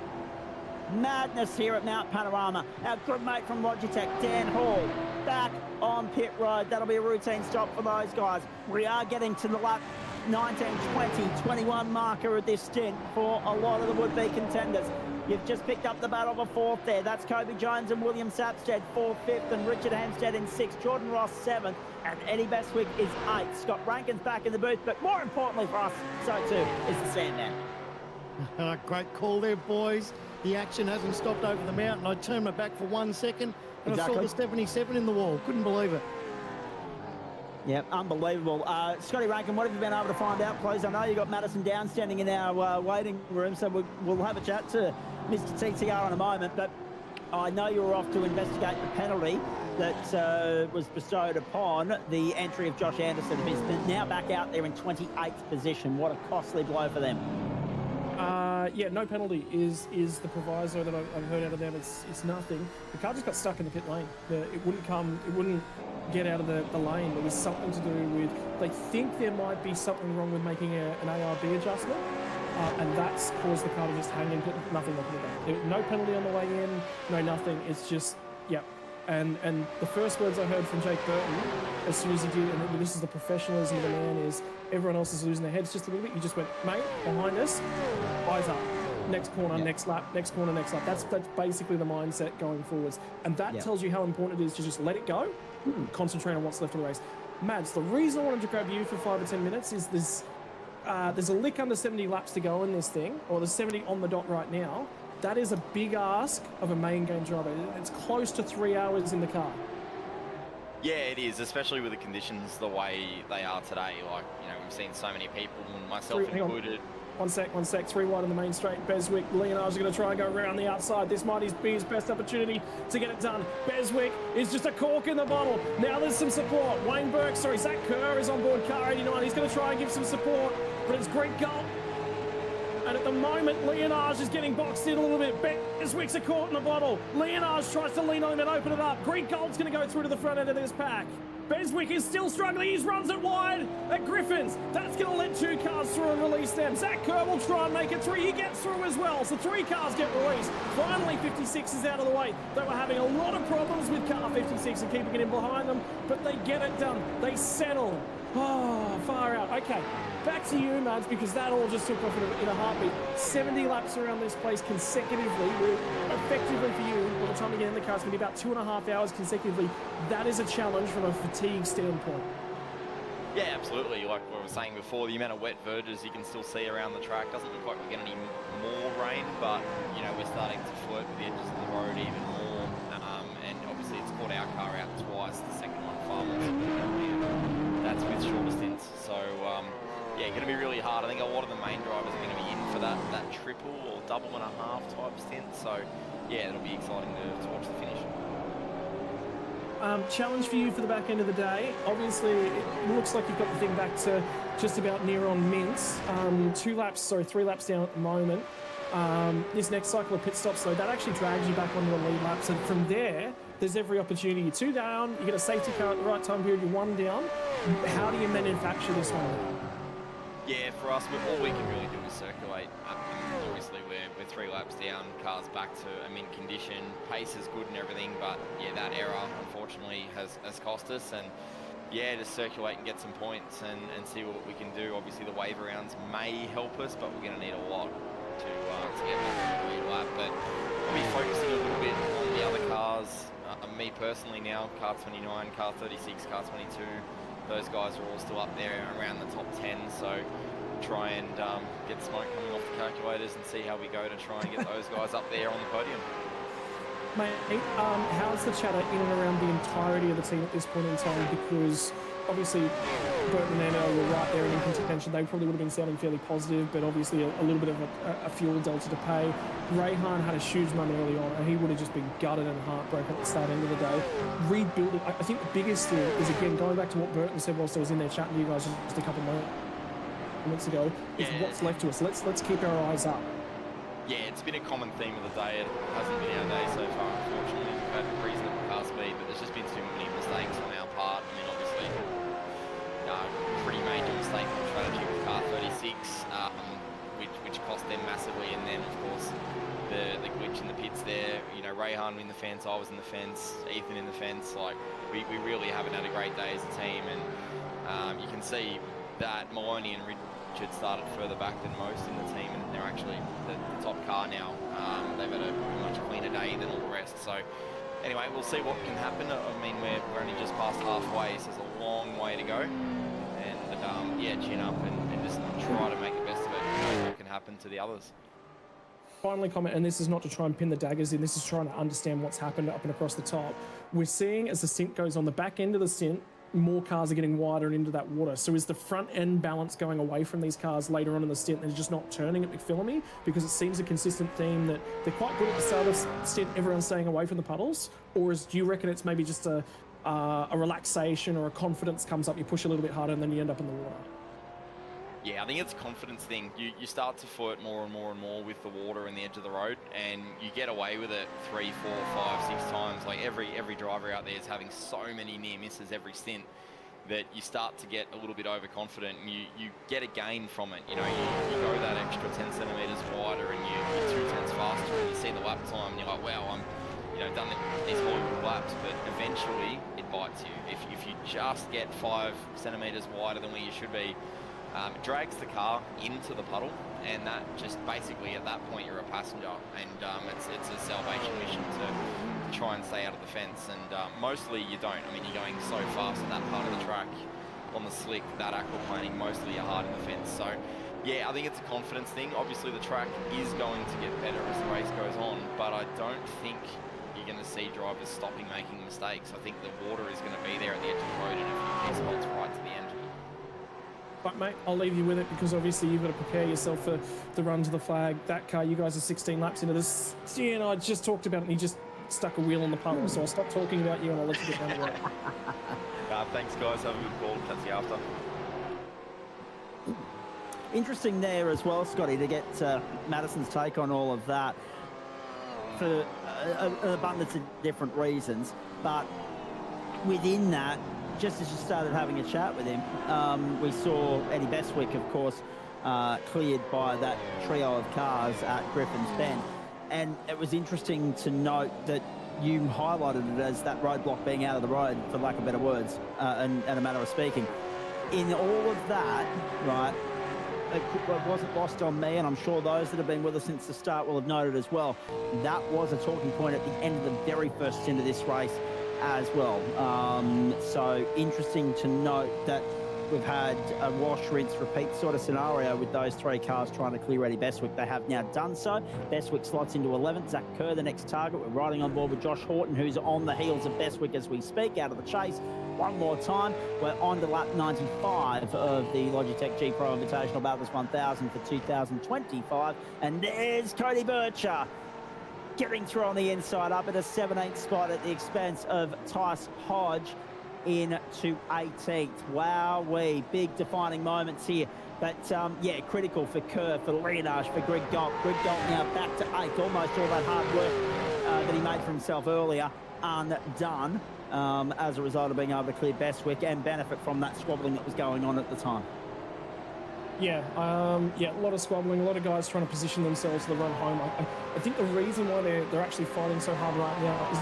G: Madness here at Mount Panorama. Our good mate from Logitech, Dan Hall, back on pit road. That'll be a routine stop for those guys. We are getting to the lap 19, 20, 21 marker of this stint for a lot of the would-be contenders. You've just picked up the battle of 4th there. That's Kobe Jones and William Sapstead, 4th, 5th, and Richard Hampstead in 6th. Jordan Ross, 7th, and Eddie Bestwick is 8th. Scott Rankin's back in the booth, but more importantly for us, so too is the Sandman.
F: Great call there, boys. The action hasn't stopped over the mountain. I turned my back for 1 second, and I saw the 77 in the wall. Couldn't believe it.
G: Yeah, unbelievable. Scotty Rankin, what have you been able to find out, please? I know you've got Madison Down standing in our waiting room, so we'll have a chat to Mr. TTR in a moment, but I know you were off to investigate the penalty. that was bestowed upon the entry of Josh Anderson, who's now back out there in 28th position. What a costly blow for them.
E: Yeah, no penalty is the proviso that I've heard out of them. It's nothing. The car just got stuck in the pit lane. It wouldn't get out of the lane. There was something to do with, they think there might be something wrong with making an ARB adjustment, and that's caused the car to just hang in pit. Nothing no penalty on the way in, no nothing. It's just, yeah. And the first words I heard from Jake Burton, as soon as he did, and this is the professionalism of the man, is everyone else is losing their heads just a little bit. You just went, mate, behind us, eyes up. Next corner, next lap, next corner, next lap. That's basically the mindset going forwards. And that tells you how important it is to just let it go, concentrate on what's left of the race. Mads, the reason I wanted to grab you for 5 or 10 minutes is there's a lick under 70 laps to go in this thing, or there's 70 on the dot right now. That is a big ask of a main game driver. It's close to 3 hours in the car.
O: Yeah, it is, especially with the conditions the way they are today. Like, you know, we've seen so many people, myself included.
E: One sec, 3 wide on the main straight. Beswick, Leonard's going to try and go around the outside. This might be his best opportunity to get it done. Beswick is just a cork in the bottle. Now there's some support. Zach Kerr is on board car 89. He's going to try and give some support, but it's Greg Galt. And at the moment, Leonard is getting boxed in a little bit. Beswick's a cork in the bottle. Leonard tries to lean on him and open it up. Greg Galt's going to go through to the front end of this pack. Beswick is still struggling. He runs it wide at Griffins. That's going to let 2 cars through and release them. Zach Kerr will try and make it 3. He gets through as well. So 3 cars get released. Finally, 56 is out of the way. They were having a lot of problems with car 56 and keeping it in behind them, but they get it done. They settle. Oh, far out. Okay, back to you, Mads, because that all just took off in a heartbeat. 70 laps around this place consecutively. Effectively for you, by the time you get in the car, it's going to be about 2.5 hours consecutively. That is a challenge from a fatigue standpoint.
O: Yeah, absolutely. Like what I was saying before, the amount of wet verges you can still see around the track doesn't look like we're getting any more rain, but, you know, we're starting to flirt with the edges of the road even more. And obviously it's caught our car out twice, the second one far more significantly. That's with shorter stints. So, yeah, going to be really hard. I think a lot of the main drivers are going to be in for that triple or double and a half type stint. So, yeah, it'll be exciting to watch the finish.
E: Challenge for you for the back end of the day. Obviously, it looks like you've got the thing back to just about near on mints. 3 laps down at the moment. This next cycle of pit stops, though, that actually drags you back onto the lead laps. And from there, there's every opportunity. You're 2 down, you get a safety car at the right time period, you're 1 down. How do you manufacture this one?
O: Yeah, for us, all we can really do is circulate. Obviously, we're 3 laps down, car's back to a mint condition, pace is good and everything, but yeah, that error, unfortunately, has cost us. And yeah, just circulate and get some points and see what we can do. Obviously, the wave rounds may help us, but we're going to need a lot to get back to the lead lap. But we'll be focusing a little bit on the other cars. Me personally now, car 29, car 36, car 22, those guys are all still up there around the top 10, so try and get smoke coming off the calculators and see how we go to try and get those guys up there on the podium.
E: Mate, how's the chatter in and around the entirety of the team at this point in time? Because obviously Burton and Nano were right there in contention. They probably would have been sounding fairly positive, but obviously a little bit of a fuel delta to pay. Rayhan had a huge moment early on, and he would have just been gutted and heartbroken at the start end of the day. Rebuilding, I think the biggest thing is, again, going back to what Burton said whilst I was in there chatting to you guys just a couple of moments ago, is what's left to us. Let's keep our eyes up.
O: Yeah, it's been a common theme of the day. It hasn't been our day so far, unfortunately. We've had reasonable car speed, but there's just been too many mistakes on our part. I mean, obviously, pretty major mistake on strategy with car 36, which cost them massively. And then, of course, the glitch in the pits there. You know, Rayhan in the fence, I was in the fence, Ethan in the fence. Like, we really haven't had a great day as a team. And you can see that Maloney and Richard started further back than most in the team, and they're actually the top car now. They've had a much cleaner day than all the rest. So anyway, we'll see what can happen. I mean, we're only just past halfway, so there's a long way to go. And yeah, chin up and just try to make the best of it and know what can happen to the others.
E: Finally comment, and this is not to try and pin the daggers in, this is trying to understand what's happened up and across the top. We're seeing as the stint goes on, the back end of the stint, more cars are getting wider and into that water. So is the front end balance going away from these cars later on in the stint and just not turning at McPhillamy? Because it seems a consistent theme that they're quite good at the start of the stint, everyone's staying away from the puddles? Or do you reckon it's maybe just a relaxation or a confidence comes up, you push a little bit harder and then you end up in the water?
O: Yeah, I think it's a confidence thing. You start to flirt more and more and more with the water and the edge of the road, and you get away with it 3, 4, 5, 6 times. Like every driver out there is having so many near misses every stint that you start to get a little bit overconfident, and you get a gain from it. You know, you go that extra 10 centimeters wider, and you're 2 tenths faster, and you see the lap time, and you're like, wow, I'm done these Hollywood laps, but eventually it bites you. If you just get 5 centimeters wider than where you should be, it drags the car into the puddle, and that just basically at that point you're a passenger, and it's a salvation mission to try and stay out of the fence, and mostly you don't. I mean, you're going so fast at that part of the track on the slick, that aquaplaning, mostly you're hard in the fence. So yeah, I think it's a confidence thing. Obviously the track is going to get better as the race goes on, but I don't think you're going to see drivers stopping making mistakes. I think the water is going to be there at the edge of the road in a few key spots right to the end.
E: But mate, I'll leave you with it, because obviously you've got to prepare yourself for the run to the flag. That car, you guys are 16 laps into this. And I just talked about it and you just stuck a wheel in the puddle, so I'll stop talking about you and I'll let you get down the road.
O: Thanks guys, have a good call. Catch you after.
G: Interesting there as well, Scotty, to get Madison's take on all of that for an abundance of different reasons. But within that, just as you started having a chat with him, we saw Eddie Bestwick, of course, cleared by that trio of cars at Griffin's Bend. And it was interesting to note that you highlighted it as that roadblock being out of the road, for lack of better words, and a matter of speaking. In all of that, right, it wasn't lost on me, and I'm sure those that have been with us since the start will have noted as well. That was a talking point at the end of the very first stint of this race as well. So interesting to note that we've had a wash, rinse, repeat sort of scenario with those 3 cars trying to clear Eddie Bestwick. They have now done so. Bestwick slots into 11th. Zach Kerr, the next target. We're riding on board with Josh Horton, who's on the heels of Bestwick as we speak, out of the chase. One more time, we're on to lap 95 of the Logitech G Pro Invitational Bathurst 1000 for 2025. And there's Cody Bircher getting through on the inside up at a 17th spot at the expense of Tice Hodge into 18th. Wowee, big defining moments here. But yeah, critical for Kerr, for Leonage, for Greg Galt. Greg Galt now back to 8th. Almost all that hard work that he made for himself earlier undone as a result of being able to clear Bestwick and benefit from that squabbling that was going on at the time.
E: Yeah, a lot of squabbling, a lot of guys trying to position themselves to the run home. I think the reason why they're actually fighting so hard right now is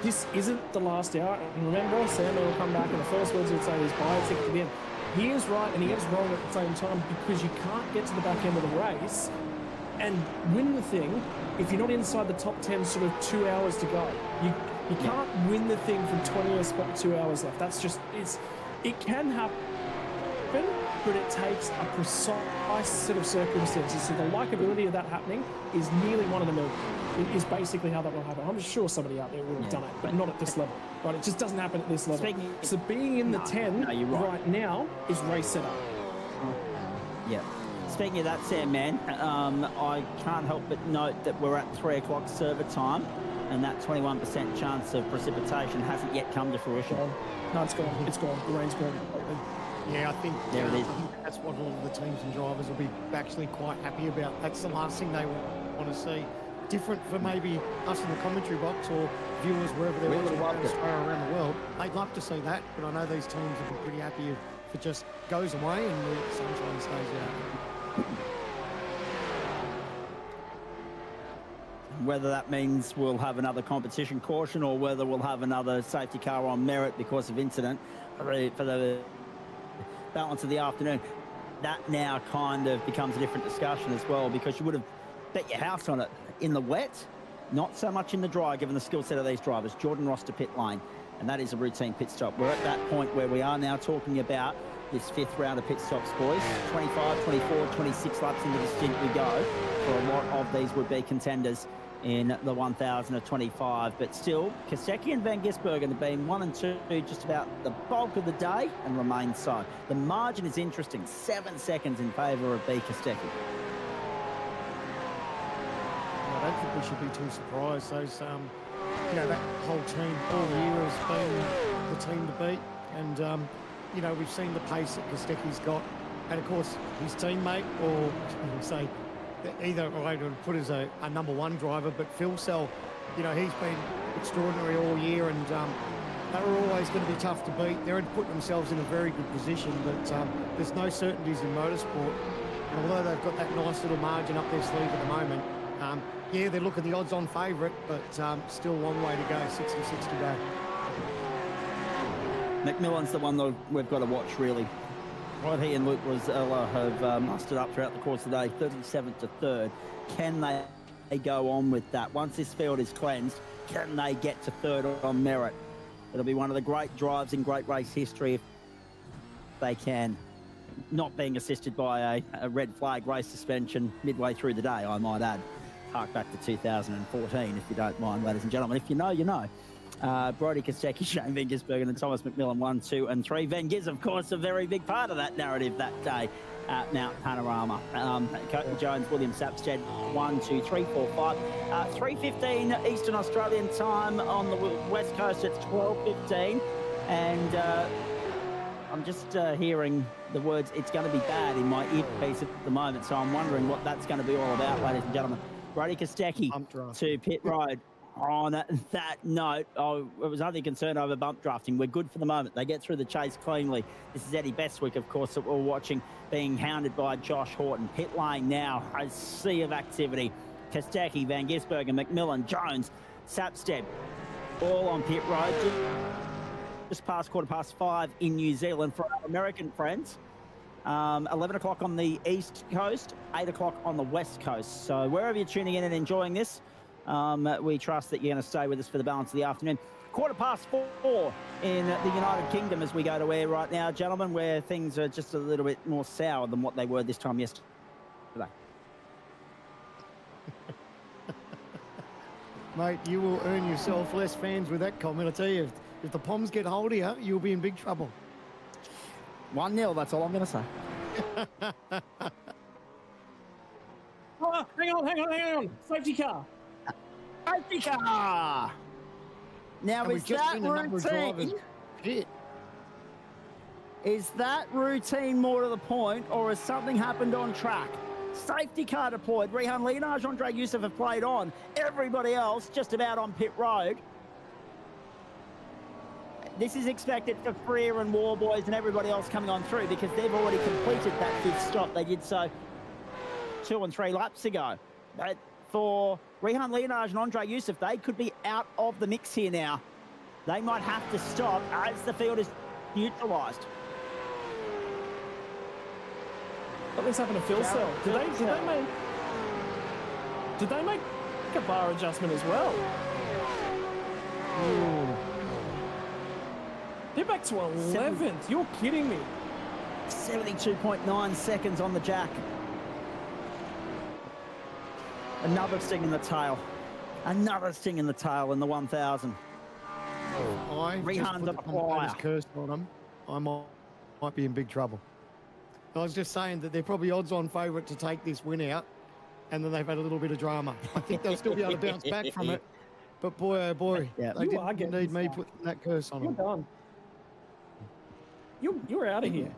E: this isn't the last hour. And remember, Sam will come back and the first words he'll say is buy a ticket to the end. He is right and he is wrong at the same time, because you can't get to the back end of the race and win the thing if you're not inside the top 10 sort of 2 hours to go. You can't win the thing from 20th spot with 2 hours left. That's just, it can happen, but it takes a precise set of circumstances. So the likability of that happening is nearly 1 in a million. It is basically how that will happen. I'm sure somebody out there will have done it, but not at this level. Right? It just doesn't happen at this level. So being in the 10 right now is race setup.
G: Yeah. Speaking of that, Sam, man, I can't help but note that we're at 3 o'clock server time, and that 21% chance of precipitation hasn't yet come to fruition.
E: No, it's gone. It's gone. The rain's gone.
F: Yeah, I think
G: there it is.
F: I think that's what all of the teams and drivers will be actually quite happy about. That's the last thing they want to see. Different for maybe us in the commentary box or viewers wherever they're watching around the world. They'd love to see that, but I know these teams will be pretty happy if it just goes away and the sunshine stays out.
G: Whether that means we'll have another competition caution or whether we'll have another safety car on merit because of incident for the balance of the afternoon, that now kind of becomes a different discussion as well, because you would have bet your house on it in the wet, not so much in the dry given the skill set of these drivers. Jordan Ross to pit lane, and that is a routine pit stop. We're at that point where we are now talking about this 5th round of pit stops, boys. 25, 24, 26 laps into the stint we go for a lot of these would-be contenders. in the 1025. But still, Kostecki and Van Gisbergen have been 1 and 2 just about the bulk of the day and remain so. The margin is interesting, 7 seconds in favour of B. Kostecki.
F: I don't think we should be too surprised. Those, you know, that whole team all year has been the team to beat. And, you know, we've seen the pace that Kostecki's got. And, of course, his teammate, or say, either I would put as a number one driver, but Phil Sell, you know, he's been extraordinary all year, and they were always going to be tough to beat. They're putting themselves in a very good position, but there's no certainties in motorsport. And although they've got that nice little margin up their sleeve at the moment, yeah, they're looking the odds-on favourite, but still a long way to go, 66 to go.
G: McMillan's the one that we've got to watch, really. What he and Luke Rosella have mustered up throughout the course of the day, 37th to 3rd. Can they go on with that? Once this field is cleansed, can they get to 3rd on merit? It'll be one of the great drives in great race history if they can. Not being assisted by a red flag race suspension midway through the day, I might add. Hark back to 2014, if you don't mind, ladies and gentlemen. If you know, you know. Brodie Kostecki, Shane Van Gisbergen and Thomas McMillan 1, 2 and 3. Van Gis, of course, a very big part of that narrative that day at Mount Panorama. Courtney Jones, William Sapstead, 1, 2, 3, 4, 5. 3:15 Eastern Australian time on the West Coast. It's 12:15. And I'm just hearing the words, it's going to be bad, in my earpiece at the moment. So I'm wondering what that's going to be all about, ladies and gentlemen. Brodie Kostecki to pit road. On that note, I was only concerned over bump drafting. We're good for the moment. They get through the chase cleanly. This is Eddie Bestwick, of course, that we're watching, being hounded by Josh Horton. Pit lane now, a sea of activity. Kostecki, Van Gisbergen, McMillan, Jones, Sapstead, all on pit road. Just past 5:15 in New Zealand for our American friends. 11 o'clock on the East Coast, 8 o'clock on the West Coast. So wherever you're tuning in and enjoying this, we trust that you're going to stay with us for the balance of the afternoon. 4:15 in the United Kingdom as we go to air right now, gentlemen, where things are just a little bit more sour than what they were this time yesterday.
F: Mate, you will earn yourself less fans with that comment. I tell you, if the Poms get hold of you, you'll be in big trouble.
G: 1-0, that's all I'm going to say.
E: Oh, hang on. Safety car.
G: Safety car. Now, is that routine? Is that routine more to the point, or has something happened on track? Safety car deployed. Rehan Lienage, Andre Yusuf have played on. Everybody else just about on pit road. This is expected for Freer and Warboys and everybody else coming on through, because they've already completed that 5th stop. They did so 2 and 3 laps ago. But for Rehan Lienage and Andre Yusuf, they could be out of the mix here now. They might have to stop as the field is neutralised.
E: Something's happened to Phil Cell. Did they make a bar adjustment as well? Ooh. They're back to 11th. You're kidding me.
G: 72.9 seconds on the jack. Another sting in the tail. Another sting in the tail in the 1000. Rehan's a flyer.
F: Curse on them. I might be in big trouble. I was just saying that they're probably odds-on favourite to take this win out, and then they've had a little bit of drama. I think they'll still be able to bounce back from it. But boy, oh boy,
G: yeah.
F: They didn't need me putting that curse on them.
E: You're done. You're out of here.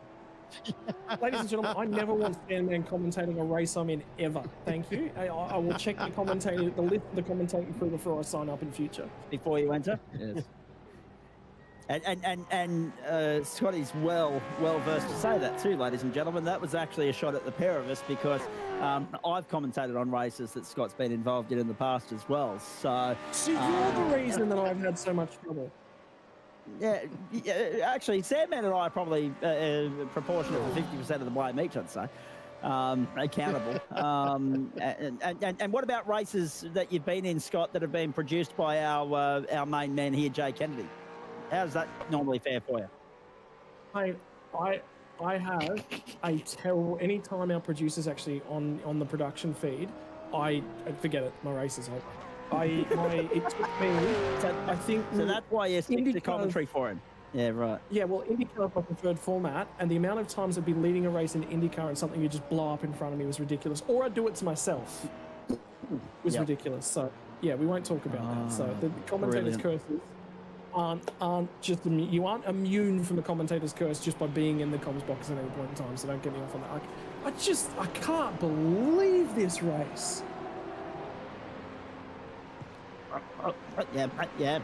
E: Ladies and gentlemen, I never want Sandman commentating a race I'm in ever. Thank you. I will check the list of the commentating crew before I sign up in future.
G: Before you enter? Yes. And Scotty's well versed to say that too, ladies and gentlemen. That was actually a shot at the pair of us, because I've commentated on races that Scott's been involved in the past as well. So
E: you're the reason that I've had so much trouble.
G: Yeah, actually, Sandman and I are probably proportionate to 50% of the blame each, I'd say. Accountable. And what about races that you've been in, Scott, that have been produced by our main man here, Jay Kennedy? How's that normally fair for you?
E: I have a terrible... Anytime our producer's actually on the production feed, I forget it. My race is over. it took me, I think...
G: So that's why you stick to
E: IndyCar-
G: commentary for him. Yeah, right.
E: Yeah, well, IndyCar is my preferred format, and the amount of times I'd be leading a race in IndyCar and something would just blow up in front of me was ridiculous. Or I'd do it to myself. It was ridiculous. So, yeah, we won't talk about that. So the commentator's curses aren't just... You aren't immune from the commentator's curse just by being in the comms box at any point in time, so don't get me off on that. I can't believe this race.
G: Yeah.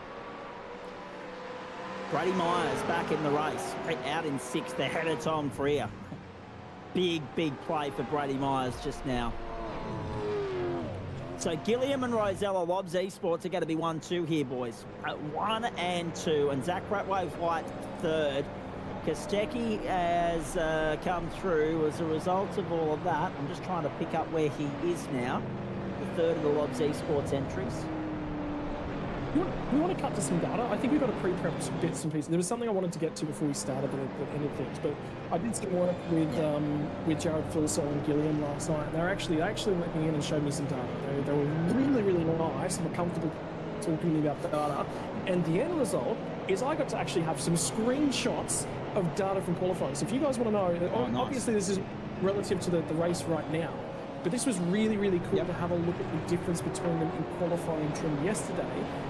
G: Brady Myers back in the race, out in 6th ahead of Tom Freer. Big play for Brady Myers just now. So Gilliam and Rosella Lobs Esports are going to be 1-2 here, boys. 1 and 2, and Zach Ratwave White 3rd. Kostecki has come through as a result of all of that. I'm just trying to pick up where he is now. The 3rd of the Lobs Esports entries.
E: We want to cut to some data. I think we've got to pre-prep some bits and pieces. There was something I wanted to get to before we started the end of things, but I did some work with Jared Filsell and Gilliam last night, and they actually let me in and showed me some data. They were really nice and were comfortable talking to me about the data. And the end result is I got to actually have some screenshots of data from qualifying. So if you guys want to know, obviously this is relative to the race right now, but this was really cool to have a look at the difference between them in qualifying trim yesterday.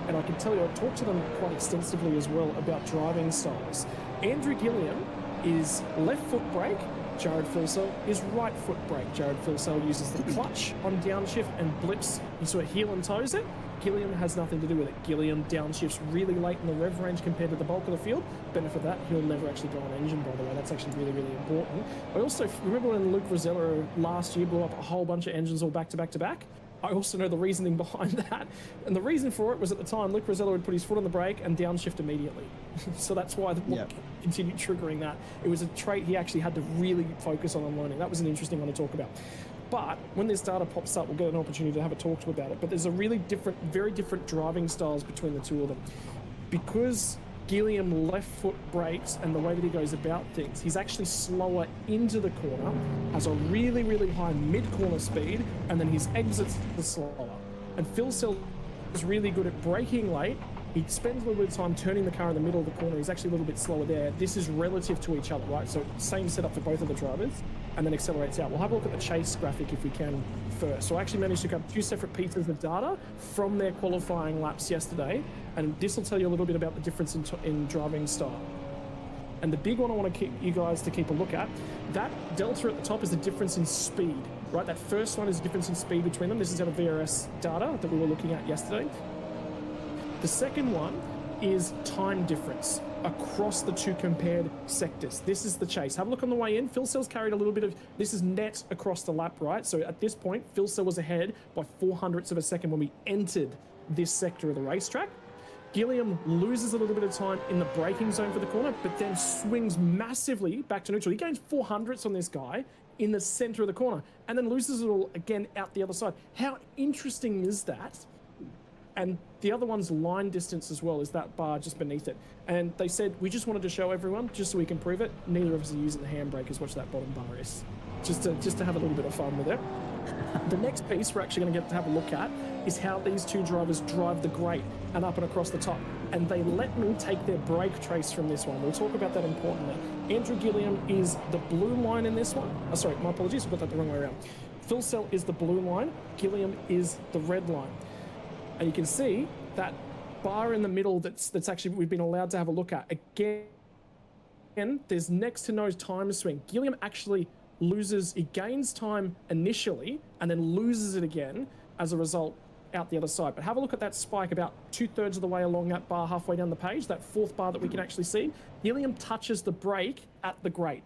E: And I can tell you, I talked to them quite extensively as well about driving styles. Andrew Gilliam is left foot brake. Jared Filsell is right foot brake. Jared Filsell uses the clutch on downshift and blips. He sort of heel and toes it. Gilliam has nothing to do with it. Gilliam downshifts really late in the rev range compared to the bulk of the field. Benefit of that, he'll never actually go on engine, by the way. That's actually really important. I also remember when Luke Rosella last year blew up a whole bunch of engines all back to back to back. I also know the reasoning behind that. And the reason for it was at the time, Luke Rosella would put his foot on the brake and downshift immediately. So that's why the continued triggering that. It was a trait he actually had to really focus on and learning. That was an interesting one to talk about. But when this data pops up, we'll get an opportunity to have a talk to about it. But there's a really very different driving styles between the two of them. Because Gilliam left foot brakes and the way that he goes about things, he's actually slower into the corner, has a really high mid-corner speed, and then his exits are slower. And Filsell is really good at braking late. He spends a little bit of time turning the car in the middle of the corner. He's actually a little bit slower there. This is relative to each other, right? So same setup for both of the drivers, and then accelerates out. We'll have a look at the chase graphic if we can first. So I actually managed to grab 2 separate pieces of data from their qualifying laps yesterday, and this will tell you a little bit about the difference in driving style. And the big one I want to keep you guys to keep a look at, that delta at the top is the difference in speed, right? That first one is the difference in speed between them. This is out of VRS data that we were looking at yesterday. The second one is time difference across the 2 compared sectors. This is the chase. Have a look on the way in. Filsell's carried a little bit of, this is net across the lap, right? So at this point, Filsell was ahead by 0.04 of a second when we entered this sector of the racetrack. Gilliam loses a little bit of time in the braking zone for the corner, but then swings massively back to neutral. He gains 0.04 on this guy in the center of the corner and then loses it all again out the other side. How interesting is that? And the other one's line distance as well, is that bar just beneath it. And they said, we just wanted to show everyone, just so we can prove it, neither of us are using the handbrake as much that bottom bar is. Just to have a little bit of fun with it. The next piece we're actually going to get to have a look at is how these 2 drivers drive the grate and up and across the top. And they let me take their brake trace from this one. We'll talk about that importantly. Andrew Gilliam is the blue line in this one. Oh, sorry, my apologies, I got that the wrong way around. Filsell is the blue line, Gilliam is the red line. And you can see that bar in the middle that's actually we've been allowed to have a look at. Again, there's next to no time swing. Gilliam actually he gains time initially and then loses it again as a result out the other side. But have a look at that spike about 2/3 of the way along that bar halfway down the page, that 4th bar that we can actually see. Gilliam touches the brake at the grate.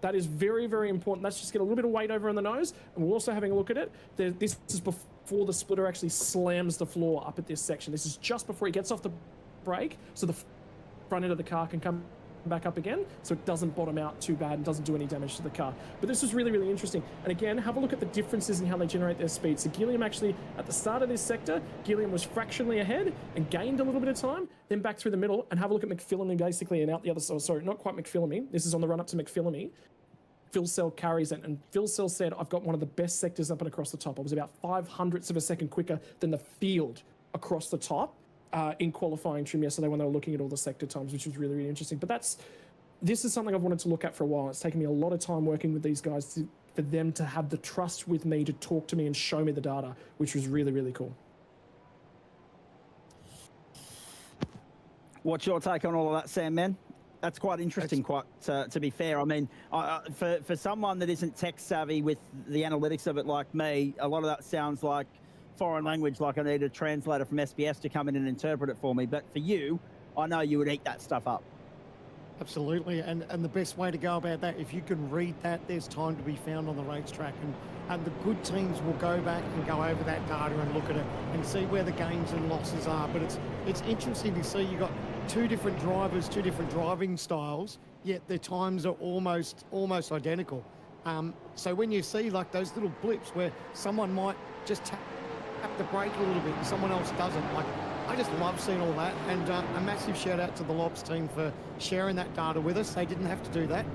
E: That is very important. Let's just get a little bit of weight over on the nose, and we're also having a look at it. This is before the splitter actually slams the floor up at this section. This is just before he gets off the brake, so the front end of the car can come back up again, so it doesn't bottom out too bad and doesn't do any damage to the car. But this is really interesting. And again, have a look at the differences in how they generate their speed. So Gilliam actually, at the start of this sector, Gilliam was fractionally ahead and gained a little bit of time, then back through the middle, and have a look at McPhillamy basically, and out the other side. Sorry, not quite McPhillamy. This is on the run up to McPhillamy. Filsell carries it, and Filsell said, I've got one of the best sectors up and across the top. I was about 0.05 of a second quicker than the field across the top in qualifying trim yesterday when they were looking at all the sector times, which was really, really interesting. But this is something I've wanted to look at for a while. It's taken me a lot of time working with these guys for them to have the trust with me to talk to me and show me the data, which was really, really cool.
G: What's your take on all of that, Sam, man? That's quite interesting, to be fair. I mean, for someone that isn't tech savvy with the analytics of it like me, a lot of that sounds like foreign language, like I need a translator from SBS to come in and interpret it for me. But for you, I know you would eat that stuff up.
F: Absolutely, and the best way to go about that, if you can read that, there's time to be found on the racetrack, and the good teams will go back and go over that data and look at it and see where the gains and losses are. But it's interesting to see you've got two different drivers, two different driving styles, yet their times are almost identical. So when you see like those little blips where someone might just tap the brake a little bit and someone else doesn't, like, I just love seeing all that, and a massive shout out to the Lobs team for sharing that data with us. They didn't have to do that.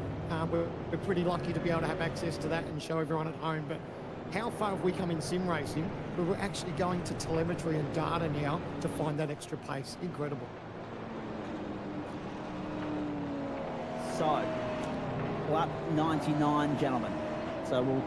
F: We're pretty lucky to be able to have access to that and show everyone at home. But how far have we come in sim racing where we're actually going to telemetry and data now to find that extra pace? Incredible.
G: So, lap 99, gentlemen. So we'll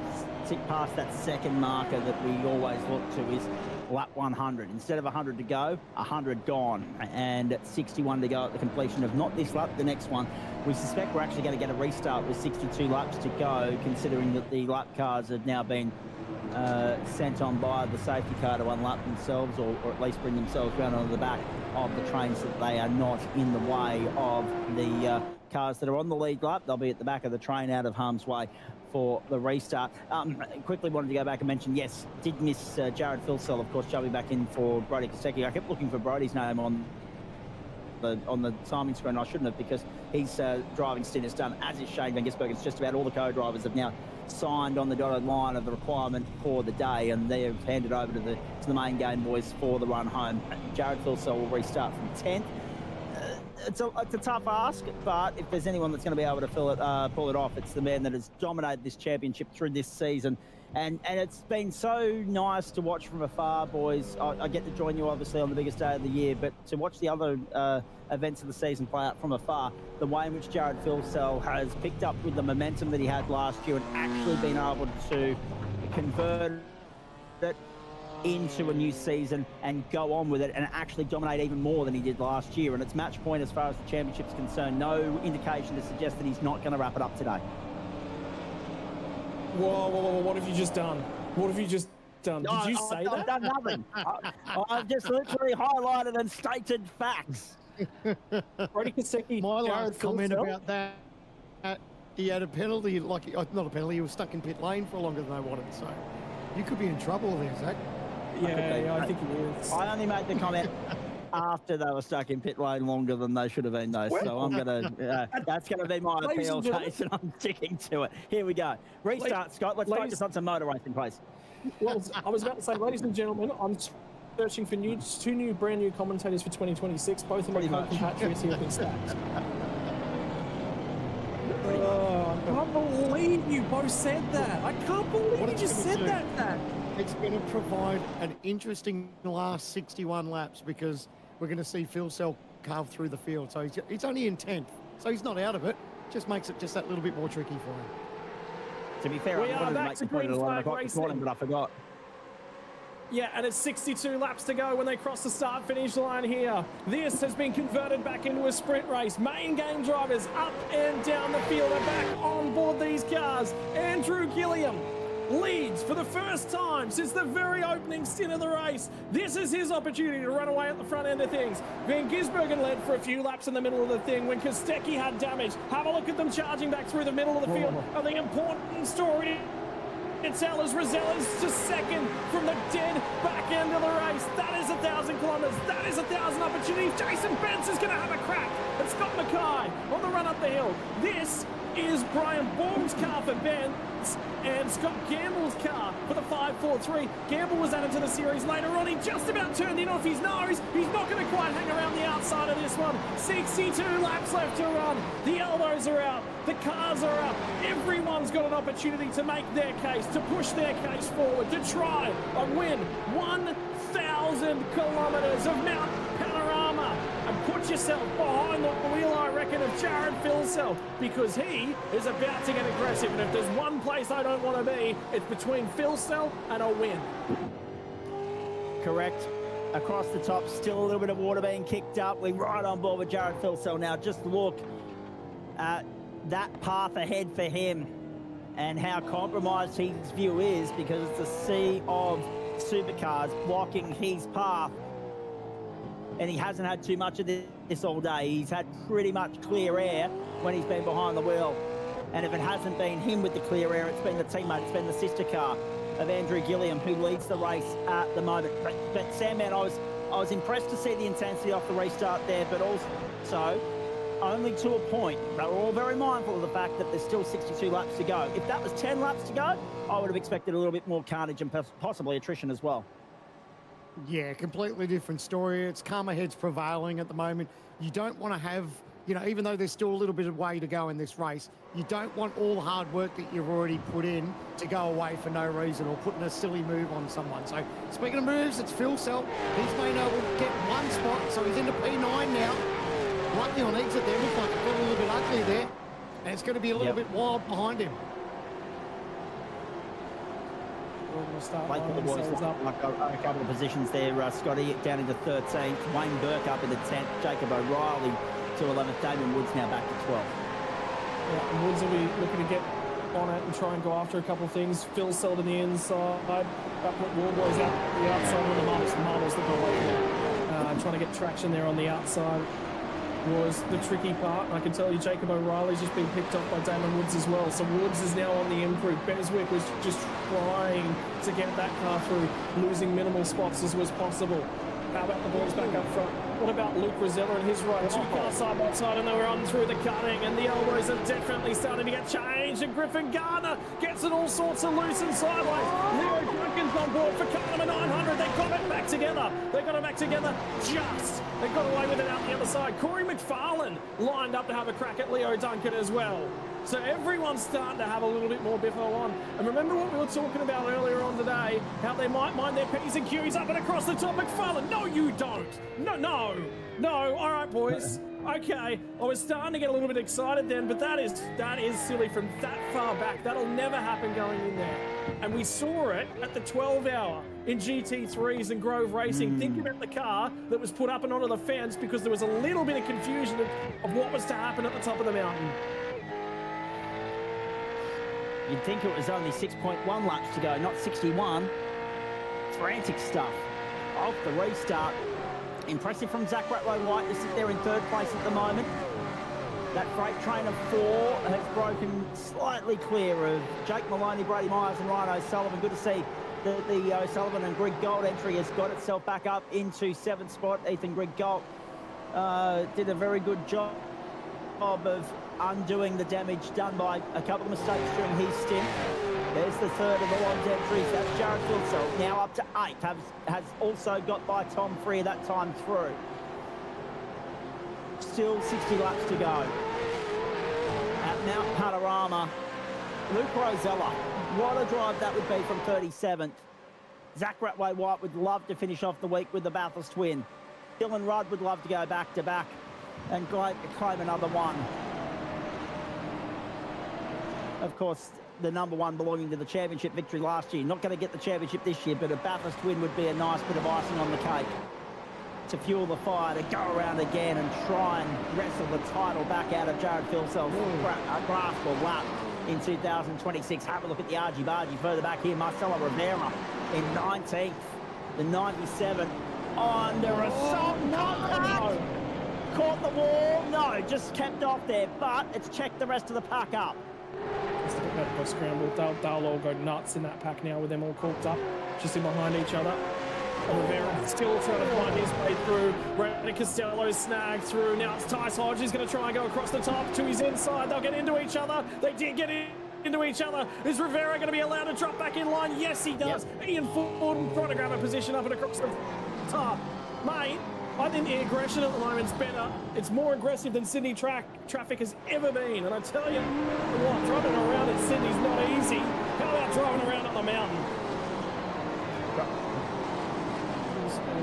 G: tick past that second marker that we always look to is lap 100. Instead of 100 to go, 100 gone, and 61 to go at the completion of not this lap, the next one. We suspect we're actually going to get a restart with 62 laps to go, considering that the lap cars have now been sent on by the safety car to unlap themselves, or at least bring themselves round onto the back of the trains, so that they are not in the way of the cars that are on the lead lap. They'll be at the back of the train, out of harm's way for the restart. Quickly wanted to go back and mention, yes, did miss Jared Filsell, of course, jumping back in for Brody Kostecki. I kept looking for Brody's name on the timing screen. I shouldn't have, because his driving stint is done, as is Shane Van Gisbergen's. Just about all the co-drivers have now signed on the dotted line of the requirement for the day, and they have handed over to the main game boys for the run home. Jared Filsell will restart from 10th. It's a tough ask, but if there's anyone that's going to be able to pull it off, it's the man that has dominated this championship through this season. And it's been so nice to watch from afar, boys. I get to join you, obviously, on the biggest day of the year, but to watch the other events of the season play out from afar, the way in which Jared Filsell has picked up with the momentum that he had last year and actually been able to convert it into a new season and go on with it and actually dominate even more than he did last year. And it's match point as far as the championship's concerned. No indication to suggest that he's not going to wrap it up today.
E: Whoa, what have you just done? What have you just done? Did you say that?
G: I've done nothing. I've just literally highlighted and stated facts.
E: Brody Kostecki,
F: my last comment about that, he had a penalty, not a penalty, he was stuck in pit lane for longer than they wanted, so you could be in trouble there, Zach.
E: Yeah, I think he is.
G: I only made the comment after they were stuck in pit lane longer than they should have been, though. So I'm gonna, that's gonna be my appeal case, and I'm sticking to it. Here we go. Restart, Scott. Let's focus on some motor racing, please.
E: Well, I was about to say, ladies and gentlemen, I'm searching for two brand new commentators for 2026. Both of my compatriots here have been stacked. I can't believe you both said that. I can't believe you just said that.
F: It's going to provide an interesting last 61 laps, because we're going to see Filsell carve through the field. So he's only in 10th, so he's not out of it. Just makes it just that little bit more tricky for him.
G: To be fair, I wanted to make the point at 11 o'clock this morning, but I forgot.
E: Yeah, and it's 62 laps to go when they cross the start-finish line here. This has been converted back into a sprint race. Main game drivers up and down the field are back on board these cars. Andrew Gilliam leads for the first time since the very opening stint of the race. This is his opportunity to run away at the front end of things. Van Gisbergen led for a few laps in the middle of the thing when Kostecki had damage. Have a look at them charging back through the middle of the field. And the important story to tell is Rosella's to second from the dead back end of the race. That is 1,000 kilometres. That is 1,000 opportunities. Jason Benz is going to have a crack at Scott Mackay on the run up the hill. This is Brian Baum's car for Benz and Scott Gamble's car for the 543. Gamble was added to the series later on. He just about turned in off his nose. He's not going to quite hang around the outside of this one. 62 laps left to run. The elbows are out. The cars are up. Everyone's got an opportunity to make their case, to push their case forward, to try and win 1,000 kilometres of Mount Panorama. And put yourself behind the wheel, I reckon, of Jared Filsell, because he is about to get aggressive. And if there's one place I don't want to be, it's between Filsell and a win.
G: Correct. Across the top, still a little bit of water being kicked up. We're right on board with Jared Filsell now. Just look at that path ahead for him and how compromised his view is, because it's a sea of supercars blocking his path. And he hasn't had too much of this all day. He's had pretty much clear air when he's been behind the wheel. And if it hasn't been him with the clear air, it's been the teammate, it's been the sister car of Andrew Gilliam, who leads the race at the moment. But Sandman, I was impressed to see the intensity off the restart there, but also only to a point. They were all very mindful of the fact that there's still 62 laps to go. If that was 10 laps to go, I would have expected a little bit more carnage and possibly attrition as well.
F: Yeah, completely different story. It's calmer heads prevailing at the moment. You don't want to have, you know, even though there's still a little bit of way to go in this race, you don't want all the hard work that you've already put in to go away for no reason or putting a silly move on someone. So speaking of moves, it's Filsell. He's been able to get one spot, so he's into P9 now. Lucky on exit there, looks like it got a little bit ugly there. And it's going to be a little bit wild behind him.
G: Wait for the boys up. A couple of positions there. Scotty down into 13th. Wayne Burke up into 10th. Jacob O'Reilly to 11th. Damien Woods now back to 12th.
E: Yeah, and Woods will be looking to get on it and try and go after a couple of things. Filsell to the inside. Put Wardboys out the outside with the marbles that go away from it. Trying to get traction there on the outside was the tricky part. And I can tell you Jacob O'Reilly's just been picked off by Damon Woods as well. So Woods is now on the improve. Beswick was just trying to get that car through, losing minimal spots as was possible. How about the boys back up front? What about Luke Rosella and his right? Two cars side by side, and they were on through the cutting, and the elbows are definitely starting to get changed, and Griffin Gardner gets it all sorts of loose and sideways. Leo Duncan's on board for car number 900. They got it back together. They got it back together just. They got away with it out the other side. Corey McFarlane lined up to have a crack at Leo Duncan as well. So everyone's starting to have a little bit more biffo on. And remember what we were talking about earlier on today, how they might mind their P's and Q's up and across the top. McFarlane, no you don't. No. All right, boys. Okay, I was starting to get a little bit excited then, but that is silly from that far back. That'll never happen going in there. And we saw it at the 12 hour in GT3s and Grove Racing. Think about the car that was put up and onto the fence because there was a little bit of confusion of what was to happen at the top of the mountain.
G: You'd think it was only 6.1 laps to go, not 61. Frantic stuff off the restart. Impressive from Zach Ratlow-White to sit there in third place at the moment. That freight train of 4 has broken slightly clear of Jake Maloney, Brady Myers and Ryan O'Sullivan. Good to see that the O'Sullivan and Greg Gold entry has got itself back up into 7th spot. Ethan Greg Gold did a very good job of undoing the damage done by a couple of mistakes during his stint. There's the third of the Lodge entries. That's Jared Filsell, now up to 8th. Has also got by Tom Freer that time through. Still 60 laps to go. At Mount Panorama, Luke Rosella, what a drive that would be from 37th. Zach Ratway-White would love to finish off the week with the Bathurst win. Dylan Rudd would love to go back-to-back and claim another one. Of course, the number 1 belonging to the championship victory last year. Not going to get the championship this year, but a Bathurst win would be a nice bit of icing on the cake to fuel the fire, to go around again and try and wrestle the title back out of Jared Filsell's grasp or lap in 2026. Have a look at the argy-bargy further back here. Marcelo Rivera in 19th. The 97 under assault. No! Caught the wall. No, just kept off there, but it's checked the rest of the pack up.
E: Go scramble. They'll all go nuts in that pack now with them all corked up, just in behind each other. Rivera still trying to find his way through. Randy Costello snagged through. Now it's Tice Hodge who's going to try and go across the top to his inside. They'll get into each other. They did get into each other. Is Rivera going to be allowed to drop back in line? Yes, he does. Yep. Ian Ford trying to grab a position up and across the top. Mate, I think the aggression at the moment's better. It's more aggressive than Sydney traffic has ever been. And I tell you what, driving around in Sydney's not easy. How about driving around on the mountain?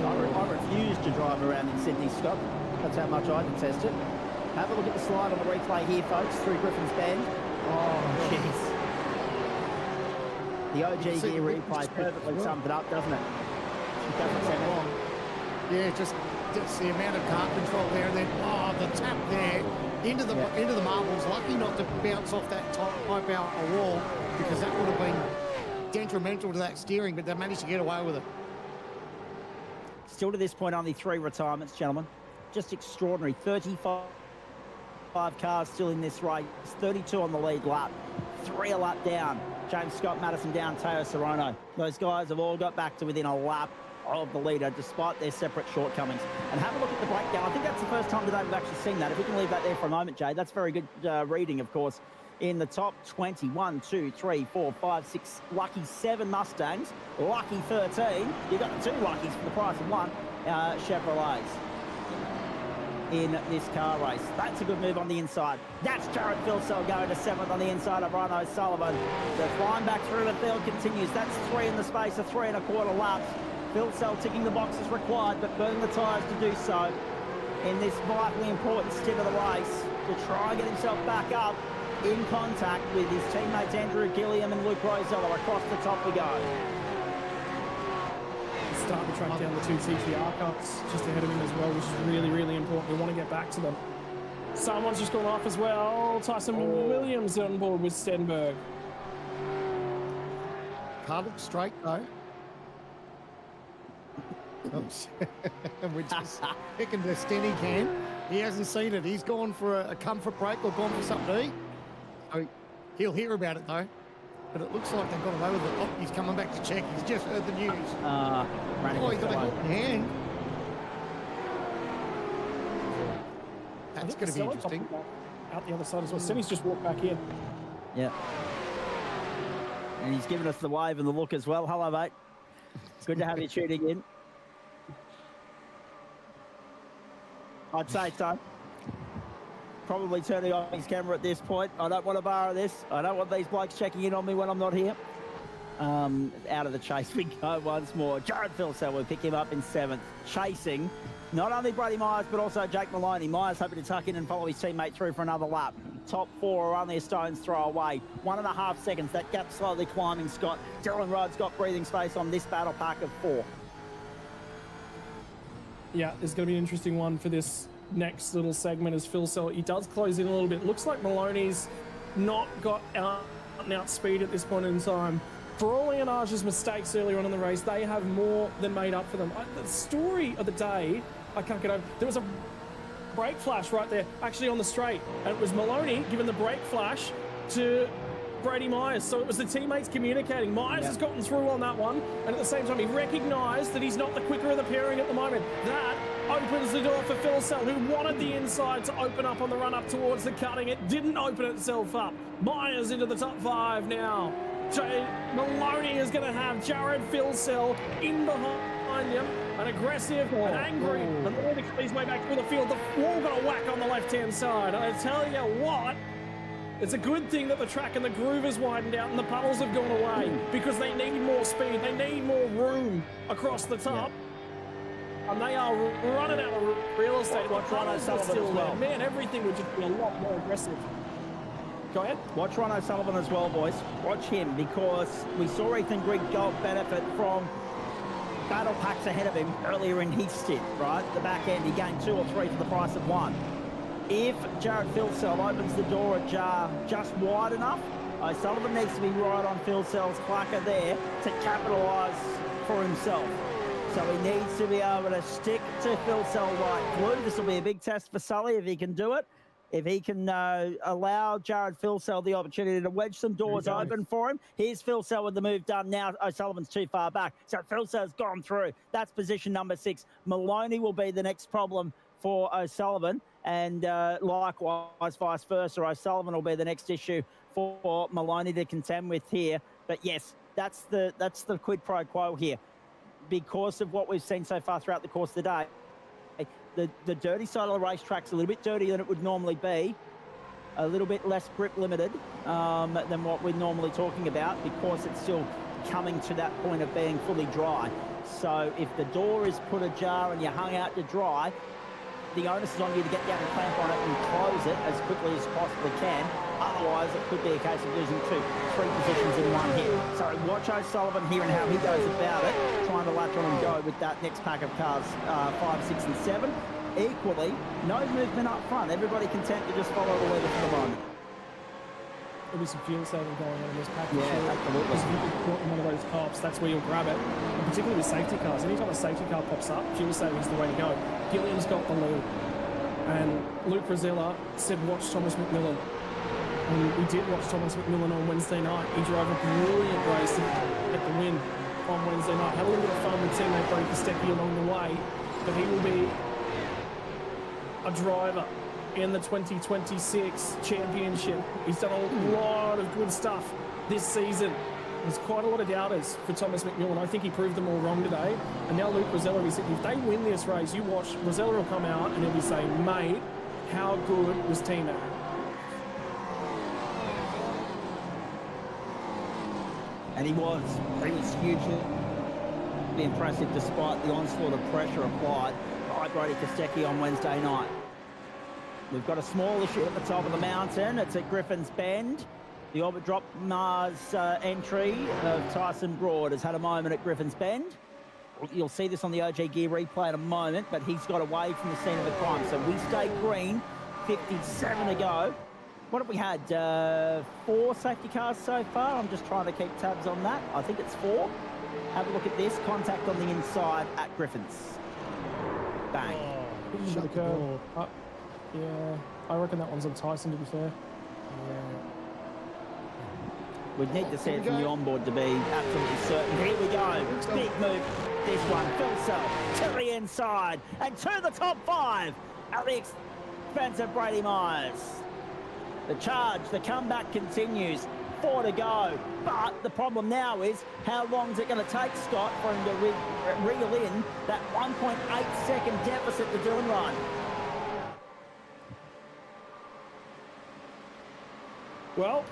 G: I refuse to drive around in Sydney, Scott. That's how much I detest it. Have a look at the slide on the replay here, folks, through Griffin's Bend. Oh, jeez. The OG gear replay perfectly summed it up, doesn't it? It doesn't sound wrong.
F: Yeah, just the amount of car control there, and then the tap there into the marbles. Lucky not to bounce off that top out a wall, because that would have been detrimental to that steering, but they managed to get away with it.
G: Still to this point, only 3 retirements, gentlemen. Just extraordinary. 35 cars still in this race. 32 on the lead lap. 3 a lap down. James Scott, Madison down, Teo Serrano. Those guys have all got back to within a lap of the leader, despite their separate shortcomings. And have a look at the breakdown. I think that's the first time today we've actually seen that. If we can leave that there for a moment, Jay, that's very good reading, of course. In the top 20, 1, 2, 3, 4, 5, 6, lucky 7 Mustangs, lucky 13. You got the 2 luckies for the price of 1 Chevrolets in this car race. That's a good move on the inside. That's Jared Filsell going to 7th on the inside of Ryan O'Sullivan. The climb back through the field continues. That's 3 in the space of 3 1/4 laps. Filsell ticking the boxes required, but burning the tyres to do so in this vitally important stint of the race to try and get himself back up in contact with his teammates Andrew Gilliam and Luke Rosella. Across the top we go.
E: Starting to track down the 2 TTR cars just ahead of him as well, which is really, really important. We want to get back to them. Someone's just gone off as well. Tyson Williams on board with Stenberg.
F: Car looks straight though. We're just picking the Stenny can. He hasn't seen it. He's gone for a comfort break or gone for something to eat. So he'll hear about it though. But it looks like they've got away with it. Oh, he's coming back to check. He's just heard the news. He's got a hook in hand. That's going to be interesting.
E: Out the other side as well. Stenny's just walked back in.
G: Yeah. And he's given us the wave and the look as well. Hello, mate. Good to have you tuning in. I'd say so. Probably turning off his camera at this point. I don't want to borrow this. I don't want these blokes checking in on me when I'm not here. Out of the chase we go once more. Jared Filsell will pick him up in 7th. Chasing not only Brady Myers, but also Jake Maloney. Myers hoping to tuck in and follow his teammate through for another lap. Top 4 are only a stone's throw away. 1.5 seconds. That gap slowly climbing, Scott. Dylan Rudd's got breathing space on this battle pack of 4.
E: Yeah, there's going to be an interesting one for this next little segment as Filsell. He does close in a little bit. Looks like Maloney's not got out and out speed at this point in time. For all Leonage's mistakes earlier on in the race, they have more than made up for them. The story of the day, I can't get over. There was a brake flash right there, actually on the straight, and it was Maloney giving the brake flash to Brady Myers. So it was the teammates communicating. Myers has gotten through on that one, and at the same time, he recognised that he's not the quicker of the pairing at the moment. That opens the door for Filsell, who wanted the inside to open up on the run up towards the cutting. It didn't open itself up. Myers into the top 5 now. Maloney is going to have Jared Filsell in behind him. An aggressive, an angry, and Maloney cut his way back through the field. The wall got a whack on the left-hand side. I tell you what, it's a good thing that the track and the groove has widened out and the puddles have gone away, because they need more speed. They need more room across the top. And they are running out of real estate. Like Ryan O'Sullivan still as well. Man, everything would just be a lot more aggressive. Go ahead.
G: Watch Ryan O'Sullivan as well, boys. Watch him, because we saw Ethan Grigg benefit from battle packs ahead of him earlier in his stint, right? The back end, he gained 2 or 3 for the price of 1. If Jared Filsell opens the door ajar just wide enough, O'Sullivan needs to be right on Filsell's clacker there to capitalise for himself. So he needs to be able to stick to Filsell right glue. This will be a big test for Sully if he can do it. If he can allow Jared Philsell the opportunity to wedge some doors open for him. Here's Philsell with the move done now. O'Sullivan's too far back. So Philsell's gone through. That's position number 6. Maloney will be the next problem for O'Sullivan. And likewise, vice versa. O'Sullivan will be the next issue for Maloney to contend with here. But yes, that's the quid pro quo here. Because of what we've seen so far throughout the course of the day, the dirty side of the racetrack's a little bit dirtier than it would normally be, a little bit less grip limited than what we're normally talking about, because it's still coming to that point of being fully dry. So if the door is put ajar and you're hung out to dry, the onus is on you to get down and clamp on it and close it as quickly as you possibly can. Otherwise, it could be a case of losing 2-3 positions in one hit. So watch O'Sullivan here and how he goes about it, trying to latch on and go with that next pack of cars, 5, 6 and 7. Equally, no movement up front. Everybody content to just follow the leader for the moment.
E: There'll be some fuel saving going on in this pack.
G: Yeah, absolutely.
E: Because if you get caught in one of those cops, that's where you'll grab it. And particularly with safety cars. Anytime a safety car pops up, fuel saving is the way to go. Gilliam's got the lead. And Luke Rosella said, watch Thomas McMillan. And we did watch Thomas McMillan on Wednesday night. He drove a brilliant race to get the win on Wednesday night. Had a little bit of fun with teammate Brody Kostecki along the way. But he will be a driver in the 2026 championship. He's done a lot of good stuff this season. There's quite a lot of doubters for Thomas McMillan. I think he proved them all wrong today. And now Luke Rosella, he said, if they win this race, you watch, Rosella will come out and he'll be saying, mate, how good was teammate?
G: And he was hugely impressive despite the onslaught of pressure applied by Brody Kostecki on Wednesday night. We've got a small issue at the top of the mountain. It's at Griffin's Bend. The Orbit Drop Mars entry of Tyson Broad has had a moment at Griffin's Bend. You'll see this on the OG Gear replay in a moment, but he's got away from the scene of the crime. So we stay green, 57 to go. What have we had? 4 safety cars so far. I'm just trying to keep tabs on that. I think it's 4. Have a look at this. Contact on the inside at Griffin's. Bang.
E: Shut the door. Yeah, I reckon that one's on Tyson, to be fair. Yeah.
G: We'd need to see it from the onboard to be absolutely certain. Here we go. Big move. This one. Philsell to the inside and to the top 5 at the expense of Brady Myers. The charge, the comeback continues. 4 to go. But the problem now is, how long is it going to take, Scott, for him to reel in that 1.8 second deficit to Dylan Ryan?
E: Well,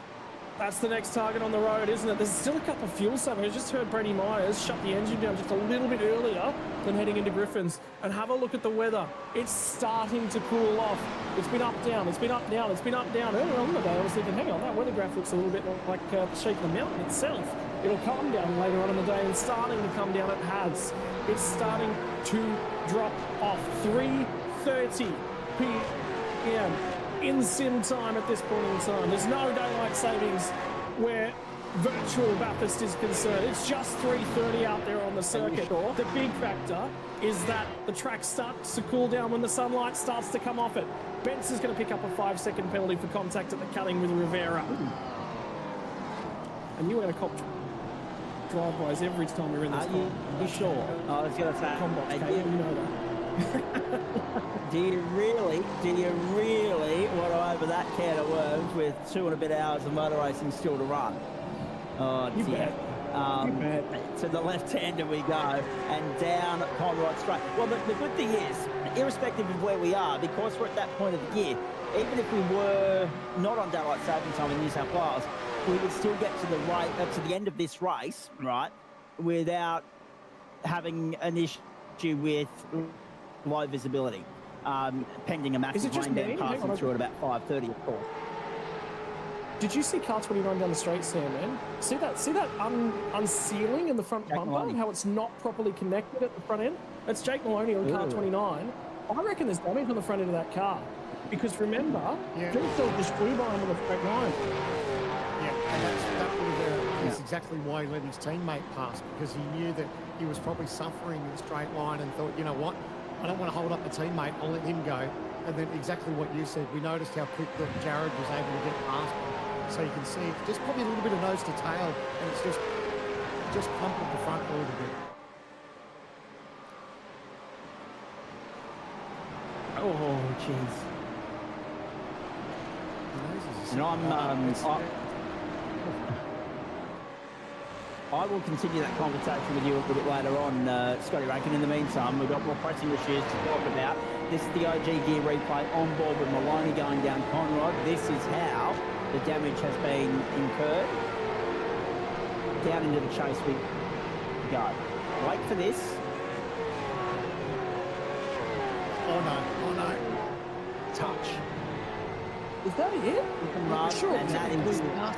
E: that's the next target on the road, isn't it? There's still a couple of fuel saving. I just heard Brady Myers shut the engine down just a little bit earlier than heading into Griffin's. And have a look at the weather. It's starting to cool off. It's been up, down. It's been up, down. It's been up, down. Earlier on in the day, I was thinking, hang on, that weather graph looks a little bit like the shape of the mountain itself. It'll come down later on in the day, and starting to come down, it has. It's starting to drop off. 3:30 p.m. in sim time at this point in time. There's no daylight savings where virtual Bathurst is concerned. It's just 3:30 out there on the circuit. Sure? The big factor is that the track starts to cool down when the sunlight starts to come off it. Bence is going to pick up a 5-second penalty for contact at the cutting with Rivera. And you are going to cop driveways every time you're in this car.
G: You sure? I was going to say,
E: you know that.
G: Do you really want to open that can of worms with 2 and a bit hours of motor racing still to run? Oh, dear. To the left-hander we go, and down Conrod straight. Well, the good thing is, irrespective of where we are, because we're at that point of the year, even if we were not on daylight saving time in New South Wales, we would still get to the end of this race, right, without having an issue with low visibility, pending a massive rain down passing through at about 5:30, of course.
E: Did you see car 29 down the straight, Sam, man? See that unsealing in the front bumper and how it's not properly connected at the front end? That's Jake Maloney on car 29. I reckon there's damage on the front end of that car. Because remember, Philsell just flew by him on the straight line.
F: Yeah, and that's exactly why he let his teammate pass, because he knew that he was probably suffering in the straight line and thought, you know what, I don't want to hold up the teammate, I'll let him go. And then exactly what you said, we noticed how quick that Jared was able to get past him. So you can see just probably a little bit of nose to tail, and it's just crumpled the front a little bit.
G: Oh, jeez. And I will continue that conversation with you a little bit later on, Scotty Rankin. In the meantime, we've got more pressing issues to talk about. This is the OG gear replay on board with Maloney going down Conrod. This is how the damage has been incurred. Down into the chase we go. Wait for this.
F: Oh no.
G: Touch.
E: Is that it?
G: I'm
E: sure
G: and that is,
F: before that.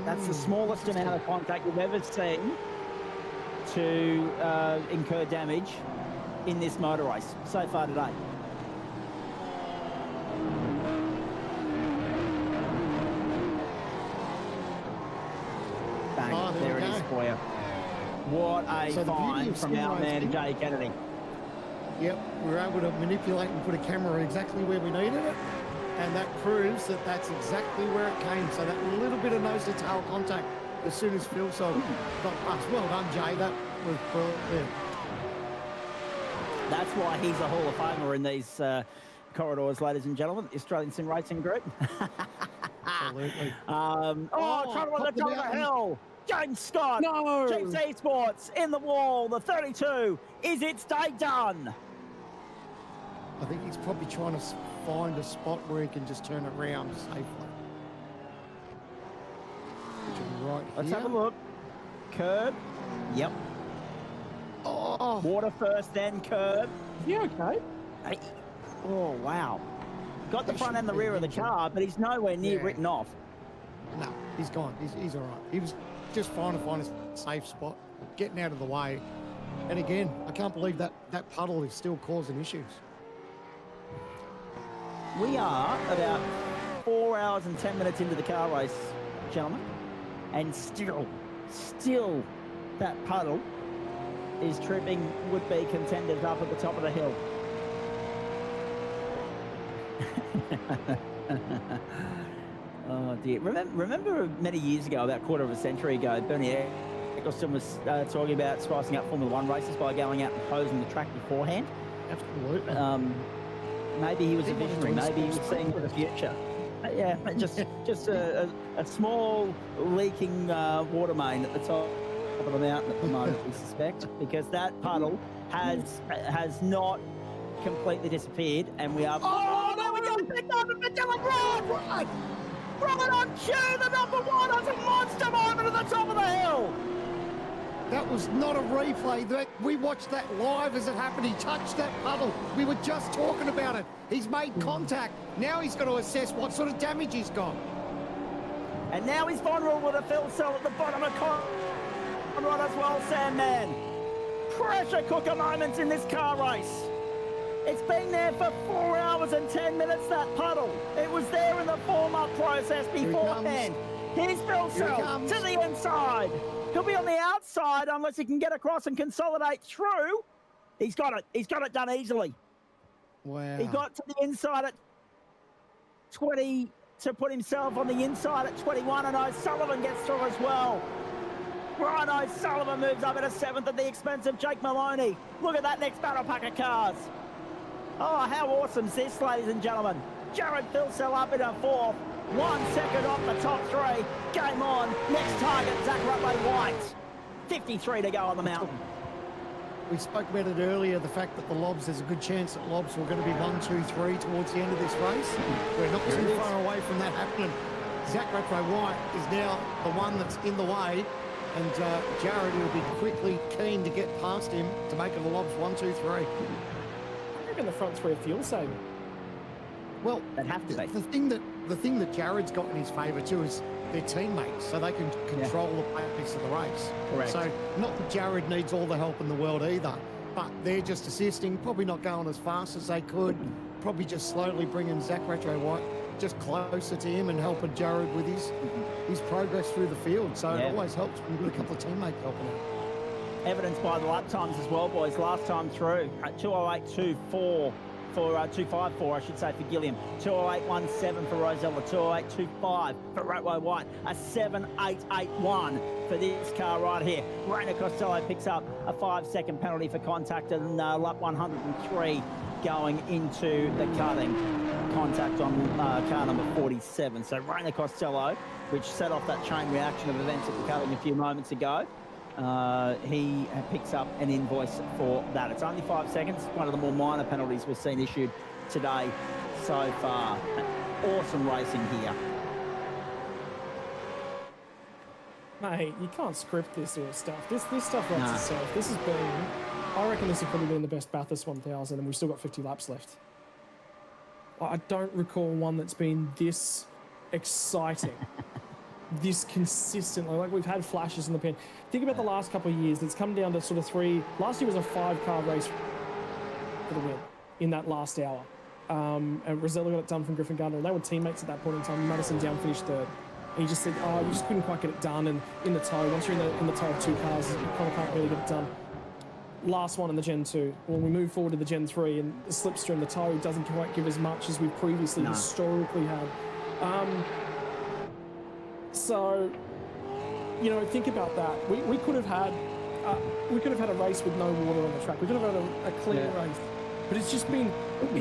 G: that's the smallest amount of contact you've ever seen to incur damage in this motor race so far today. Bang,
F: Oh,
G: there it is for you. What a
F: So the beauty
G: find
F: of
G: from our man
F: simulating-
G: Jay Kennedy.
F: Yep, we were able to manipulate and put a camera exactly where we needed it, and that proves that that's exactly where it came. So that little bit of nose to tail contact as soon as Phil got past. Well done, Jay. That was brilliant.
G: That's why he's a Hall of Famer in these corridors, ladies and gentlemen. The Australian Sim Racing Group.
F: Absolutely.
G: Trouble on the top of the hill. James Scott.
E: No.
G: Chiefs Esports in the wall. The 32. Is its day done?
F: I think he's probably trying to find a spot where he can just turn it around safely. Which will be right
G: Let's
F: here.
G: have a look. Curb. Yep.
F: Oh.
G: Water first, then curb.
E: Yeah, okay.
G: Hey. Oh, wow. Got the
F: That
G: front and the
F: should be
G: rear of the
F: injured.
G: car, but he's nowhere near
F: Yeah.
G: written off.
F: No, he's gone. He's all right. He was just trying to find a safe spot, getting out of the way. And again, I can't believe that puddle is still causing issues.
G: We are about 4 hours and 10 minutes into the car race, gentlemen. And still, that puddle is tripping would-be contenders up at the top of the hill. Oh dear. Remember many years ago, about a quarter of a century ago, Bernie Eccleston was talking about spicing up Formula One races by going out and hosing the track beforehand.
F: Absolutely.
G: Maybe he was a visionary. Maybe he was seeing into the future. Yeah, just a small leaking water main at the top of the mountain at the moment, we suspect, because that puddle has not completely disappeared, and we are. Oh, there we go! Picked up for Dylan Broad! Right on cue, the number one has a monster moment at the top of the hill.
F: That was not a replay. We watched that live as it happened. He touched that puddle. We were just talking about it. He's made contact. Now he's got to assess what sort of damage he's got.
G: And now he's vulnerable with a fill cell at the bottom of Conrod as well, Sandman. Pressure cooker moments in this car race. It's been there for 4 hours and 10 minutes, that puddle. It was there in the form-up process beforehand. Here's Phil Cell to the inside. He'll be on the outside unless he can get across and consolidate through. He's got it. He's got it done easily.
F: Wow.
G: He got to the inside at 20 to put himself on the inside at 21, and O'Sullivan gets through as well. Brian O'Sullivan moves up at a 7th at the expense of Jake Maloney. Look at that next battle pack of cars. Oh, how awesome is this, ladies and gentlemen? Jared Philsell up in a 4th. 1 second off the top 3. Game on. Next target, Zach Rutley White. 53 to go on the mountain.
F: We spoke about it earlier, the fact that the Lobs, there's a good chance that Lobs were going to be 1, 2, 3 towards the end of this race. We're not too far away from that happening. Zach Rutley White is now the one that's in the way, and Jared will be quickly keen to get past him to make it a Lobs 1, 2, 3.
E: I reckon the front 3 are fuel saving.
F: Well,
G: they'd have to be.
F: The thing that Jared's got in his favour too is their teammates, so they can control the pace of the race.
G: Correct.
F: So not that Jared needs all the help in the world either, but they're just assisting, probably not going as fast as they could, probably just slowly bringing Zach Retro White just closer to him and helping Jared with his progress through the field. So it always helps when you've got a couple of teammates helping out.
G: evidenced by the lap times as well, boys. Last time through, 2:08.24 for 254, I should say, for Gilliam. 2:08.17 for Rosella. 2:08.25 for Ratway White. A 7:8.81 for this car right here. Rainer Costello picks up a 5-second penalty for contact and lap 103 going into the cutting. Contact on car number 47. So Rainer Costello, which set off that chain reaction of events at the cutting a few moments ago, he picks up an invoice for that. It's only 5 seconds. One of the more minor penalties we've seen issued today so far. Awesome racing here.
E: Mate, you can't script this sort of stuff. This stuff writes itself. This has been, I reckon this has probably been the best Bathurst 1000, and we've still got 50 laps left. I don't recall one that's been this exciting, this consistently. Like, we've had flashes in the pen. Think about the last couple of years. It's come down to sort of 3. Last year was a 5-car race for the win in that last hour. And Rosella got it done from Griffin Gardner, and they were teammates at that point in time. Madison down finished 3rd. And he just said, we just couldn't quite get it done. And in the tow, once you're in the tow of 2 cars, you kind of can't really get it done. Last one in the Gen 2. When we move forward to the Gen 3 and the slipstream, the tow doesn't quite give as much as we've previously historically had. So, you know, think about that. We could have had a race with no water on the track. We could have had a clear race. But it's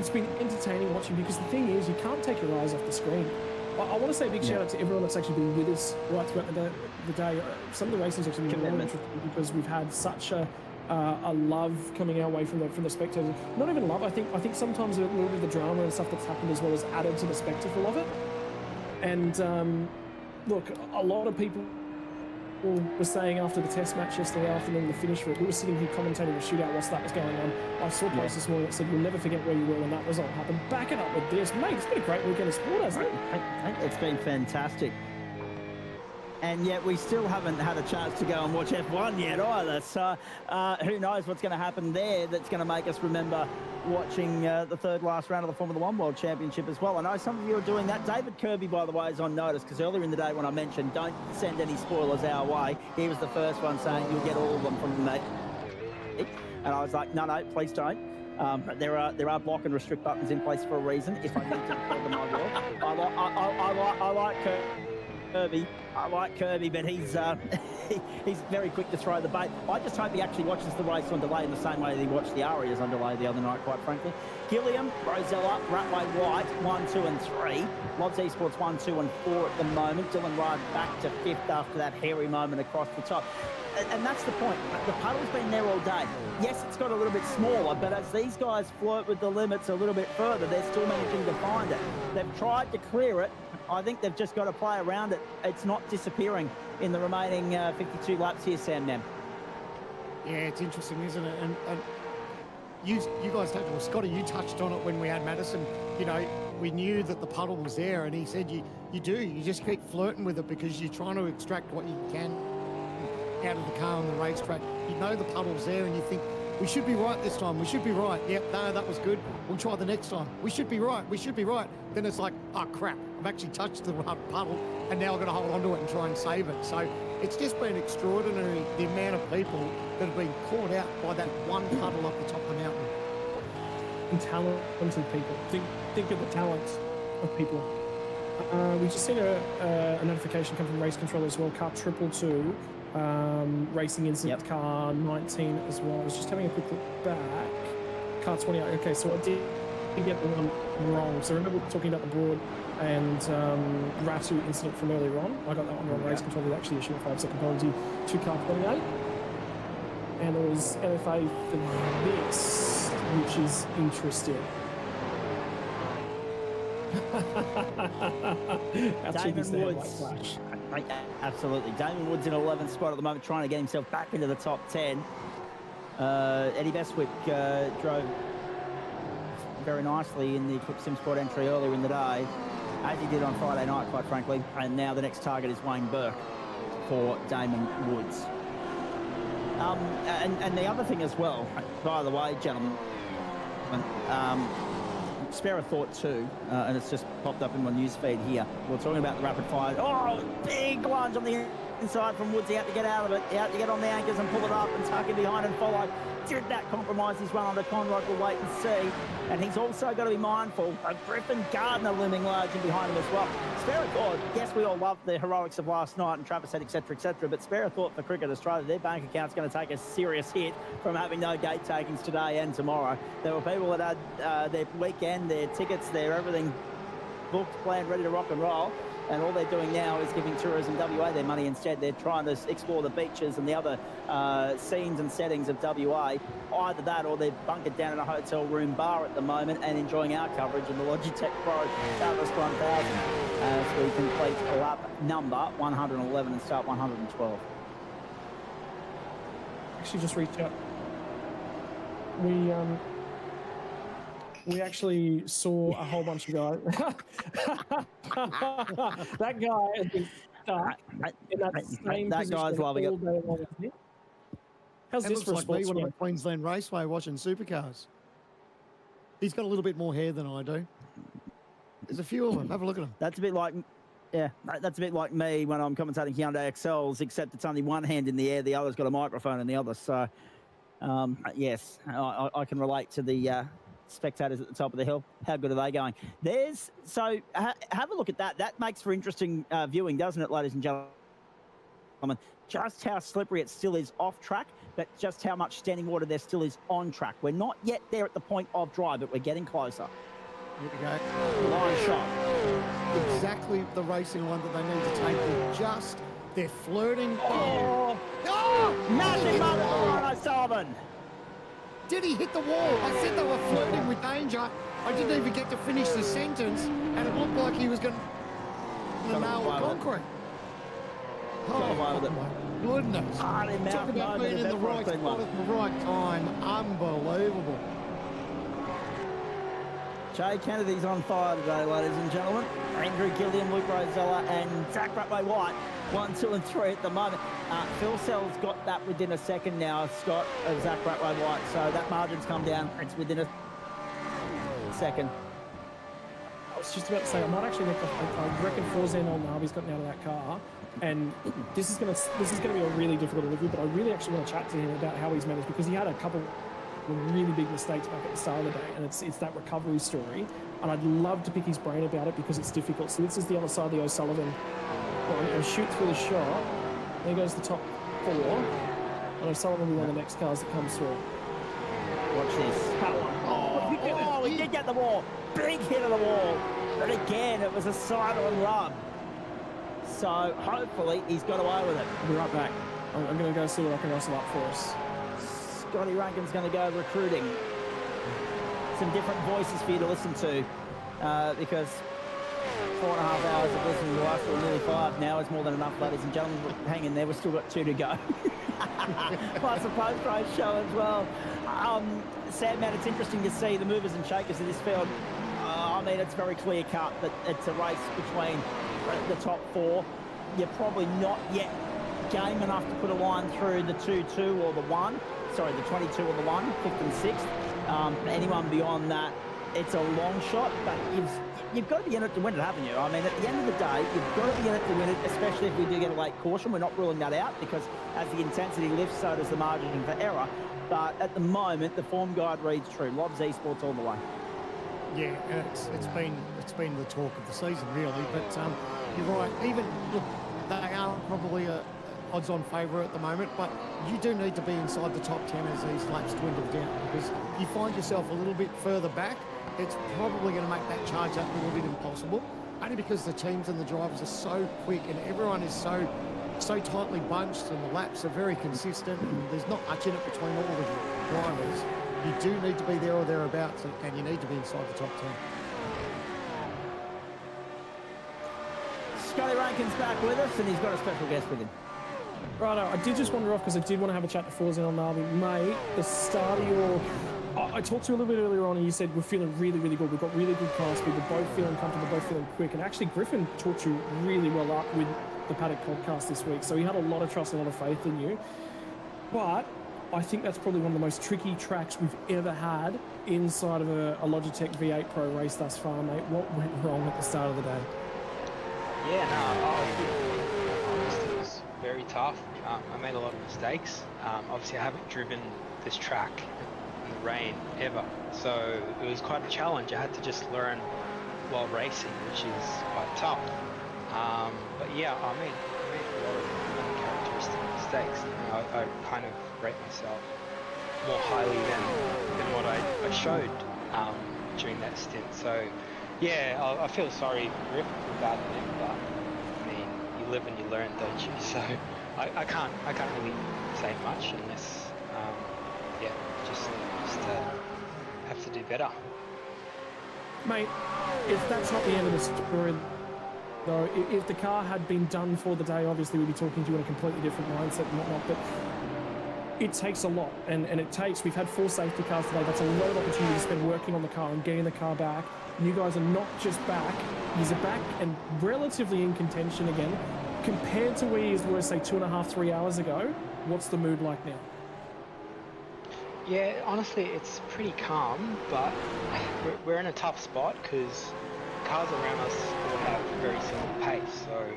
E: been entertaining watching, because the thing is, you can't take your eyes off the screen. I want to say a big shout out to everyone that's actually been with us right throughout the day. Some of the racing's actually been really interesting, because we've had such a love coming our way from the spectators. Not even love. I think sometimes a little bit of the drama and stuff that's happened as well has added to the spectacle of it. And look, a lot of people were saying after the test match yesterday afternoon, the finish for it, we were sitting here commentating the shootout whilst that was going on. I saw a post this morning that said, "You'll never forget where you were when that result happened." Back it up with this, mate. It's been a great weekend of sport, hasn't it?
G: It's been fantastic. And yet we still haven't had a chance to go and watch F1 yet either. So who knows what's going to happen there that's going to make us remember watching the third last round of the Formula One World Championship as well. I know some of you are doing that. David Kirby, by the way, is on notice, because earlier in the day when I mentioned don't send any spoilers our way, he was the first one saying you'll get all of them from me. And I was like, no, please don't. There are block and restrict buttons in place for a reason. If I need to record them, I will. I like Kirby. I like Kirby, but he's very quick to throw the bait. I just hope he actually watches the race on delay in the same way that he watched the Arias on delay the other night, quite frankly. Gilliam, Rosella, Ratway White, 1, 2 and 3. Lobbs Esports 1, 2 and 4 at the moment. Dylan Ryan back to 5th after that hairy moment across the top. And that's the point. The puddle's been there all day. Yes, it's got a little bit smaller, but as these guys flirt with the limits a little bit further, they're still managing to find it. They've tried to clear it. I think they've just got to play around it. It's not disappearing in the remaining 52 laps here, Sam Nem.
F: Yeah, it's interesting, isn't it? And you guys touched, well, Scotty, you touched on it when we had Madison. You know, we knew that the puddle was there, and he said you just keep flirting with it because you're trying to extract what you can out of the car on the racetrack. You know the puddle's there, and you think, we should be right this time. We should be right. Yep, no, that was good. We'll try the next time. We should be right. We should be right. Then it's like, oh, crap. I've actually touched the puddle, and now I've got to hold on to it and try and save it. So it's just been extraordinary, the amount of people that have been caught out by that one puddle up the top of the mountain.
E: And talented people. Think of the talent of people. We just seen a notification come from Race Control as well. Car 222. Racing incident, car 19 as well. I was just having a quick look back. Car 28. Okay, so I did get the one wrong. So remember talking about the Broad and Ratu incident from earlier on. I got that one wrong. Race Control did actually issue a 5-second penalty to car 28. And there was LFA for this, which is interesting.
G: Damon Woods. Absolutely. Damon Woods in 11th spot at the moment, trying to get himself back into the top 10. Eddie Bestwick drove very nicely in the Eclipse Sim Sport entry earlier in the day, as he did on Friday night, quite frankly. And now the next target is Wayne Burke for Damon Woods. And the other thing as well, by the way, gentlemen, spare a thought too, and it's just popped up in my news feed here. We're talking about the rapid fire. Oh, big lunge on the inside from Woodsy, out to get out of it, out to get on the anchors and pull it up and tuck in behind and follow. Did that compromise his run under Conrad? We'll wait and see. And he's also got to be mindful of Griffin Gardner looming large in behind him as well. Spare a thought. Yes, we all loved the heroics of last night and Travis said, etc., etc., but spare a thought for Cricket Australia. Their bank account's going to take a serious hit from having no gate takings today and tomorrow. There were people that had their weekend, their tickets, their everything booked, planned, ready to rock and roll. And all they're doing now is giving Tourism WA their money instead. They're trying to explore the beaches and the other scenes and settings of WA. Either that or they're bunkered down in a hotel room bar at the moment and enjoying our coverage in the Logitech Pro Bathurst 1000 as we complete lap number 111 and start 112.
E: Actually, just reach out. We actually saw a whole bunch of guys. That guy has been stuck in that same
G: that
E: position
G: guy's loving
E: all
G: it.
E: day long. How's
F: That
E: this
F: looks
E: for a
F: like me
E: sports
F: when I'm
E: one?
F: at Queensland Raceway watching supercars. He's got a little bit more hair than I do. There's a few of them. Have a look at them.
G: That's a bit like, yeah, that's a bit like me when I'm commentating Hyundai XLs, except it's only one hand in the air, the other's got a microphone in the other. So, yes, I can relate to the spectators at the top of the hill. How good are they going? Have a look at that. That makes for interesting viewing, doesn't it, ladies and gentlemen? Just how slippery it still is off track, but just how much standing water there still is on track. We're not yet there at the point of drive, but we're getting closer.
F: Here we go.
G: Line shot.
F: Exactly the racing line that they need to take. They're flirting.
G: Oh! Nothing but Ryan O'Sullivan.
F: Did he hit the wall? I said they were flirting with danger. I didn't even get to finish the sentence, and it looked like he was going to nail the concrete. Oh, my goodness. Talk about being in the right spot at the right time. Unbelievable.
G: Jay Kennedy's on fire today, ladies and gentlemen. Andrew Gilliam, Luke Rosella, and Zach Ratway-White. 1, 2, and 3 at the moment. Phil Sell's got that within a second now, Scott, of Zach Ratway-White. So that margin's come down. It's within a second.
E: I was just about to say, I might actually I reckon Forzan Al-Nabi's gotten out of that car, and this is gonna be a really difficult interview. But I really actually want to chat to him about how he's managed, because he had a couple of really big mistakes back at the start of the day, and it's that recovery story. And I'd love to pick his brain about it because it's difficult. So this is the other side of the O'Sullivan one, and shoot through the shot. There goes the top 4, and O'Sullivan will be one of the next cars that comes through.
G: Watch this. Oh, he did get the wall. Big hit of the wall. But again, it was a side on rub. So hopefully he's got away with it.
E: I'll be right back. I'm going to go see what I can rustle up for us.
G: Scotty Rankin's going to go recruiting some different voices for you to listen to, because 4.5 hours of listening to us, or nearly 5 now, is more than enough, ladies and gentlemen. Hang in there, we've still got 2 to go. Plus a post-race show as well. Sam, man, it's interesting to see the movers and shakers of this field. I mean, it's very clear cut that it's a race between the top 4. You're probably not yet game enough to put a line through the 2-2 or the 1. Sorry, the 22 or the 1, 5th and 6th. Anyone beyond that, it's a long shot, but you've got to be in it to win it, haven't you? I mean, at the end of the day, you've got to be in it to win it, especially if we do get a late caution. We're not ruling that out, because as the intensity lifts, so does the margin for error. But at the moment, the form guide reads true. Lobs Esports all the way.
F: Yeah, it's been the talk of the season, really. But you're right. Even look, they are probably a odds-on favourite at the moment, but you do need to be inside the top 10 as these laps dwindle down, because if you find yourself a little bit further back, it's probably going to make that charge up a little bit impossible, only because the teams and the drivers are so quick and everyone is so tightly bunched, and the laps are very consistent, and there's not much in it between all the drivers. You do need to be there or thereabouts, and you need to be inside the top 10.
G: Scotty Rankin's back with us, and he's got a special guest with him.
E: Righto, I did just wander off because I did want to have a chat to Forzan Al-Nabi. Mate, the start of your... I talked to you a little bit earlier on, and you said we're feeling really, really good. We've got really good car speed. We're both feeling comfortable, both feeling quick. And actually, Griffin talked you really well up with the Paddock podcast this week. So he had a lot of trust and a lot of faith in you. But I think that's probably one of the most tricky tracks we've ever had inside of a Logitech V8 Pro race thus far, mate. What went wrong at the start of the day?
N: Yeah, no, it was very
P: very tough. I made a lot of mistakes. Obviously, I haven't driven this track in the rain ever, so it was quite a challenge. I had to just learn while racing, which is quite tough. But yeah, I made a lot of uncharacteristic mistakes. I kind of rate myself more highly than what I showed during that stint. So yeah, I feel sorry for Griff about it, but I mean, you live and you learn, don't you? So I can't really say much unless just have to do better.
E: Mate, if that's not the end of the story, though, if the car had been done for the day, obviously we'd be talking to you in a completely different mindset and whatnot, but it takes a lot, and it takes, we've had 4 safety cars today, that's a lot of opportunity to spend working on the car and getting the car back. You guys are not just back, you're back and relatively in contention again. Compared to where you were, say, 2.5, 3 hours ago, what's the mood like now?
P: Yeah, honestly, it's pretty calm, but we're in a tough spot because cars around us all have very similar pace. So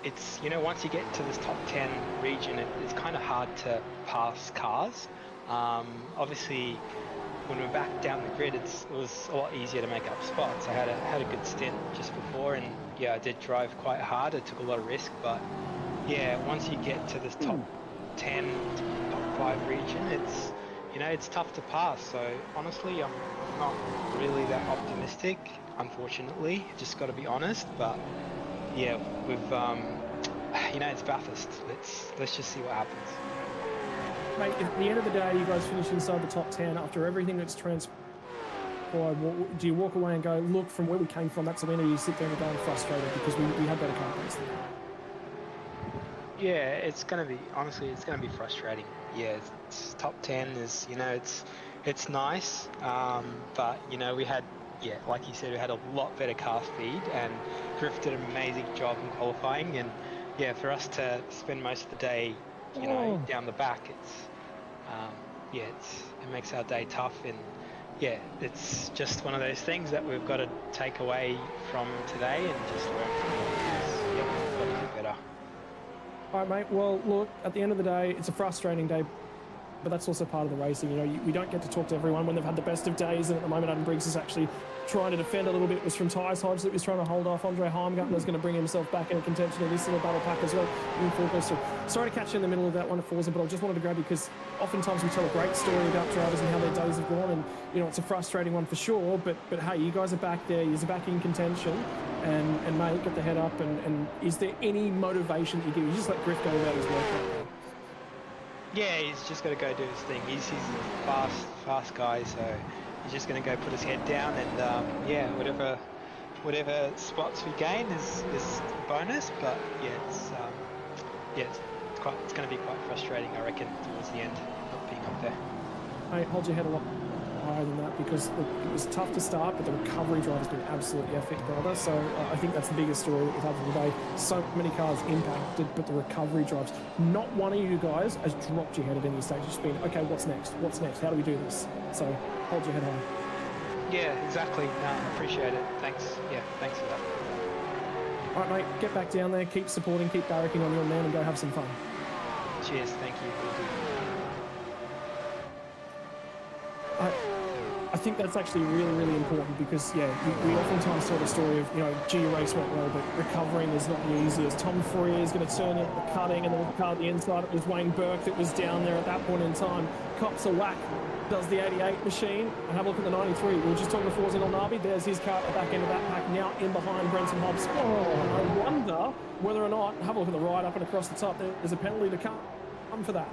P: it's, once you get to this top 10 region, it's kind of hard to pass cars. Obviously, when we're back down the grid, it was a lot easier to make up spots. I had a good stint just before, and yeah, I did drive quite hard. I took a lot of risk, but yeah, once you get to this top 10, top 5 region, it's tough to pass. So honestly, I'm not really that optimistic, unfortunately. Just got to be honest. But yeah, we've it's Bathurst. Let's just see what happens.
E: Mate, at the end of the day, you guys finish inside the top 10 after everything that's transpired. Do you walk away and go, look, from where we came from, that's a win, or you sit there and go, I'm frustrated because we had better car pace than that?
P: Yeah, it's going to be frustrating. Yeah, it's top 10 is, it's nice. But, we had, like you said, we had a lot better car speed, and Griff did an amazing job in qualifying. And yeah, for us to spend most of the day, down the back, it makes our day tough. And yeah, it's just one of those things that we've got to take away from today and just learn from it. Yeah, we've got to do better.
E: All right, mate. Well, look, at the end of the day, it's a frustrating day, but that's also part of the racing. We don't get to talk to everyone when they've had the best of days, and at the moment, Adam Briggs is actually trying to defend a little bit. It was from Tyce Hodge that was trying to hold off. Andre Heimgartner's going to bring himself back into contention in this little battle pack as well. So sorry to catch you in the middle of that one at Forza, but I just wanted to grab you because oftentimes we tell a great story about drivers and how their days have gone, and it's a frustrating one for sure. But hey, you guys are back there. You're back in contention. And mate, get the head up. And is there any motivation that you give? You just let Griff go about his work right now.
P: Yeah, he's just got to go do his thing. He's a fast guy, so he's just going to go put his head down, and whatever spots we gain is a bonus. But yeah, it's going to be quite frustrating, I reckon, towards the end, not being up there.
E: Hey, hold your head a lot higher than that, because look, it was tough to start, but the recovery drive has been absolutely epic, brother. So I think that's the biggest story that we've had for today. So many cars impacted, but the recovery drives, not one of you guys has dropped your head at any stage. It's been, okay, what's next? How do we do this? So hold your head high.
P: Yeah, exactly. No, I appreciate it. Thanks. Yeah, thanks for that.
E: All right, mate, get back down there, keep supporting, keep barracking on your man, and go have some fun.
P: Cheers, thank you.
E: I think that's actually really, really important because, yeah, we oftentimes tell the story of, gee, your race went well, but recovering is not the easiest. Tom Fourier is going to turn in the cutting, and then the car at the inside, it was Wayne Burke that was down there at that point in time. Cops a whack, does the 88 machine, and have a look at the 93. We were just talking to Forza Nabi. There's his car at the back end of that pack, now in behind Brenton Hobbs. Oh, I wonder whether or not, have a look at the right up and across the top, there's a penalty to come for that.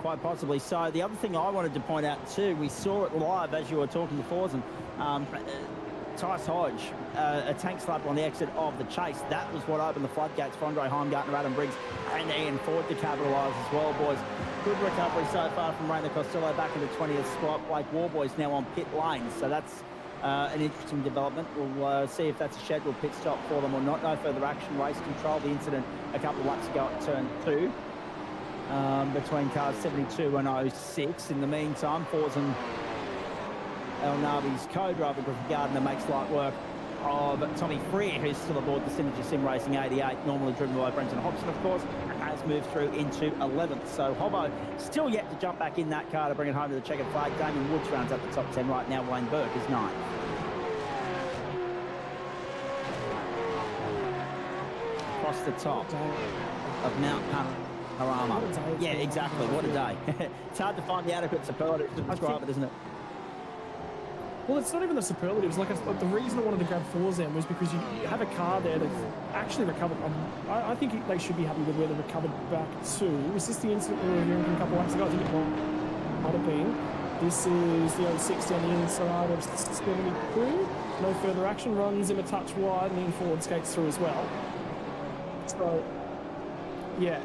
G: Quite possibly. So the other thing I wanted to point out too, we saw it live as you were talking to Forza, Tyce Hodge, a tank slap on the exit of the chase. That was what opened the floodgates for Andre Heimgartner, Adam Briggs and Ian Ford to capitalise as well, boys. Good recovery so far from Rainer Costello back into 20th spot. Blake Warboy's now on pit lane, so that's an interesting development. We'll see if that's a scheduled pit stop for them or not. No further action. Race control. The incident a couple of laps ago at turn 2. Between cars 72 and 06. In the meantime, Forza and El Navi's co-driver Griffin Gardner makes light work of Tommy Freer, who's still aboard the Synergy Sim Racing 88, normally driven by Brenton Hobson, of course, and has moved through into 11th. So Hobbo still yet to jump back in that car to bring it home to the checkered flag. Damon Woods rounds up the top 10 right now. Wayne Burke is 9th. Across the top of Mount Panorama. Yeah, exactly. What a day. It's hard to find the adequate superlatives to describe it, isn't it?
E: Well, it's not even the superlatives. Like the reason I wanted to grab Forzen was because you have a car there that's actually recovered. I think they should be happy with where they recovered back to. Was this the incident we were reviewing from a couple of weeks ago? I think it might have been. This is the 060 on the inside of 72. No further action. Runs him a touch wide and in forward skates through as well. So, yeah.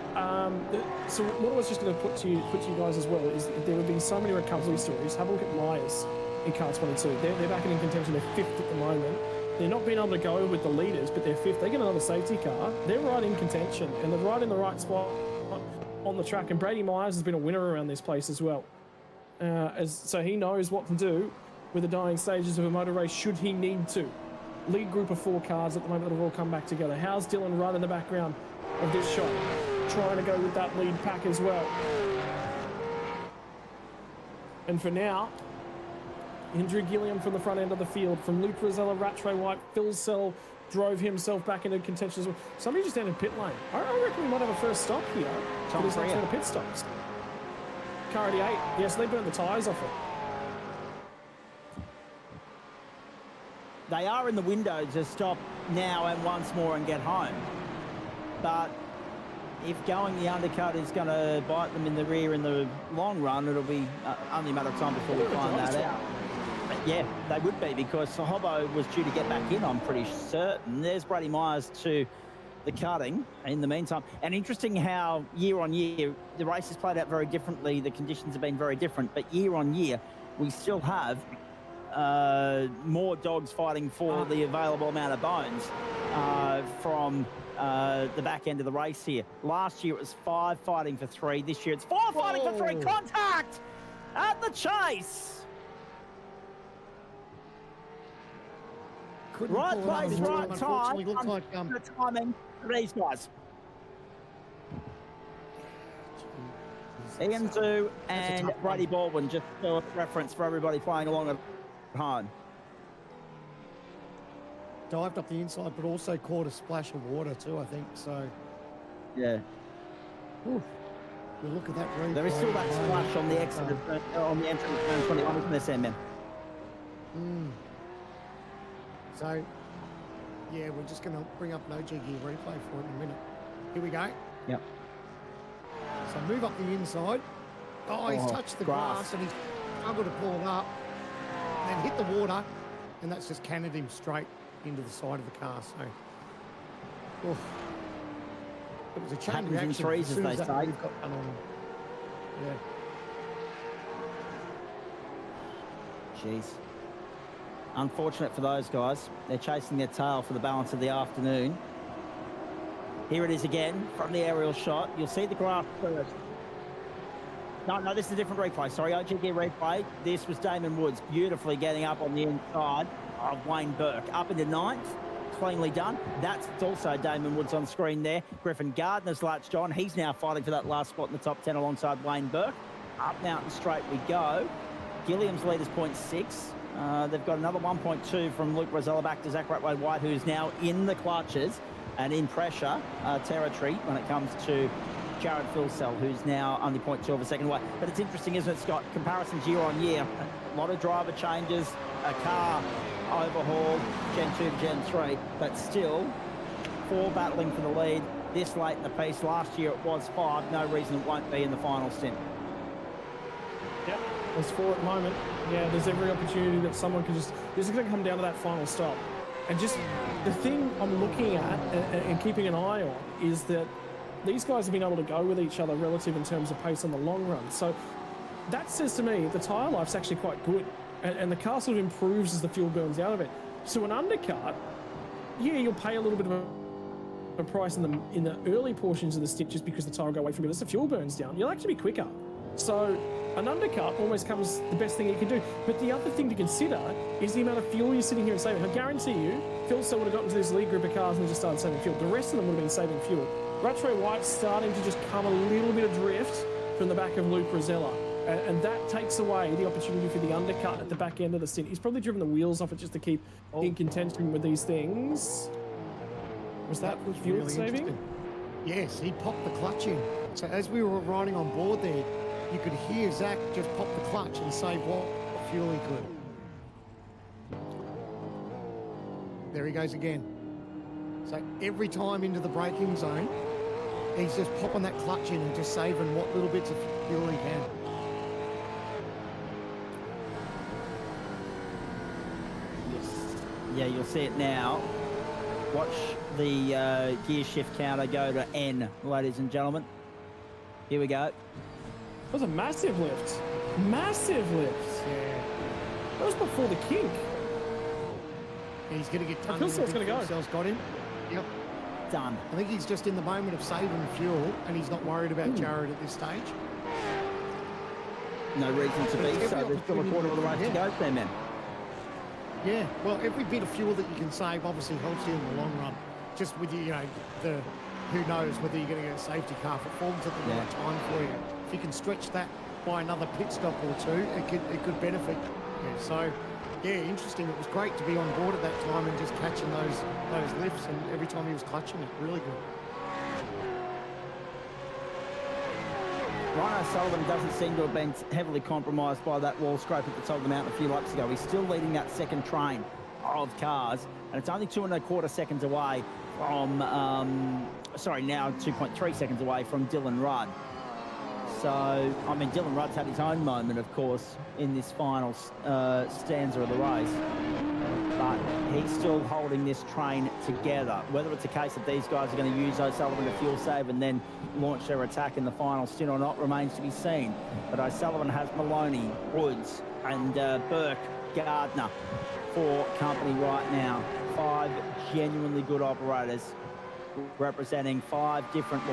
E: So what I was just going to put to you guys as well is there have been so many recovery stories. Have a look at Myers in car 22. They're back in contention. They're 5th at the moment. They're not being able to go with the leaders, but they're 5th. They get another safety car. They're right in contention, and they're right in the right spot on the track. And Brady Myers has been a winner around this place as well. So he knows what to do with the dying stages of a motor race should he need to. Lead group of 4 cars at the moment that have all come back together. How's Dylan run in the background of this shot? Trying to go with that lead pack as well. And for now, Andrew Gilliam from the front end of the field, from Luke Rosella, Rattray White, Phil Sell drove himself back into contention as well. Somebody just entered pit lane. I reckon we might have a first stop here for this next round of pit stops. Car 88, yes, they burned the tyres off it.
G: They are in the window to stop now and once more and get home. But if going the undercut is going to bite them in the rear in the long run, it'll be only a matter of time before we find that out. But yeah, they would be, because Hobbo was due to get back in, I'm pretty certain. There's Brady Myers to the cutting in the meantime. And interesting how year on year, the race has played out very differently. The conditions have been very different, but year on year, we still have more dogs fighting for the available amount of bones from the back end of the race here. Last year it was 5 fighting for 3. This year it's 4 fighting for 3. Contact at the chase. Right place, right time.
F: Looks like
G: the timing for these guys. Ian Zoo and Brady Baldwin, just for reference for everybody playing along at home.
F: Dived up the inside, but also caught a splash of water too, I think. So,
G: yeah.
F: Oof. We'll look at that replay.
G: There is still that splash on the exit on the entrance of turn 21, isn't there, Sam?
F: So, yeah, we're just going to bring up an OG gear replay for it in a minute. Here we go.
G: Yep.
F: So move up the inside. Oh, he's touched the grass and he's struggled to pull it up. And then hit the water, and that's just cannoned him straight into the side of the car. So, oof. It was a chain
G: happens
F: reaction.
G: in threes, as they say.
F: Got done on. Yeah.
G: Jeez. Unfortunate for those guys. They're chasing their tail for the balance of the afternoon. Here it is again from the aerial shot. You'll see the graph first. No, this is a different replay. Sorry, OG gear replay. This was Damon Woods beautifully getting up on the inside of Wayne Burke. Up into 9th. Cleanly done. That's also Damon Woods on screen there. Griffin Gardner's latched on. He's now fighting for that last spot in the top 10 alongside Wayne Burke. Up Mountain Straight we go. Gilliam's lead is 0.6. They've got another 1.2 from Luke Rosella back to Zach Ratway White, who's now in the clutches and in pressure territory when it comes to Jared Philsell, who's now only 0.2 of a second away. But it's interesting, isn't it, Scott? Comparisons year on year. A lot of driver changes, a car overhauled, Gen 2 to Gen 3, but still 4 battling for the lead this late in the piece. Last year it was 5. No reason it won't be in the final stint.
E: Yep, there's 4 at the moment. Yeah, there's every opportunity that someone can just... This is going to come down to that final stop. And just the thing I'm looking at and keeping an eye on is that these guys have been able to go with each other relative in terms of pace on the long run. So that says to me the tyre life's actually quite good. And the car sort of improves as the fuel burns out of it. So an undercut, yeah, you'll pay a little bit of a price in the early portions of the stint just because the tyre will go away from you. As the fuel burns down, you'll actually be quicker. So an undercut almost comes the best thing you can do. But the other thing to consider is the amount of fuel you're sitting here and saving. I guarantee you, Phil still would have gotten to this lead group of cars and just started saving fuel. The rest of them would have been saving fuel. Rattray White's starting to just come a little bit adrift from the back of Luke Rosella. And that takes away the opportunity for the undercut at the back end of the stint. He's probably driven the wheels off it just to keep in contention with these things. Was that fuel
F: really
E: saving?
F: Yes, he popped the clutch in. So as we were riding on board there, you could hear Zach just pop the clutch and save what fuel he could. There he goes again. So every time into the braking zone, he's just popping that clutch in and just saving what little bits of fuel he can.
G: Yeah, you'll see it now. Watch the gear shift counter go to N, ladies and gentlemen. Here we go.
E: That was a massive lift. Massive lift.
F: Yeah.
E: That was before the kink.
F: He's going to get done.
E: Phil's going to go.
F: Phil's got him. Yep.
G: Done.
F: I think he's just in the moment of saving fuel and he's not worried about Jared at this stage.
G: No reason to be, so there's still a quarter of the race to go there, man.
F: Yeah, well, every bit of fuel that you can save obviously helps you in the long run. Just with you know, who knows whether you're going to get a safety car if it forms at the right time for you. If you can stretch that by another pit stop or two, it could benefit you. So, yeah, interesting. It was great to be on board at that time and just catching those lifts, and every time he was clutching it, really good.
G: Ryan O'Sullivan doesn't seem to have been heavily compromised by that wall scrape at the top of the mountain a few laps ago. He's still leading that second train of cars, and it's only 2.25 seconds away from, now 2.3 seconds away from Dylan Rudd. So, I mean, Dylan Rudd's had his own moment, of course, in this final stanza of the race. But he's still holding this train together. Whether it's a case that these guys are going to use O'Sullivan to fuel save and then launch their attack in the final stint or not remains to be seen. But O'Sullivan has Maloney, Woods and Burke, Gardner for company right now. 5 genuinely good operators representing 4 different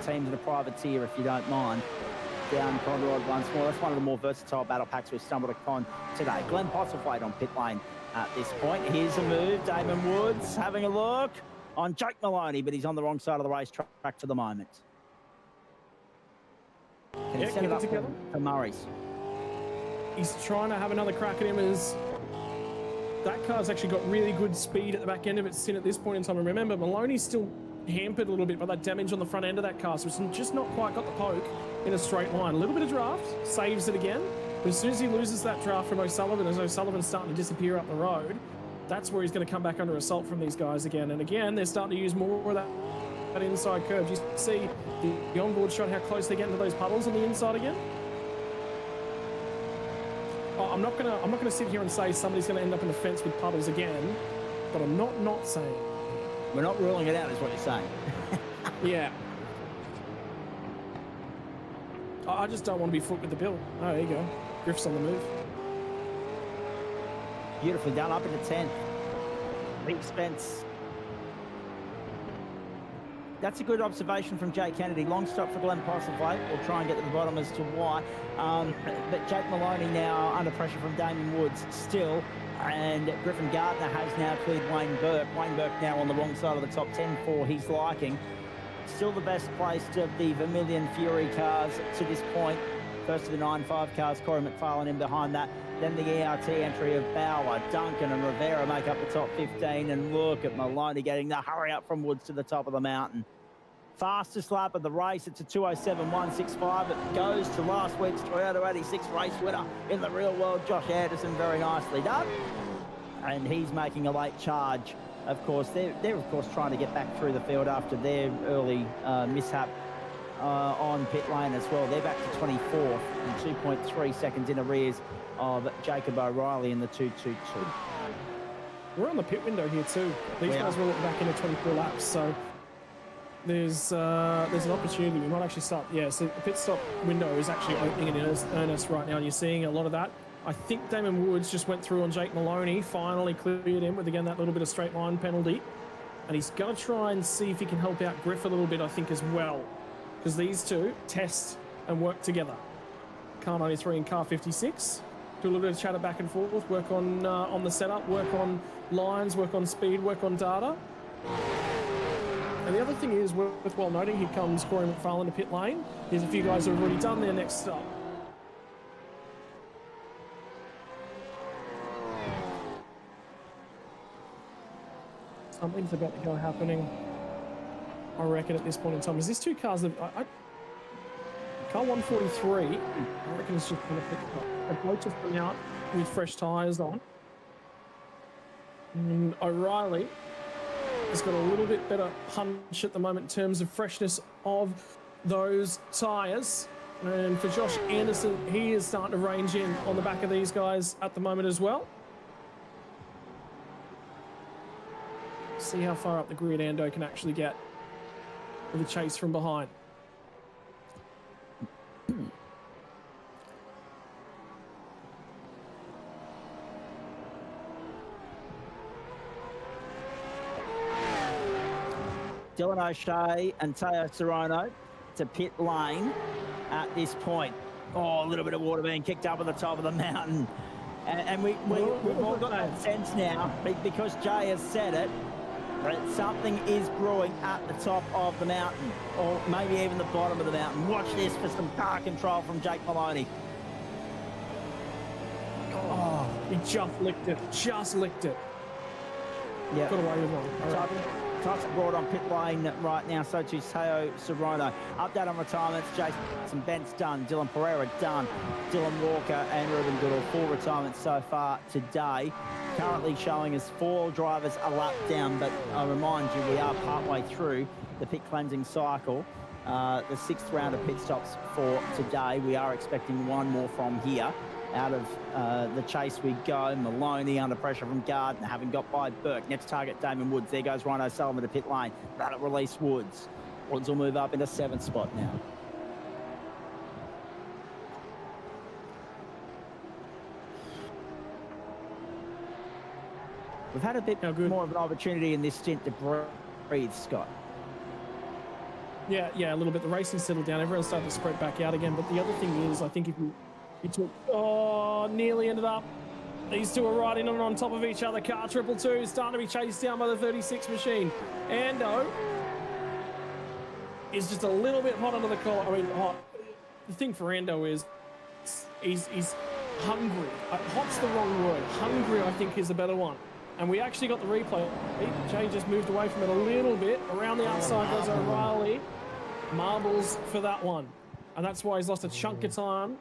G: teams in a privateer, if you don't mind. Down Conrod once more. That's one of the more versatile battle packs we've stumbled upon today. Glenn Postlethwaite on pit lane at this point. Here's a move. Damon Woods having a look on Jake Maloney, but he's on the wrong side of the racetrack for the moment. Can he set it up for Murray's?
E: He's trying to have another crack at him as that car's actually got really good speed at the back end of its stint at this point in time. And remember, Maloney's still hampered a little bit by that damage on the front end of that car, so it's just not quite got the poke in a straight line. A little bit of draft, saves it again. But as soon as he loses that draft from O'Sullivan, as O'Sullivan's starting to disappear up the road, that's where he's going to come back under assault from these guys again. And again, they're starting to use more of that inside curve. You see the onboard shot, how close they're getting to those puddles on the inside again. I'm not gonna sit here and say somebody's going to end up in the fence with puddles again, but I'm not saying.
G: We're not ruling it out, is what you're saying.
E: Yeah. I just don't want to be foot with the bill. Oh, there you go. Griff's on the move.
G: Beautifully done, up into 10th. Big Spence. That's a good observation from Jake Kennedy. Long stop for Glenn Postlethwaite. We'll try and get to the bottom as to why. But Jake Maloney now under pressure from Damien Woods still. And Griffin Gardner has now cleared Wayne Burke. Wayne Burke now on the wrong side of the top 10 for his liking. Still the best placed of the Vermilion Fury cars to this point. First of the 9.5 cars, Corey McFarlane in behind that. Then the ERT entry of Bauer, Duncan and Rivera make up the top 15. And look at Maloney getting the hurry up from Woods to the top of the mountain. Fastest lap of the race, it's a 2:07.165. It goes to last week's Toyota 86 race winner in the real world, Josh Anderson. Very nicely done. And he's making a late charge. Of course, they're of course trying to get back through the field after their early mishap on pit lane as well. They're back to 24th and 2.3 seconds in arrears of Jacob O'Reilly in the 2:22.
E: We're on the pit window here too. These guys will look back into 24 laps, so there's an opportunity. We might actually start. Yeah, so the pit stop window is actually opening in earnest right now, and you're seeing a lot of that. I think Damon Woods just went through on Jake Maloney, finally cleared him with, again, that little bit of straight line penalty. And he's going to try and see if he can help out Griff a little bit, I think, as well. Because these two test and work together. car 93 and car 56. Do a little bit of chatter back and forth, work on the setup, work on lines, work on speed, work on data. And the other thing is, worthwhile noting, here comes Corey McFarlane to pit lane. There's a few guys who have already done their next stop. Something's about to go happening, I reckon, at this point in time. Is this two cars that... Car 143, I reckon it's just going to pick up. They're both just coming out with fresh tyres on. And O'Reilly has got a little bit better punch at the moment in terms of freshness of those tyres. And for Josh Anderson, he is starting to range in on the back of these guys at the moment as well. See how far up the grid Ando can actually get with a chase from behind.
G: Dylan O'Shea and Teo Sorono to pit lane at this point. Oh, a little bit of water being kicked up at the top of the mountain. And we've all got that sense now, because Jay has said it, that something is brewing at the top of the mountain, or maybe even the bottom of the mountain. Watch this for some car control from Jake Maloney.
E: Oh, he just licked it. Just licked it.
G: Yeah.
E: Got away with one.
G: Tuck's brought on pit lane right now, so too Teo Sorono. Update on retirements, Jason Bent's done, Dylan Pereira done, Dylan Walker and Ruben Goodall, 4 retirements so far today. Currently showing us 4 drivers a lap down, but I remind you, we are partway through the pit cleansing cycle. The 6th round of pit stops for today. We are expecting one more from here. Out of the chase we go. Maloney under pressure from Gardner, having got by Burke. Next target, Damon Woods. There goes Ryan O'Sullivan to pit lane. That'll release Woods. Woods will move up into 7th spot now. We've had a bit more of an opportunity in this stint to breathe, Scott.
E: Yeah, a little bit. The racing settled down. Everyone's started to spread back out again. But the other thing is, I think if you took, nearly ended up. These two are right in and on top of each other. Car 222 starting to be chased down by the 36 machine. Ando is just a little bit hot under the collar. I mean, hot. The thing for Ando is he's hungry. Hot's the wrong word. Hungry, I think, is a better one. And we actually got the replay. Jay just moved away from it a little bit. Around the outside goes O'Reilly. Marbles for that one. And that's why he's lost a chunk of time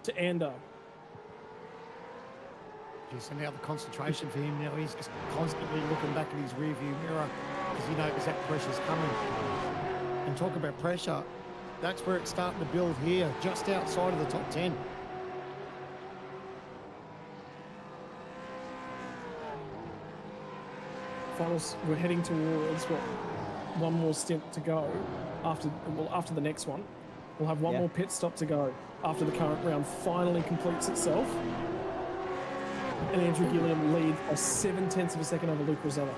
E: to Ando.
F: So now the concentration for him, now he's just constantly looking back in his rearview mirror because he knows that pressure's coming. And talk about pressure, that's where it's starting to build here, just outside of the top 10.
E: Finals, we're heading towards one more stint to go after the next one. We'll have one more pit stop to go after the current round finally completes itself. And Andrew Gilliam leads by 0.7 of a second over Luke Rosella.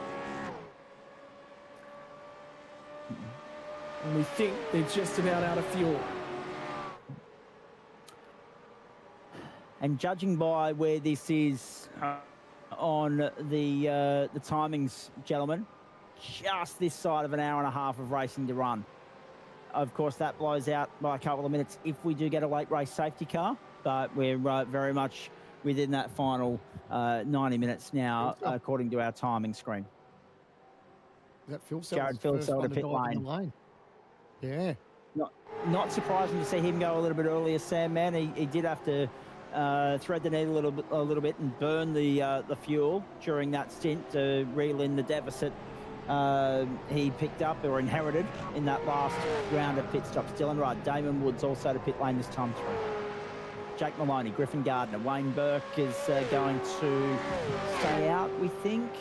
E: And we think they're just about out of fuel.
G: And judging by where this is on the timings, gentlemen, just this side of an hour and a half of racing to run. Of course, that blows out by a couple of minutes if we do get a late race safety car, but we're very much within that final 90 minutes now, according to our timing screen.
F: Is that Phil
G: Jared Philcell to pit lane.
F: Yeah.
G: Not surprising to see him go a little bit earlier, Sam, man. He did have to thread the needle a little bit and burn the fuel during that stint to reel in the deficit he picked up or inherited in that last round of pit stops. Dylan Wright, Damon Woods also to pit lane this time through. Jake Maloney, Griffin Gardner, Wayne Burke is going to stay out, we think.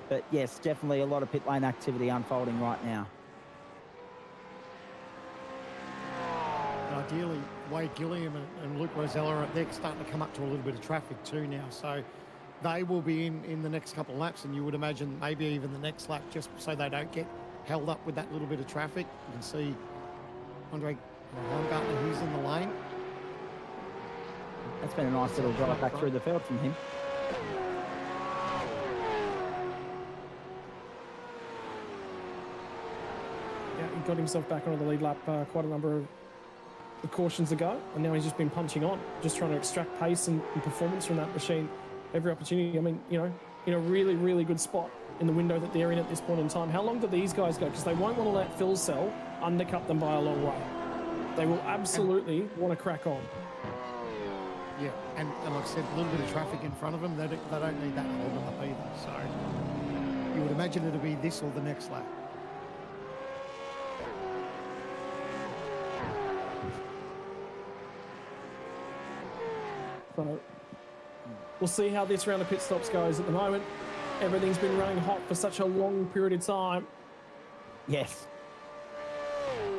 G: But yes, definitely a lot of pit lane activity unfolding right now.
F: Ideally, Wade Gilliam and Luke Rosella, they're starting to come up to a little bit of traffic too now. So they will be in the next couple of laps, and you would imagine maybe even the next lap, just so they don't get held up with that little bit of traffic. You can see Andre Baumgartner, who's in the lane.
G: That's been a nice little drive back through the field from him.
E: Yeah, he got himself back onto the lead lap quite a number of cautions ago, and now he's just been punching on, just trying to extract pace and performance from that machine every opportunity. I mean, you know, in a really, really good spot in the window that they're in at this point in time. How long do these guys go? Because they won't want to let Phil Cell undercut them by a long way. They will absolutely want to crack on.
F: Yeah, and like I said, a little bit of traffic in front of them. They don't need that to hold them up either. So you would imagine it'll be this or the next lap.
E: So we'll see how this round of pit stops goes. At the moment, everything's been running hot for such a long period of time.
G: Yes.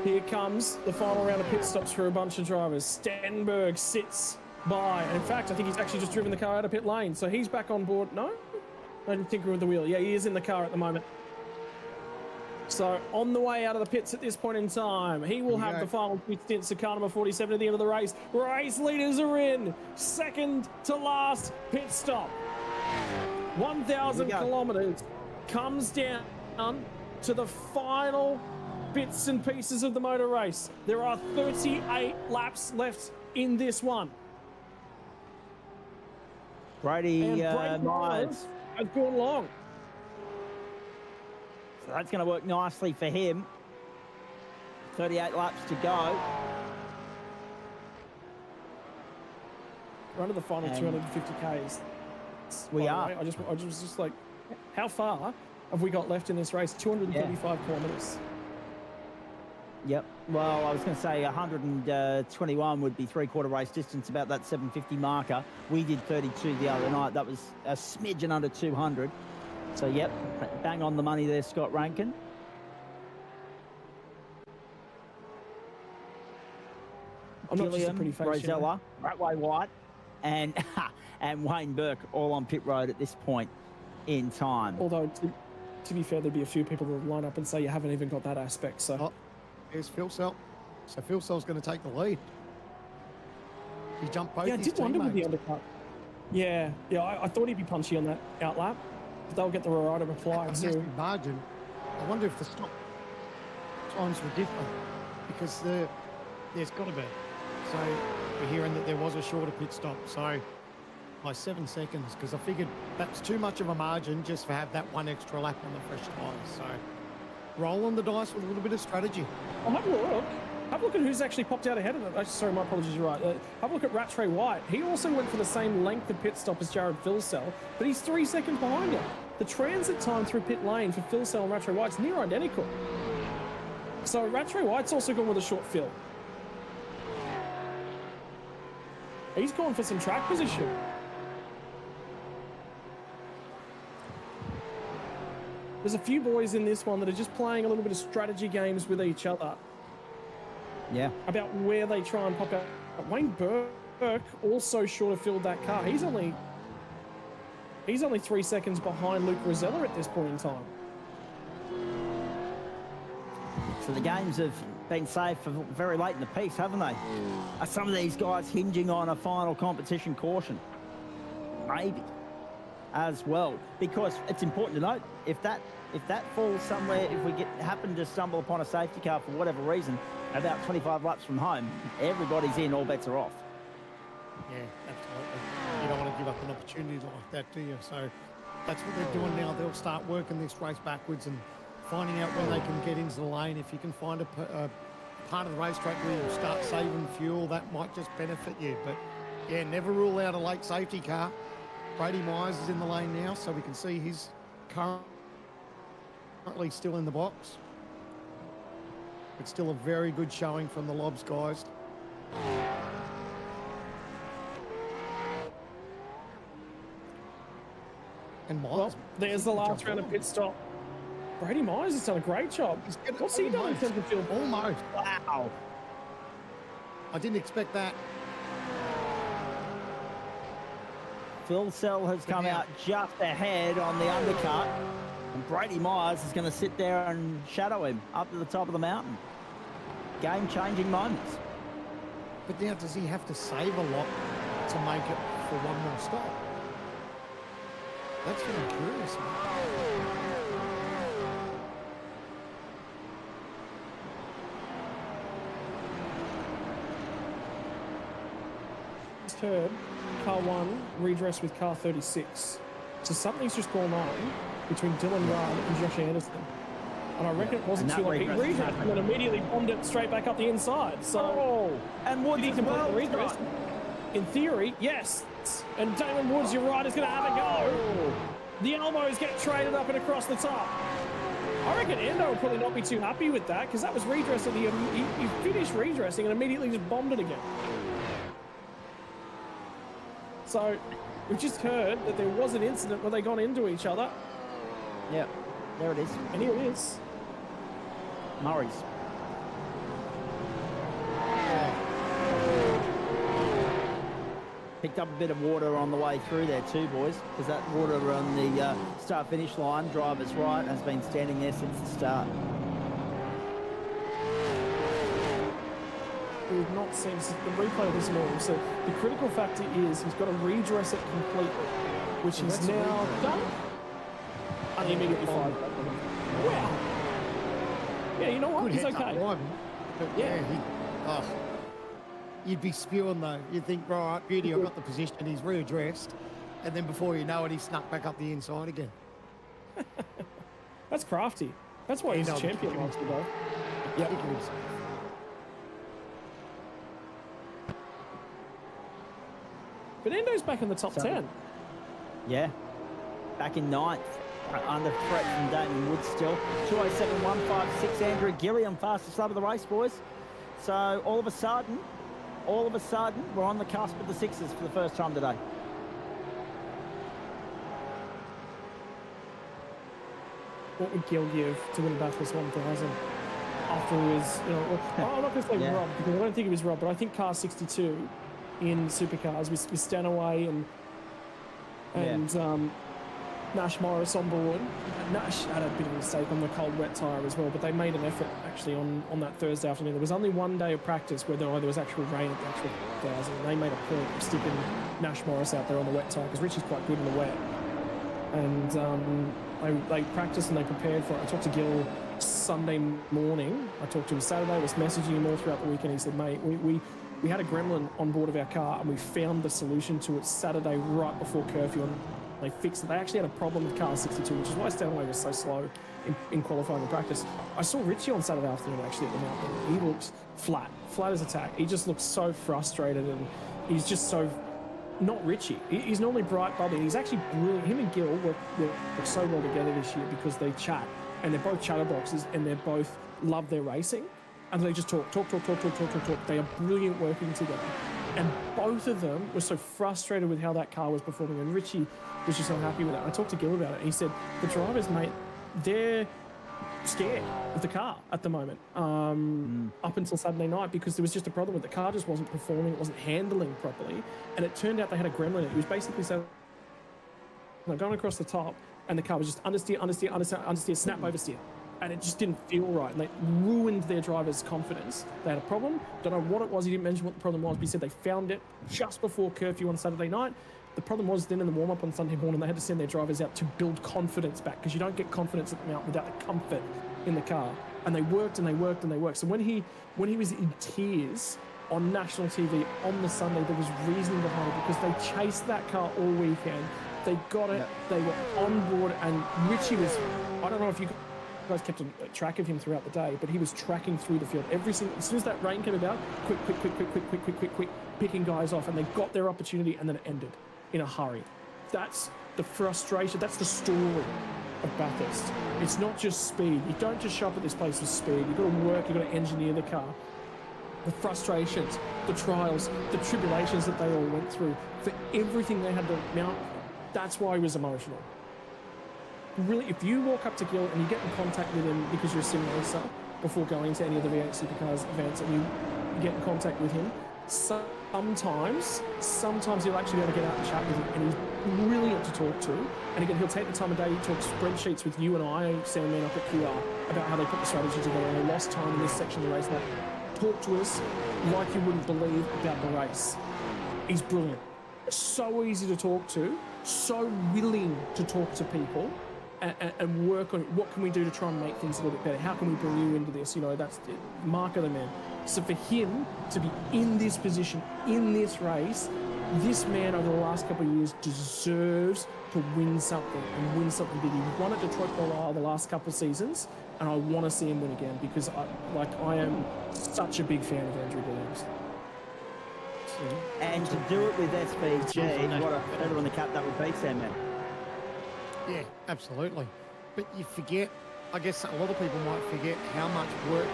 E: Here comes the final round of pit stops for a bunch of drivers. Stenberg sits by. In fact, I think he's actually just driven the car out of pit lane. So he's back on board. No? I didn't tinker with the wheel. Yeah, he is in the car at the moment. So on the way out of the pits at this point in time, he will have the final two stints of car number 47 at the end of the race. Race leaders are in. Second to last pit stop. 1,000 kilometers comes down to the final bits and pieces of the motor race. There are 38 laps left in this one.
G: Brady
E: Myers has gone long.
G: So that's going to work nicely for him. 38 laps to go.
E: We're under the final 250 Ks.
G: We are.
E: I was just like, how far have we got left in this race? 235 kilometers.
G: Yep. Well, I was going to say 121 would be three-quarter race distance, about that 750 marker. We did 32 the other night. That was a smidgen under 200. So, yep, bang on the money there, Scott Rankin. Gilliam, Rosella, Ratway White, and and Wayne Burke all on pit road at this point in time.
E: Although, to be fair, there'd be a few people that would line up and say you haven't even got that aspect. So,
F: here's Phil Cell. So Phil Cell's going to take the lead. He jumped both.
E: Yeah, I did wonder with the undercut. Yeah, I thought he'd be punchy on that outlap. They'll get the right of reply too.
F: Margin. I wonder if the stop times were different because there's got to be. So we're hearing that there was a shorter pit stop. So by 7 seconds, because I figured that's too much of a margin just to have that one extra lap on the fresh tyres. So roll on the dice with a little bit of strategy.
E: I'll have a look. Have a look at who's actually popped out ahead of it. Sorry, my apologies, you're right. Have a look at Rattray White. He also went for the same length of pit stop as Jared Philsell, but he's 3 seconds behind him. The transit time through pit lane for Philsell and Rattray White's near identical. So Rattray White's also gone with a short fill. He's gone for some track position. There's a few boys in this one that are just playing a little bit of strategy games with each other.
G: Yeah.
E: About where they try and pop out. Wayne Burke also short of filled that car. He's only 3 seconds behind Luke Rosella at this point in time.
G: So the games have been saved for very late in the piece, haven't they? Are some of these guys hinging on a final competition caution? Maybe. As well, because it's important to note if that falls somewhere, if we happen to stumble upon a safety car for whatever reason, about 25 laps from home, everybody's in, all bets are off.
F: Yeah, absolutely. You don't want to give up an opportunity like that, do you? So that's what they're doing now. They'll start working this race backwards and finding out when they can get into the lane. If you can find a part of the racetrack where you start saving fuel, that might just benefit you. But yeah, never rule out a late safety car. Brady Myers is in the lane now, so we can see he's currently still in the box. It's still a very good showing from the Lobs guys. And Myers.
E: Well, there's the last round of pit stop. Brady Myers has done a great job. What's he done in terms of field?
F: Almost. Wow. I didn't expect that.
G: Philsell has come out just ahead on the undercut, and Brady Myers is going to sit there and shadow him up to the top of the mountain. Game-changing moments.
F: But now, does he have to save a lot to make it for one more stop? That's what I'm curious about.
E: Just heard car 1 redress with car 36. So something's just gone on between Dylan Rudd and Josh Anderson. And I reckon it wasn't too long. He redressed and then immediately bombed it straight back up the inside. So,
G: and Woods
E: did he
G: as
E: complete
G: well?
E: the redress? In theory, yes. And Damon Woods, you're right, is going to have a go. The elbows get traded up and across the top. I reckon Endo will probably not be too happy with that because that was redress and he finished redressing and immediately just bombed it again. So we've just heard that there was an incident where they got into each other.
G: Yep, there it is.
E: And here it is.
G: Murray's. Picked up a bit of water on the way through there too, boys, because that water on the start-finish line, driver's right, has been standing there since the start.
E: We've not seen the replay of this morning. So the critical factor is he's got to redress it completely, which he's now done. And he immediately fired. Wow. Yeah, you know what?
F: Good
E: He's
F: heads up
E: okay.
F: driving. But yeah, you'd be spewing though. You'd think, right, beauty, I've got the position, he's readdressed. And then before you know it, he snuck back up the inside again.
E: That's crafty. That's why he's a champion, wants to go. Yeah. But Endo's back in the top 10.
G: Yeah. Back in 9th. Under threat from Damon Woods still. 2:07.156. Andrew Gilliam, fastest lap of the race, boys. So all of a sudden, we're on the cusp of the sixes for the first time today.
E: What would Gil give to win Bathurst 1000? After he was, I'm not going to say robbed because I don't think he was robbed, but I think car 62 in supercars with Stanaway and Nash Morris on board. Nash had a bit of a mistake on the cold wet tyre as well, but they made an effort actually on that Thursday afternoon. There was only one day of practice where there was actual rain at the actual 1000, and they made a point of sticking Nash Morris out there on the wet tyre because Richie's quite good in the wet. And they practiced and they prepared for it. I talked to Gil Sunday morning. I talked to him Saturday, was messaging him all throughout the weekend. He said, mate, we had a gremlin on board of our car and we found the solution to it Saturday right before curfew, and they fixed it. They actually had a problem with car 62, which is why Stanley was so slow in qualifying and practice. I saw Richie on Saturday afternoon actually at the mountain. He looks flat as a tack. He just looks so frustrated and he's just so not Richie. He's normally bright, bubbly. He's actually brilliant. Him and Gil work so well together this year because they chat, and they're both chatterboxes, and they both love their racing, and they just talk. They are brilliant working together. And both of them were so frustrated with how that car was performing, and Richie was just unhappy with it. I talked to Gil about it, and he said, the drivers, mate, they're scared of the car at the moment, up until Saturday night, because there was just a problem with the car. Just wasn't performing, it wasn't handling properly, and it turned out they had a gremlin in it. It was basically going across the top, and the car was just understeer, snap oversteer, and it just didn't feel right, and they ruined their driver's confidence. They had a problem. Don't know what it was. He didn't mention what the problem was, but he said they found it just before curfew on Saturday night. The problem was then in the warm-up on Sunday morning, they had to send their drivers out to build confidence back, because you don't get confidence at the mount without the comfort in the car. And they worked and they worked and they worked. So when he was in tears on national TV on the Sunday, there was reason behind it, because they chased that car all weekend. They got it. They were on board, and Richie was, I don't know if you guys kept a track of him throughout the day, but he was tracking through the field as soon as that rain came about, quick, picking guys off, and they got their opportunity, and then it ended in a hurry. That's the frustration. That's the story of Bathurst. It's not just speed. You don't just show up at this place with speed. You've got to work. You've got to engineer the car. The frustrations, the trials, the tribulations that they all went through, for everything they had to mount. That's why he was emotional. Really, if you walk up to Gil and you get in contact with him because you're a sim racer before going to any of the V8 Supercars events, and you get in contact with him, sometimes he'll actually be able to get out and chat with you, and he's brilliant to talk to. And again, he'll take the time of day. He talks spreadsheets with you and I, Sam Man up at QR, about how they put the strategy together, and they lost time in this section of the race. Like, talk to us like you wouldn't believe about the race. He's brilliant. so easy to talk to, so willing to talk to people and work on what can we do to try and make things a little bit better. How can we bring you into this? You know, that's it. Mark of the man. So for him to be in this position, in this race, this man over the last couple of years deserves to win something and win something big. He won at Detroit the last couple of seasons, and I want to see him win again because I am such a big fan of Andrew Williams.
G: And to do it with SVG, what a feather on the cap that would be, Sam, man.
F: Yeah, absolutely. But you forget, I guess a lot of people might forget how much work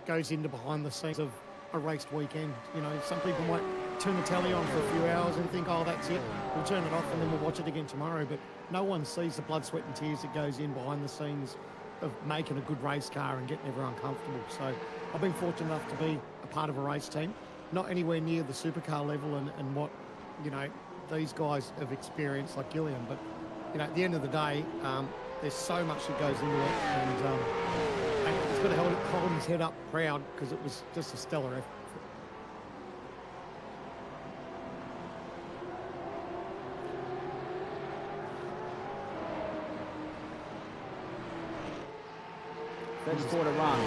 F: goes into behind the scenes of a raced weekend. You know, some people might turn the telly on for a few hours and think, oh, that's it. We'll turn it off and then we'll watch it again tomorrow. But no one sees the blood, sweat and tears that goes in behind the scenes of making a good race car and getting everyone comfortable. So I've been fortunate enough to be a part of a race team, not anywhere near the supercar level and what, you know, these guys have experienced like Gillian. But, you know, at the end of the day, there's so much that goes into it. And he's got to hold his head up proud because it was just a stellar effort.
G: $34 to run.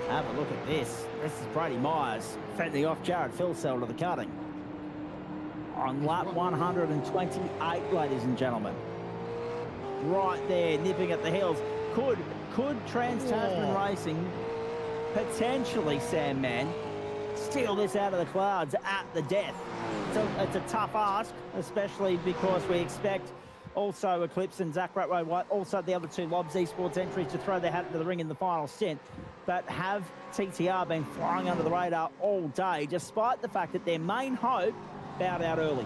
G: Have a look at this. This is Brady Myers fending off Jared Filsell to the cutting. On lap 128, ladies and gentlemen. Right there, nipping at the heels. Could Trans-Tasman Racing potentially, Sam Man, steal this out of the clouds at the death? It's a tough ask, especially because we expect also Eclipse and Zach Ratway White, also the other two Lobs Esports entries to throw their hat into the ring in the final stint. But have TTR been flying under the radar all day, despite the fact that their main hope bowed out early?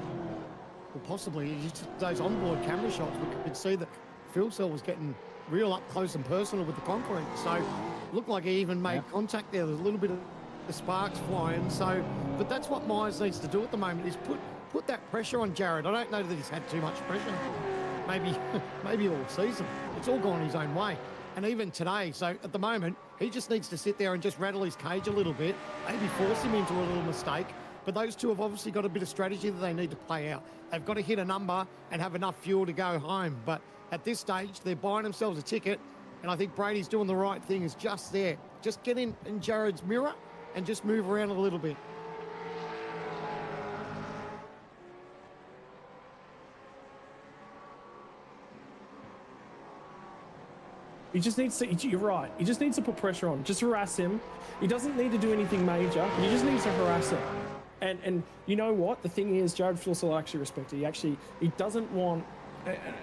F: Well, possibly. Those onboard camera shots, we could see that Filsell was getting real up close and personal with the concurrent. So looked like he even made contact there. There's a little bit of the sparks flying. So, but that's what Myers needs to do at the moment, is put that pressure on Jared. I don't know that he's had too much pressure. Maybe all season. It's all gone his own way. And even today, so at the moment, he just needs to sit there and just rattle his cage a little bit, maybe force him into a little mistake. But those two have obviously got a bit of strategy that they need to play out. They've got to hit a number and have enough fuel to go home. But at this stage, they're buying themselves a ticket. And I think Brady's doing the right thing, is just there. Just get in Jared's mirror and just move around a little bit.
E: He just needs to, you're right, he just needs to put pressure on, just harass him. He doesn't need to do anything major, he just needs to harass him. And you know what, the thing is, Jared Filsell actually respected. He doesn't want,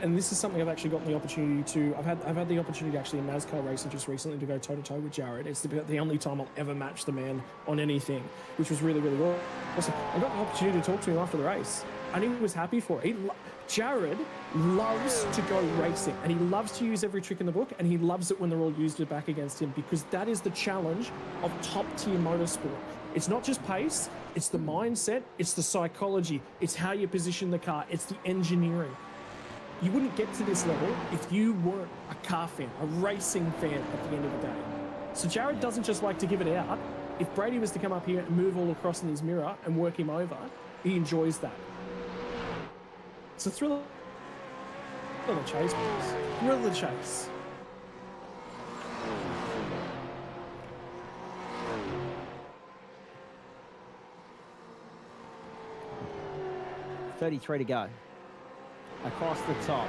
E: and this is something I've actually gotten the opportunity to, I've had the opportunity actually in NASCAR racing just recently to go toe-to-toe with Jared. It's the only time I'll ever match the man on anything, which was really, really awesome. I got the opportunity to talk to him after the race, and he was happy for it. Jared loves to go racing, and he loves to use every trick in the book, and he loves it when they're all used back against him, because that is the challenge of top-tier motorsport. It's not just pace, it's the mindset, it's the psychology, it's how you position the car, it's the engineering. You wouldn't get to this level if you weren't a car fan, a racing fan at the end of the day. So Jared doesn't just like to give it out. If Brady was to come up here and move all across in his mirror and work him over, he enjoys that. It's a thrill of the chase, boys. Thrill of the chase.
G: $33 to go. Across the top,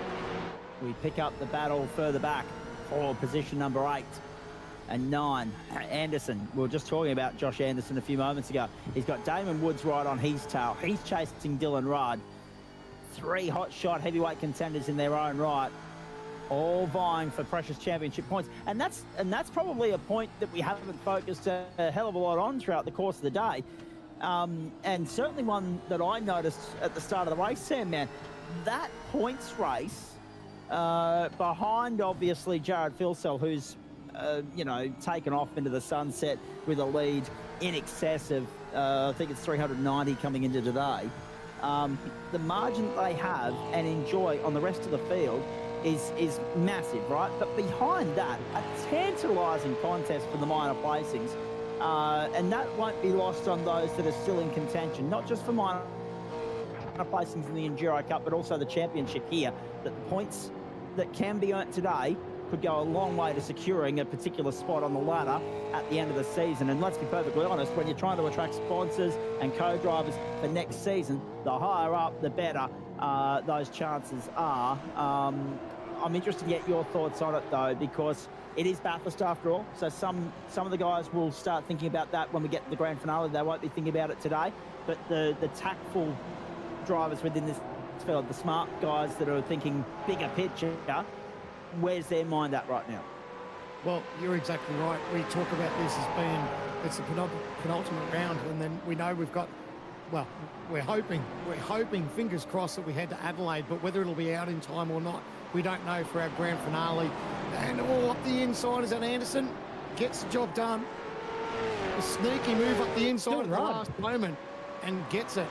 G: we pick up the battle further back for position number 8 and 9. Anderson, we were just talking about Josh Anderson a few moments ago. He's got Damon Woods right on his tail. He's chasing Dylan Rudd. 3 hot shot heavyweight contenders in their own right, all vying for precious championship points. And that's probably a point that we haven't focused a hell of a lot on throughout the course of the day. And certainly one that I noticed at the start of the race, Sam, man, that points race behind, obviously, Jared Filsell, who's, taken off into the sunset with a lead in excess of, I think it's 390 coming into today. The margin that they have and enjoy on the rest of the field is massive, right? But behind that, a tantalising contest for the minor placings. And that won't be lost on those that are still in contention, not just for minor placings in the Enduro Cup, but also the championship here, that the points that can be earned today could go a long way to securing a particular spot on the ladder at the end of the season. And let's be perfectly honest, when you're trying to attract sponsors and co-drivers for next season, the higher up, the better those chances are. I'm interested to get your thoughts on it, though, because it is Bathurst after all. So some of the guys will start thinking about that when we get to the grand finale. They won't be thinking about it today. But the tactful drivers within this field, the smart guys that are thinking bigger picture, where's their mind at right now?
F: Well, you're exactly right. We talk about this as being, it's the penultimate round, and then we know we've got, well, we're hoping, fingers crossed, that we head to Adelaide, but whether it'll be out in time or not, we don't know for our grand finale. And all up the inside is that Anderson gets the job done. A sneaky move up the inside at the last moment and gets it.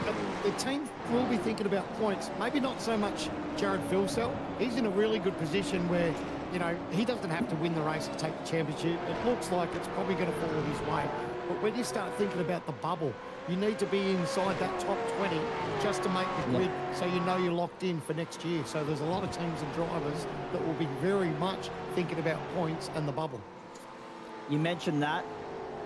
F: But the team will be thinking about points. Maybe not so much Jared Filsell. He's in a really good position where, you know, he doesn't have to win the race to take the championship. It looks like it's probably going to fall his way. But when you start thinking about the bubble, you need to be inside that top 20 just to make the grid, so you know you're locked in for next year. So there's a lot of teams and drivers that will be very much thinking about points and the bubble.
G: You mentioned that.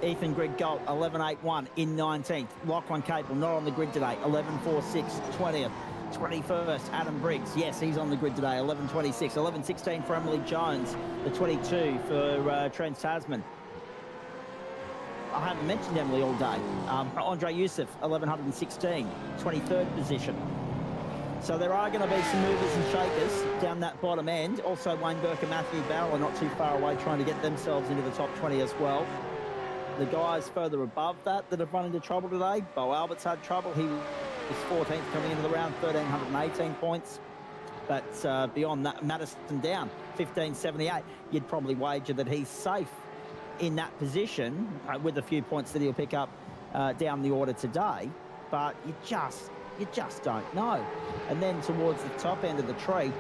G: Ethan Grigg Gold, 11.81 in 19th. Lachlan Capel, not on the grid today, 11.46, 20th. 21st, Adam Briggs. Yes, he's on the grid today, 11.26. 11.16 for Emily Jones. The 22 for Trent Tasman. I haven't mentioned Emily all day. Andre Youssef, 1116, 23rd position. So there are going to be some movers and shakers down that bottom end. Also, Wayne Burke and Matthew Bowell are not too far away, trying to get themselves into the top 20 as well. The guys further above that have run into trouble today. Bo Albert's had trouble. He was 14th coming into the round, 1,318 points. But beyond that, Madison down, 1578. You'd probably wager that he's safe in that position with a few points that he'll pick up down the order today. But you just don't know. And then towards the top end of the tree,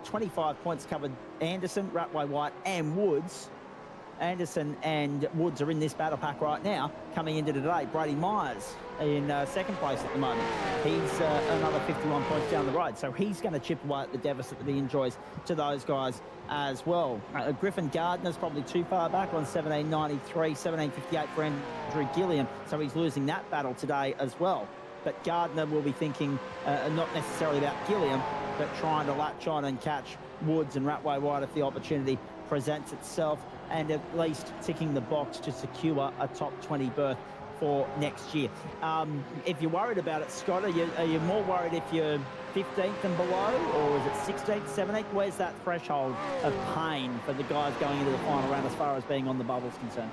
G: 25 points covered Anderson, Ratway White and Woods. Anderson and Woods are in this battle pack right now. Coming into today, Brady Myers in second place at the moment. He's another 51 points down the road, so he's going to chip away at the deficit that he enjoys to those guys as well. Griffin Gardner's probably too far back on 17.93, 17.58 for Andrew Gilliam, so he's losing that battle today as well. But Gardner will be thinking not necessarily about Gilliam, but trying to latch on and catch Woods and Ratway White if the opportunity presents itself, and at least ticking the box to secure a top 20 berth for next year. If you're worried about it, Scott, are you more worried if you're 15th and below, or is it 16th, 17th? Where's that threshold of pain for the guys going into the final round as far as being on the bubble is concerned?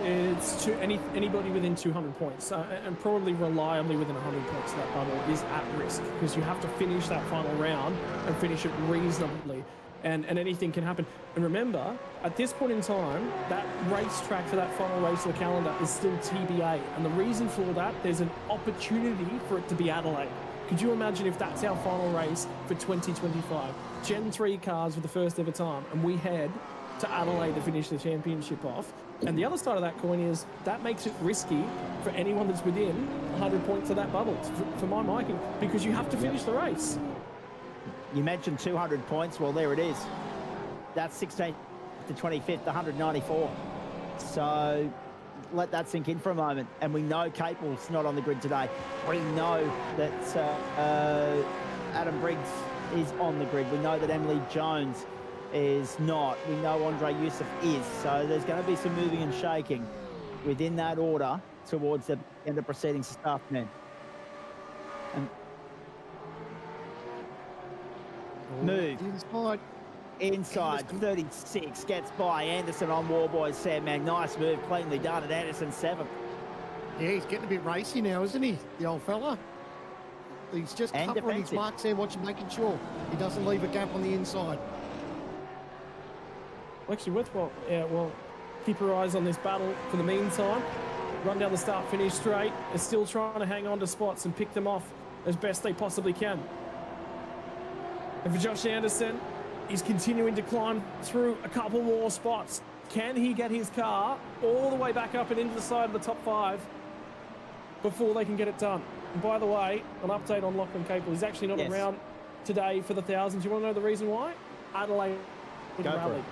E: It's to anybody within 200 points, and probably reliably within 100 points of that bubble is at risk, because you have to finish that final round and finish it reasonably. And anything can happen. And remember, at this point in time, that racetrack for that final race of the calendar is still TBA. And the reason for that, there's an opportunity for it to be Adelaide. Could you imagine if that's our final race for 2025? Gen 3 cars for the first ever time, and we head to Adelaide to finish the championship off. And the other side of that coin is that makes it risky for anyone that's within 100 points of that bubble, for my liking, because you have to finish the race.
G: You mentioned 200 points. Well, there it is. That's 16th to 25th, 194. So let that sink in for a moment. And we know Capel's not on the grid today. We know that Adam Briggs is on the grid. We know that Emily Jones is not. We know Andre Youssef is. So there's going to be some moving and shaking within that order towards the end of proceedings this afternoon. And move inside 36, gets by Anderson on Warboys. Sam Mang, nice move, cleanly done, and Anderson 7th.
F: Yeah, he's getting a bit racy now, isn't he, the old fella? He's just covering his marks there, making sure he doesn't leave a gap on the inside.
E: Actually, well, keep your eyes on this battle for the meantime. Run down the start, finish straight. They're still trying to hang on to spots and pick them off as best they possibly can. And for Josh Anderson, he's continuing to climb through a couple more spots. Can he get his car all the way back up and into the side of the top 5 before they can get it done? And by the way, an update on Lachlan Capel. He's actually not around today for the 1000s. You want to know the reason why? Adelaide rally.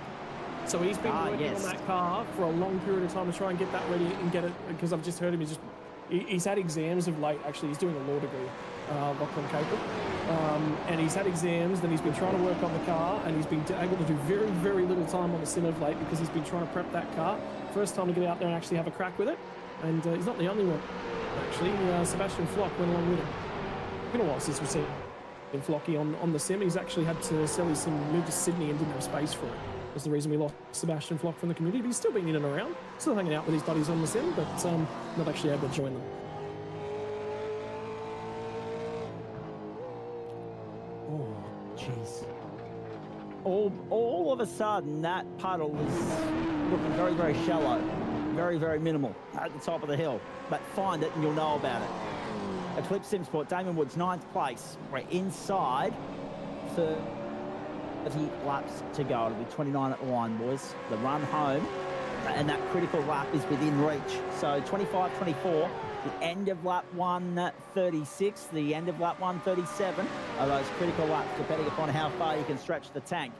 E: So he's been working on that car for a long period of time to try and get that ready and get it, because I've just heard him, he's had exams of late. Actually, he's doing a law degree, Lachlan Capel. And he's had exams, then he's been trying to work on the car, and he's been able to do very, very little time on the sim of late because he's been trying to prep that car. First time to get out there and actually have a crack with it. And he's not the only one, actually. Sebastian Flock went along with it. It's been a while since we've seen Flocky on the sim. He's actually had to sell his sim, move to Sydney, and didn't have space for it. That's the reason we lost Sebastian Flock from the community. But he's still been in and around, still hanging out with his buddies on the sim, but not actually able to join them.
G: Oh, jeez. All of a sudden, that puddle was looking very, very shallow. Very, very minimal at the top of the hill. But find it and you'll know about it. Eclipse Sim Sport, Damon Woods, 9th place. We're inside 30 laps to go. It'll be 29 at the line, boys. The run home, and that critical lap is within reach. So 25, 24, the end of lap 136, the end of lap 137 are those critical laps, depending upon how far you can stretch the tank.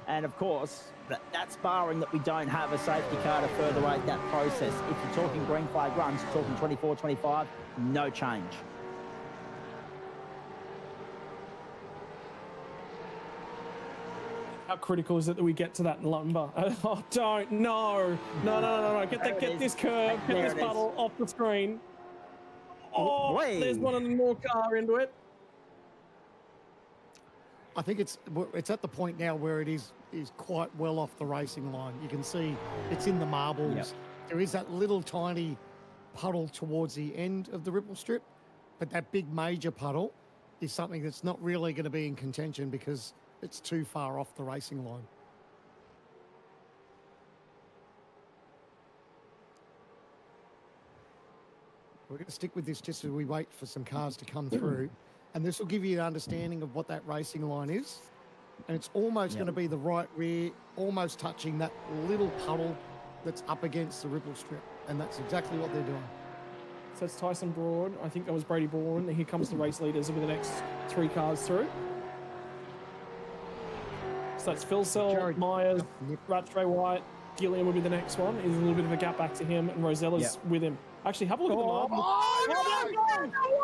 G: And of course, that's barring that we don't have a safety car to further aid that process. If you're talking green flag runs, you're talking 24, 25, no change.
E: How critical is it that we get to that lumber? Oh, don't. No. Get this curve, get this puddle off the screen. Oh, there's one more car into it.
F: I think it's at the point now where it is quite well off the racing line. You can see it's in the marbles. Yep. There is that little tiny puddle towards the end of the ripple strip, but that big major puddle is something that's not really going to be in contention because it's too far off the racing line. We're going to stick with this just as we wait for some cars to come through. And this will give you an understanding of what that racing line is. And it's almost going to be the right rear, almost touching that little puddle that's up against the ripple strip. And that's exactly what they're doing.
E: So it's Tyson Broad. I think that was Brady Bourne. Here comes the race leaders with the next 3 cars through. So that's Phil Sell, Myers, Rattray White, Gillian will be the next one. There's a little bit of a gap back to him, and Rosella's with him. Actually, have a look at the marble.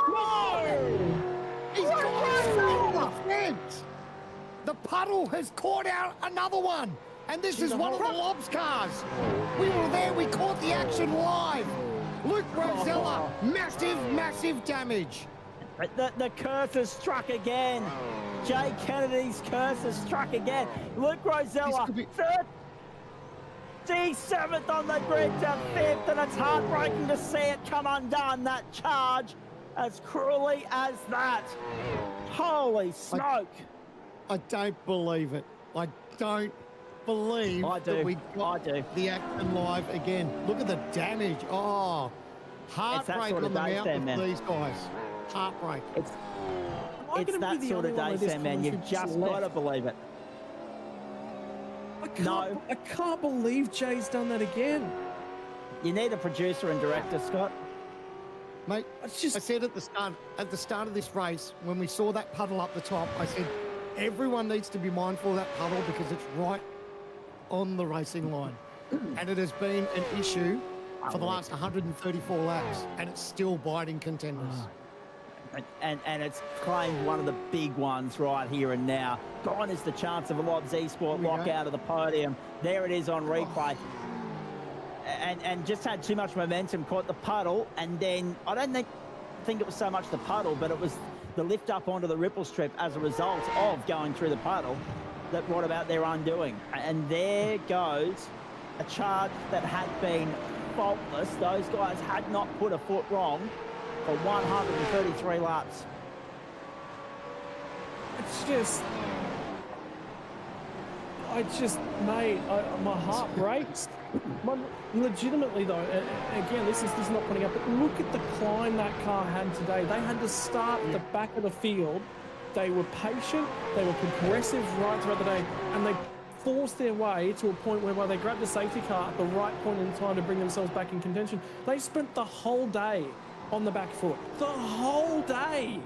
F: No! He's gone over the fence. The puddle has caught out another one. And this is one of the Lobs cars. We were there. We caught the action live. Luke Rosella, massive damage.
G: The curse has struck again. Jay Kennedy's curse has struck again. Luke Rosella, 37th on the grid to 5th, and it's heartbreaking to see it come undone, that charge, as cruelly as that. Holy smoke.
F: I don't believe it. I don't believe that we got the action live again. Look at the damage. Oh, heartbreak on the mountain with these guys. Heartbreak.
G: It's that sort of day, Sam, man. You've just got to believe it.
E: I can't believe Jay's done that again.
G: You need a producer and director, Scott.
F: Mate, I said at the start of this race, when we saw that puddle up the top, I said, everyone needs to be mindful of that puddle because it's right on the racing line. And it has been an issue for the last 134 laps, and it's still biting contenders.
G: And it's claimed one of the big ones right here and now. Gone is the chance of a Lobs Esport lockout of the podium. There it is on replay. And just had too much momentum, caught the puddle, and then I don't think it was so much the puddle, but it was the lift up onto the ripple strip as a result of going through the puddle that brought about their undoing. And there goes a charge that had been faultless. Those guys had not put a foot wrong for 133 laps.
E: Mate, my heart breaks. Legitimately though, again, this is not putting up, but look at the climb that car had today. They had to start at the back of the field. They were patient, they were progressive right throughout the day, and they force their way to a point whereby they grab the safety car at the right point in time to bring themselves back in contention. They spent the whole day on the back foot. The whole day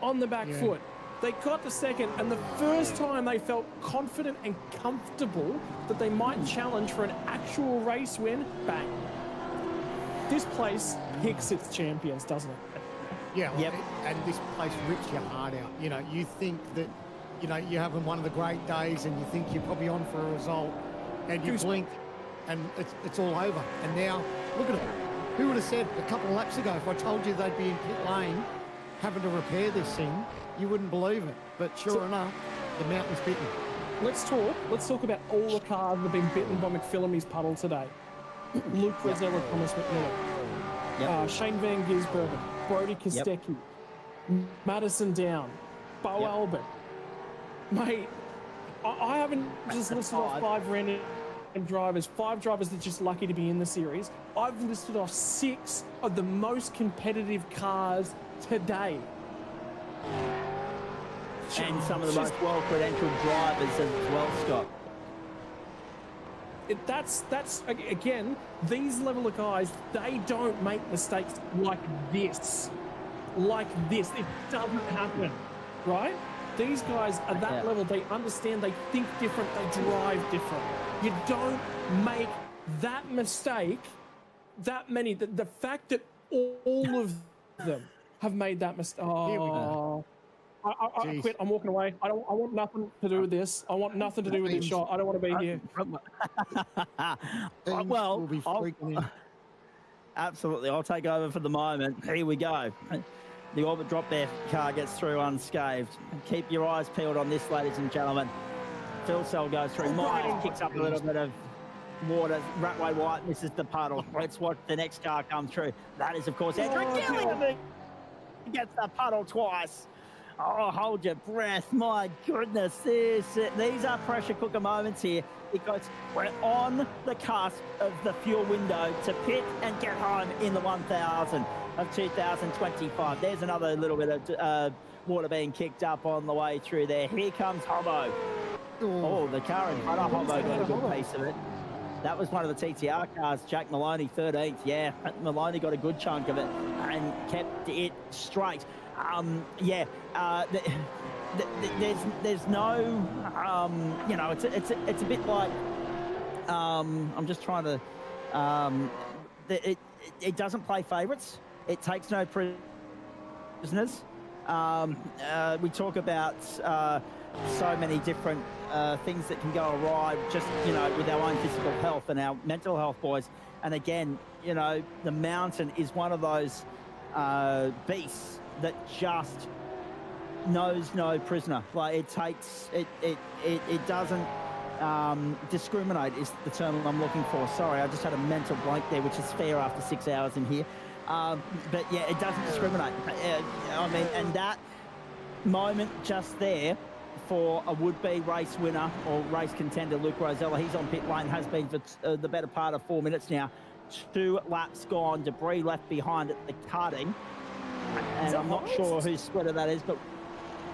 E: on the back foot. They got to second, and the first time they felt confident and comfortable that they might challenge for an actual race win, bang. This place picks its champions, doesn't it?
F: Yeah, and this place rips your heart out. You know, you think that, you know, you're having one of the great days and you think you're probably on for a result, and you blink and it's all over. And now, look at it. Who would have said a couple of laps ago, if I told you they'd be in pit lane having to repair this thing, you wouldn't believe it. But sure enough, the mountain's bitten.
E: Let's talk about all the cars that have been bitten by McPhillamy's puddle today. Luke Rosella, Thomas McMillan, Shane Van Gisbergen, Brody Kostecki, Madison Down, Bo Albert. Mate, I haven't just listed off 5 random drivers, 5 drivers that are just lucky to be in the series. I've listed off 6 of the most competitive cars today.
G: And some of the most well-credentialed drivers as well, Scott.
E: That's again, these level of guys, they don't make mistakes like this. It doesn't happen, right? These guys are that level. They understand, they think different, they drive different. You don't make that mistake that many. The fact that all of them have made that mistake. Oh, I quit. I'm walking away. I want nothing to do with this. I want nothing to do with this shot. I don't want to be here.
G: Well, absolutely. I'll take over for the moment. Here we go. The orbit drop there car gets through unscathed. Keep your eyes peeled on this, ladies and gentlemen. Phil Cell goes through. Myers kicks up a little bit of water. Ratway White misses the puddle. Let's watch the next car come through. That is, of course, Andrew Gilliam. He gets the puddle twice. Oh, hold your breath. My goodness. These are pressure cooker moments here because we're on the cusp of the fuel window to pit and get home in the 1000 of 2025. There's another little bit of water being kicked up on the way through there. Here comes Hobbo. Oh, the car in front of Hobbo got a good piece of it. That was one of the TTR cars, Jack Maloney, 13th. Yeah, Maloney got a good chunk of it and kept it straight. There's no, you know, it's a bit like, I'm just trying to, it doesn't play favourites. It takes no prisoners. We talk about so many different things that can go awry, just, you know, with our own physical health and our mental health, boys. And again, you know, the mountain is one of those beasts that just knows no prisoner. Like, it takes, it doesn't discriminate is the term I'm looking for. Sorry, I just had a mental blank there, which is fair after 6 hours in here. But yeah, it doesn't discriminate. I mean, and that moment just there for a would-be race winner or race contender, Luke Rosella, he's on pit lane, has been for the better part of 4 minutes now. 2 laps gone, debris left behind at the cutting. And I'm not sure whose sweater that is, but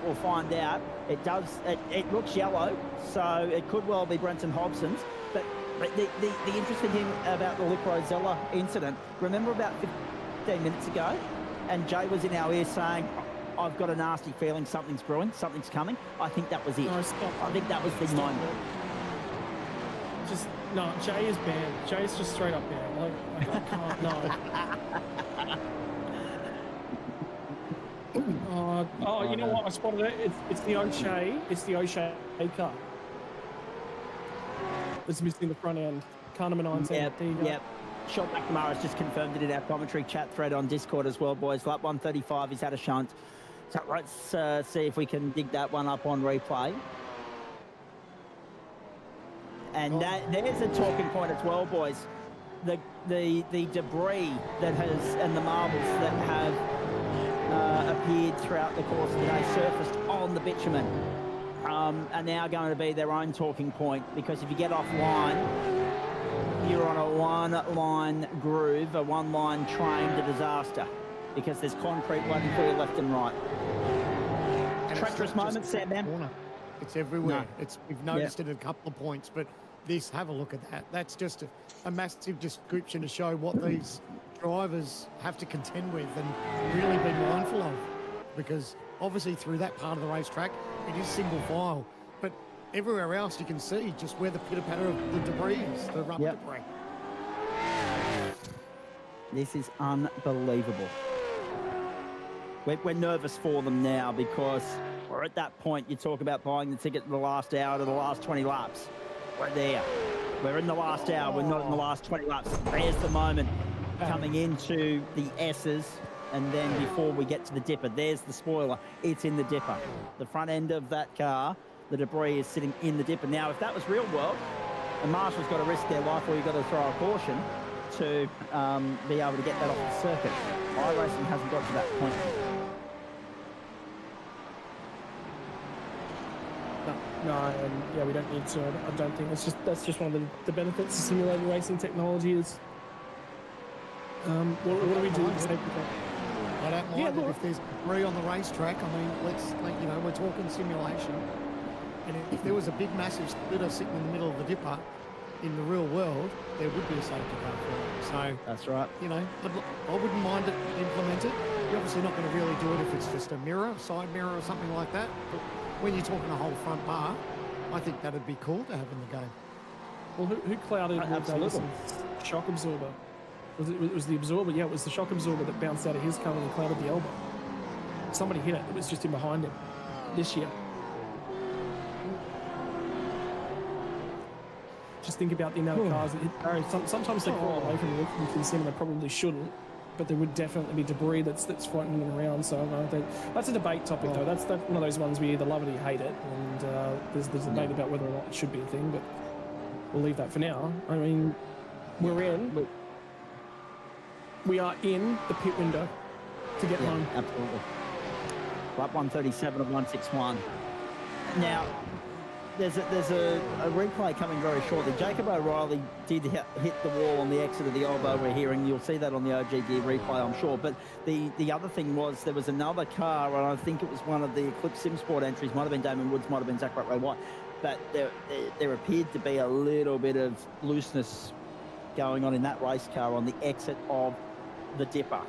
G: we'll find out. It looks yellow, so it could well be Brenton Hobson's. But the interesting thing about the Luke Rosella incident, remember about 15 minutes ago, and Jay was in our ear saying, I've got a nasty feeling something's brewing, something's coming. I think that was it. No, I think that was the moment.
E: No, Jay is banned. Jay's just straight up banned. Like, I can't, no. You know what? I spotted it. It's the O'Shea. It's the O'Shea car. It's missing the front end. Kahneman 19.
G: Yep. Shot McNamara's just confirmed it in our commentary chat thread on Discord as well, boys. Lap 135, he's had a shunt. So let's see if we can dig that one up on replay. And there's a talking point as well, boys. The debris that has, and the marbles that have appeared throughout the course of the day, surfaced on the bitumen, are now going to be their own talking point, because if you get offline, you're on a one-line groove, a one-line train to disaster, because there's concrete waiting for you left and right. And treacherous moments, Sam, man.
F: It's everywhere.
G: No.
F: We've noticed it at a couple of points, but this, have a look at that. That's just a massive description to show what these drivers have to contend with and really be mindful of, because obviously through that part of the racetrack, it is single file, but everywhere else you can see just where the pitter-patter of the debris is, the rubber debris.
G: This is unbelievable. We're nervous for them now because we're at that point. You talk about buying the ticket to the last hour to the last 20 laps. We're there. We're in the last hour. We're not in the last 20 laps. There's the moment coming into the S's, and then before we get to the dipper, there's the spoiler. It's in the dipper. The front end of that car, the debris is sitting in the dipper. Now, if that was real world, and Marshall's got to risk their life, or you've got to throw a caution to be able to get that off the circuit. iRacing hasn't got to that point.
E: No, and yeah, we don't need to. I don't think that's just one of the benefits of simulated racing technology is. What do we do?
F: I don't mind it if there's debris on the racetrack. I mean, we're talking simulation, and if there was a big, massive splitter sitting in the middle of the dipper, in the real world, there would be a safety car for it. So
G: that's right.
F: I wouldn't mind it implemented. You're obviously not going to really do it if it's just a mirror, side mirror, or something like that. But when you're talking a whole front bar, I think that'd be cool to have in the game.
E: Well, who clouded with shock absorber? It was the absorber. Yeah, it was the shock absorber that bounced out of his car and clouded the elbow. Somebody hit it. It was just in behind him this year. Just think about the amount of cars that hit barriers. Sometimes they crawl away from you can see them. They probably shouldn't, but there would definitely be debris that's floating around. So that's a debate topic, though. That's one of those ones where you either love it or you hate it, and there's a debate about whether or not it should be a thing. But we'll leave that for now. I mean, we are in the pit window to get home.
G: Absolutely. Lap 137 of 161. Now, there's a replay coming very shortly. Jacob O'Reilly did hit the wall on the exit of the elbow we're hearing. You'll see that on the OG Gear replay, I'm sure. But the other thing was there was another car, and I think it was one of the Eclipse Sim Sport entries. Might have been Damon Woods, might have been Zach Ray White. But there appeared to be a little bit of looseness going on in that race car on the exit of the dipper.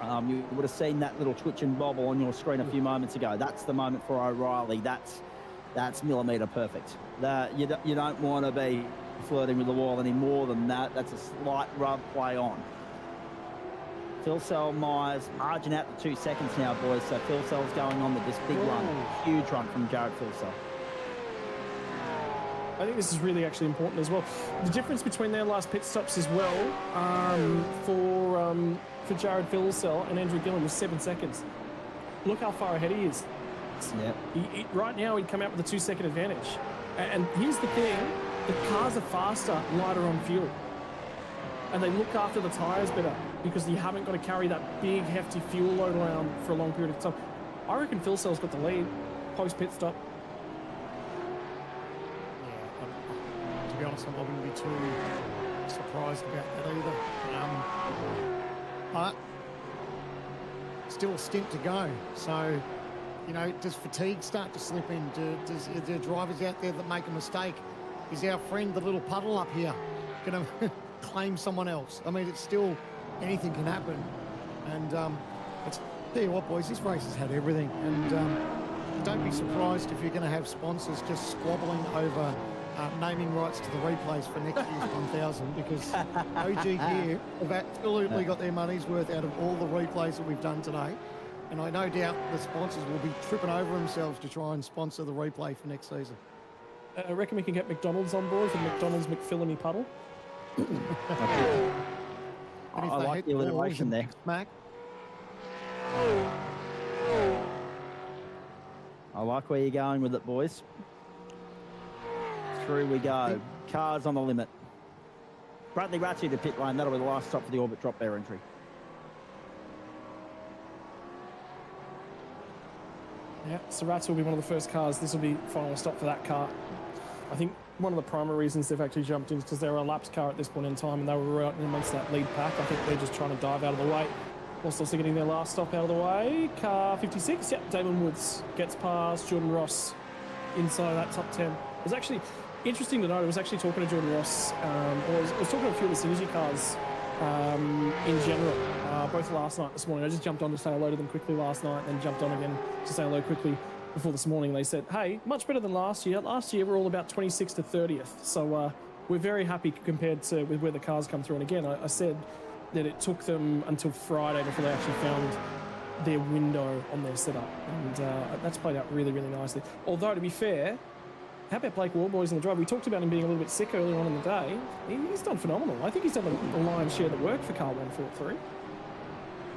G: You would have seen that little twitch and bobble on your screen a few moments ago. That's the moment for O'Reilly. That's millimetre perfect. You don't want to be flirting with the wall any more than that. That's a slight rub play on. Phil Sell Myers margin out to 2 seconds now, boys. So Phil Sell's going on with this big run, huge run from Jared Phil Sell.
E: I think this is really actually important as well. The difference between their last pit stops as well for Jared Phil Sell and Andrew Gillen was 7 seconds. Look how far ahead he is.
G: Yeah.
E: Right now, he'd come out with a 2 second advantage. And here's the thing, the cars are faster, lighter on fuel. And they look after the tyres better because you haven't got to carry that big, hefty fuel load around for a long period of time. I reckon Phil Sell's got the lead post-pit stop.
F: Yeah, to be honest, I wouldn't be too surprised about that either. But still a stint to go. So, does fatigue start to slip in? Are there drivers out there that make a mistake? Is our friend, the little puddle up here, going to claim someone else? I mean, it's still, anything can happen. And tell you what, boys, this race has had everything. And don't be surprised if you're going to have sponsors just squabbling over naming rights to the replays for next year's 1000, because OG Gear have absolutely got their money's worth out of all the replays that we've done today. And I no doubt the sponsors will be tripping over themselves to try and sponsor the replay for next season.
E: I reckon we can get McDonald's on board for the McDonald's McPhillamy puddle.
G: I like the alliteration there.
F: Smack.
G: I like where you're going with it, boys. Through we go. Cars on the limit. Bradley Ratchie to pit lane. That'll be the last stop for the Orbit Drop Bear entry.
E: Yeah, so Rats will be one of the first cars. This will be final stop for that car. I think one of the primary reasons they've actually jumped in is because they're a laps car at this point in time, and they were right in amongst that lead pack. I think they're just trying to dive out of the way whilst also getting their last stop out of the way. Car 56, yep, Damon Woods gets past Jordan Ross inside of that top 10. It was actually interesting to note. I was actually talking to Jordan Ross, or I was talking to a few of the Synergy cars in general, both last night and this morning. I just jumped on to say hello to them quickly last night, and then jumped on again to say hello quickly before this morning. They said, hey, much better than last year. Last year, we're all about 26th to 30th. So we're very happy compared to with where the cars come through. And again, I said that it took them until Friday before they actually found their window on their setup. And that's played out really, really nicely. Although, to be fair, how about Blake Warboys in the drive? We talked about him being a little bit sick earlier on in the day. He's done phenomenal. I think he's done the lion's share of the work for car 143.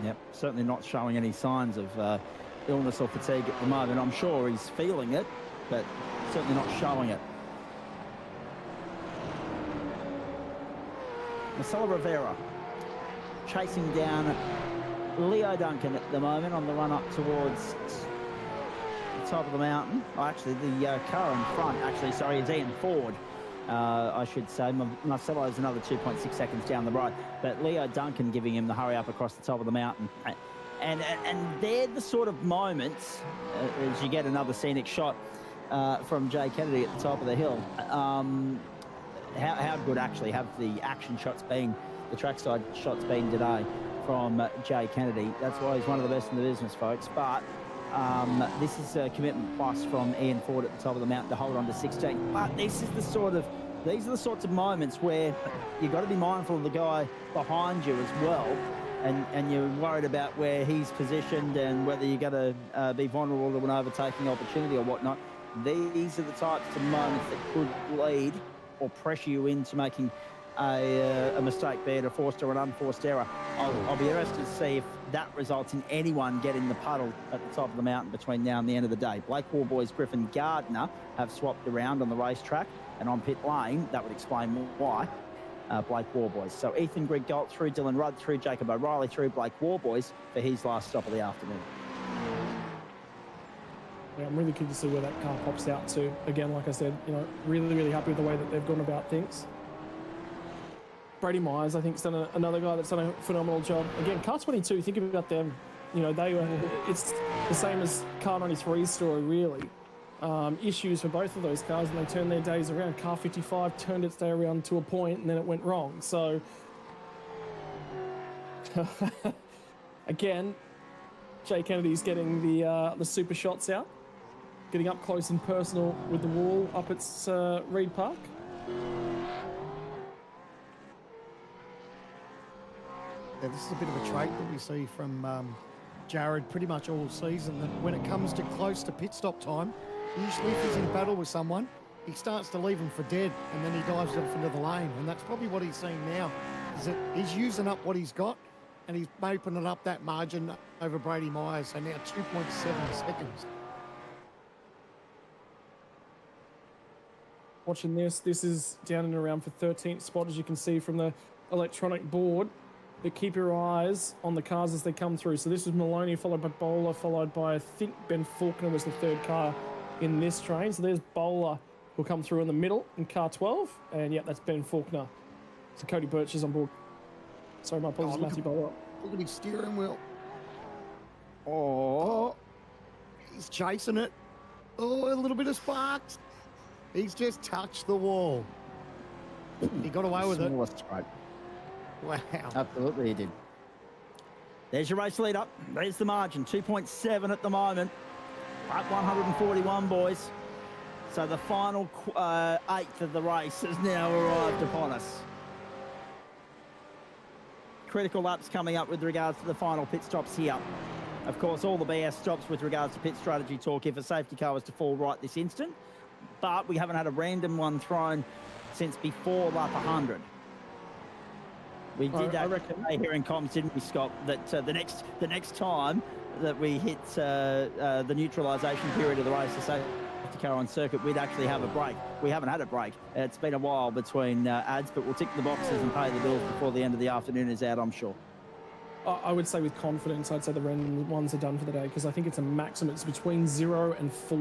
G: Yep, certainly not showing any signs of illness or fatigue at the moment. I'm sure he's feeling it, but certainly not showing it. Marcelo Rivera chasing down Leo Duncan at the moment on the run up towards the top of the mountain. Oh, actually, the car in front, is Ian Ford, I should say. Marcelo is another 2.6 seconds down the road, but Leo Duncan giving him the hurry up across the top of the mountain. And they're the sort of moments, as you get another scenic shot from Jay Kennedy at the top of the hill. How good actually have the action shots been, the trackside shots been today from Jay Kennedy. That's why he's one of the best in the business, folks. But this is a commitment plus from Ian Ford at the top of the mountain to hold on to 16. But these are the sorts of moments where you've got to be mindful of the guy behind you as well. And you're worried about where he's positioned and whether you're going to be vulnerable to an overtaking opportunity or whatnot. These are the types of moments that could lead or pressure you into making a mistake, be it a forced or an unforced error. I'll be interested to see if that results in anyone getting the puddle at the top of the mountain between now and the end of the day. Blake Warboys, Griffin Gardner have swapped around on the racetrack, and on pit lane, that would explain why. Blake Warboys. So Ethan Grigg Galt through, Dylan Rudd through, Jacob O'Reilly through, Blake Warboys for his last stop of the afternoon.
E: Yeah, I'm really keen to see where that car pops out to. Again, like I said, really, really happy with the way that they've gone about things. Brady Myers, I think, is another guy that's done a phenomenal job. Again, car 22, think about them. It's the same as car 93's story, really. Issues for both of those cars, and they turned their days around. Car 55 turned its day around to a point, and then it went wrong. So, again, Jay Kennedy's getting the super shots out, getting up close and personal with the wall up at Reed Park.
F: Yeah, this is a bit of a trait that we see from Jared pretty much all season, that when it comes to close to pit stop time, usually if he's in battle with someone, he starts to leave him for dead, and then he dives off into the lane. And that's probably what he's seeing now, is that he's using up what he's got, and he's opening up that margin over Brady Myers. So now 2.7 seconds.
E: Watching this is down and around for 13th spot, as you can see from the electronic board. But keep your eyes on the cars as they come through. So this was Maloney, followed by Bowler, followed by, I think, Ben Faulkner was the third car in this train. So there's Bowler, who'll come through in the middle in car 12. And, yeah, that's Ben Faulkner. So Cody Birch is on board. Sorry, my apologies, Matthew Bowler.
F: Look at his steering wheel. Oh, he's chasing it. Oh, a little bit of sparks. He's just touched the wall. He got away with it.
G: Right.
F: Wow.
G: Absolutely he did. There's your race lead up. There's the margin. 2.7 at the moment. Up 141, boys. So the final eighth of the race has now arrived upon us. Critical laps coming up with regards to the final pit stops here. Of course, all the BS stops with regards to pit strategy talk if a safety car was to fall right this instant. But we haven't had a random one thrown since before lap 100. We did that here in comms, didn't we, Scott? That the next time that we hit the neutralisation period of the race, the safety car on circuit, we'd actually have a break. We haven't had a break. It's been a while between ads, but we'll tick the boxes and pay the bills before the end of the afternoon is out, I'm sure.
E: I would say with confidence, I'd say the random ones are done for the day, because I think it's a maximum. It's between 0 and 4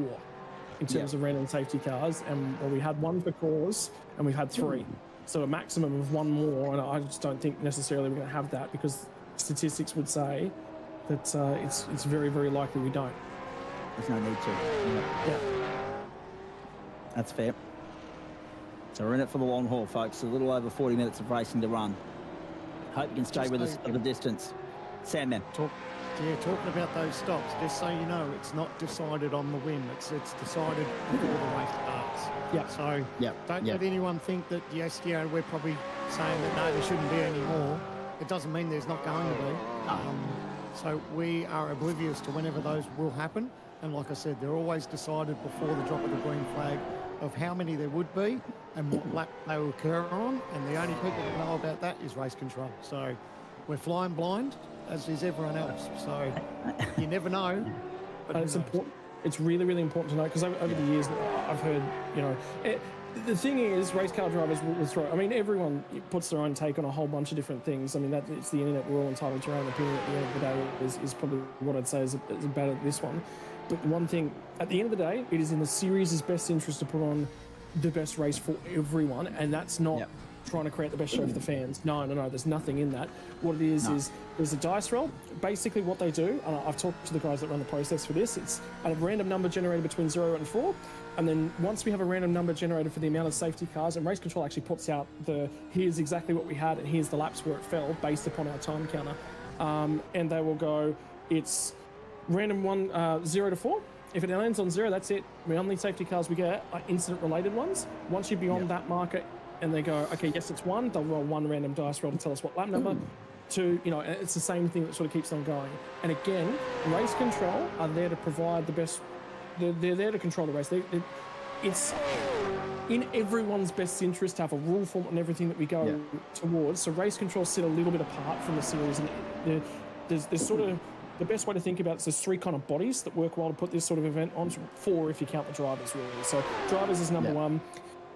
E: in terms of random safety cars. And we had one for cause, and we've had 3. So a maximum of 1 more, and I just don't think necessarily we're going to have that, because statistics would say that it's very, very likely we don't.
G: There's no need to.
E: Yeah.
G: That's fair. So we're in it for the long haul, folks. A little over 40 minutes of racing to run. Hope you can stay with us for the distance. Sandman.
F: Talking about those stops, just so you know, it's not decided on the win. It's decided before the race starts.
E: Yeah.
F: So don't let anyone think that, yes, we're probably saying that, no, there shouldn't be any more. It doesn't mean there's not going to be. So we are oblivious to whenever those will happen. And like I said, they're always decided before the drop of the green flag of how many there would be and what lap they will occur on. And the only people that know about that is race control. So we're flying blind, as is everyone else. So you never know. But
E: it's important. It's really, really important to know, because over the years I've heard, the thing is, race car drivers will throw. I mean, everyone puts their own take on a whole bunch of different things. I mean, it's the internet. We're all entitled to our own opinion. At the end of the day, is probably what I'd say is about this one. But the one thing, at the end of the day, it is in the series' best interest to put on the best race for everyone, and that's not trying to create the best show for the fans. No, there's nothing in that. What it is there's a dice roll. Basically what they do, and I've talked to the guys that run the process for this, it's a random number generated between 0 and 4, and then once we have a random number generated for the amount of safety cars, and race control actually puts out here's exactly what we had, and here's the laps where it fell based upon our time counter, and they will go, it's random 0 to 4. If it lands on 0, that's it. The only safety cars we get are incident-related ones. Once you're beyond that marker, and they go, okay, yes, it's 1, they'll roll 1 random dice roll to tell us what lap number. 2, and it's the same thing that sort of keeps on going. And again, race control are there to provide the best. They're there to control the race. It's in everyone's best interest to have a rule form and everything that we go towards. So race control sit a little bit apart from the series, and there's sort of, the best way to think about it is there's 3 kind of bodies that work well to put this sort of event on. 4 if you count the drivers, really. So drivers is number 1.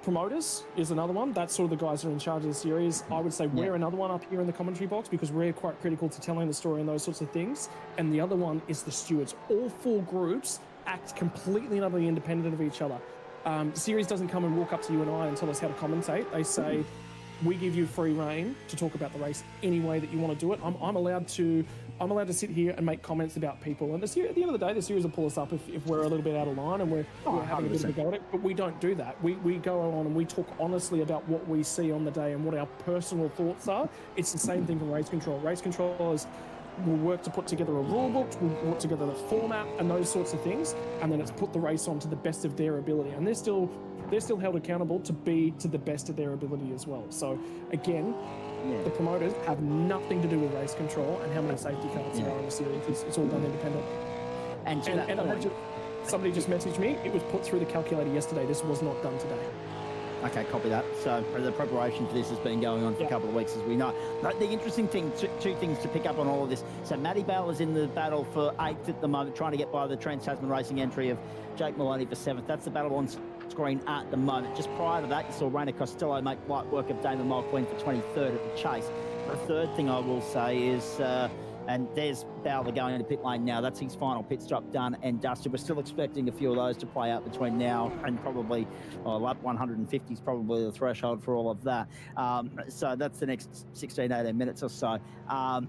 E: Promoters is another one. That's sort of the guys that are in charge of the series. I would say we're another one up here in the commentary box, because we're quite critical to telling the story and those sorts of things. And the other one is the stewards. All 4 groups act completely and utterly independent of each other. The series doesn't come and walk up to you and I and tell us how to commentate. They say, we give you free reign to talk about the race any way that you want to do it. I'm allowed to sit here and make comments about people. And at the end of the day, the series will pull us up if we're a little bit out of line and we're having a bit of a go at it. But we don't do that. We go on and we talk honestly about what we see on the day and what our personal thoughts are. It's the same thing for race control. Race controllers will work to put together a rule book, will put together the format and those sorts of things, and then it's put the race on to the best of their ability. And they're still held accountable to be to the best of their ability as well. So again, the promoters have nothing to do with race control and how many safety cars there are in the series. It's all done independent. And somebody just messaged me, it was put through the calculator yesterday. This was not done today.
G: Okay, copy that. So the preparation for this has been going on for a couple of weeks, as we know. But the interesting thing, two things to pick up on all of this. So Matty Bale is in the battle for 8th at the moment, trying to get by the Trans-Tasman Racing entry of Jake Maloney for 7th. That's the battle on screen at the moment. Just prior to that, you saw Rainer Costello make light work of Damon Mulqueen for 23rd at the chase. The third thing I will say is, and there's Bowler going into pit lane now. That's his final pit stop done and dusted. We're still expecting a few of those to play out between now and probably lap 150 is probably the threshold for all of that. So that's the next 16, 18 minutes or so. Now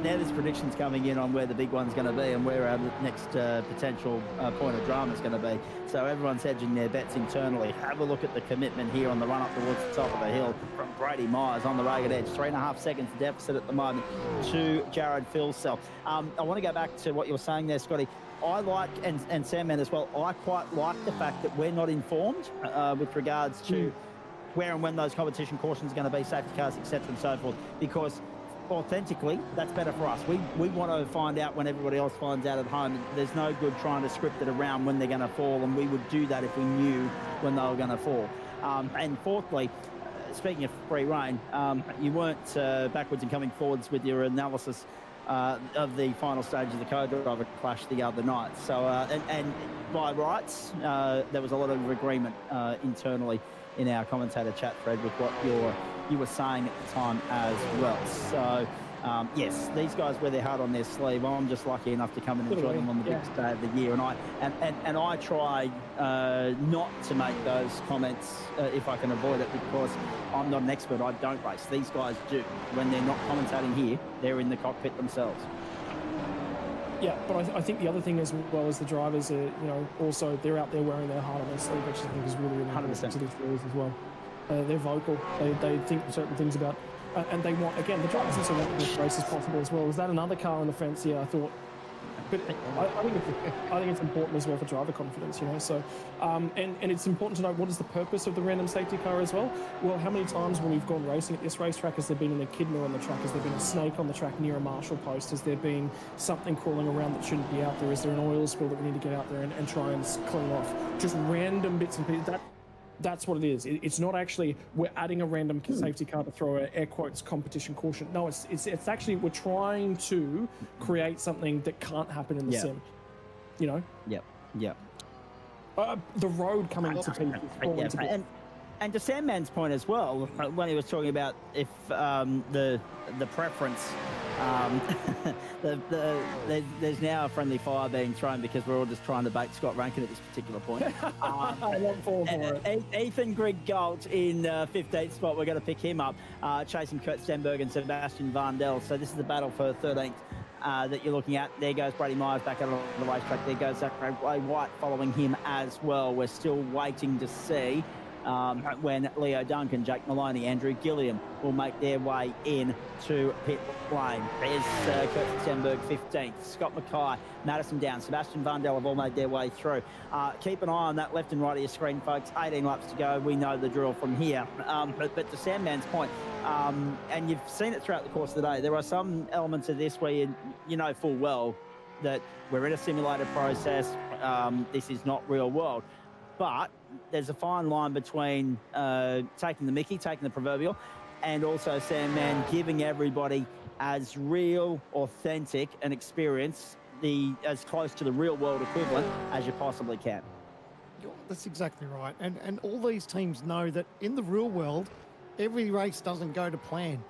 G: there's predictions coming in on where the big one's going to be and where our next potential point of drama is going to be. So everyone's hedging their bets internally. Have a look at the commitment here on the run up towards the top of the hill from Brady Myers on the ragged edge. 3.5 seconds deficit at the moment to Jared Philsell. I want to go back to what you were saying there, Scotty. I like, and Sandman as well, I quite like the fact that we're not informed with regards to where and when those competition cautions are going to be, safety cars, etc. and so forth, because authentically, that's better for us. We want to find out when everybody else finds out at home. There's no good trying to script it around when they're going to fall, and we would do that if we knew when they were going to fall. And fourthly, speaking of free reign, you weren't backwards and coming forwards with your analysis of the final stage of the co-driver clash the other night. So, and by rights, there was a lot of agreement internally in our commentator chat thread with what you were saying at the time as well. So, yes, these guys wear their heart on their sleeve. I'm just lucky enough to come and enjoy them on the biggest day of the year. And I try not to make those comments if I can avoid it, because I'm not an expert. I don't race. These guys do. When they're not commentating here, they're in the cockpit themselves.
E: Yeah, but I think the other thing as well as the drivers are, also they're out there wearing their heart on their sleeve, which I think is really, really important to this series as well. They're vocal. They think certain things about, and they want, again, the drivers also want the best race as possible as well. Was that another car on the fence here? I thought. But I think it's important as well for driver confidence, So, and it's important to know what is the purpose of the random safety car as well. Well, how many times when we've gone racing at this racetrack has there been an echidna on the track? Has there been a snake on the track near a marshal post? Has there been something crawling around that shouldn't be out there? Is there an oil spill that we need to get out there and try and clean off? Just random bits and pieces. That's what it is. It's not actually we're adding a random safety car to throw an air quotes competition caution. No, it's actually we're trying to create something that can't happen in the sim.
G: Yep.
E: The road coming to pieces.
G: And to Sandman's point as well, when he was talking about if the preference, there's now a friendly fire being thrown because we're all just trying to bait Scott Rankin at this particular point.
E: I won't fall for it.
G: Ethan Grigg Galt in 15th spot. We're going to pick him up, chasing Kurt Stenberg and Sebastian Vandel. So this is the battle for 13th. That you're looking at. There goes Brady Myers back out on the racetrack. There goes Zachary White following him as well. We're still waiting to see when Leo Duncan, Jake Maloney, Andrew Gilliam will make their way in to pit lane. There's Kurt Stenberg 15th, Scott Mackay, Madison Down, Sebastian Vandel have all made their way through. Keep an eye on that left and right of your screen, folks. 18 laps to go. We know the drill from here. But to Sandman's point, and you've seen it throughout the course of the day, there are some elements of this where you know full well that we're in a simulated process. This is not real world. But there's a fine line between taking the mickey, taking the proverbial, and also Sandman giving everybody as real, authentic an experience, as close to the real world equivalent as you possibly can.
F: That's exactly right. And all these teams know that in the real world, every race doesn't go to plan.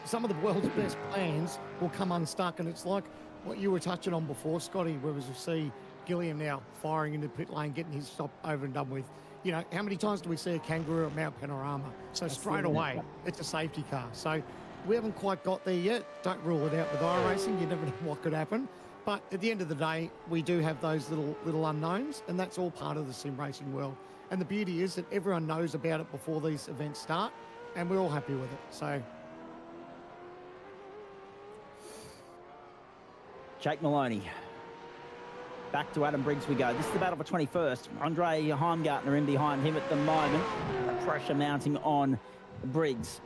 F: Some of the world's best plans will come unstuck, and it's like what you were touching on before, Scotty, where was you see Gilliam now firing into pit lane, getting his stop over and done with. How many times do we see a kangaroo at Mount Panorama? So straight away, it's a safety car. So we haven't quite got there yet. Don't rule it out with iRacing. You never know what could happen. But at the end of the day, we do have those little unknowns, and that's all part of the sim racing world. And the beauty is that everyone knows about it before these events start, and we're all happy with it. So
G: Jake Maloney. Back to Adam Briggs we go. This is the battle for 21st. Andre Heimgartner in behind him at the moment. The pressure mounting on Briggs.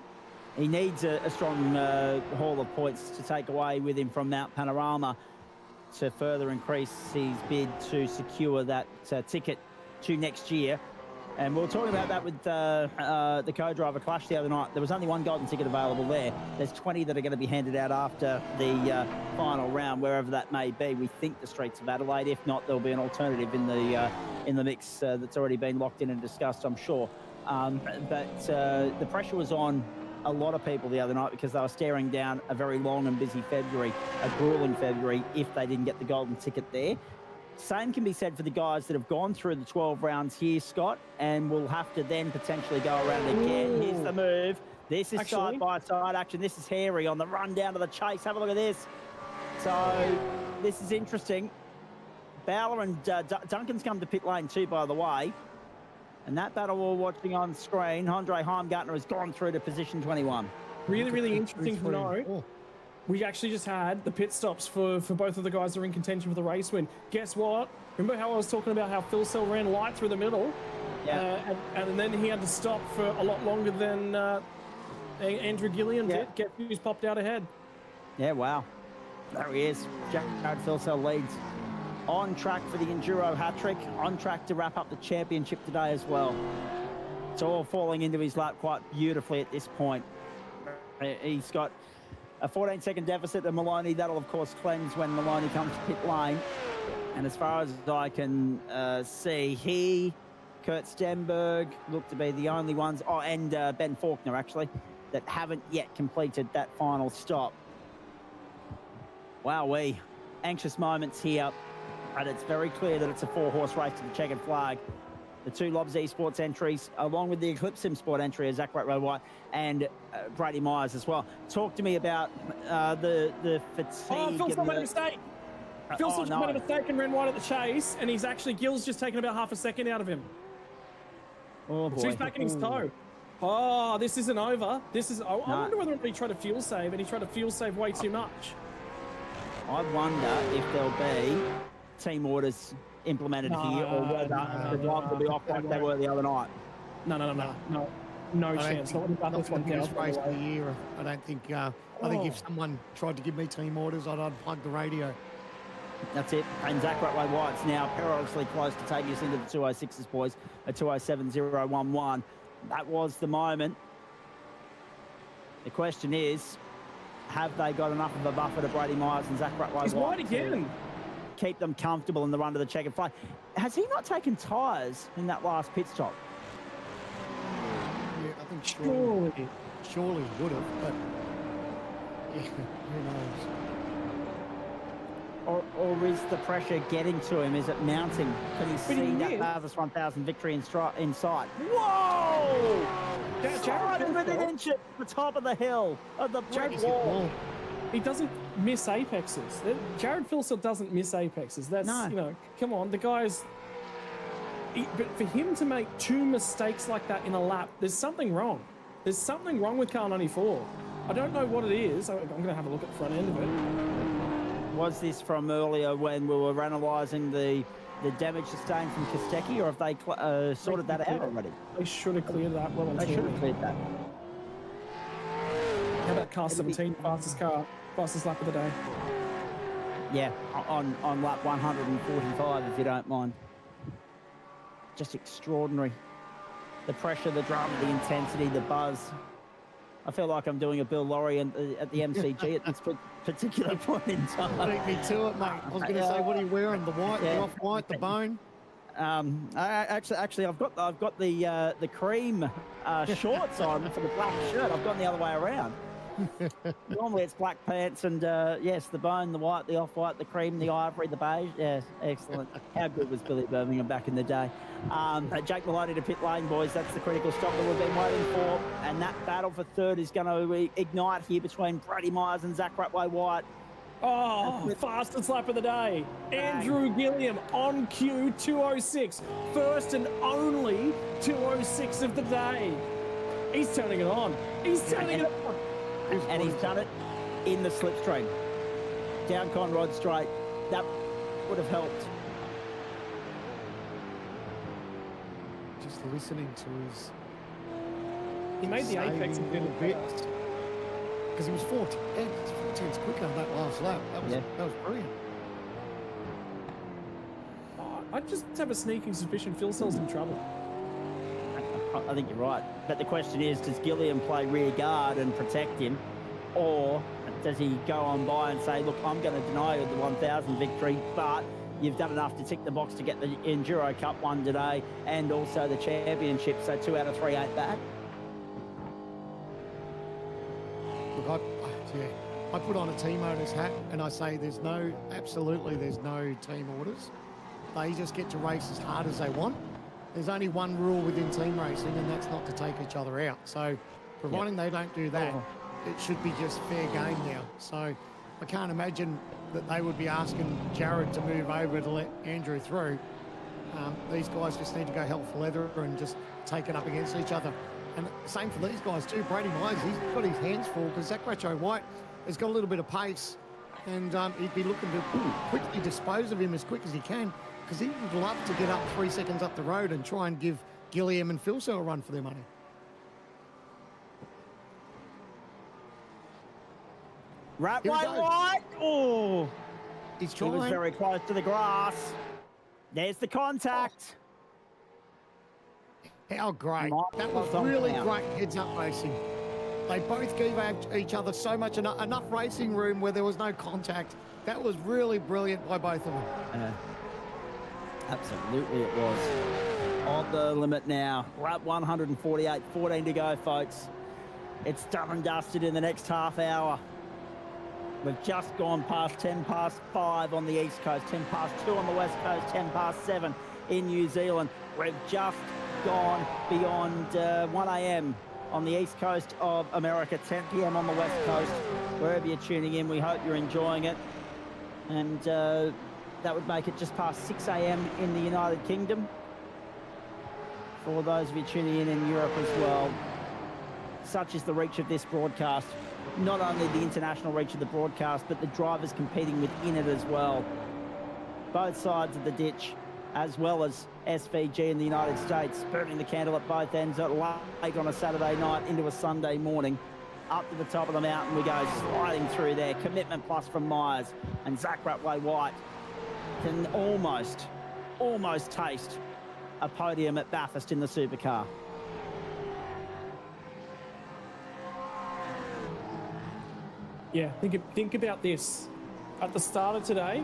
G: He needs a strong haul of points to take away with him from Mount Panorama to further increase his bid to secure that ticket to next year. And we were talking about that with the co-driver Clash the other night. There was only one golden ticket available there. There's 20 that are going to be handed out after the final round, wherever that may be. We think the Streets of Adelaide. If not, there'll be an alternative in the mix that's already been locked in and discussed, I'm sure. But the pressure was on a lot of people the other night because they were staring down a very long and busy February, a grueling February, if they didn't get the golden ticket there. Same can be said for the guys that have gone through the 12 rounds here, Scott, and will have to then potentially go around again. Here's the move. This is side-by-side action. This is hairy on the run down to the chase. Have a look at this. So this is interesting. Bowler and Duncan's come to pit lane too, by the way. And that battle we're watching on screen, Andre Heimgartner has gone through to position 21.
E: Really, really interesting to know. We actually just had the pit stops for both of the guys that are in contention for the race win. Guess what? Remember how I was talking about how Phil Sell ran light through the middle?
G: Yeah.
E: And then he had to stop for a lot longer than Andrew Gilliam did. Guess who's popped out ahead?
G: Yeah, wow. There he is. Jared Phil Sell leads. On track for the Enduro hat-trick. On track to wrap up the championship today as well. It's all falling into his lap quite beautifully at this point. He's got a 14-second deficit of Maloney. That'll, of course, cleanse when Maloney comes to pit lane. And as far as I can see, he, Kurt Stenberg, look to be the only ones, and Ben Faulkner, actually, that haven't yet completed that final stop. Wowee. Anxious moments here. And it's very clear that it's a four-horse race to the checkered flag. The two Lobs Esports entries, along with the Eclipse Sim Sport entry of Zach White and Brady Myers as well. Talk to me about the fatigue.
E: Oh, Phil, made a mistake. Phil Silver's made a mistake and ran wide at the chase, and Gill's just taken about half a second out of him.
G: Oh, boy.
E: So he's back in his toe. Oh, this isn't over. I wonder whether he tried to fuel save, and he tried to fuel save way too much.
G: I wonder if there'll be team orders implemented here, or whether the drivers will be off like they were the other night.
E: No chance. Not
F: the biggest race of the year. I don't think. I think if someone tried to give me team orders, I'd unplug the radio.
G: That's it. And Zach White's now perilously close to taking us into the 206s, boys. A 207.011. That was the moment. The question is, have they got enough of a buffer to Brady Myers and Zach White?
E: He's wide again.
G: Keep them comfortable in the run to the checkered flag. Has he not taken tyres in that last pit stop?
F: Yeah, I think surely would have, but yeah, who knows?
G: Or is the pressure getting to him? Is it mounting? Can he see that Bathurst 1000 victory in sight? Whoa! Jared within an inch at the top of the hill of the brick wall.
E: He doesn't miss apexes. Jared Philsell doesn't miss apexes. That's, come on, the guy's... But for him to make 2 mistakes like that in a lap, there's something wrong. There's something wrong with car 94. I don't know what it is. I'm going to have a look at the front end of it.
G: Was this from earlier when we were analysing the damage sustained from Kostecki, or have they sorted that out already?
E: They should have cleared that well.
G: They should have cleared that.
E: How about car 17, fastest lap of the day?
G: Yeah, on lap 145, if you don't mind. Just extraordinary. The pressure, the drama, the intensity, the buzz. I feel like I'm doing a Bill Laurie at the MCG at this particular point in time.
F: Beat me to it, mate. I was going to say, what are you wearing? The white, the off-white, the bone?
G: Actually, I've got the cream shorts on for the black shirt. I've gone the other way around. Normally it's black pants and yes, the bone, the white, the off-white, the cream, the ivory, the beige. Yes, excellent. How good was Billy Birmingham back in the day? Jake Maloney to pit lane, boys. That's the critical stop that we've been waiting for, and that battle for third is going to ignite here between Brady Myers and Zach White.
E: Oh, fastest lap of the day. Andrew Gilliam on cue, 206. First and only 206 of the day. He's turning it on. He's turning it on.
G: And he's done it in the slipstream. Down Conrod straight. That would have helped.
F: Just listening to his...
E: He made the apex a little bit.
F: Because he was 4 tenths quicker on that last lap. That was brilliant.
E: I just have a sneaking suspicion Phil Sell's in trouble.
G: I think you're right. But the question is, does Gilliam play rear guard and protect him? Or does he go on by and say, look, I'm going to deny you the 1000 victory, but you've done enough to tick the box to get the Enduro Cup one today and also the championship, so 2 out of 3 ain't bad.
F: Look, I put on a team owner's hat and I say there's no team orders. They just get to race as hard as they want. There's only one rule within team racing, and that's not to take each other out. So, providing they don't do that, it should be just fair game now. So, I can't imagine that they would be asking Jared to move over to let Andrew through. These guys just need to go hell for leather and just take it up against each other. And same for these guys too. Brady Myers, he's got his hands full because Zach White has got a little bit of pace, and he'd be looking to quickly dispose of him as quick as he can, because he would love to get up 3 seconds up the road and try and give Gilliam and Philsell a run for their money.
G: White. Oh,
F: he's trying.
G: He was very close to the grass. There's the contact.
F: How great. That was really great heads-up racing. They both gave each other so much, enough racing room where there was no contact. That was really brilliant by both of them.
G: Absolutely it was. On the limit now. Lap 148, 14 to go, folks. It's done and dusted in the next half hour. We've just gone past 10 past 5 on the East Coast, 10 past 2 on the West Coast, 10 past 7 in New Zealand. We've just gone beyond 1 a.m. on the East Coast of America, 10 p.m. on the West Coast. Wherever you're tuning in, we hope you're enjoying it. And that would make it just past 6 a.m. in the United Kingdom. For those of you tuning in Europe as well, such is the reach of this broadcast. Not only the international reach of the broadcast, but the drivers competing within it as well. Both sides of the ditch, as well as SVG in the United States, burning the candle at both ends late on a Saturday night into a Sunday morning. Up to the top of the mountain we go, sliding through there. Commitment Plus from Myers, and Zach Ratway-White can almost taste a podium at Bathurst in the supercar.
E: Yeah, think about this. At the start of today,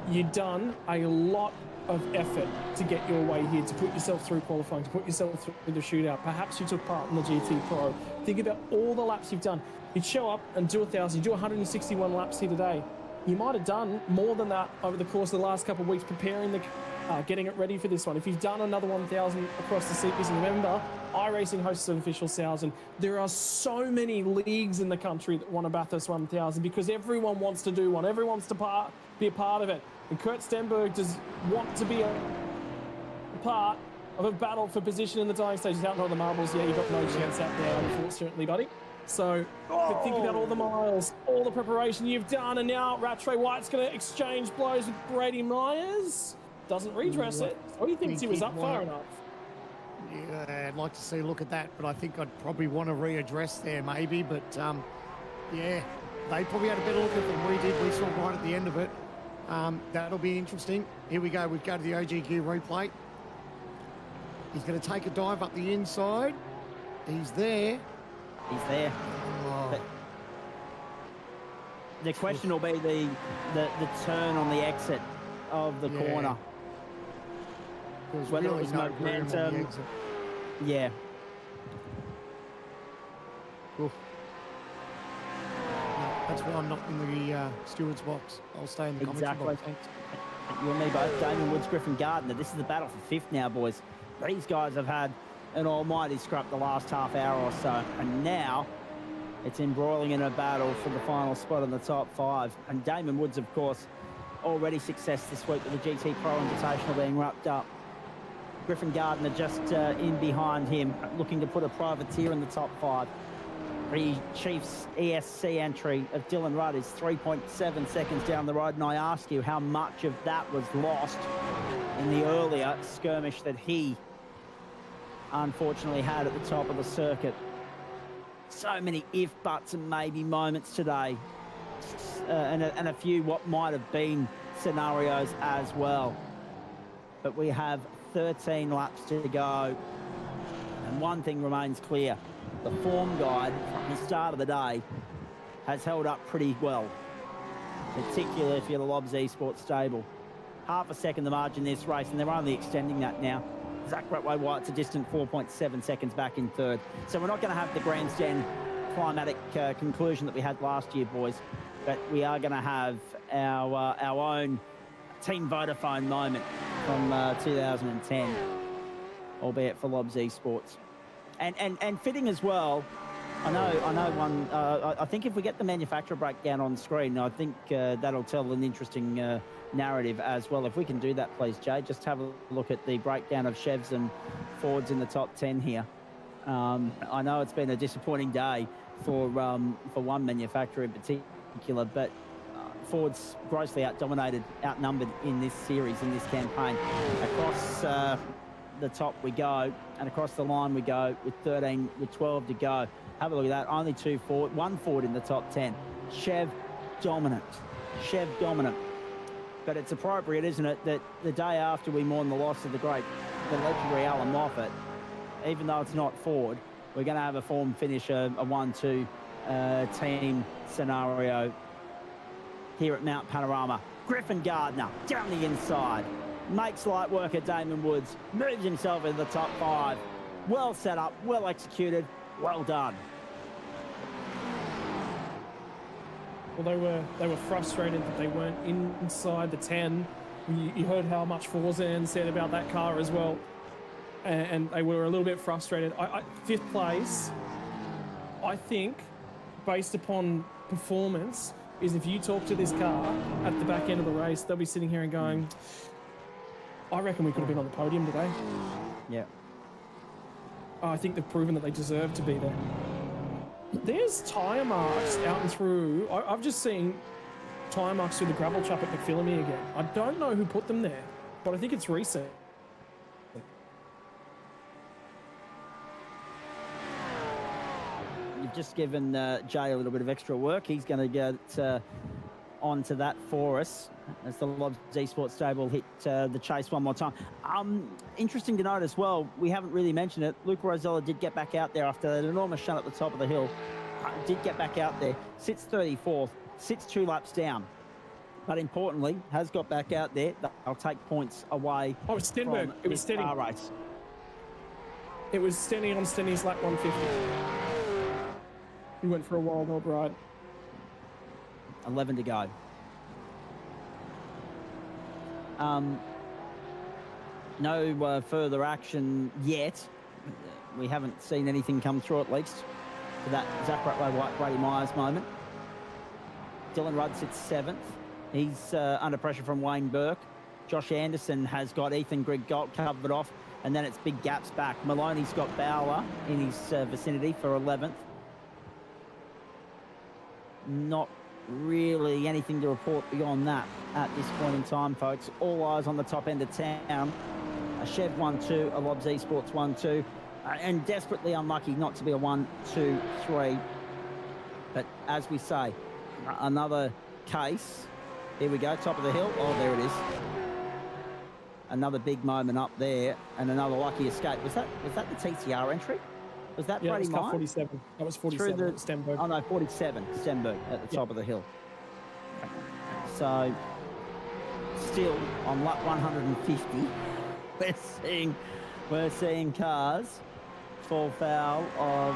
E: you'd done a lot of effort to get your way here, to put yourself through qualifying, to put yourself through the shootout. Perhaps you took part in the GT Pro. Think about all the laps you've done. You'd show up and do 1,000. You do 161 laps here today. You might have done more than that over the course of the last couple of weeks preparing the car, getting it ready for this one. If you've done another 1,000 across the season, remember, iRacing hosts an official 1,000. There are so many leagues in the country that want a Bathurst 1,000 because everyone wants to do one. Everyone wants to be a part of it. And Kurt Stenberg does want to be a part of a battle for position in the dying stages. Out on the marbles, yeah, you've got no chance out there, unfortunately, buddy. So but think about all the miles, all the preparation you've done, and now Ratway-White's going to exchange blows with Brady Myers. Doesn't redress it. So he thinks he was up far enough.
F: Yeah, I'd like to see a look at that, but I think I'd probably want to readdress there maybe. But yeah, they probably had a better look at it than we did. We saw right at the end of it. That'll be interesting. Here we go. We go to the OG Gear replay. He's going to take a dive up the inside. He's there.
G: He's there.
F: Oh.
G: The question will be the turn on the exit of the corner. Whether
F: really
G: it was
F: no room on the
G: momentum.
F: exit.
G: Yeah.
F: Oof. No, that's why I'm not in the steward's box. I'll stay in the commentary box. Thanks.
G: You and me both. Damon Woods, Griffin Gardner. This is the battle for fifth now, boys. These guys have had an almighty scrap the last half hour or so, and now it's embroiling in a battle for the final spot in the top five. And Damon Woods, of course, already success this week with the GT Pro Invitational being wrapped up. Griffin Gardner just in behind him, looking to put a privateer in the top five. The Chiefs ESC entry of Dylan Rudd is 3.7 seconds down the road, and I ask you how much of that was lost in the earlier skirmish that he unfortunately had at the top of the circuit. So many if, buts and maybe moments today, and a few what might have been scenarios as well. But we have 13 laps to go, and one thing remains clear. The form guide from the start of the day has held up pretty well, particularly if you're the Lobs Esports stable. Half a second the margin this race, and they're only extending that now. Zach Ratway-White's a distant 4.7 seconds back in third. So we're not going to have the grandstand climatic conclusion that we had last year, boys, but we are going to have our own Team Vodafone moment from 2010, albeit for Lobs Esports. And fitting as well, I know one, I think if we get the manufacturer breakdown on screen, I think that'll tell an interesting narrative as well. If we can do that, please, Jay, just have a look at the breakdown of Chevs and Fords in the top 10 here. I know it's been a disappointing day for one manufacturer in particular, but Ford's grossly outnumbered in this series, in this campaign. Across the top we go, and across the line we go with 12 to go. Have a look at that. Only one Ford in the top 10. Chev dominant. But it's appropriate, isn't it, that the day after we mourn the loss of the legendary Alan Moffat, even though it's not Ford, we're going to have a form finish, a 1-2 team scenario here at Mount Panorama. Griffin Gardner down the inside, makes light work at Damon Woods, moves himself into the top five. Well set up, well executed, well done.
E: Well, they were frustrated that they weren't inside the 10. You heard how much Forzan said about that car as well, and they were a little bit frustrated. Fifth place, I think, based upon performance, is if you talk to this car at the back end of the race, they'll be sitting here and going, I reckon we could have been on the podium today.
G: Yeah.
E: I think they've proven that they deserve to be there. There's tyre marks out and through. I've just seen tyre marks through the gravel trap at McPhillamy again. I don't know who put them there, but I think it's recent.
G: You've just given Jay a little bit of extra work. He's going to get onto that for us as the Lobs Esports stable hit the chase one more time. Interesting to note as well, we haven't really mentioned it, Luke Rosella did get back out there after that enormous shunt at the top of the hill. Did get back out there, sits 34th, sits 2 laps down. But importantly, has got back out there. They'll take points away.
E: Oh, it's Stenberg. It was Stenny.
G: Race.
E: It was Stenny on Stenny's lap 150. He went for a wild old ride.
G: 11 to go. No further action yet. We haven't seen anything come through at least for that Zach Ratway Brady Myers moment. Dylan Rudd sits 7th. He's under pressure from Wayne Burke. Josh Anderson has got Ethan Grigg covered off, and then it's big gaps back. Maloney's got Bowler in his vicinity for 11th. Not really anything to report beyond that at this point in time, folks. All eyes on the top end of town. A Chev 1-2, a Lobs Esports 1-2, and desperately unlucky not to be a 1-2-3. But as we say, another case. Here we go, top of the hill. Oh, there it is. Another big moment up there, and another lucky escape. Was that the TCR entry? Was that Brady
E: Myers?
G: Myers?
E: 47. That was 47 at Stenberg.
G: Oh, no, 47, Stenberg at the top of the hill. So, still on lap 150, we're seeing cars fall foul of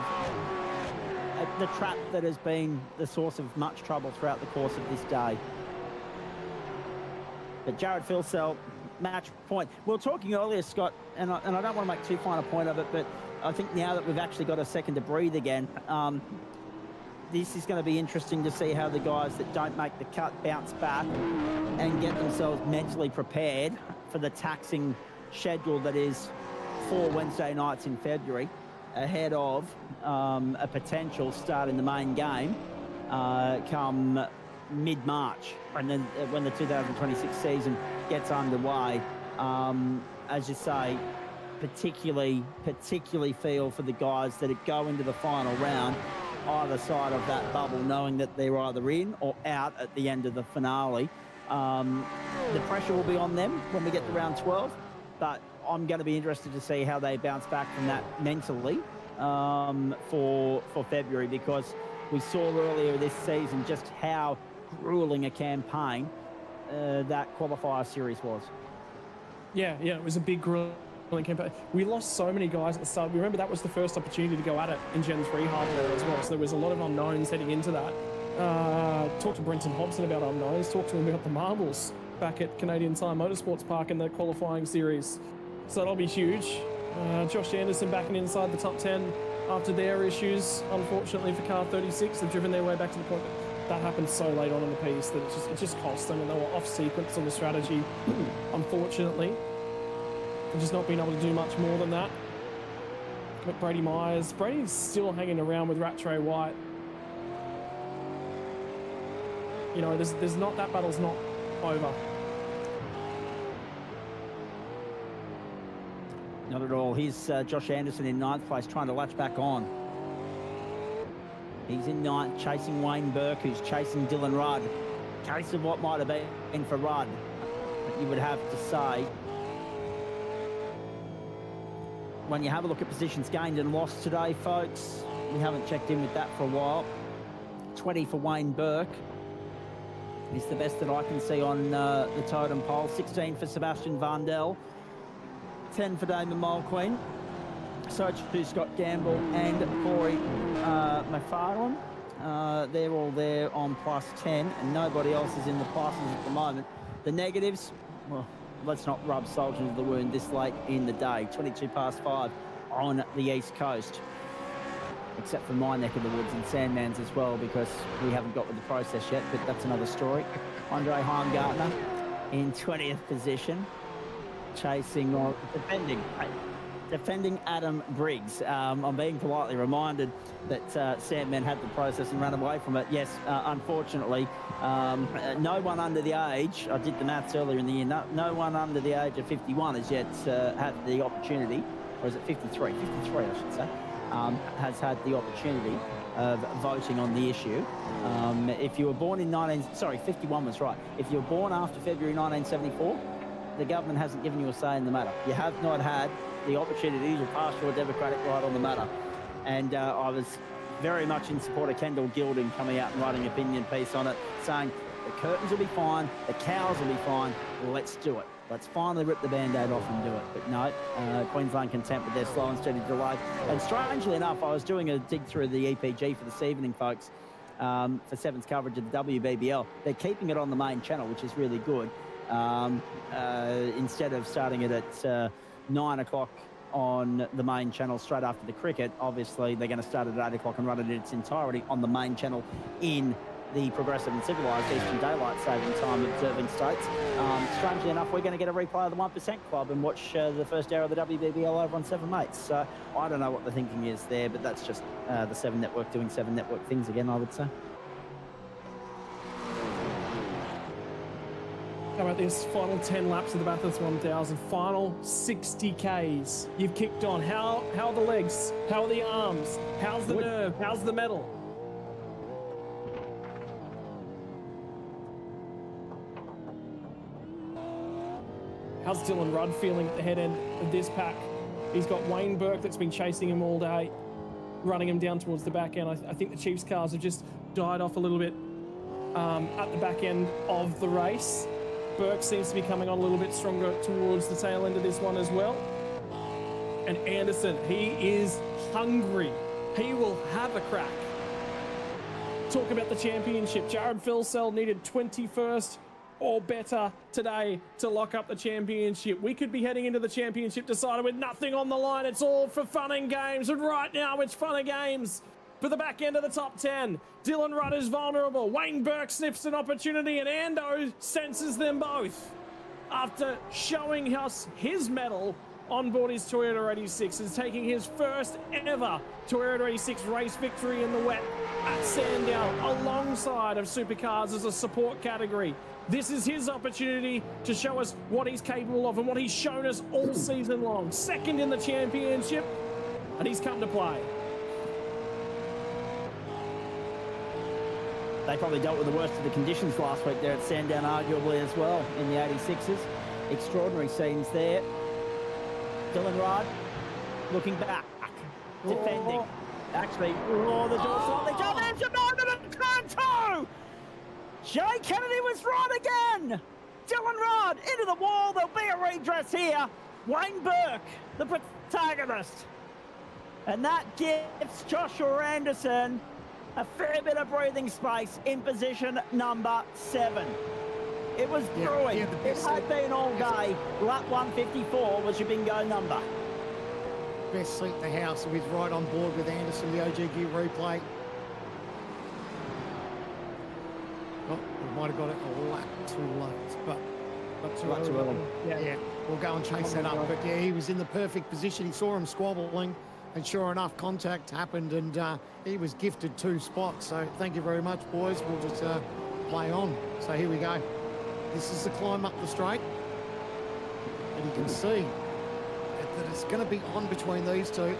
G: the trap that has been the source of much trouble throughout the course of this day. But Jared Filsell, match point. We were talking earlier, Scott, and I don't want to make too fine a point of it, but I think now that we've actually got a second to breathe again, this is going to be interesting to see how the guys that don't make the cut bounce back and get themselves mentally prepared for the taxing schedule that is 4 Wednesday nights in February, ahead of a potential start in the main game come mid-March, and then when the 2026 season gets underway. As you say, particularly feel for the guys that go into the final round either side of that bubble, knowing that they're either in or out at the end of the finale. The pressure will be on them when we get to round 12, but I'm going to be interested to see how they bounce back from that mentally for February, because we saw earlier this season just how grueling a campaign that qualifier series was. Yeah, it was a big grueling campaign. We lost so many guys at the start. Remember, that was the first opportunity to go at it in Gen 3 hardware as well, so there was a lot of unknowns heading into that. Talk to Brenton Hobson about unknowns, talk to him about the marbles back at Canadian Tire Motorsports Park in the qualifying series. So that'll be huge. Josh Anderson backing inside the top 10 after their issues, unfortunately for car 36. They've driven their way back to the point that happened so late on in the piece that it just cost them, and they were off sequence on the strategy, unfortunately. They've just not been able to do much more than that. But Brady's still hanging around with Rattray White. You know, there's not, that battle's not over. Not at all. Here's Josh Anderson in 9th place, trying to latch back on. He's in 9th, chasing Wayne Burke, who's chasing Dylan Rudd. Case of what might have been for Rudd, but you would have to say, when you have a look at positions gained and lost today, folks, we haven't checked in with that for a while. 20 for Wayne Burke is the best that I can see on the totem pole. 16 for Sebastian Vandel. 10 for Damon Mulqueen. So to Scott Gamble and Corey McFarlane. They're all there on plus 10, and nobody else is in the pluses at the moment. The negatives, well, let's not rub salt into the wound this late in the day. 22 past 5 on the East Coast. except for my neck of the woods and Sandman's as well, because we haven't got with the process yet, but that's another story. Andre Heimgartner in 20th position, chasing or defending Adam Briggs. I'm being politely reminded that Sandman had the process and ran away from it. Yes, unfortunately, no one under the age, I did the maths earlier in the year, no one under the age of 51 has yet had the opportunity, or is it 53? 53, I should say, has had the opportunity of voting on the issue. If you were born in 51 was right. If you were born after February 1974, the government hasn't given you a say in the matter. You have not had the opportunity to pass your democratic right on the matter. And I was very much in support of Kendall Gilding coming out and writing an opinion piece on it, saying the curtains will be fine, the cows will be fine, let's do it. Let's finally rip the Band-Aid off and do it. But no, Queensland content with their slow and steady delay. And strangely enough, I was doing a dig through the EPG for this evening, folks, for Seven's coverage of the WBBL. They're keeping it on the main channel, which is really good. Instead of starting it at 9 o'clock on the main channel straight after the cricket, obviously they're going to start at 8 o'clock and run it in its entirety on the main channel in the progressive and civilised Eastern Daylight Saving Time observing states. Strangely enough, we're going to get a replay of the 1% Club and watch the first hour of the WBBL over on 7 Mates. So I don't know what the thinking is there, but that's just the 7 Network doing 7 Network things again, I would say.
E: How about this? Final 10 laps of the Bathurst 1000, final 60 Ks. You've kicked on. How are the legs? How are the arms? How's the nerve? How's the medal? How's Dylan Rudd feeling at the head end of this pack? He's got Wayne Burke that's been chasing him all day, running him down towards the back end. I think the Chiefs cars have just died off a little bit at the back end of the race. Burke seems to be coming on a little bit stronger towards the tail end of this one as well. And Anderson, he is hungry. He will have a crack. Talk about the championship. Jared Filsell needed 21st or better today to lock up the championship. We could be heading into the championship decided with nothing on the line. It's all for fun and games. And right now it's fun and games for the back end of the top 10. Dylan Rudd is vulnerable. Wayne Burke sniffs an opportunity and Ando senses them both. After showing us his medal on board his Toyota 86 and taking his first ever Toyota 86 race victory in the wet at Sandown alongside of supercars as a support category. This is his opportunity to show us what he's capable of and what he's shown us all season long. Second in the championship, and he's come to play.
G: They probably dealt with the worst of the conditions last week there at Sandown, arguably as well, in the 86s. Extraordinary scenes there. Dylan Rudd looking back, defending. Actually, the door slightly down. There's a moment of turn 2! Jay Kennedy was right again! Dylan Rudd into the wall. There'll be a redress here. Wayne Burke, the protagonist. And that gives Joshua Anderson a fair bit of breathing space in position number 7. It was brewing. It had been all day. Lap 154 was your bingo number.
F: Best seat in the house with right on board with Anderson, the OG Gear replay. Oh, we might have got it a lap too late, but not too early. Yeah, we'll go and chase that up. But yeah, he was in the perfect position. He saw him squabbling. And sure enough, contact happened, and he was gifted 2 spots. So thank you very much, boys. We'll just play on. So here we go. This is the climb up the straight. And you can see that it's going to be on between these two.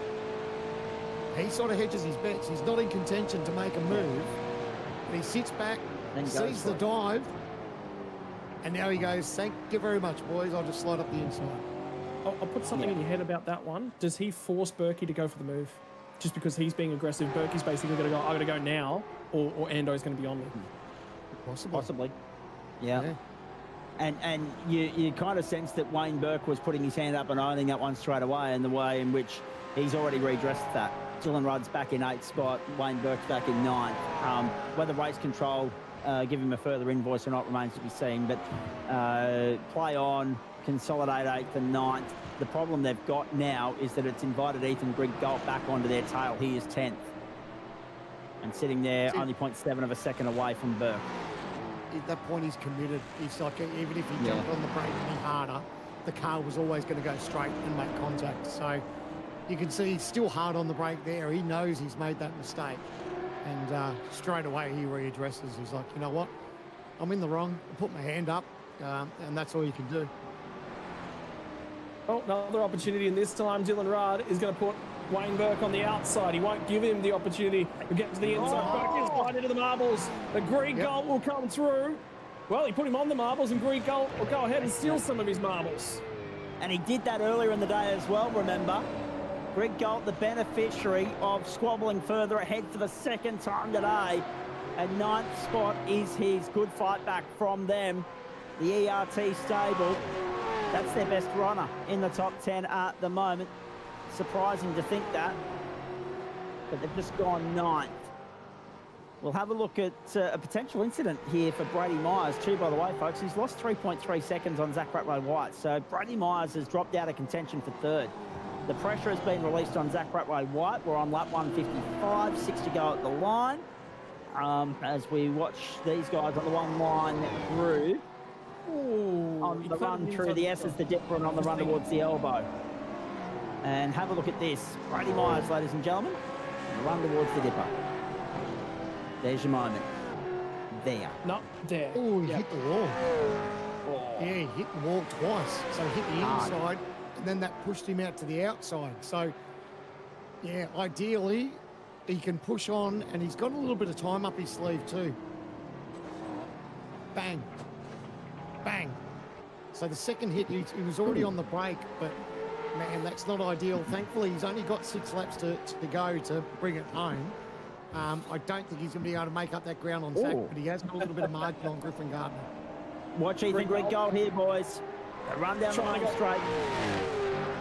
F: He sort of hedges his bets. He's not in contention to make a move. But he sits back, sees the dive, and now he goes, thank you very much, boys. I'll just slide up the inside.
E: I'll put something in your head about that one. Does he force Berkey to go for the move? Just because he's being aggressive, Berkey's basically going to go, I'm going to go now, or Ando's going to be on me.
G: Possibly. Yeah. And you kind of sense that Wayne Burke was putting his hand up and owning that one straight away, and the way in which he's already redressed that. Dylan Rudd's back in 8th spot, Wayne Burke's back in 9th. Whether race control give him a further invoice or not remains to be seen, but play on, consolidate 8th and 9th. The problem they've got now is that it's invited Ethan Grigg back onto their tail. He is 10th. and sitting there only 0.7 of a second away from Burke.
F: At that point, he's committed. He's like, even if he jumped on the brake any harder, the car was always going to go straight and make contact. So you can see he's still hard on the brake there. He knows he's made that mistake. And straight away, he readdresses. He's like, you know what? I'm in the wrong. I put my hand up, and that's all you can do.
E: Oh, another opportunity, and this time Dylan Rudd is going to put Wayne Burke on the outside. He won't give him the opportunity to get to the inside. Burke is right into the marbles. The Greek Gold will come through. Well, he put him on the marbles, and Greek Gold will go ahead and steal some of his marbles.
G: And he did that earlier in the day as well, remember? Greg Galt, the beneficiary of squabbling further ahead for the second time today. And 9th spot is his good fight back from them. The ERT stable, that's their best runner in the top 10 at the moment. Surprising to think that, but they've just gone 9th. We'll have a look at a potential incident here for Brady Myers too, by the way, folks. He's lost 3.3 seconds on Zach Ratway-White, so Brady Myers has dropped out of contention for 3rd. The pressure has been released on Zach Ratway-White. We're on lap 155, 6 to go at the line. As we watch these guys on the one-line groove. On the run through the S is the dipper and on the run towards the elbow. And have a look at this. Brady Myers, ladies and gentlemen. And the run towards the dipper. There's your moment. There.
E: Not there.
F: Oh, he hit the wall. Yeah, he hit the wall twice. So he hit the inside, and then that pushed him out to the outside. So, yeah, ideally, he can push on, and he's got a little bit of time up his sleeve too. Bang. Bang. So the second hit, he was already on the brake, but, man, that's not ideal. Thankfully, he's only got 6 laps to go to bring it home. I don't think he's going to be able to make up that ground on Zach, but he has got a little bit of margin on Griffin Gardner.
G: Watch Ethan Greg Gold here, boys. They run down the line straight.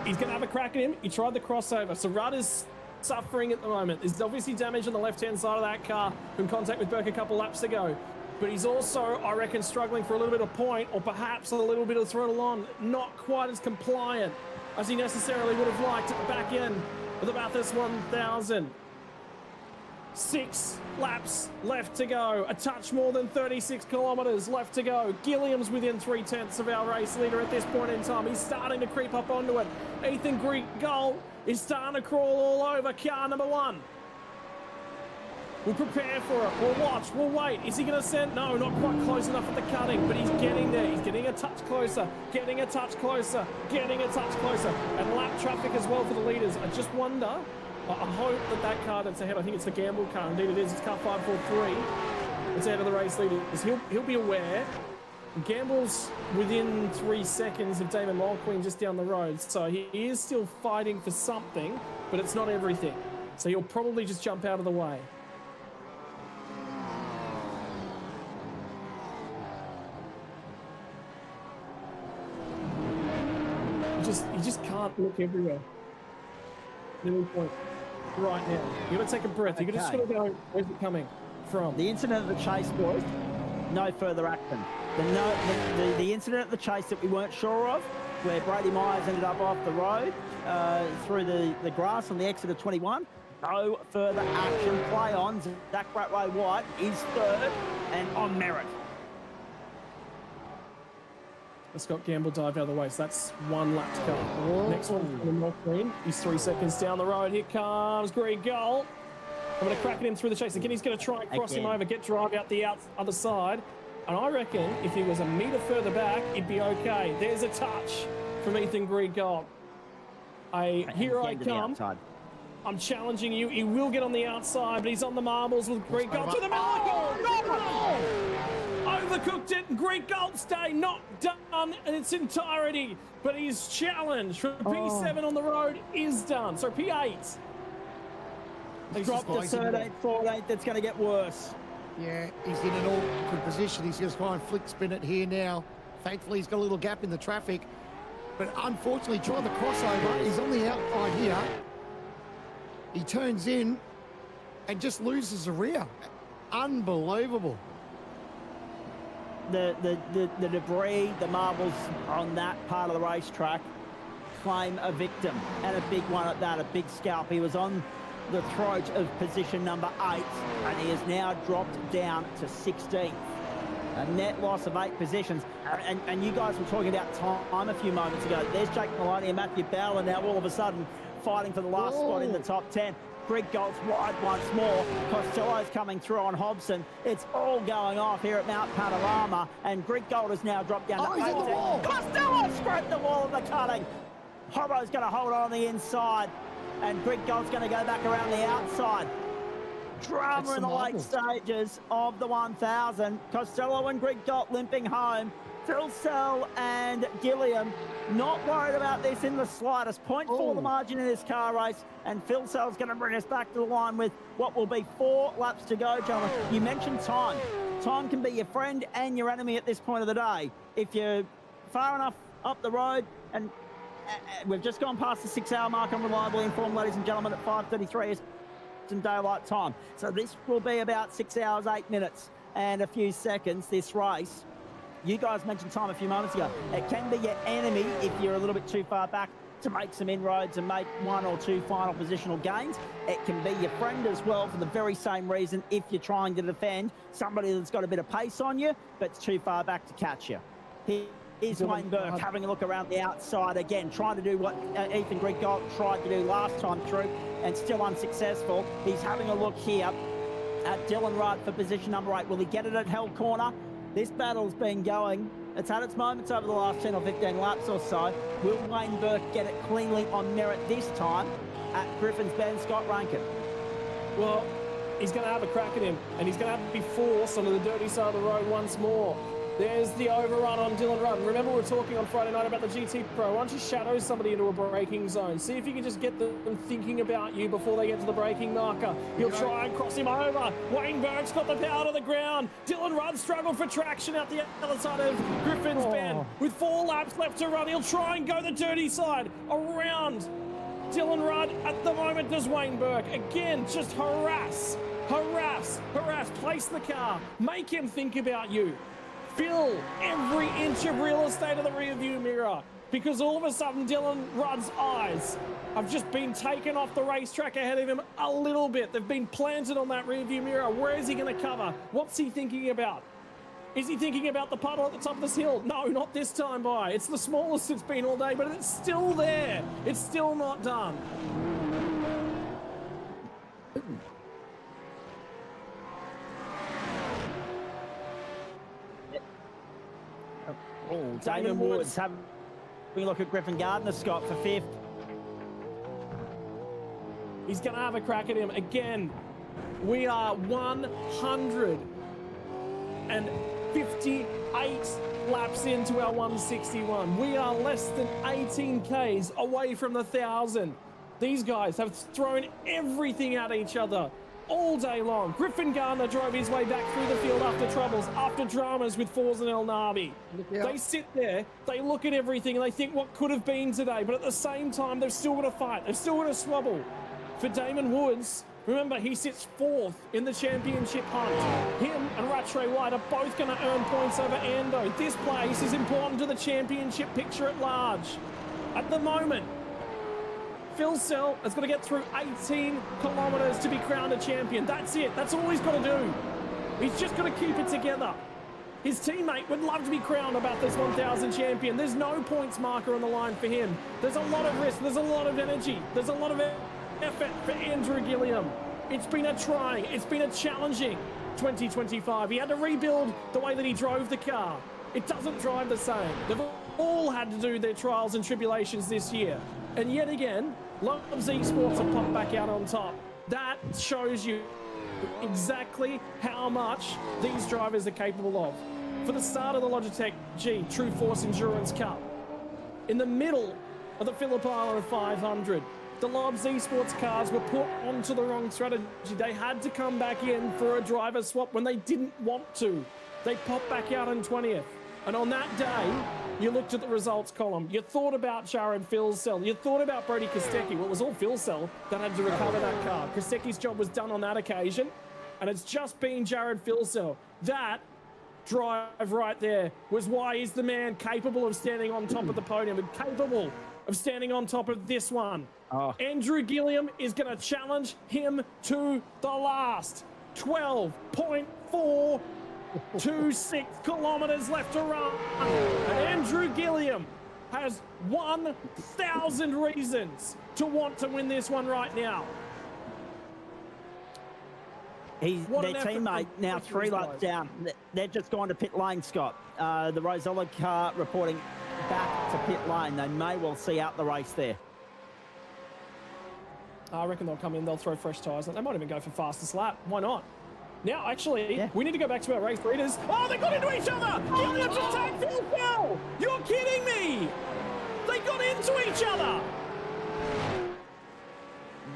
E: He's going to have a crack at him. He tried the crossover. So Rudd is suffering at the moment. There's obviously damage on the left-hand side of that car from contact with Burke a couple laps ago. But he's also, I reckon, struggling for a little bit of point or perhaps a little bit of throttle on. Not quite as compliant as he necessarily would have liked at the back end of the Bathurst 1000. 6 laps left to go. A touch more than 36 kilometres left to go. Gilliam's within 3/10 of our race leader at this point in time. He's starting to creep up onto it. Ethan Greek Gold is starting to crawl all over car number 1. We'll prepare for it. We'll watch. We'll wait. Is he going to send? No, not quite close enough at the cutting, but he's getting there. He's getting a touch closer, getting a touch closer, getting a touch closer. And lap traffic as well for the leaders. I just wonder, I hope that car that's ahead, I think it's the Gamble car. Indeed it is. It's car 543. It's ahead of the race leaders. He'll be aware. Gamble's within 3 seconds of Damon Mulqueen just down the road. So he is still fighting for something, but it's not everything. So he'll probably just jump out of the way. You just can't look everywhere. No point. Right now, you got to take a breath. You just got to go. Where's it coming from?
G: The incident at the chase, boys. No further action. The incident at the chase that we weren't sure of, where Brady Myers ended up off the road through the grass on the exit of 21. No further action. Play on. Zach Ratway-White is 3rd and on merit.
E: Scott Gamble dive out of the way, so that's 1 lap to go. Next one from the North Green. He's 3 seconds down the road. Here comes Greg Gold. I'm going to crack at him through the chase. Again, he's going to try and cross him over, get drive out the other side. And I reckon if he was a metre further back, he'd be okay. There's a touch from Ethan Greg Gold. Here I come. I'm challenging you. He will get on the outside, but he's on the marbles with Greg Gold to the middle. Overcooked it, and Greg Goldstay not done in its entirety, but his challenge for P7 on the road is done. So P8.
G: He's dropped to 13th, 14th. That's going to get worse.
F: Yeah, he's in an awkward position. He's just trying to flick spin it here now. Thankfully, he's got a little gap in the traffic, but unfortunately, trying the crossover. He's on the outside here. He turns in and just loses the rear. Unbelievable.
G: The debris, the marbles on that part of the racetrack claim a victim, and a big one at that, a big scalp. He was on the throat of position number 8, and he has now dropped down to 16th. A net loss of 8 positions. And you guys were talking about time a few moments ago. There's Jake Maloney and Matthew Bell, and now all of a sudden fighting for the last spot in the top 10. Greg Galt's wide once more. Costello's coming through on Hobson. It's all going off here at Mount Panorama, and Greg Galt has now dropped down to 18. Costello scraped the wall of the cutting. Hobbo's going to hold on the inside, and Greg Galt's going to go back around the outside. Drama in the late stages of the 1000. Costello and Greg Galt limping home. Phil Sell and Gilliam not worried about this in the slightest. 0.4 the margin in this car race, and Phil Sell's going to bring us back to the line with what will be 4 laps to go, gentlemen. You mentioned time. Time can be your friend and your enemy at this point of the day. If you're far enough up the road, and we've just gone past the 6-hour mark, I'm reliably informed, ladies and gentlemen, at 5:33 in daylight time. So this will be about 6 hours, 8 minutes and a few seconds, this race. You guys mentioned time a few moments ago. It can be your enemy if you're a little bit too far back to make some inroads and make 1 or 2 final positional gains. It can be your friend as well for the very same reason if you're trying to defend somebody that's got a bit of pace on you but it's too far back to catch you. Here's Wayne Burke having a look around the outside again, trying to do what Ethan Greg Galt tried to do last time through and still unsuccessful. He's having a look here at Dylan Rudd for position number 8. Will he get it at Hell Corner? This battle's been going. It's had its moments over the last 10 or 15 laps or so. Will Wayne Burke get it cleanly on merit this time at Griffin's Bend? Scott Rankin.
E: Well, he's going to have a crack at him, and he's going to have to be forced onto the dirty side of the road once more. There's the overrun on Dylan Rudd. Remember, we were talking on Friday night about the GT Pro. Why don't you shadow somebody into a braking zone? See if you can just get them thinking about you before they get to the braking marker. He'll try and cross him over. Wayne Burke's got the power to the ground. Dylan Rudd struggled for traction out the other side of Griffin's Bend. With 4 laps left to run, he'll try and go the dirty side around Dylan Rudd. At the moment, does Wayne Burke. Again, just harass. Place the car. Make him think about you. Fill every inch of real estate of the rearview mirror, because all of a sudden Dylan Rudd's eyes have just been taken off the racetrack ahead of him a little bit. They've been planted on that rearview mirror. Where is he going to cover? What's he thinking about? Is he thinking about the puddle at the top of this hill? No, not this time by. It's the smallest it's been all day, but it's still there. It's still not done.
G: Oh, Damon Woods having a look at Griffin Gardner, Scott, for 5th.
E: He's going to have a crack at him again. We are 158 laps into our 161. We are less than 18 Ks away from the 1,000. These guys have thrown everything at each other all day long. Griffin Gardner drove his way back through the field after troubles, after dramas with Forza and El Nabi. They sit there, they look at everything, and they think what could have been today, but at the same time, they've still got to fight. They've still got to swabble. For Damon Woods, remember, he sits 4th in the championship hunt. Him and Rattray White are both going to earn points over Ando. This place is important to the championship picture at large. At the moment, Phil Sell has got to get through 18 kilometres to be crowned a champion. That's it. That's all he's got to do. He's just got to keep it together. His teammate would love to be crowned a Bathurst 1000 champion. There's no points marker on the line for him. There's a lot of risk. There's a lot of energy. There's a lot of effort for Andrew Gilliam. It's been a trying, it's been a challenging 2025. He had to rebuild the way that he drove the car. It doesn't drive the same. They've all had to do their trials and tribulations this year. And yet again, Loves Esports have popped back out on top. That shows you exactly how much these drivers are capable of. For the start of the Logitech G True Force Endurance Cup, in the middle of the Phillip Island 500, the Lobs Esports cars were put onto the wrong strategy. They had to come back in for a driver swap when they didn't want to. They popped back out in 20th. And on that day, you looked at the results column. You thought about Jared Filsell. You thought about Brody Kostecki. Well, it was all Filsell that had to recover that car. Kostecki's job was done on that occasion, and it's just been Jared Filsell. That drive right there was why he's the man capable of standing on top of the podium and capable of standing on top of this one Andrew Gilliam is going to challenge him to the last. 12.426 kilometres left to run. And Andrew Gilliam has 1,000 reasons to want to win this one right now.
G: Their teammate now 3 laps down. They're just gone to pit lane, Scott. The Rosella car reporting back to pit lane. They may well see out the race there.
E: I reckon they'll come in, they'll throw fresh tyres. They might even go for fastest lap. Why not? Now, actually, we need to go back to our race leaders. Oh, they got into each other! Gilliam just tagged Phil Bell! You're kidding me! They got into each other!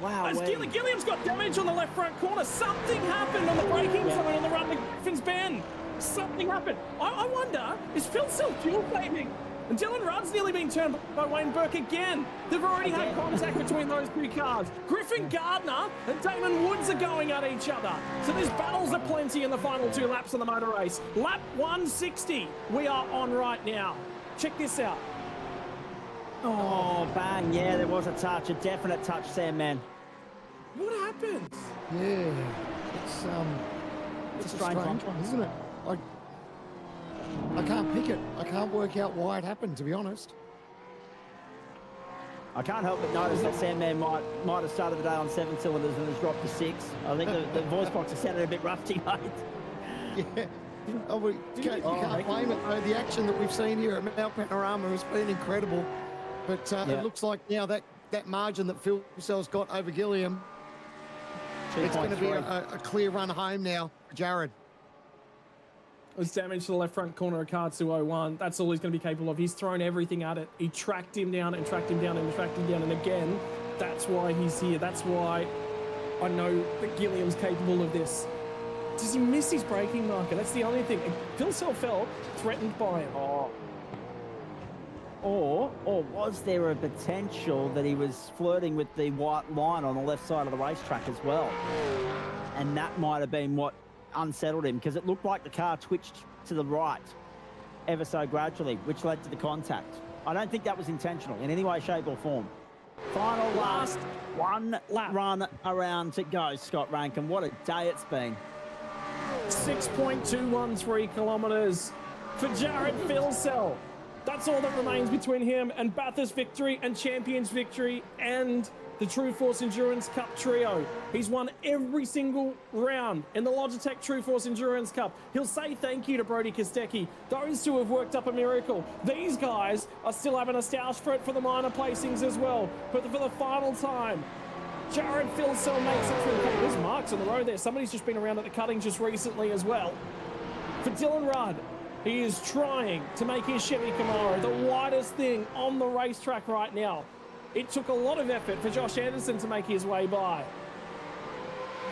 G: Wow.
E: As Gilliam's got damage on the left front corner. Something happened on the braking zone on the run to Griffin's Bend. Something happened. I wonder, is Phil still fuel saving? And Dylan Rudd's nearly been turned by Wayne Burke again. They've already had contact between those two cars. Griffin Gardner and Damon Woods are going at each other. So there's battles aplenty in the final 2 laps of the motor race. Lap 160 we are on right now. Check this out.
G: Oh, bang. Yeah, there was a touch, a definite touch, Sam, man.
E: What happened?
F: Yeah, it's a strange one, isn't it? I can't pick it. I can't work out why it happened, to be honest.
G: I can't help but notice that Sandman might have started the day on 7 cylinders and has dropped to 6. I think the voice box has sounded a bit rusty, mate.
F: Yeah. You can't blame it, though. The action that we've seen here at Mount Panorama has been incredible. But it looks like now that margin that Phil Sell's got over Gilliam, it's going to be a clear run home now for Jared.
E: It's damage to the left front corner of car 201. That's all he's going to be capable of. He's thrown everything at it. He tracked him down and tracked him down and tracked him down. And again, that's why he's here. That's why I know that Gilliam's capable of this. Does he miss his braking marker? That's the only thing. Phil Sell felt threatened by him.
G: Or was there a potential that he was flirting with the white line on the left side of the racetrack as well? And that might have been what unsettled him, because it looked like the car twitched to the right ever so gradually, which led to the contact. I don't think that was intentional in any way, shape or form. Final last 1 run around to go, Scott Rankin. What a day it's been.
E: 6.213 kilometres for Jared Philsell. That's all that remains between him and Bathurst victory and Champions victory and the True Force Endurance Cup trio. He's won every single round in the Logitech True Force Endurance Cup. He'll say thank you to Brody Kostecki. Those two have worked up a miracle. These guys are still having a stoush for it for the minor placings as well. But for the final time, Jared Philsell makes it through. There's marks on the road there. Somebody's just been around at the cutting just recently as well. For Dylan Rudd, he is trying to make his Chevy Camaro the widest thing on the racetrack right now. It took a lot of effort for Josh Anderson to make his way by.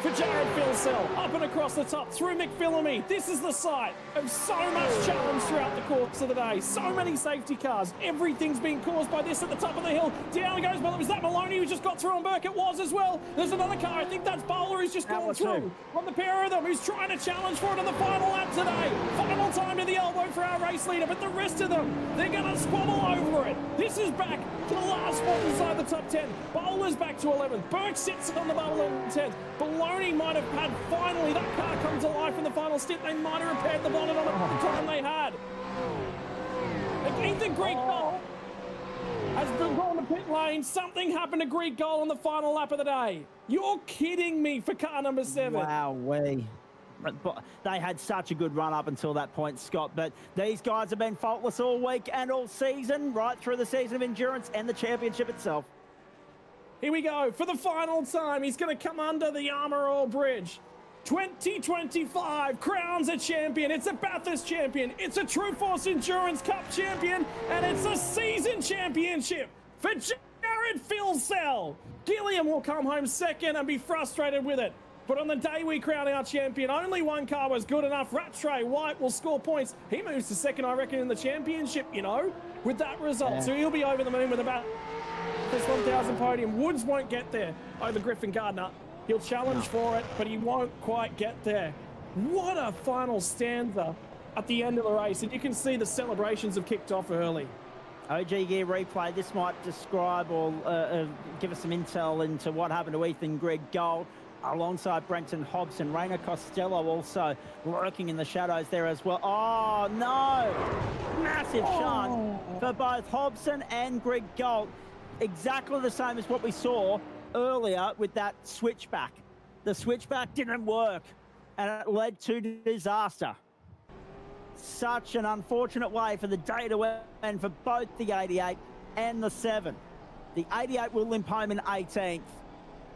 E: For Jared Philsell, up and across the top, through McPhillamy. This is the site of so much challenge throughout the course of the day. So many safety cars. Everything's being caused by this at the top of the hill. Down goes, well, was that Maloney who just got through on Burke? It was as well. There's another car. I think that's Bowler who's just gone through. On the pair of them, who's trying to challenge for it in the final lap today. Final time to the elbow for our race leader, but the rest of them, they're going to squabble over it. This is back to the last spot inside the top 10. Bowler's back to 11th. Burke sits on the bubble in 10th. Maloney might have had finally that car come to life in the final stint. They might have repaired the bonnet on it the time they had. Ethan Greek Goal has been gone to pit lane. Something happened to Greek Goal on the final lap of the day. You're kidding me for car number 7.
G: Wow-wee. But they had such a good run up until that point, Scott. But these guys have been faultless all week and all season, right through the season of endurance and the championship itself.
E: Here we go. For the final time, he's going to come under the Armour All Bridge. 2025 crowns a champion. It's a Bathurst champion. It's a True Force Endurance Cup champion. And it's a season championship for Jared Philsell. Gilliam will come home second and be frustrated with it. But on the day we crown our champion, only one car was good enough. Rattray White will score points. He moves to second, I reckon, in the championship, you know, with that result. Yeah. So he'll be over the moon with about this 1,000 podium. Woods won't get there over Griffin Gardner. He'll challenge for it, but he won't quite get there. What a final stanza at the end of the race. And you can see the celebrations have kicked off early.
G: OG gear replay. This might describe or give us some intel into what happened to Ethan Greg Gold alongside Brenton Hobson. Rainer Costello also lurking in the shadows there as well. Oh, no! Massive shunt for both Hobson and Greg Gold. Exactly the same as what we saw earlier with that switchback. The switchback didn't work, and it led to disaster. Such an unfortunate way for the day to end for both the 88 and the 7. The 88 will limp home in 18th,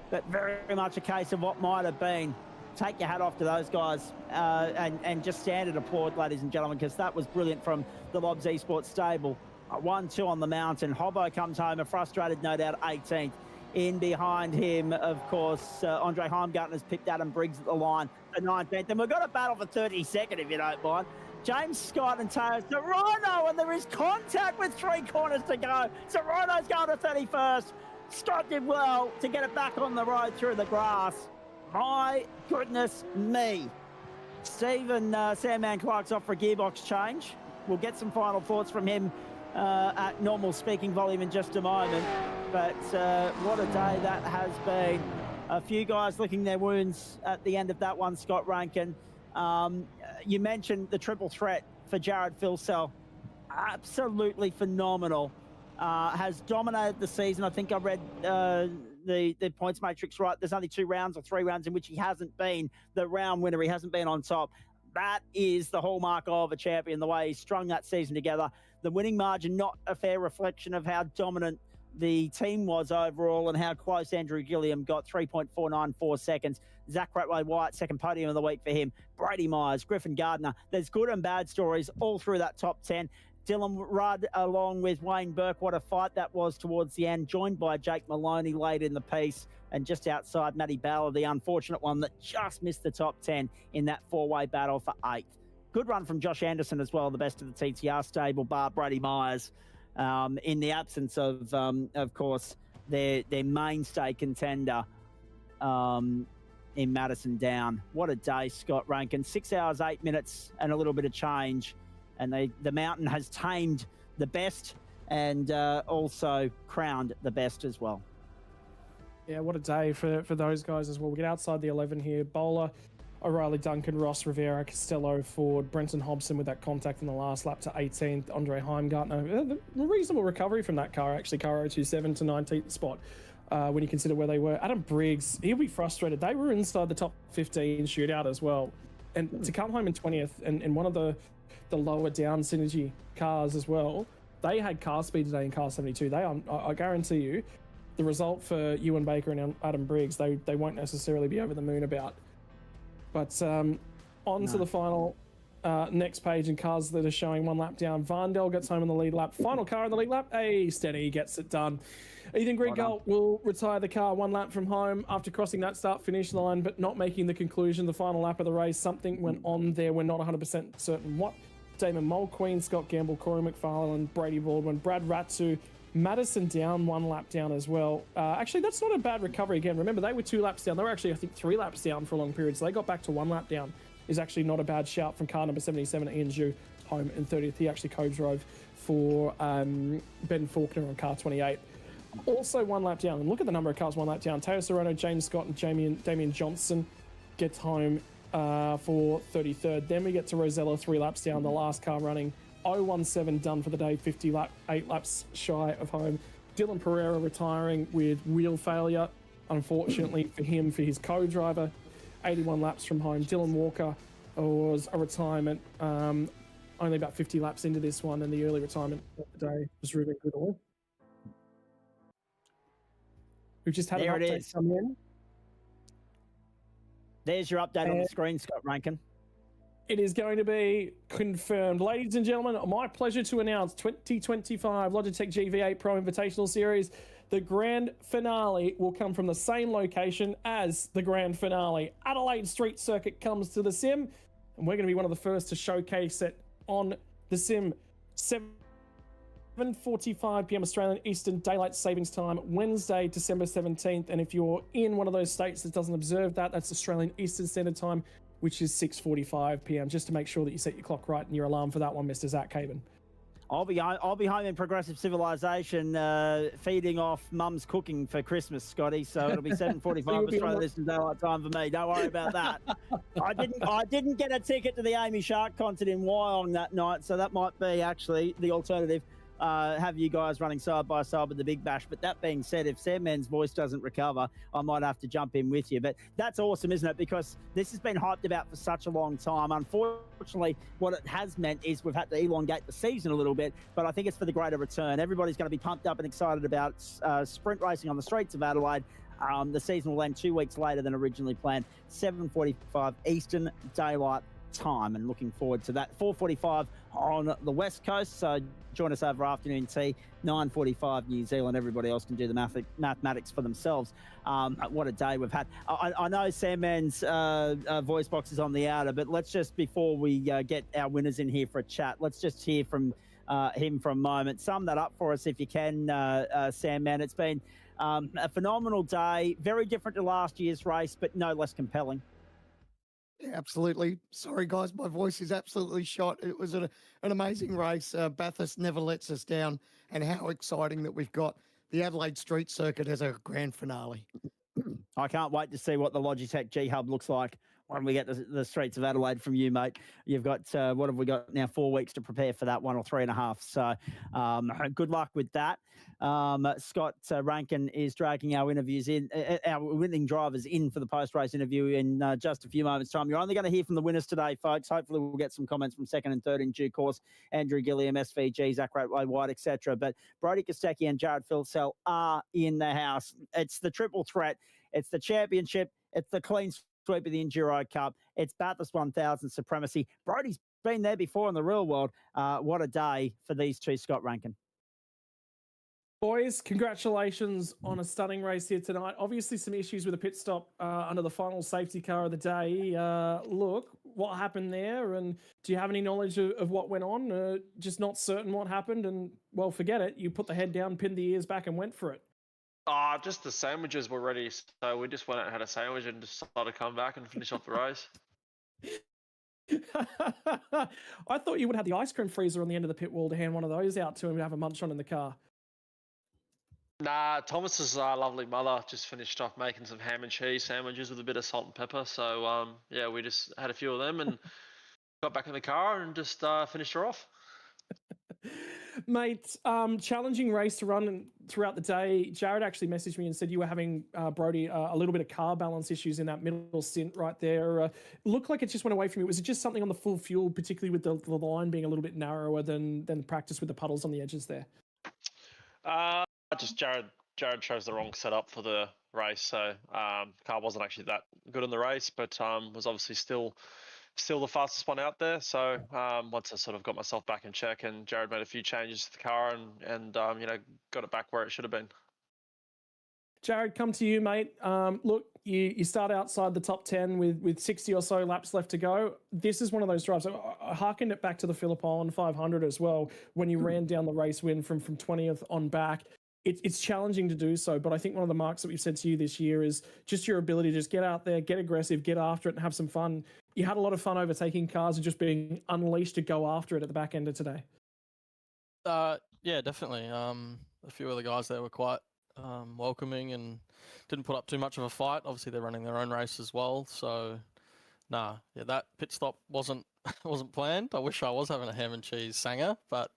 G: but very much a case of what might have been. Take your hat off to those guys and just standard applaud, ladies and gentlemen, because that was brilliant from the Lobs Esports stable. 1-2 on the mountain. Hobbo comes home, a frustrated, no doubt, 18th. In behind him, of course, Andre Heimgartner's picked Adam Briggs at the line for 19th. And we've got a battle for 32nd, if you don't mind. James Scott and Taylor Serrano, and there is contact with 3 corners to go. Serrano's going to 31st. Scott did well to get it back on the road through the grass. My goodness me. Stephen Sandman Clark's off for a gearbox change. We'll get some final thoughts from him at normal speaking volume in just a moment. But what a day that has been. A few guys licking their wounds at the end of that one, Scott Rankin. You mentioned the triple threat for Jared Filsell. Absolutely phenomenal. Has dominated the season. I think I read the points matrix right. There's only 2 rounds or 3 rounds in which he hasn't been the round winner. He hasn't been on top. That is the hallmark of a champion, the way he strung that season together. The winning margin, not a fair reflection of how dominant the team was overall and how close Andrew Gilliam got, 3.494 seconds. Zach Ratway-White, second podium of the week for him. Brady Myers, Griffin Gardner. There's good and bad stories all through that top 10. Dylan Rudd along with Wayne Burke. What a fight that was towards the end, joined by Jake Maloney late in the piece. And just outside, Matty Ballard, the unfortunate one that just missed the top 10 in that 4-way battle for 8th. Good run from Josh Anderson as well, the best of the TTR stable, bar Brady Myers. In the absence of course, their mainstay contender in Madison Down. What a day, Scott Rankin. 6 hours, 8 minutes and a little bit of change. And the mountain has tamed the best and also crowned the best as well.
E: Yeah, what a day for those guys as well. We get outside the 11 here. Bowler, O'Reilly, Duncan, Ross, Rivera, Costello, Ford, Brenton Hobson with that contact in the last lap to 18th. Andre Heimgartner, a reasonable recovery from that car, actually. Car 027 to 19th spot when you consider where they were. Adam Briggs, he'll be frustrated. They were inside the top 15 shootout as well. And to come home in 20th and one of the lower down synergy cars as well, they had car speed today in car 72. I guarantee you, the result for Ewan Baker and Adam Briggs, they won't necessarily be over the moon about. But on to the final next page and cars that are showing 1 lap down. Varndell gets home in the lead lap. Final car in the lead lap. Hey, Steady gets it done. Ethan Griggold will retire the car 1 lap from home after crossing that start-finish line, but not making the conclusion. The final lap of the race, something went on there. We're not 100% certain what. Damon Mulqueen, Scott Gamble, Corey McFarlane, Brady Baldwin, Brad Ratsu, Madison Down 1 lap down as well. Actually, that's not a bad recovery again. Remember, they were 2 laps down. They were actually, I think, 3 laps down for a long period. So they got back to 1 lap down. Is actually not a bad shout from car number 77, Ian Zhu, home in 30th. He actually co-drove for Ben Faulkner on car 28. Also 1 lap down. And look at the number of cars 1 lap down. Teo Serrano, James Scott, and Damian Johnson gets home for 33rd. Then we get to Rosella 3 laps down, the last car running. 017 done for the day, 8 laps shy of home. Dylan Pereira retiring with wheel failure, unfortunately for him, for his co-driver. 81 laps from home. Dylan Walker was a retirement, only about 50 laps into this one, and the early retirement of the day was Ruben Goodall. We've just had an update come in.
G: There's your update on the screen, Scott Rankin.
E: It is going to be confirmed. Ladies and gentlemen, my pleasure to announce 2025 Logitech GV8 Pro Invitational Series. The grand finale will come from the same location as the grand finale. Adelaide Street Circuit comes to the sim, and we're going to be one of the first to showcase it on the sim. 7:45 p.m. Australian Eastern Daylight Savings Time, Wednesday, December 17th. And if you're in one of those states that doesn't observe that, that's Australian Eastern Standard Time, which is 6:45 p.m. Just to make sure that you set your clock right and your alarm for that one, Mr. Zach Caven.
G: I'll be home in progressive civilization, feeding off Mum's cooking for Christmas, Scotty. So it'll be 7:45 Australian Eastern Daylight Time for me. Don't worry about that. I didn't get a ticket to the Amy Shark concert in Wyong that night, so that might be actually the alternative. Have you guys running side by side with the Big Bash. But that being said, if Sandman's voice doesn't recover, I might have to jump in with you. But that's awesome, isn't it? Because this has been hyped about for such a long time. Unfortunately, what it has meant is we've had to elongate the season a little bit, but I think it's for the greater return. Everybody's going to be pumped up and excited about sprint racing on the streets of Adelaide. The season will end 2 weeks later than originally planned, 7:45 Eastern Daylight Time, and looking forward to that. 4:45 on the West Coast, so join us over afternoon tea, 9:45 New Zealand. Everybody else can do the mathematics for themselves. What a day we've had. I know Sandman's voice box is on the outer, but let's just, before we get our winners in here for a chat, let's just hear from him for a moment. Sum that up for us if you can, Sandman. It's been a phenomenal day, very different to last year's race, but no less compelling.
F: Yeah, absolutely. Sorry, guys, my voice is absolutely shot. It was an amazing race. Bathurst never lets us down, and how exciting that we've got the Adelaide Street Circuit as a grand finale.
G: I can't wait to see what the Logitech G Hub looks like when we get the streets of Adelaide from you, mate. You've got, what have we got now, 4 weeks to prepare for that one, or 3.5. So good luck with that. Scott Rankin is dragging our interviews in, our winning drivers in for the post-race interview in just a few moments' time. You're only going to hear from the winners today, folks. Hopefully we'll get some comments from second and third in due course. Andrew Gilliam, SVG, Zach Rateway White, etc. But Brodie Kostecki and Jared Philsell are in the house. It's the triple threat. It's the championship. It's the clean sweep of the Enduro Cup. It's Bathurst 1000 supremacy. Brodie's been there before in the real world. What a day for these two, Scott Rankin.
E: Boys, congratulations on a stunning race here tonight. Obviously, some issues with a pit stop under the final safety car of the day. Look, what happened there? And do you have any knowledge of what went on? Just not certain what happened. And, well, forget it. You put the head down, pinned the ears back and went for it.
H: Just the sandwiches were ready, so we just went out and had a sandwich and decided to come back and finish off the race.
E: I thought you would have the ice cream freezer on the end of the pit wall to hand one of those out to him to have a munch on in the car.
H: Nah, Thomas's lovely mother just finished off making some ham and cheese sandwiches with a bit of salt and pepper. So, yeah, we just had a few of them and got back in the car and just finished her off.
E: Mate, challenging race to run throughout the day. Jared actually messaged me and said you were having, Brodie, a little bit of car balance issues in that middle stint right there. Looked like it just went away from you. Was it just something on the full fuel, particularly with the line being a little bit narrower than practice with the puddles on the edges there?
H: Just Jared chose the wrong setup for the race, so car wasn't actually that good in the race, but was obviously still the fastest one out there. So once I sort of got myself back in check, and Jared made a few changes to the car and you know, got it back where it should have been.
E: Jared, come to you, mate. Look, you start outside the top 10 with 60 or so laps left to go. This is one of those drives. I harkened it back to the Phillip Island 500 as well, when you ran down the race win from 20th on back. It's challenging to do so, but I think one of the marks that we've said to you this year is just your ability to just get out there, get aggressive, get after it, and have some fun. You had a lot of fun overtaking cars and just being unleashed to go after it at the back end of today.
H: Yeah, definitely. A few of the guys there were quite welcoming and didn't put up too much of a fight. Obviously, they're running their own race as well, so yeah, that pit stop wasn't planned. I wish I was having a ham and cheese sanger, but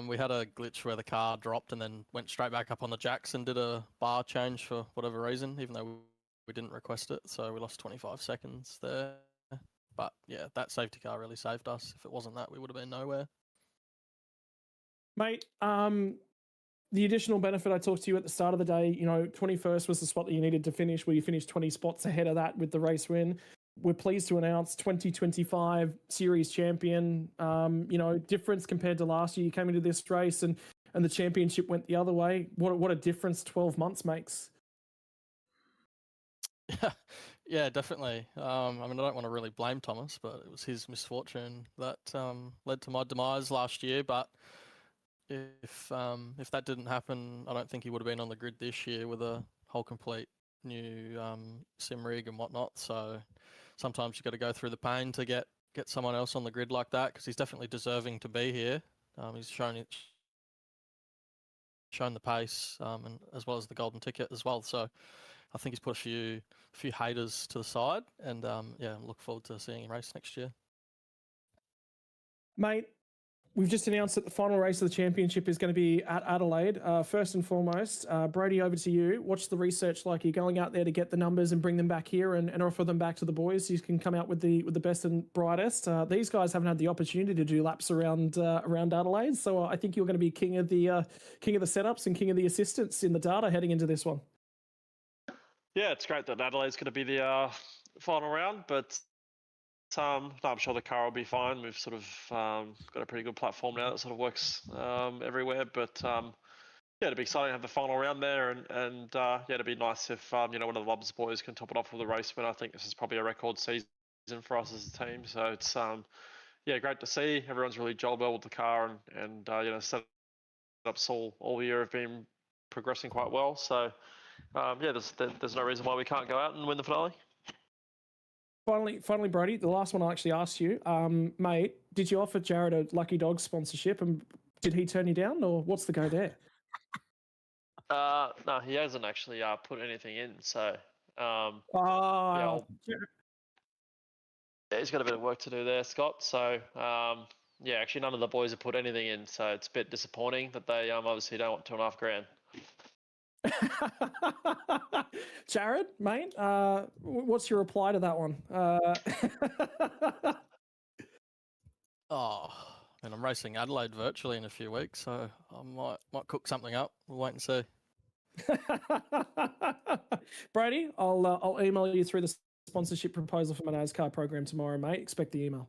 H: we had a glitch where the car dropped and then went straight back up on the jacks and did a bar change for whatever reason, even though we didn't request it. So we lost 25 seconds there. But yeah, that safety car really saved us. If it wasn't that, we would have been nowhere.
E: Mate, the additional benefit I talked to you at the start of the day, you know, 21st was the spot that you needed to finish, where you finished 20 spots ahead of that with the race win. We're pleased to announce 2025 series champion. You know, difference compared to last year. You came into this race and the championship went the other way. What a difference 12 months makes.
H: Yeah, definitely. I mean, I don't want to really blame Thomas, but it was his misfortune that led to my demise last year. But if that didn't happen, I don't think he would have been on the grid this year with a whole complete new sim rig and whatnot. So sometimes you got to go through the pain to get someone else on the grid like that, because he's definitely deserving to be here. He's shown the pace, and as well as the golden ticket as well. So I think he's put a few haters to the side, and yeah, look forward to seeing him race next year.
E: Mate, we've just announced that the final race of the championship is going to be at Adelaide. First and foremost, Brody, over to you. What's the research like? You're going out there to get the numbers and bring them back here and offer them back to the boys so you can come out with the best and brightest. These guys haven't had the opportunity to do laps around Adelaide, so I think you're going to be king of the setups and king of the assistants in the data heading into this one.
Q: Yeah, it's great that Adelaide's going to be the final round, but I'm sure the car will be fine. We've sort of got a pretty good platform now that sort of works everywhere. But yeah, it'd be exciting to have the final round there, and yeah, it'd be nice if one of the Lobs boys can top it off with a race win. I think this is probably a record season for us as a team. So it's yeah, great to see. Everyone's really gelled well with the car, and setups all year have been progressing quite well. So yeah, there's no reason why we can't go out and win the finale.
E: Finally, Brody, the last one I actually asked you, mate, did you offer Jared a Lucky Dog sponsorship, and did he turn you down, or what's the go there?
Q: No, he hasn't actually put anything in, so yeah, he's got a bit of work to do there, Scott. So yeah, actually none of the boys have put anything in, so it's a bit disappointing that they obviously don't want $2.5 grand.
E: Jared, mate, what's your reply to that one?
H: Oh, and I'm racing Adelaide virtually in a few weeks, so I might cook something up. We'll wait and see.
E: Brady, I'll email you through the sponsorship proposal for my NASCAR program tomorrow, mate. Expect the email.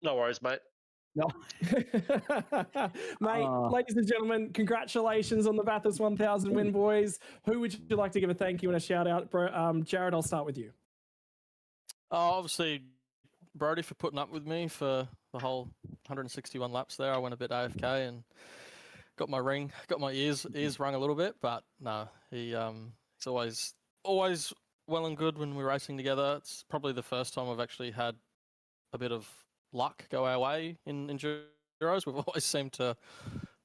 Q: No worries, mate.
E: No. Mate, ladies and gentlemen, congratulations on the Bathurst 1000 win, boys. Who would you like to give a thank you and a shout out? Jared, I'll start with you.
H: Obviously, Brody for putting up with me for the whole 161 laps there. I went a bit AFK and got my ears rung a little bit, but no, he's always well and good when we're racing together. It's probably the first time I've actually had a bit of luck go our way in Enduros. We've always seemed to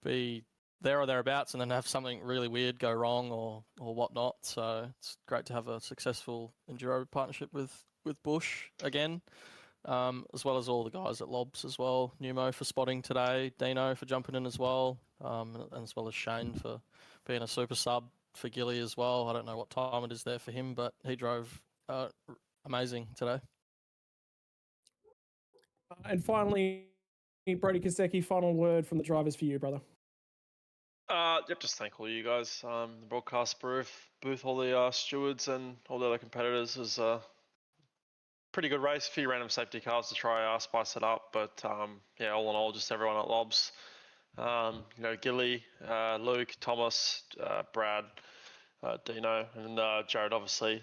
H: be there or thereabouts and then have something really weird go wrong or whatnot. So it's great to have a successful Enduro partnership with Bush again, as well as all the guys at Lobs as well. Numo for spotting today, Dino for jumping in as well, and as well as Shane for being a super sub for Gilly as well. I don't know what time it is there for him, but he drove amazing today.
E: And finally, Brody Kostecki, final word from the drivers for you, brother.
Q: Yep, just thank all you guys, the broadcast booth, all the stewards and all the other competitors. It was a pretty good race, a few random safety cars to try spice it up, but yeah, all in all, just everyone at Lobs. Gilly, Luke, Thomas, Brad, Dino, and Jared, obviously.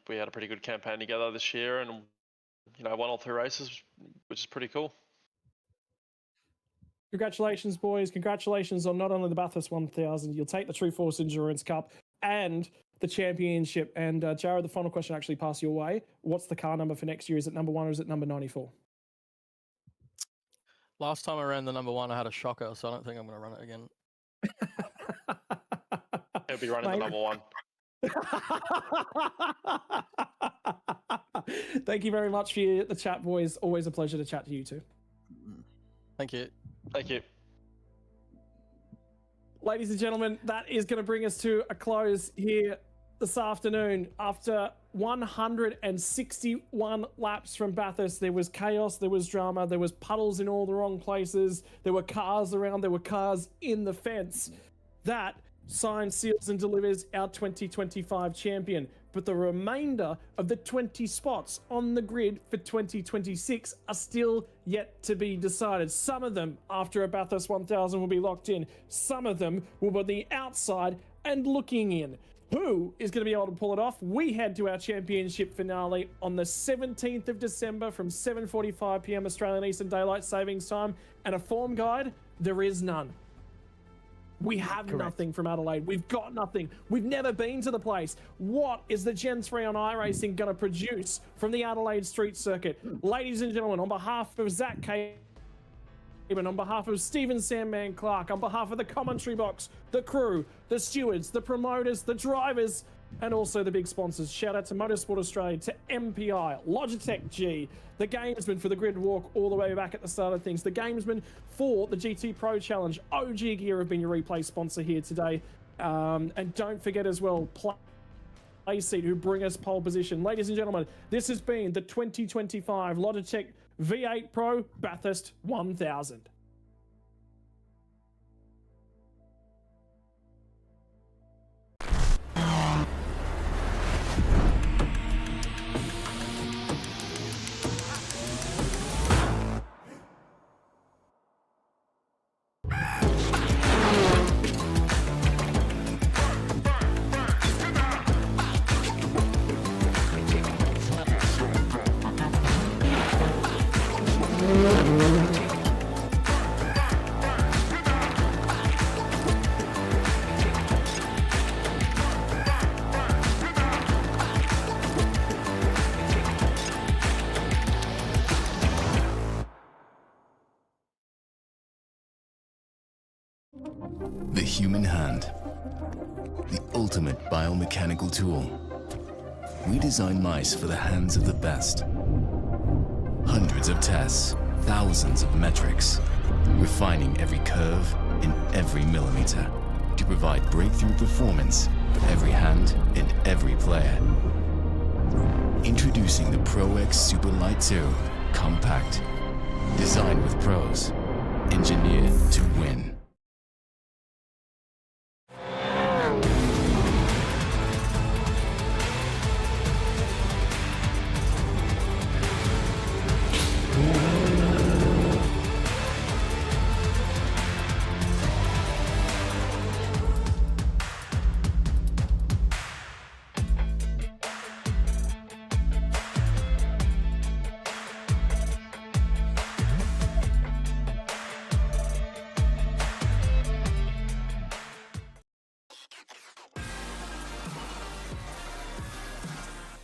Q: We had a pretty good campaign together this year, and won all 3 races, which is pretty cool.
E: Congratulations, boys. Congratulations on not only the Bathurst 1000, you'll take the True Force Endurance Cup and the championship. And Jared, the final question actually passed your way. What's the car number for next year? Is it number 1 or is it number 94?
H: Last time I ran the number 1, I had a shocker, so I don't think I'm going to run it again.
Q: He'll be running the number 1.
E: Thank you very much for the chat, boys. Always a pleasure to chat to you two.
H: Thank you.
Q: Thank you.
E: Ladies and gentlemen, that is going to bring us to a close here this afternoon. After 161 laps from Bathurst, there was chaos, there was drama, there was puddles in all the wrong places, there were cars around, there were cars in the fence. That signs, seals and delivers our 2025 champion. But the remainder of the 20 spots on the grid for 2026 are still yet to be decided. Some of them, after a Bathurst 1000, will be locked in. Some of them will be on the outside and looking in. Who is going to be able to pull it off? We head to our championship finale on the 17th of December from 7:45 p.m. Australian Eastern Daylight Savings Time. And a form guide, there is none. We have nothing from Adelaide. We've got nothing. We've never been to the place. What is the Gen 3 on iRacing going to produce from the Adelaide Street Circuit? Ladies and gentlemen, on behalf of Zach K on behalf of Stephen Sandman Clark, on behalf of the commentary box, the crew, the stewards, the promoters, the drivers, and also the big sponsors. Shout out to Motorsport Australia, to MPI, Logitech G, the Gamesman for the grid walk all the way back at the start of things, the Gamesman for the GT Pro Challenge. OG Gear have been your replay sponsor here today. And don't forget as well, Playseat, who bring us pole position. Ladies and gentlemen, this has been the 2025 Logitech V8 Pro Bathurst 1000.
R: The human hand, the ultimate biomechanical tool. We design mice for the hands of the best. Hundreds of tests, thousands of metrics, refining every curve in every millimeter to provide breakthrough performance for every hand and every player. Introducing the Pro X Super Light 2, compact, designed with pros, engineered to win.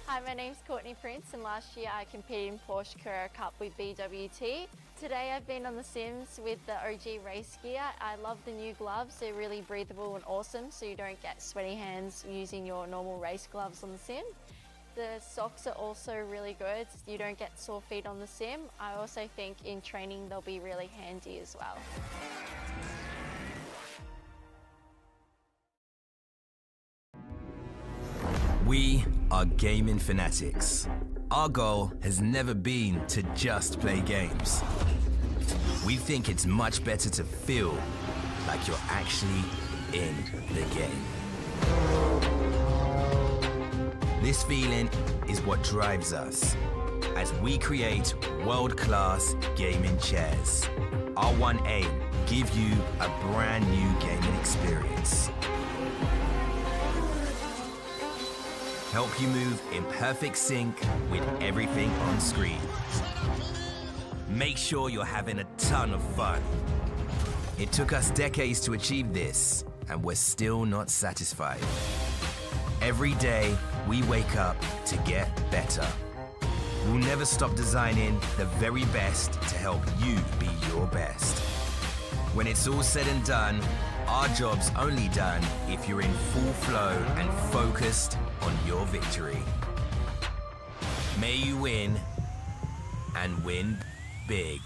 B: Hi, my name's Courtney Prince, and last year I competed in Porsche Carrera Cup with BWT. Today I've been on the sims with the OG race gear. I love the new gloves. They're really breathable and awesome, so you don't get sweaty hands using your normal race gloves on the sim. The socks are also really good. You don't get sore feet on the sim. I also think in training they'll be really handy as well.
D: We are gaming fanatics. Our goal has never been to just play games. We think it's much better to feel like you're actually in the game. This feeling is what drives us as we create world-class gaming chairs. Our one aim, give you a brand new gaming experience. Help you move in perfect sync with everything on screen. Make sure you're having a ton of fun. It took us decades to achieve this, and we're still not satisfied. Every day, we wake up to get better. We'll never stop designing the very best to help you be your best. When it's all said and done, our job's only done if you're in full flow and focused on your victory. May you win, and win big.